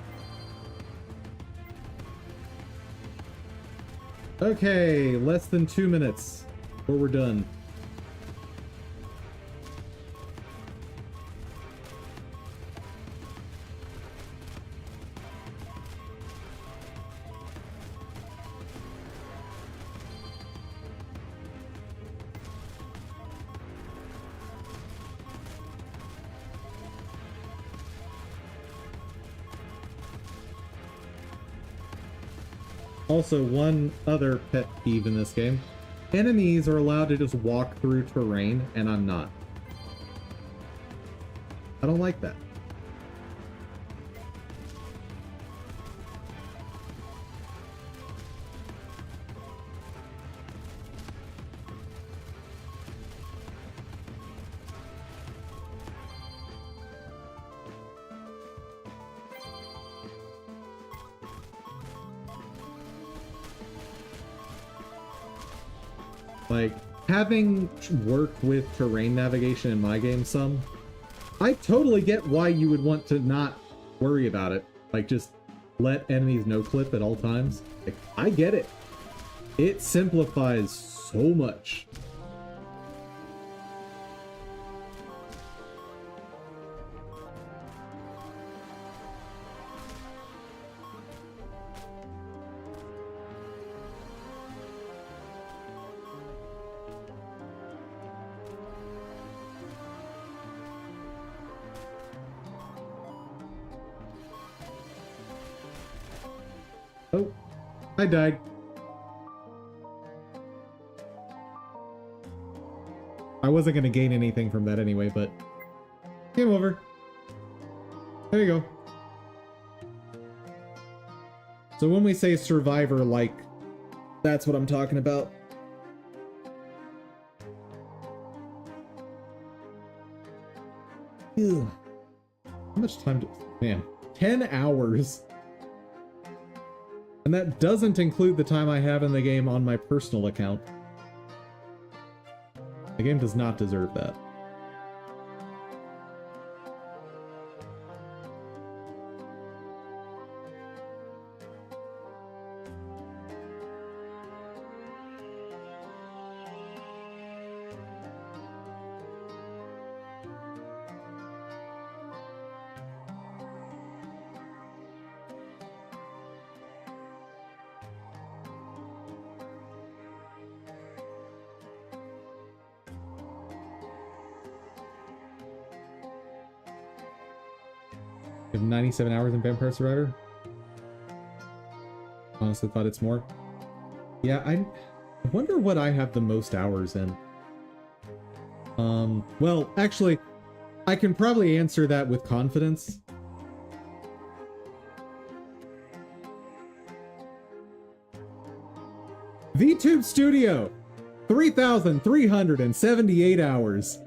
Okay, less than 2 minutes before we're done. Also, one other pet peeve in this game. Enemies are allowed to just walk through terrain, and I'm not. I don't like that. Like, having worked with terrain navigation in my game some, I totally get why you would want to not worry about it. Like, just let enemies no-clip at all times. Like, I get it. It simplifies so much. Oh, I died. I wasn't going to gain anything from that anyway, but game over. There you go. So when we say survivor, like, that's what I'm talking about. Ew. How much time do... Man, 10 hours. And that doesn't include the time I have in the game on my personal account. The game does not deserve that. You have 97 hours in Vampire Survivor? Honestly thought it's more. Yeah, I wonder what I have the most hours in. Well, actually, I can probably answer that with confidence. VTube Studio! 3,378 hours.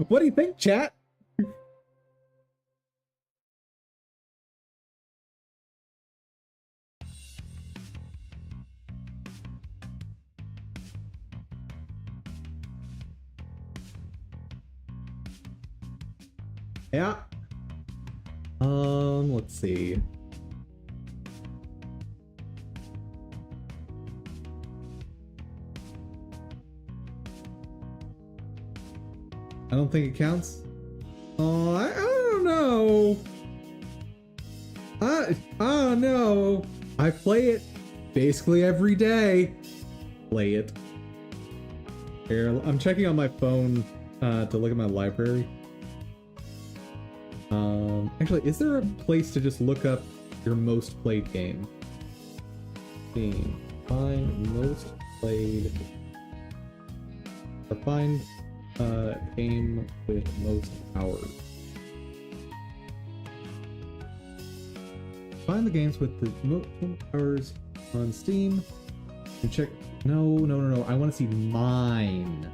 What do you think, chat? Yeah. Let's see. I don't think it counts. Oh, I don't know. I don't know. I play it basically every day. Play it. Here, I'm checking on my phone to look at my library. Actually, is there a place to just look up your most played game? Find most played, or find game with most hours. Find the games with the most hours on Steam and check. No. I want to see mine.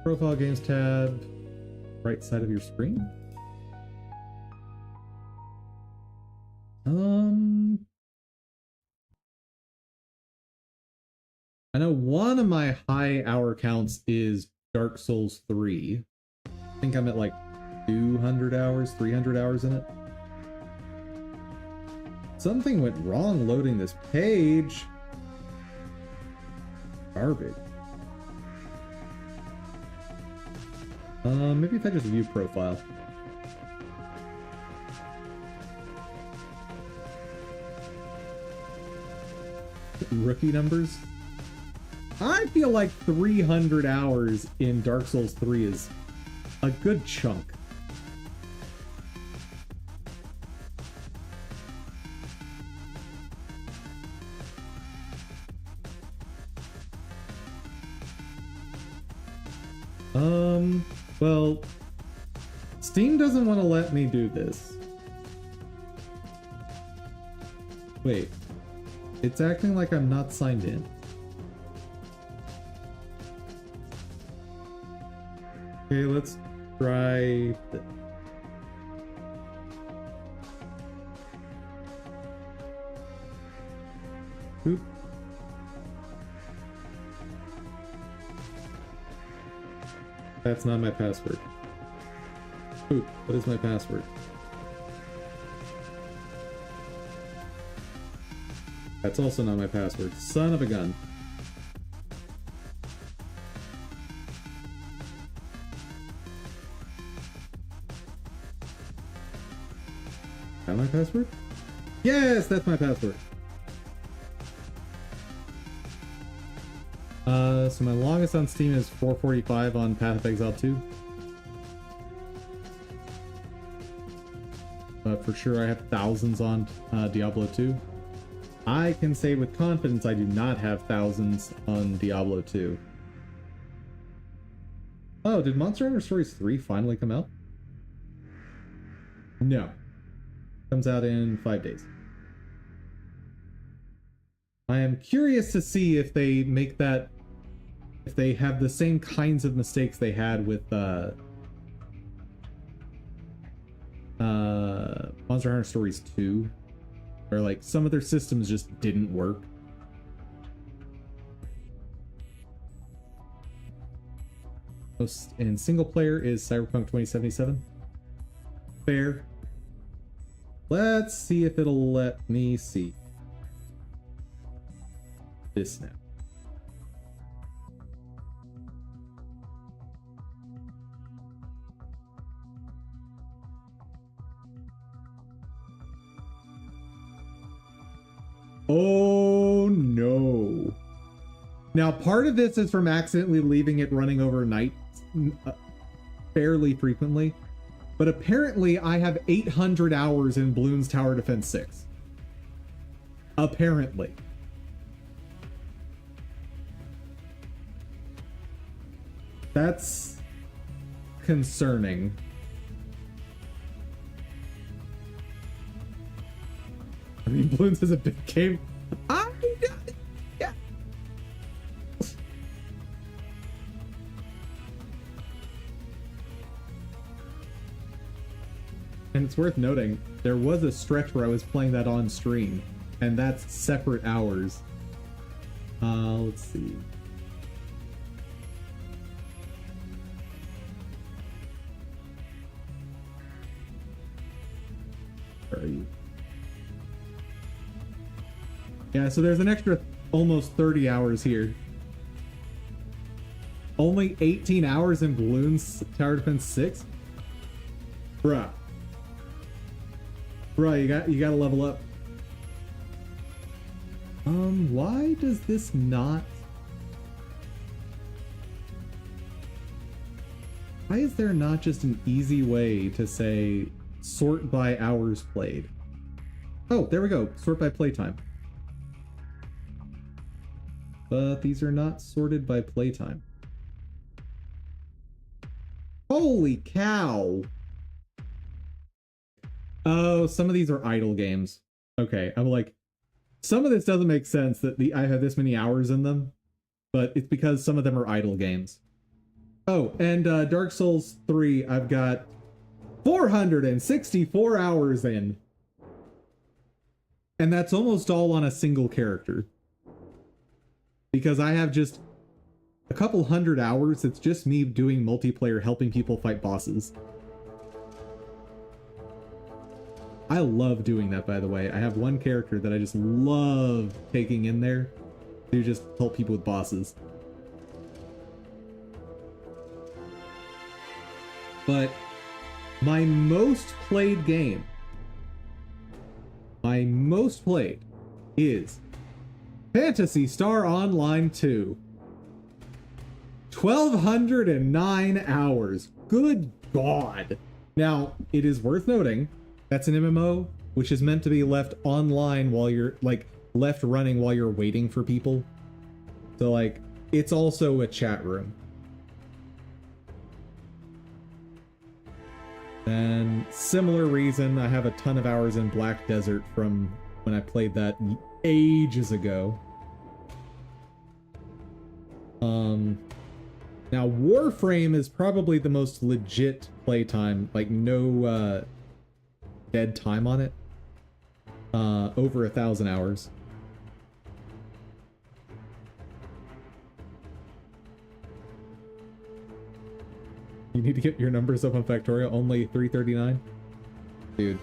Profile games tab, right side of your screen. I know one of my high hour counts is Dark Souls 3. I think I'm at like 200 hours, 300 hours in it. Something went wrong loading this page. Garbage. Maybe if I just view profile. Rookie numbers? I feel like 300 hours in Dark Souls 3 is a good chunk. Well, Steam doesn't want to let me do this. Wait, it's acting like I'm not signed in. Okay, let's try this. Oop. That's not my password. Oop, what is my password? That's also not my password. Son of a gun. Is that my password? Yes, that's my password. So my longest on Steam is 445 on Path of Exile 2. But for sure I have thousands on Diablo 2. I can say with confidence I do not have thousands on Diablo 2. Oh, did Monster Hunter Stories 3 finally come out? No. Comes out in 5 days. I am curious to see if they make that, if they have the same kinds of mistakes they had with Monster Hunter Stories 2, where like some of their systems just didn't work. Most in single player is Cyberpunk 2077. Fair. Let's see if it'll let me see this now. Oh no. Now part of this is from accidentally leaving it running overnight fairly frequently, but apparently I have 800 hours in Bloons Tower Defense 6. Apparently. That's concerning. I mean, Bloons is a big game. Yeah. And it's worth noting, there was a stretch where I was playing that on stream, and that's separate hours. Let's see. Where are you? Yeah, so there's an extra almost 30 hours here. Only 18 hours in Bloons Tower Defense 6? Bruh. Bruh, you gotta level up. Why does this not... Why is there not just an easy way to say sort by hours played? Oh, there we go. Sort by playtime. But these are not sorted by playtime. Holy cow! Oh, some of these are idle games. Okay, I'm like, some of this doesn't make sense that I have this many hours in them, but it's because some of them are idle games. Oh, and Dark Souls 3, I've got 464 hours in. And that's almost all on a single character. Because I have just a couple hundred hours. It's just me doing multiplayer, helping people fight bosses. I love doing that, by the way. I have one character that I just love taking in there to just help people with bosses. But my most played game, my most played, is Phantasy Star Online 2. 1,209 hours. Good God. Now, it is worth noting, that's an MMO, which is meant to be left online while you're, like, left running while you're waiting for people. So, like, it's also a chat room. And similar reason, I have a ton of hours in Black Desert from when I played that ages ago. Now Warframe is probably the most legit playtime, like no dead time on it. Over 1,000 hours. You need to get your numbers up on Factorio, only 339? Dude.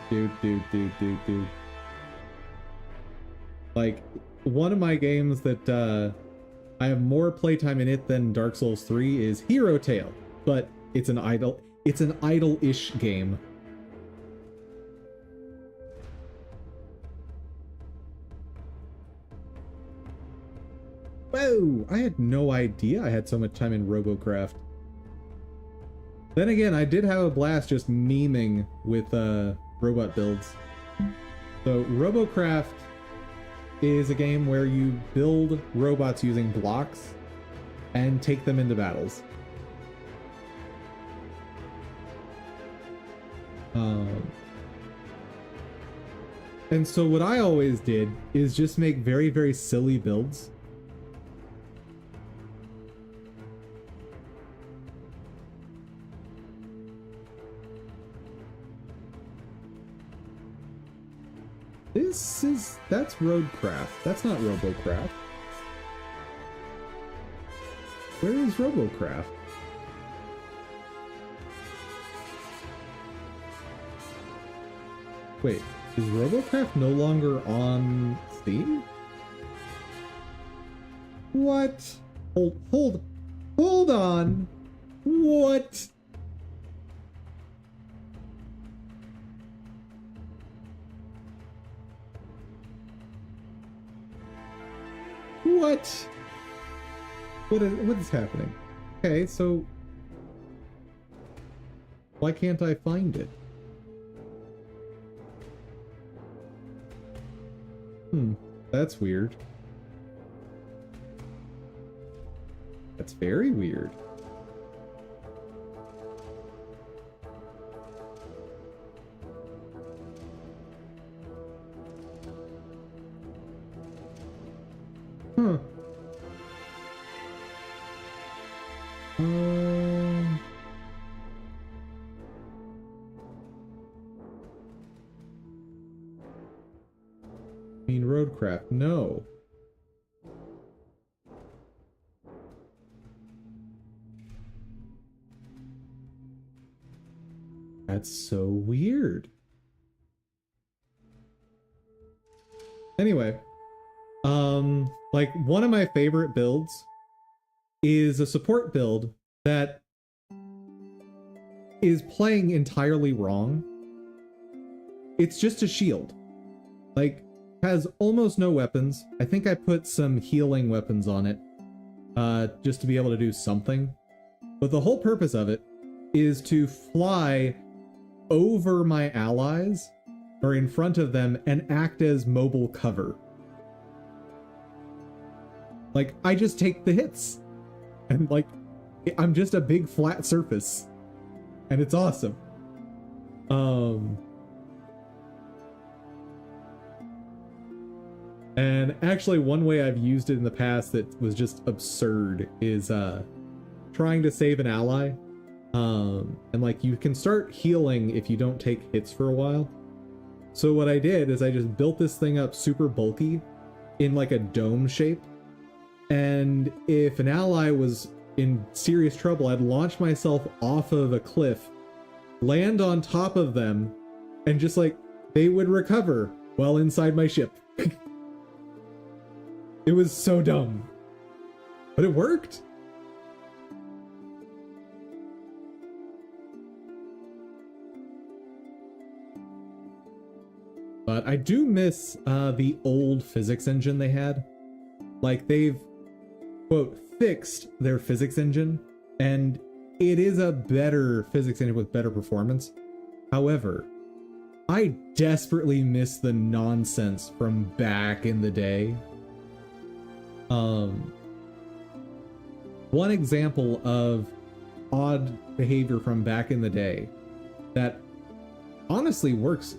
Dude. Like, one of my games that I have more playtime in it than Dark Souls 3 is Hero Tale, but it's an idle-ish game. Whoa! I had no idea I had so much time in Robocraft. Then again, I did have a blast just memeing with robot builds. So Robocraft is a game where you build robots using blocks and take them into battles. And so what I always did is just make very, very silly builds. That's Roadcraft. That's not Robocraft. Where is Robocraft? Wait, is Robocraft no longer on Steam? What? Hold on. What? What? What is happening? Okay, so why can't I find it? That's weird. That's very weird. Huh. I mean, Roadcraft, no. That's so weird. Anyway, like one of my favorite builds is a support build that is playing entirely wrong. It's just a shield. Like, has almost no weapons. I think I put some healing weapons on it, just to be able to do something. But the whole purpose of it is to fly over my allies, or in front of them, and act as mobile cover. Like, I just take the hits. And, like, I'm just a big flat surface. And it's awesome. And actually, one way I've used it in the past that was just absurd is trying to save an ally. And like, you can start healing if you don't take hits for a while. So what I did is I just built this thing up super bulky in like a dome shape. And if an ally was in serious trouble, I'd launch myself off of a cliff, land on top of them, and just like they would recover while inside my ship. It was so dumb, but it worked. But I do miss the old physics engine they had. Like, they've, quote, fixed their physics engine, and it is a better physics engine with better performance. However, I desperately miss the nonsense from back in the day. One example of odd behavior from back in the day that honestly worked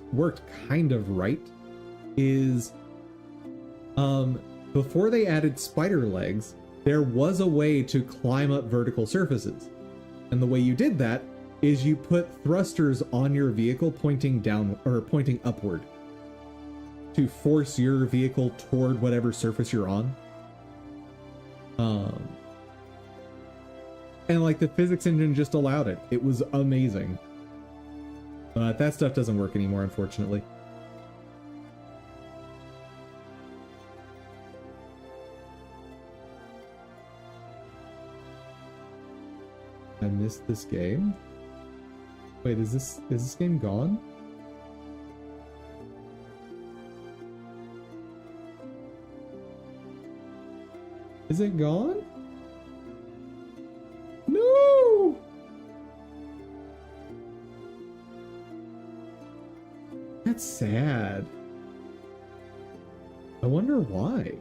kind of right is before they added spider legs, there was a way to climb up vertical surfaces. And the way you did that is you put thrusters on your vehicle pointing down or pointing upward to force your vehicle toward whatever surface you're on. And like the physics engine just allowed it. It was amazing. But that stuff doesn't work anymore, unfortunately. I missed this game. Wait, is this game gone? Is it gone? No! That's sad. I wonder why.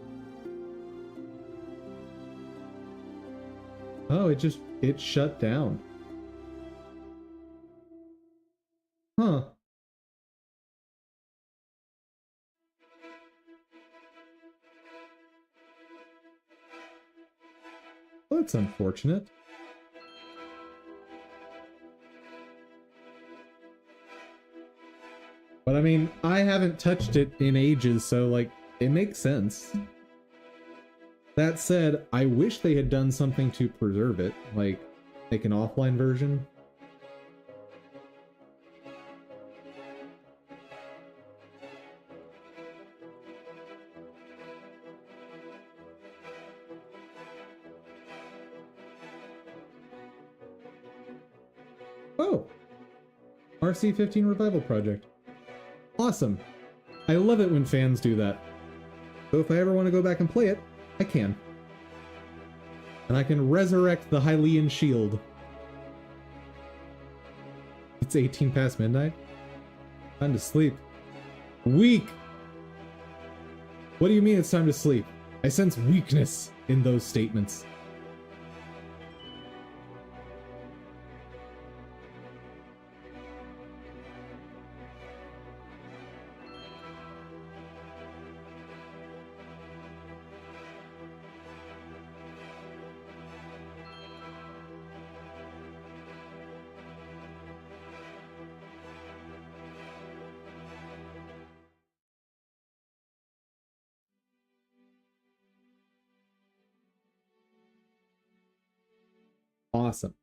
Oh, it shut down. Huh. Well, that's unfortunate. But I mean, I haven't touched it in ages, so like, it makes sense. That said, I wish they had done something to preserve it, like make an offline version. Oh! RC15 Revival Project. Awesome. I love it when fans do that. So if I ever want to go back and play it, I can. And I can resurrect the Hylian shield. It's 18 past midnight. Time to sleep. Weak! What do you mean it's time to sleep? I sense weakness in those statements. Awesome.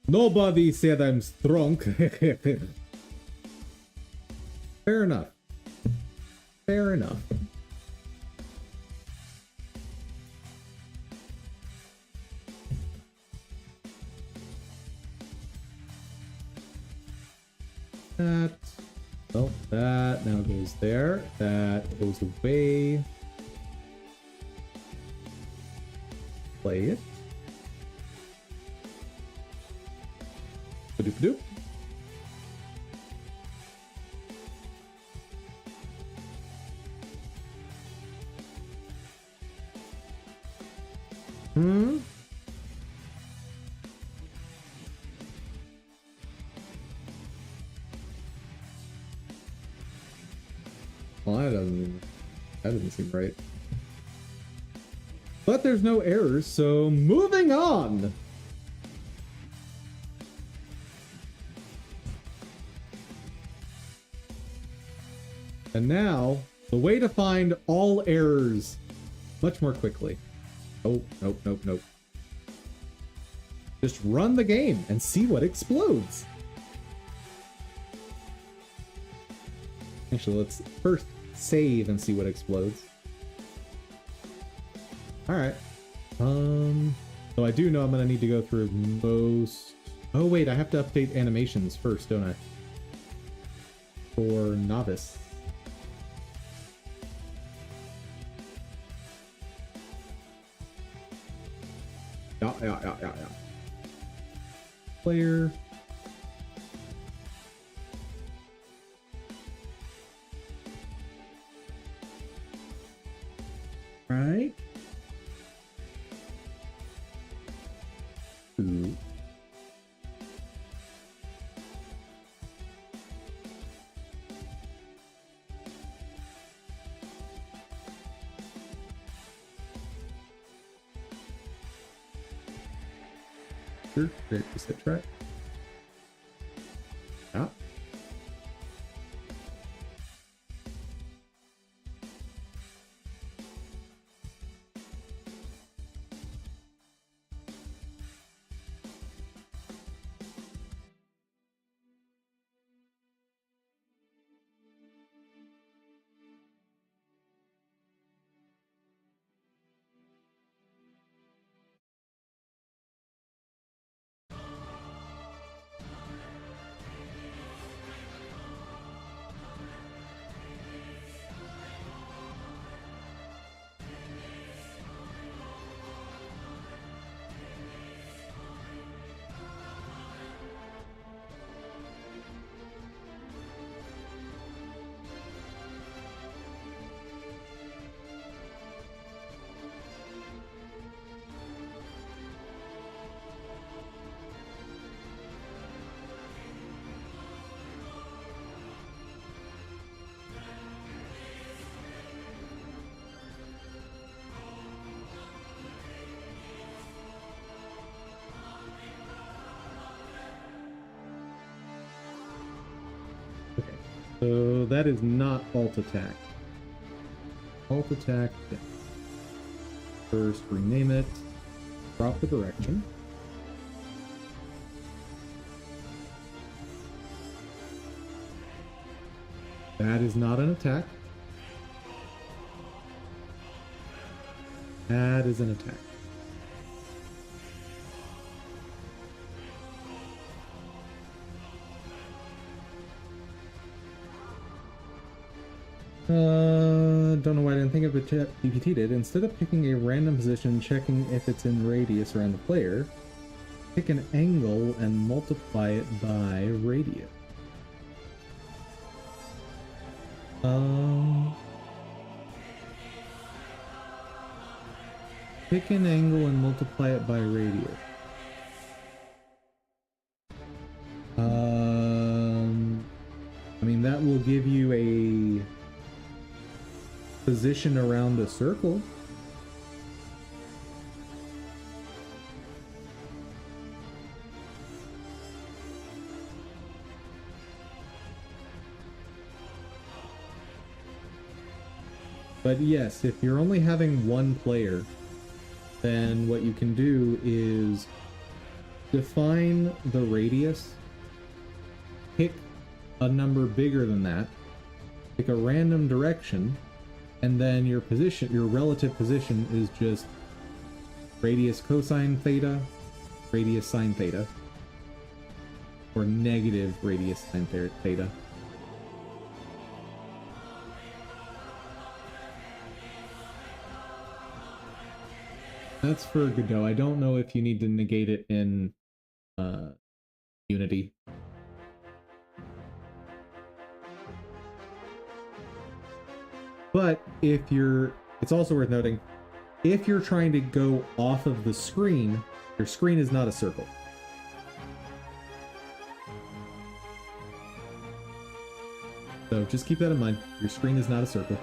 Nobody said I'm strong. Fair enough. Fair enough. That. Well, that now goes there. That goes away. Play it. Ba-doop-doop. Hmm? Well, that doesn't seem right. But there's no errors, so moving on! And now, the way to find all errors much more quickly. Oh, nope, nope, nope. Just run the game and see what explodes. Actually, let's first save and see what explodes. Alright. So I do know I'm gonna need to go through most... Oh wait, I have to update animations first, don't I? For Novice. Yeah. Player. Right. Ooh. Sure, great reset track. Yeah. So that is not alt attack. Alt attack, yes. First rename it, drop the direction. That is not an attack. That is an attack. Don't know why I didn't think of it. DPT did. Instead of picking a random position, checking if it's in radius around the player, pick an angle and multiply it by radius. Pick an angle and multiply it by radius. I mean, that will give you a position around a circle. But yes, if you're only having one player, then what you can do is define the radius, pick a number bigger than that, pick a random direction, and then your position, your relative position is just radius cosine theta, radius sine theta, or negative radius sine theta. That's for Godot. I don't know if you need to negate it in Unity. But if you're, it's also worth noting, if you're trying to go off of the screen, your screen is not a circle. So just keep that in mind. Your screen is not a circle.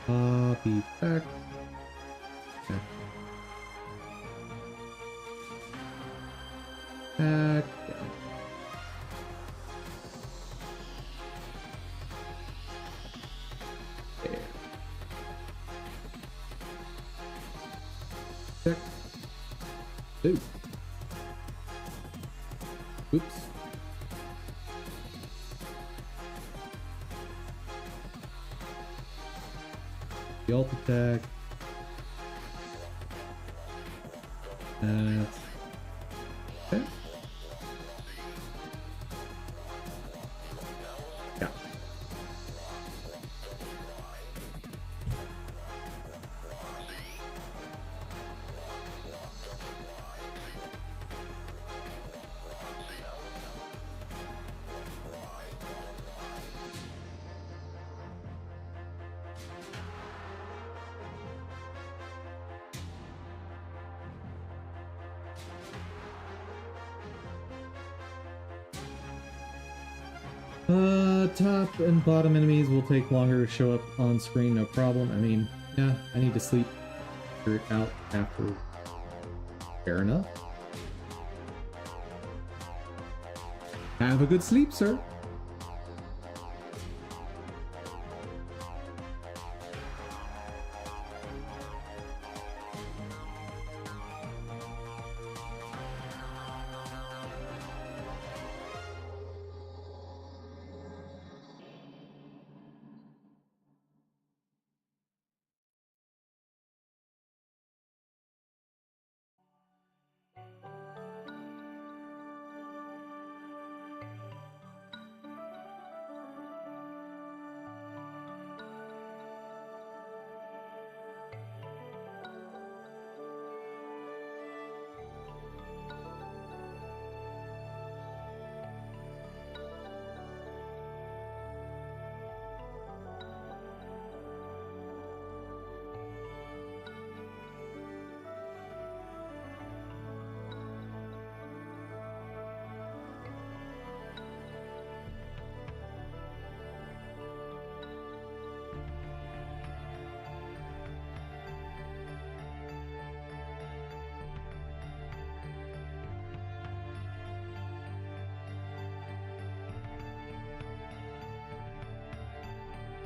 Copy back. Back. Back. There. Check. Ooh. Oops. The alt attack. That's okay. Yeah. Top and bottom enemies will take longer to show up on screen, no problem. I mean, yeah, I need to sleep. Figure it out after. Fair enough. Have a good sleep, sir.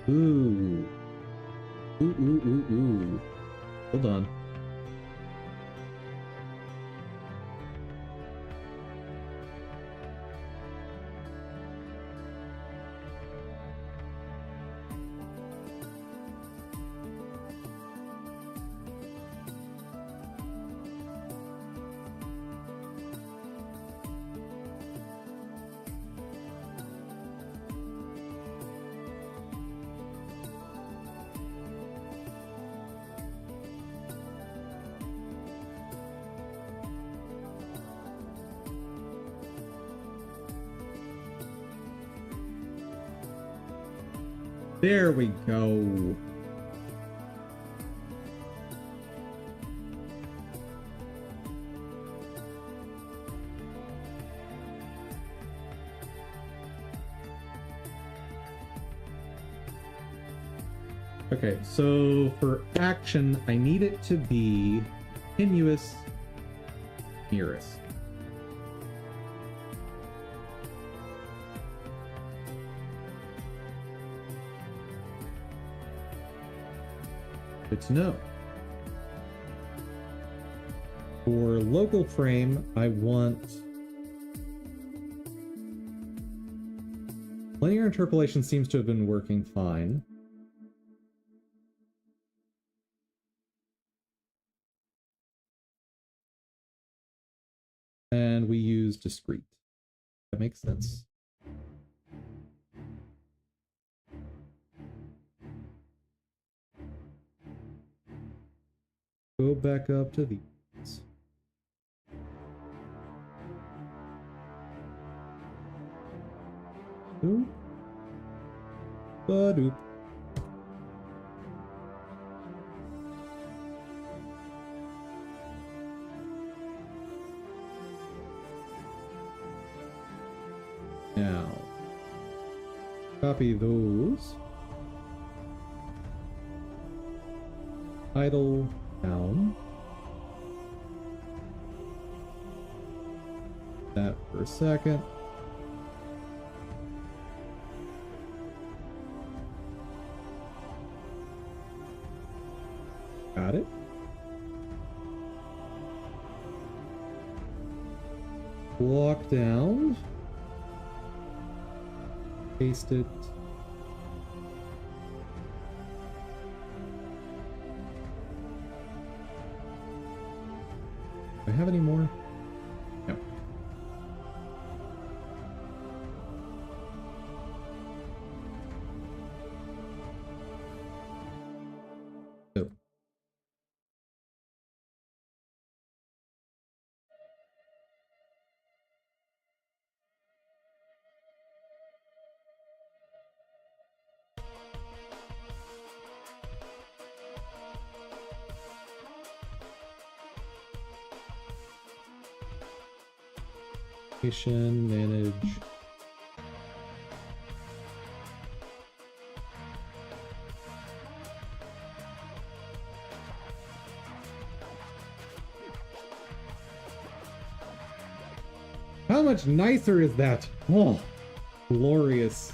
Ooh. Ooh. Hold on. There we go. Okay, so for action, I need it to be continuous nearest. Good to know. For local frame, I want linear interpolation seems to have been working fine. And we use discrete. That makes sense. Go back up to these. Oop. Ba-doop. Now, copy those. idle down. That for a second. Got it. Lock down. Paste it. Do I have any more? No. So. Manage. How much nicer is that? Oh, glorious.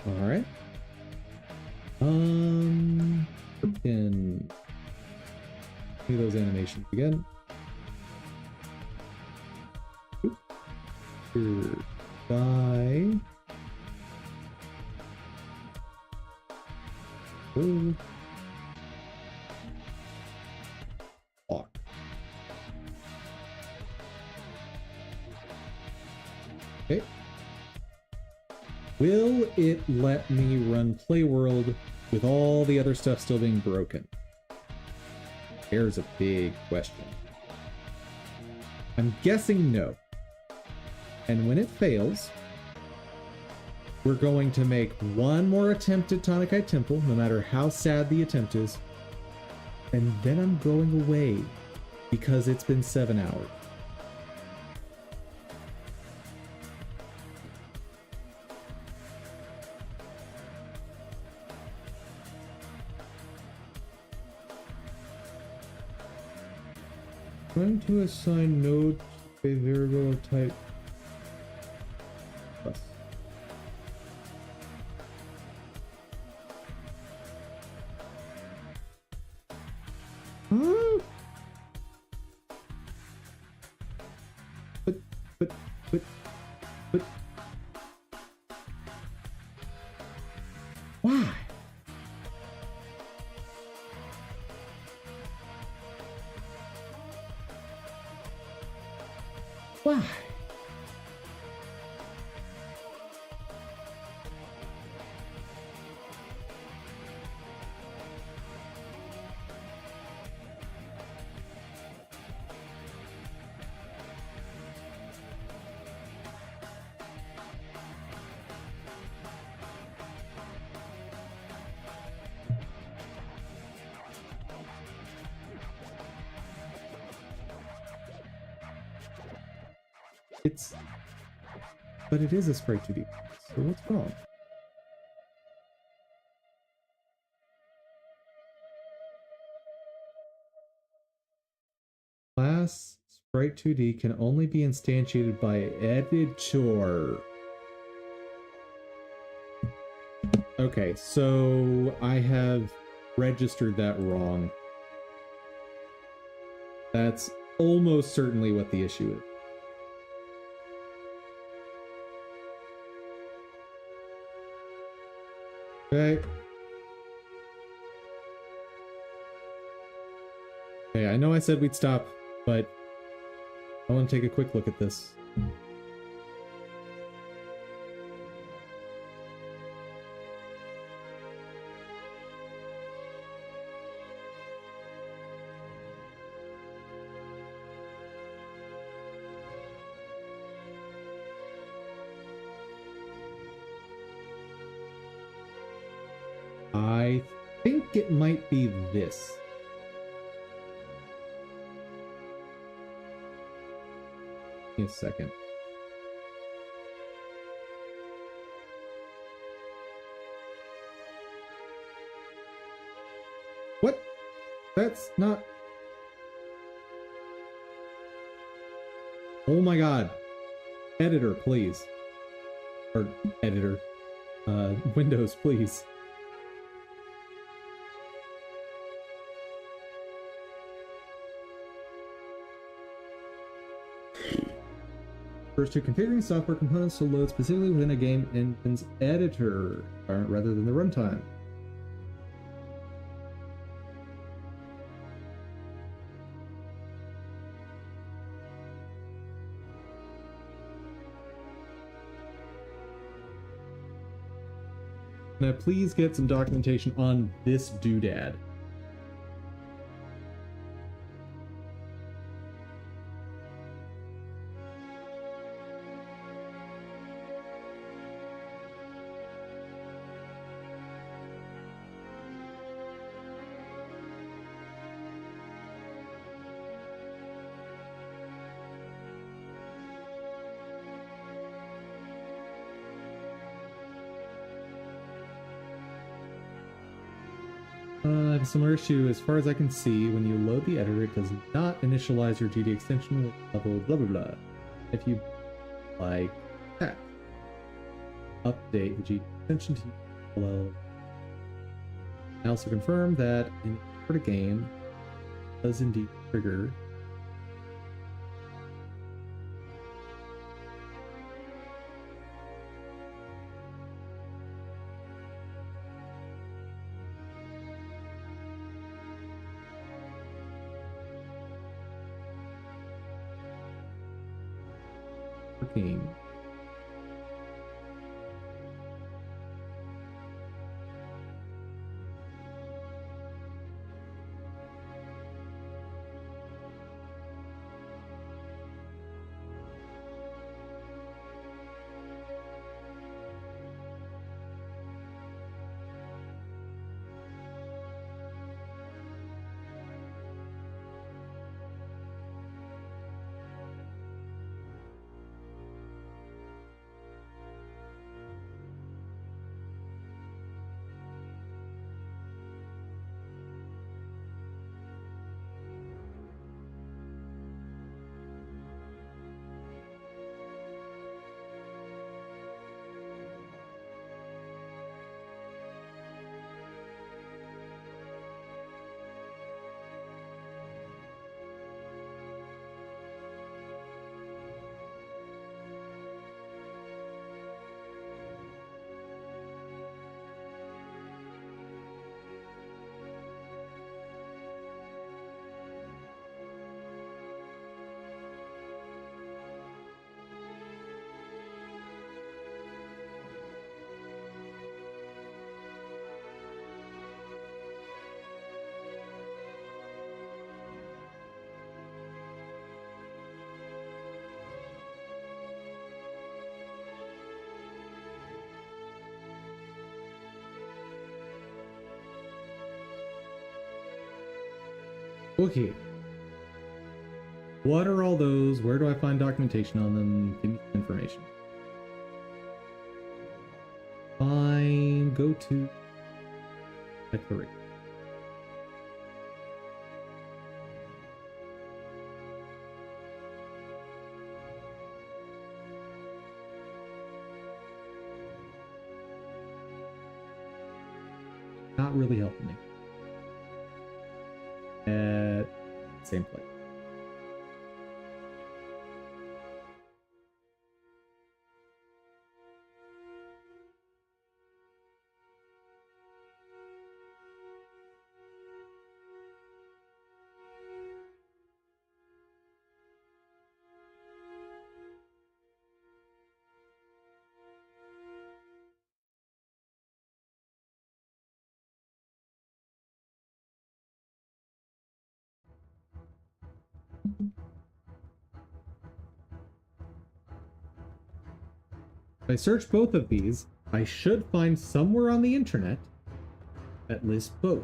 All right. Freaking do those animations again. Here, die. Oh. Lock. Okay. Will it let me run Playworld with all the other stuff still being broken? There's a big question. I'm guessing no. And when it fails, we're going to make one more attempt at Tonic Eye Temple, no matter how sad the attempt is. And then I'm going away because it's been 7 hours. Trying to assign node to a variable of type plus. Huh? But why? Why? But it is a Sprite2D, so what's wrong? Class Sprite2D can only be instantiated by editor. Okay, so I have registered that wrong. That's almost certainly what the issue is. Okay. Okay, I know I said we'd stop, but I want to take a quick look at this. I think it might be this. a second. What? That's not... Oh my god. Editor, please. Or editor. Windows, please. Refers to configuring software components to load specifically within a game engine's editor rather than the runtime. Now, please get some documentation on this doodad. I have a similar issue. As far as I can see, when you load the editor, it does not initialize your GD extension with level blah blah blah. If you like that, update the GD extension to hello. I also confirm that in a game does indeed trigger working. Okay. What are all those? Where do I find documentation on them? Give me some information. Fine. Go to declaration. Not really helping me. At same place. If I search both of these, I should find somewhere on the internet that lists both.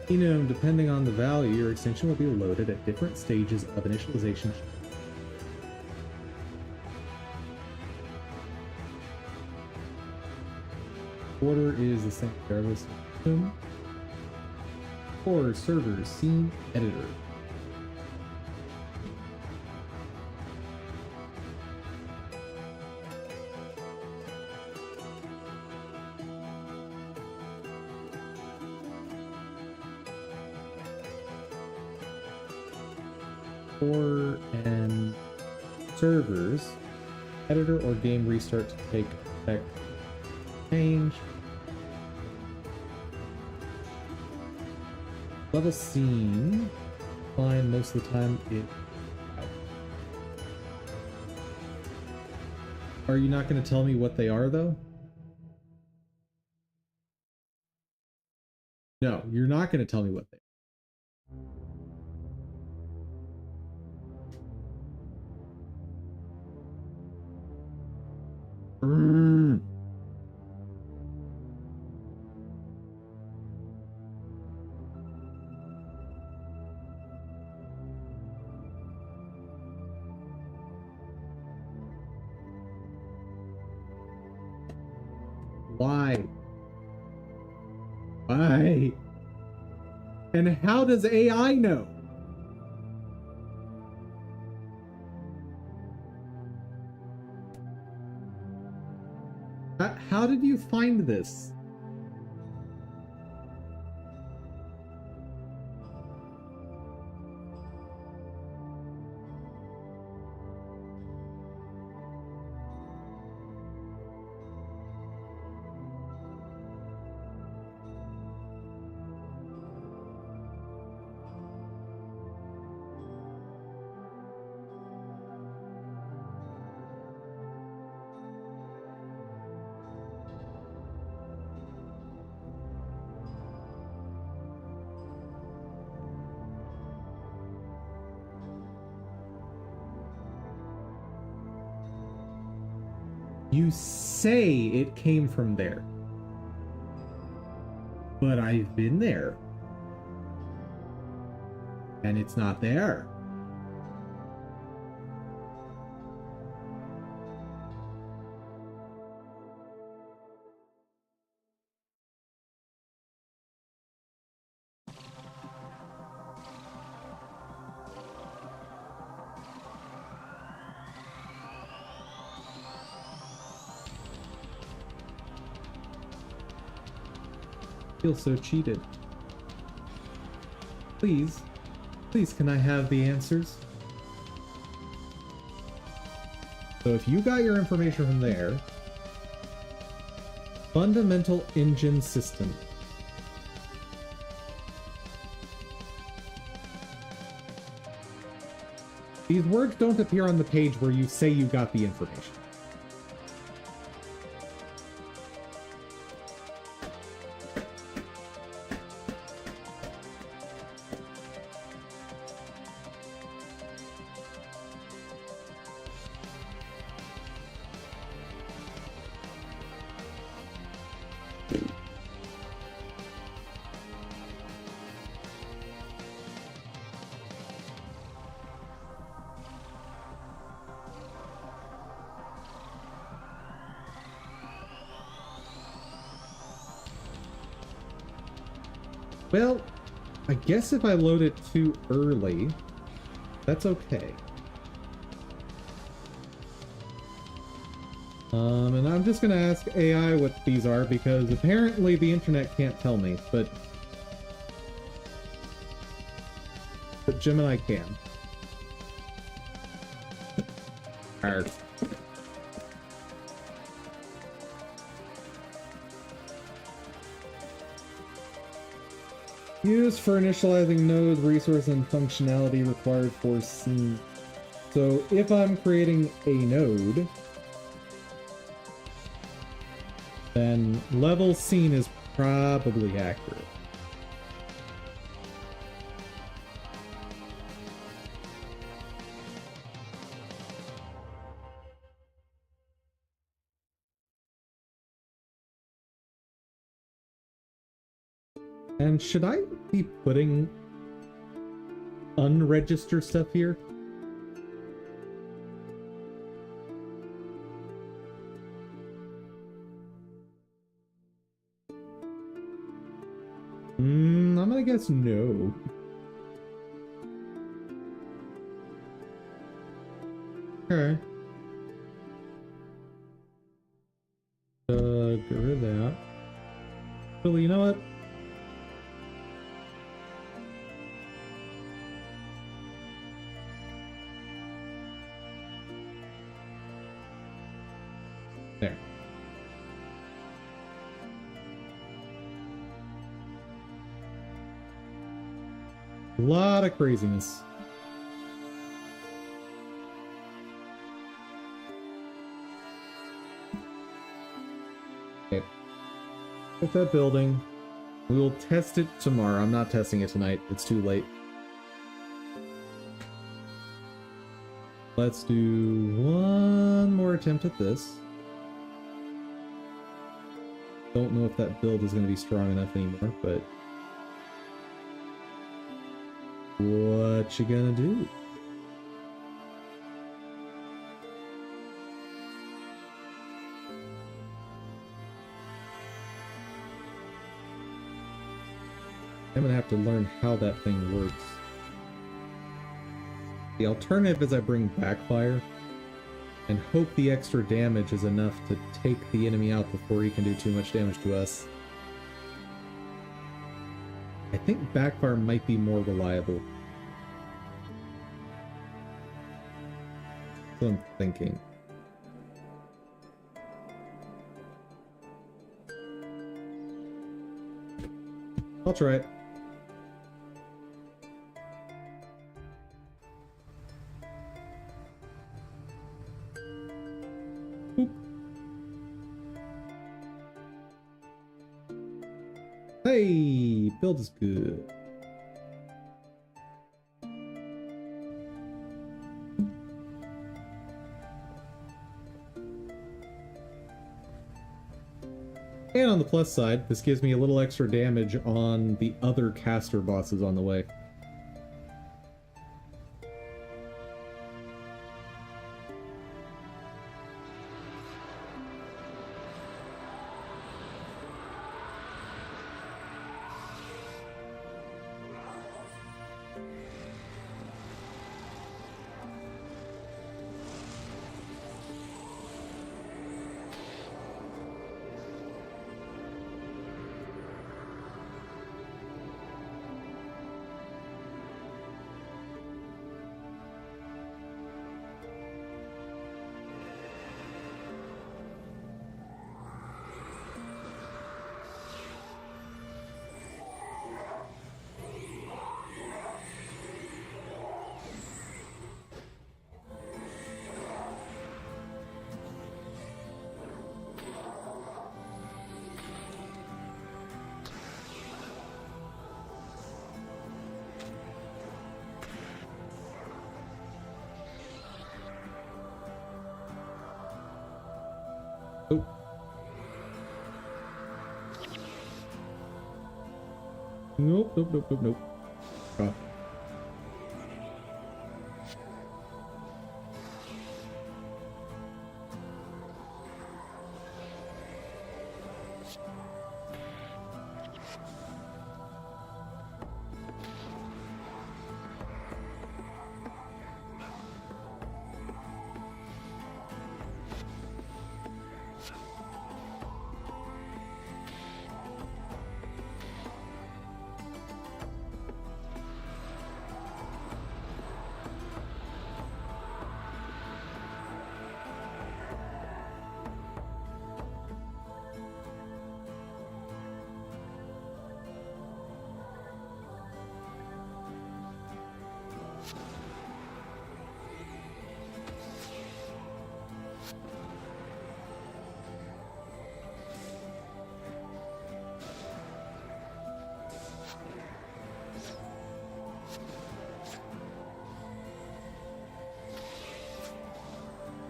Depending on the value, your extension will be loaded at different stages of initialization. Order is the same regardless of whom. Or servers, scene, editor. Core and servers, editor or game restart to take effect. Change. Level scene. Fine, most of the time it. Are you not going to tell me what they are though? No, you're not going to tell me what they are. Why? Why? And how does AI know? How did you find this? You say it came from there. But I've been there. And it's not there. Feel so cheated. Please, can I have the answers? So if you got your information from there, fundamental engine system. These words don't appear on the page where you say you got the information. Well, I guess if I load it too early, that's okay. And I'm just gonna ask AI what these are because apparently the internet can't tell me, but Gemini can. Arr. Used for initializing nodes, resource, and functionality required for scene. So if I'm creating a node, then level scene is probably accurate. And should I be putting unregistered stuff here? I'm gonna guess no. Okay. Get rid of that. Billy, you know what? There. A lot of craziness. Okay. Get that building. We will test it tomorrow. I'm not testing it tonight. It's too late. Let's do one more attempt at this. Don't know if that build is going to be strong enough anymore, but what you gonna do? I'm gonna have to learn how that thing works. The alternative is I bring backfire and hope the extra damage is enough to take the enemy out before he can do too much damage to us. I think backfire might be more reliable. That's what I'm thinking. I'll try it. Boop. Hey, build is good. And on the plus side, this gives me a little extra damage on the other caster bosses on the way. Oh. Nope, nope, nope, nope, nope. Oh.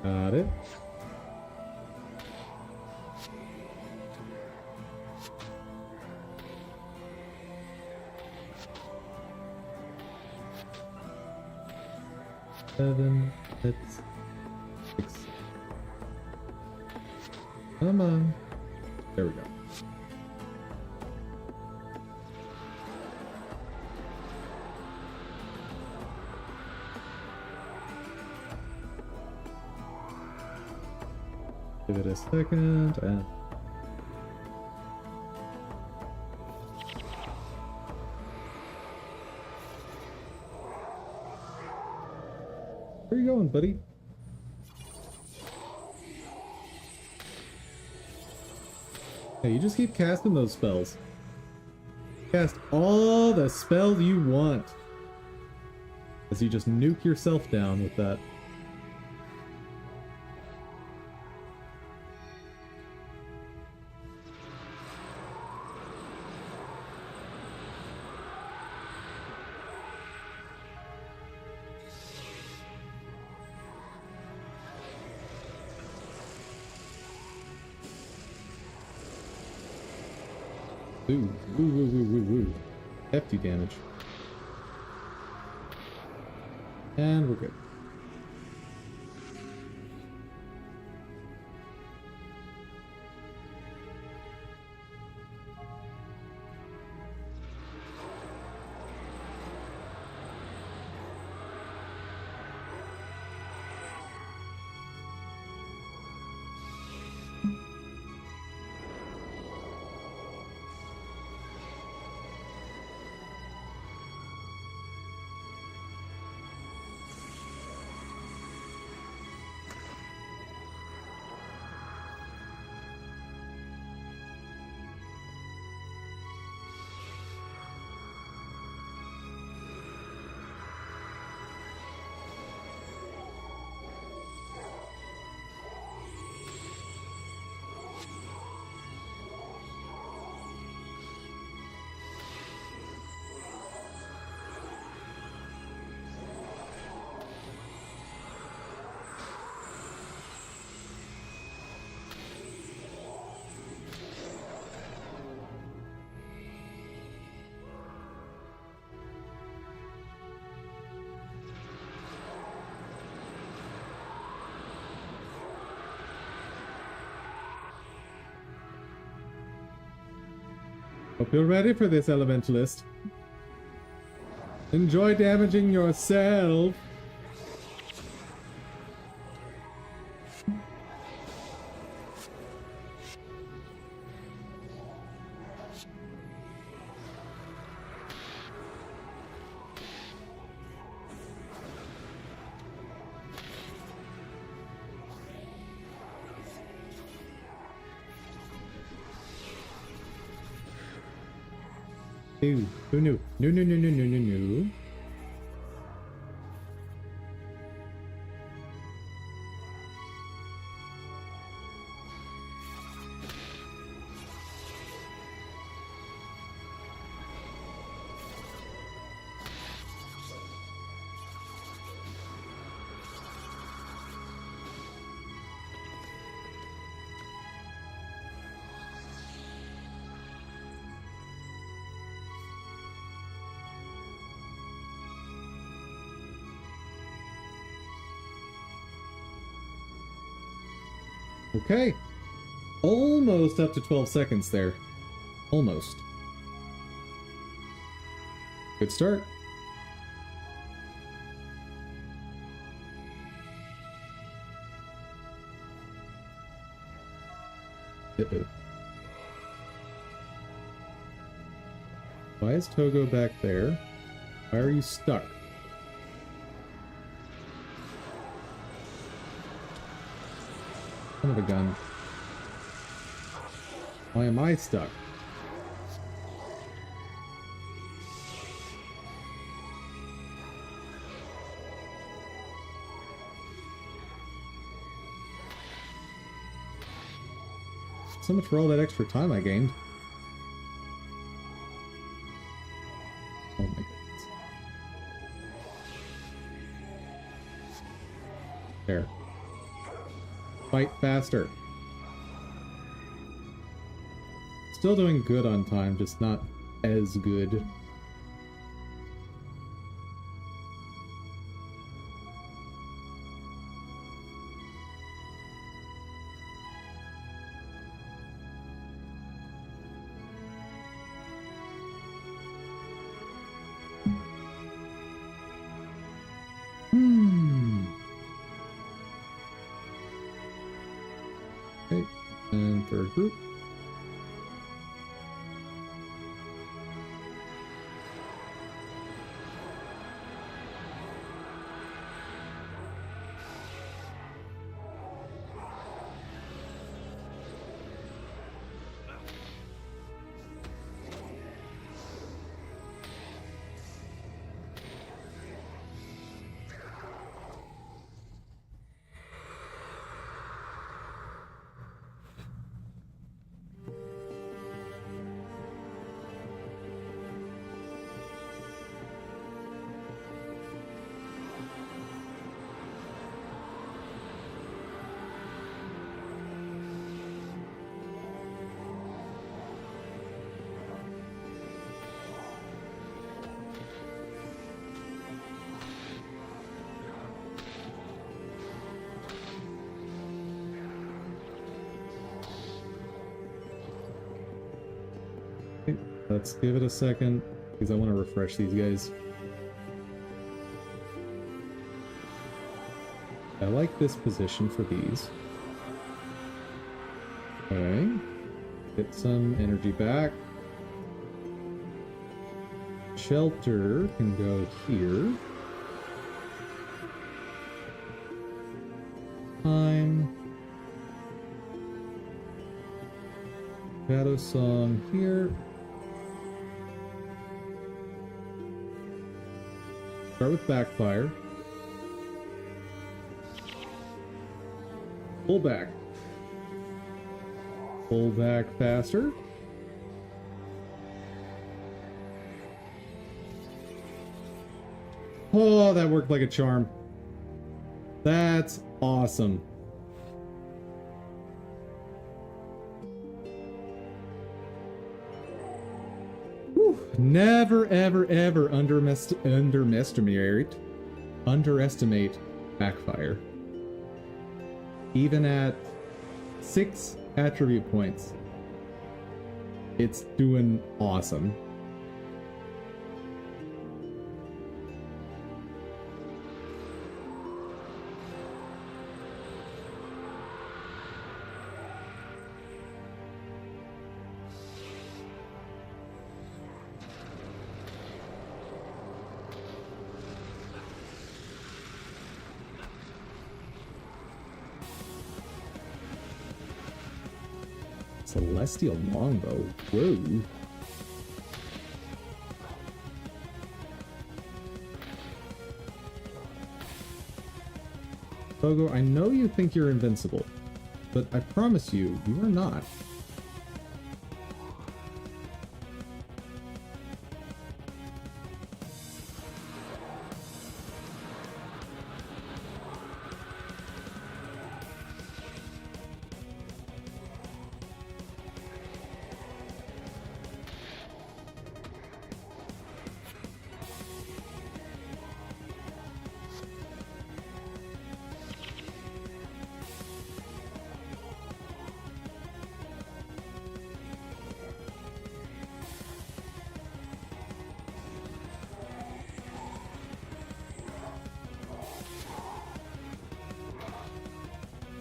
Got it. 7, 6. Come on. There we go. Give it a second and where are you going, buddy? Hey, you just keep casting those spells. Cast all the spells you want. As you just nuke yourself down with that. Ooh, ooh. Hefty damage. And we're good. Hope you're ready for this, Elementalist. Enjoy damaging yourself. Ooh, who knew? No. Okay. Almost up to 12 seconds there. Almost. Good start. Why is Togo back there? Why are you stuck? Son of a gun. Why am I stuck? So much for all that extra time I gained. Oh my goodness. There. Fight faster. Still doing good on time, just not as good. Okay, and third group. Let's give it a second, because I want to refresh these guys. I like this position for these. Okay. Get some energy back. Shelter can go here. Time. Shadow Song here. Start with backfire. Pull back. Pull back faster. Oh, that worked like a charm. That's awesome. Whew. Never, ever, ever underestimate backfire. Even at 6 attribute points, it's doing awesome. Celestial longbow. Whoa. Pogo, I know you think you're invincible, but I promise you, you are not.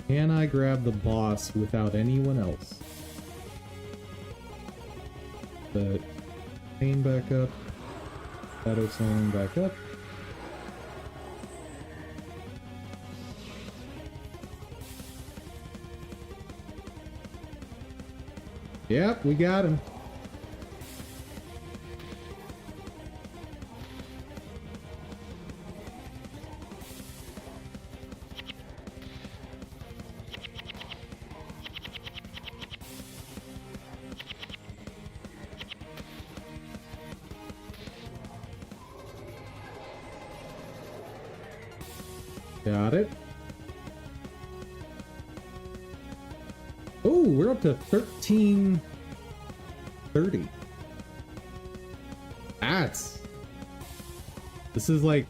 Can I grab the boss without anyone else? But pain back up. Shadow Song back up. Yep, we got him. Got it. Oh, we're up to 1330. This is like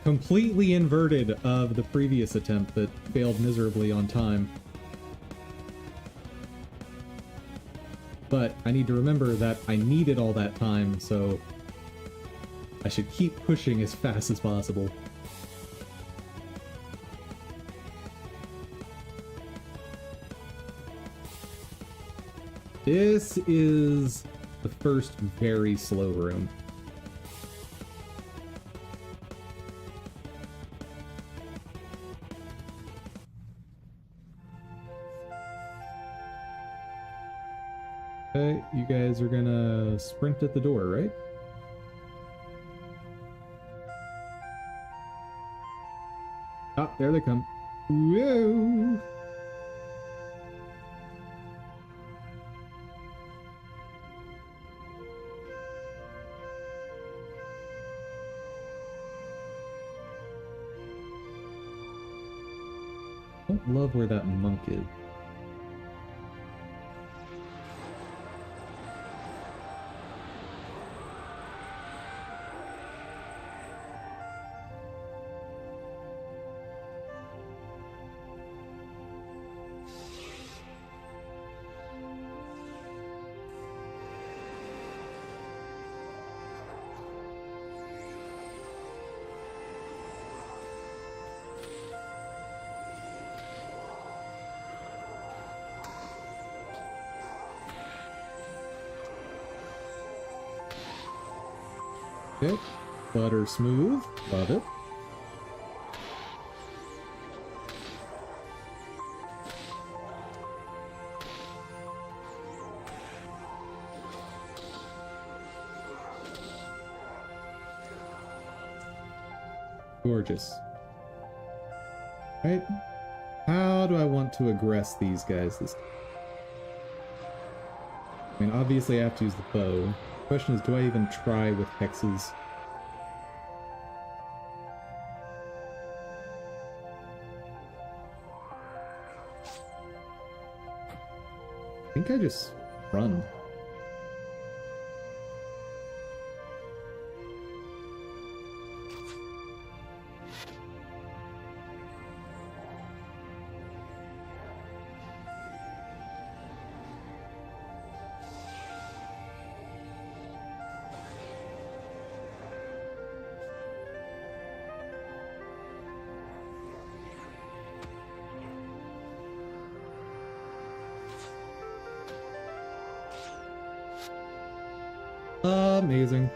completely inverted of the previous attempt that failed miserably on time. But I need to remember that I needed all that time, so I should keep pushing as fast as possible. This is the first very slow room. Okay, you guys are gonna sprint at the door, right? Ah, there they come. Whoa! I don't love where that monk is. Okay, butter smooth, love it. Gorgeous. Right? How do I want to aggress these guys this time? I mean, obviously I have to use the bow. The question is, do I even try with hexes? I think I just run. Amazing.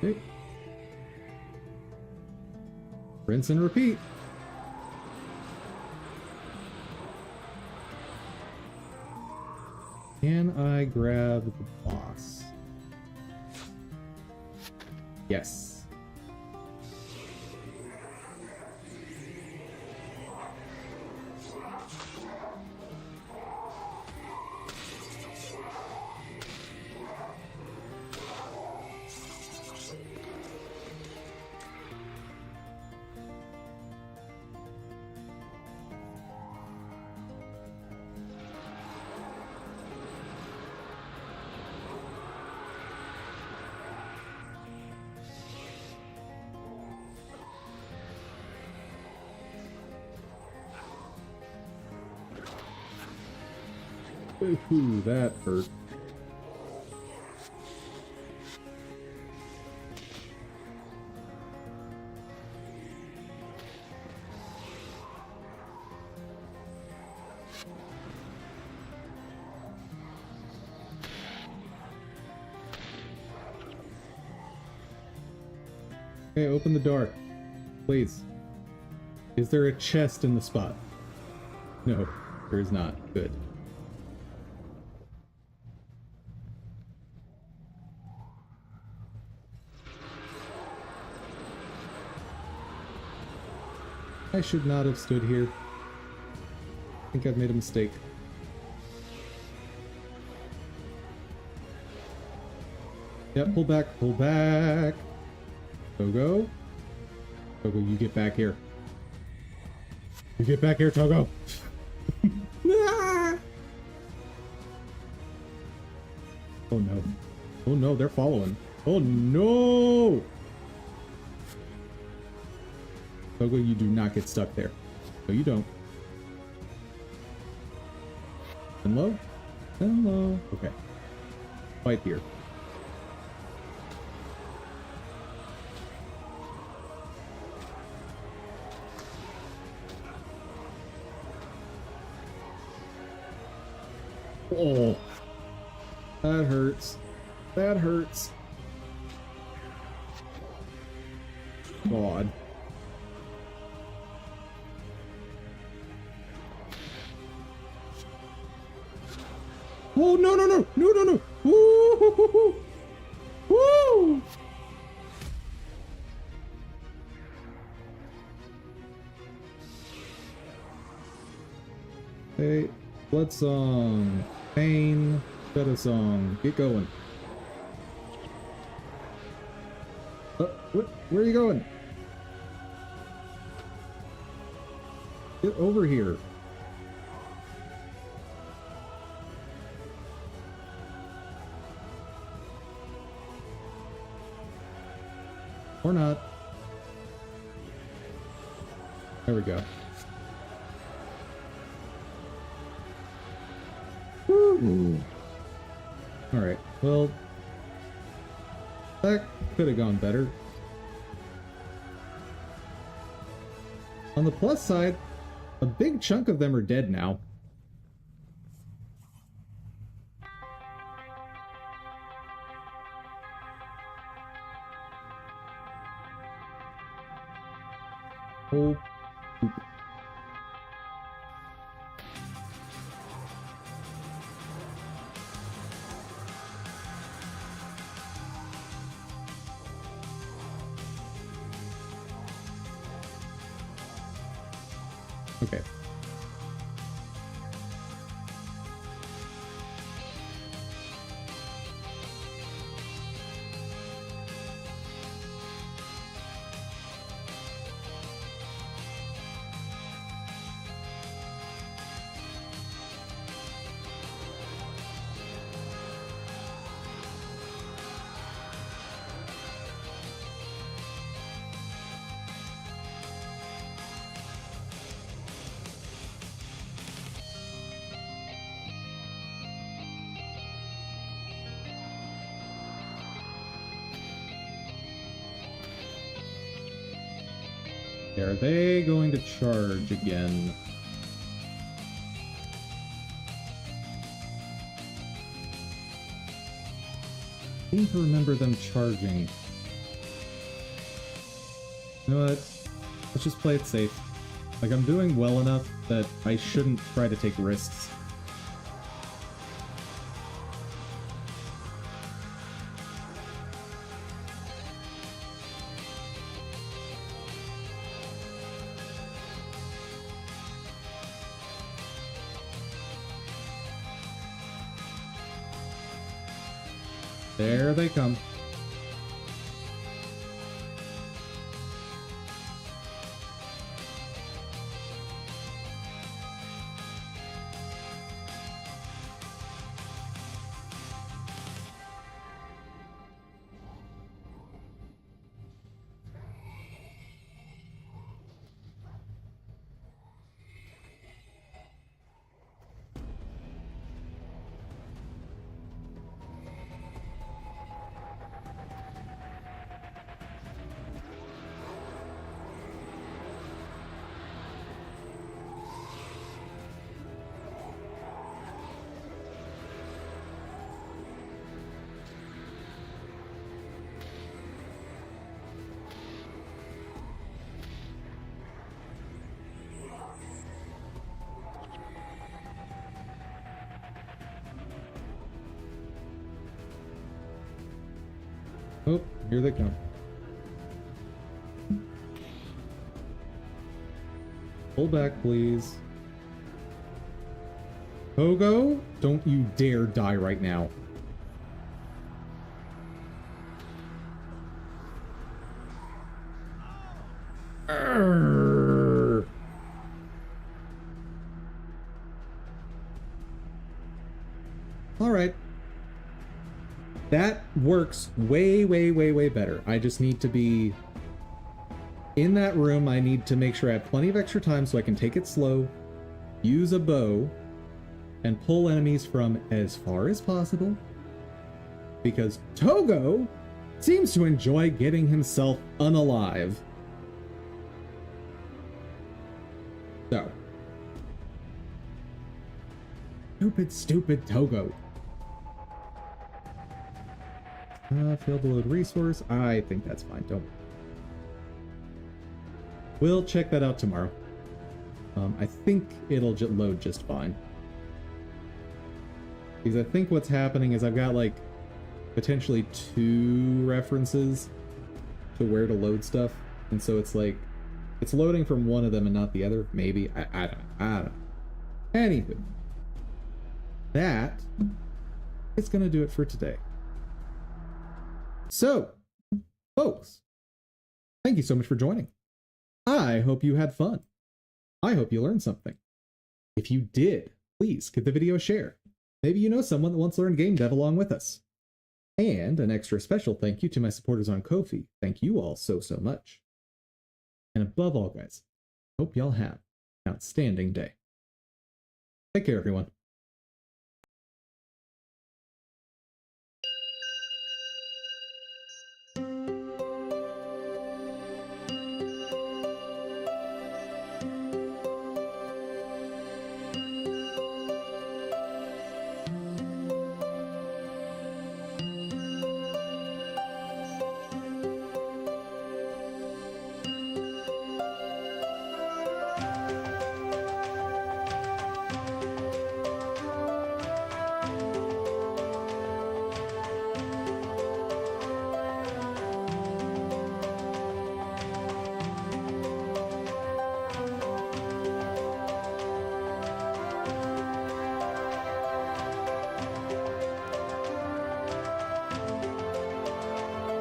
Okay. Rinse and repeat. Can I grab the boss? Yes. Ooh, that hurt. Okay, open the door. Please. Is there a chest in the spot? No, there is not. Good. I should not have stood here. I think I've made a mistake. Yep, pull back, pull back. Togo? Togo, you get back here. You get back here, Togo! Ah! Oh no. Oh no, they're following. Oh no! Togo, you do not get stuck there. No, you don't. Hello? Hello? Okay. Fight here. Oh, that hurts. That hurts. God. Oh, no, no, no, no, no, no. Woo! Woo! Hey, blood song. Pain. Better song. Get going. What? Where are you going? Get over here. Or not. There we go. Woo! Alright, well, that could have gone better. On the plus side, a big chunk of them are dead now. Oh. Okay. Are they going to charge again? I seem to remember them charging. You know what? Let's just play it safe. Like, I'm doing well enough that I shouldn't try to take risks. There they come. Oh, here they come. Pull back, please. Pogo, don't you dare die right now. Arrgh. All right. That works way, way, way, way better. I just need to be in that room. I need to make sure I have plenty of extra time so I can take it slow, use a bow, and pull enemies from as far as possible. Because Togo seems to enjoy getting himself unalive. So. Stupid, stupid Togo. Failed to load resource. I think that's fine. Don't. We'll check that out tomorrow. I think it'll load just fine. Because I think what's happening is I've got like potentially 2 references to where to load stuff. And so it's like, it's loading from one of them and not the other. Maybe. I don't know. Anywho. That is going to do it for today. So, folks, thank you so much for joining. I hope you had fun. I hope you learned something. If you did, please give the video a share. Maybe you know someone that wants to learn game dev along with us. And an extra special thank you to my supporters on Ko-fi. Thank you all so, so much. And above all, guys, hope y'all have an outstanding day. Take care, everyone.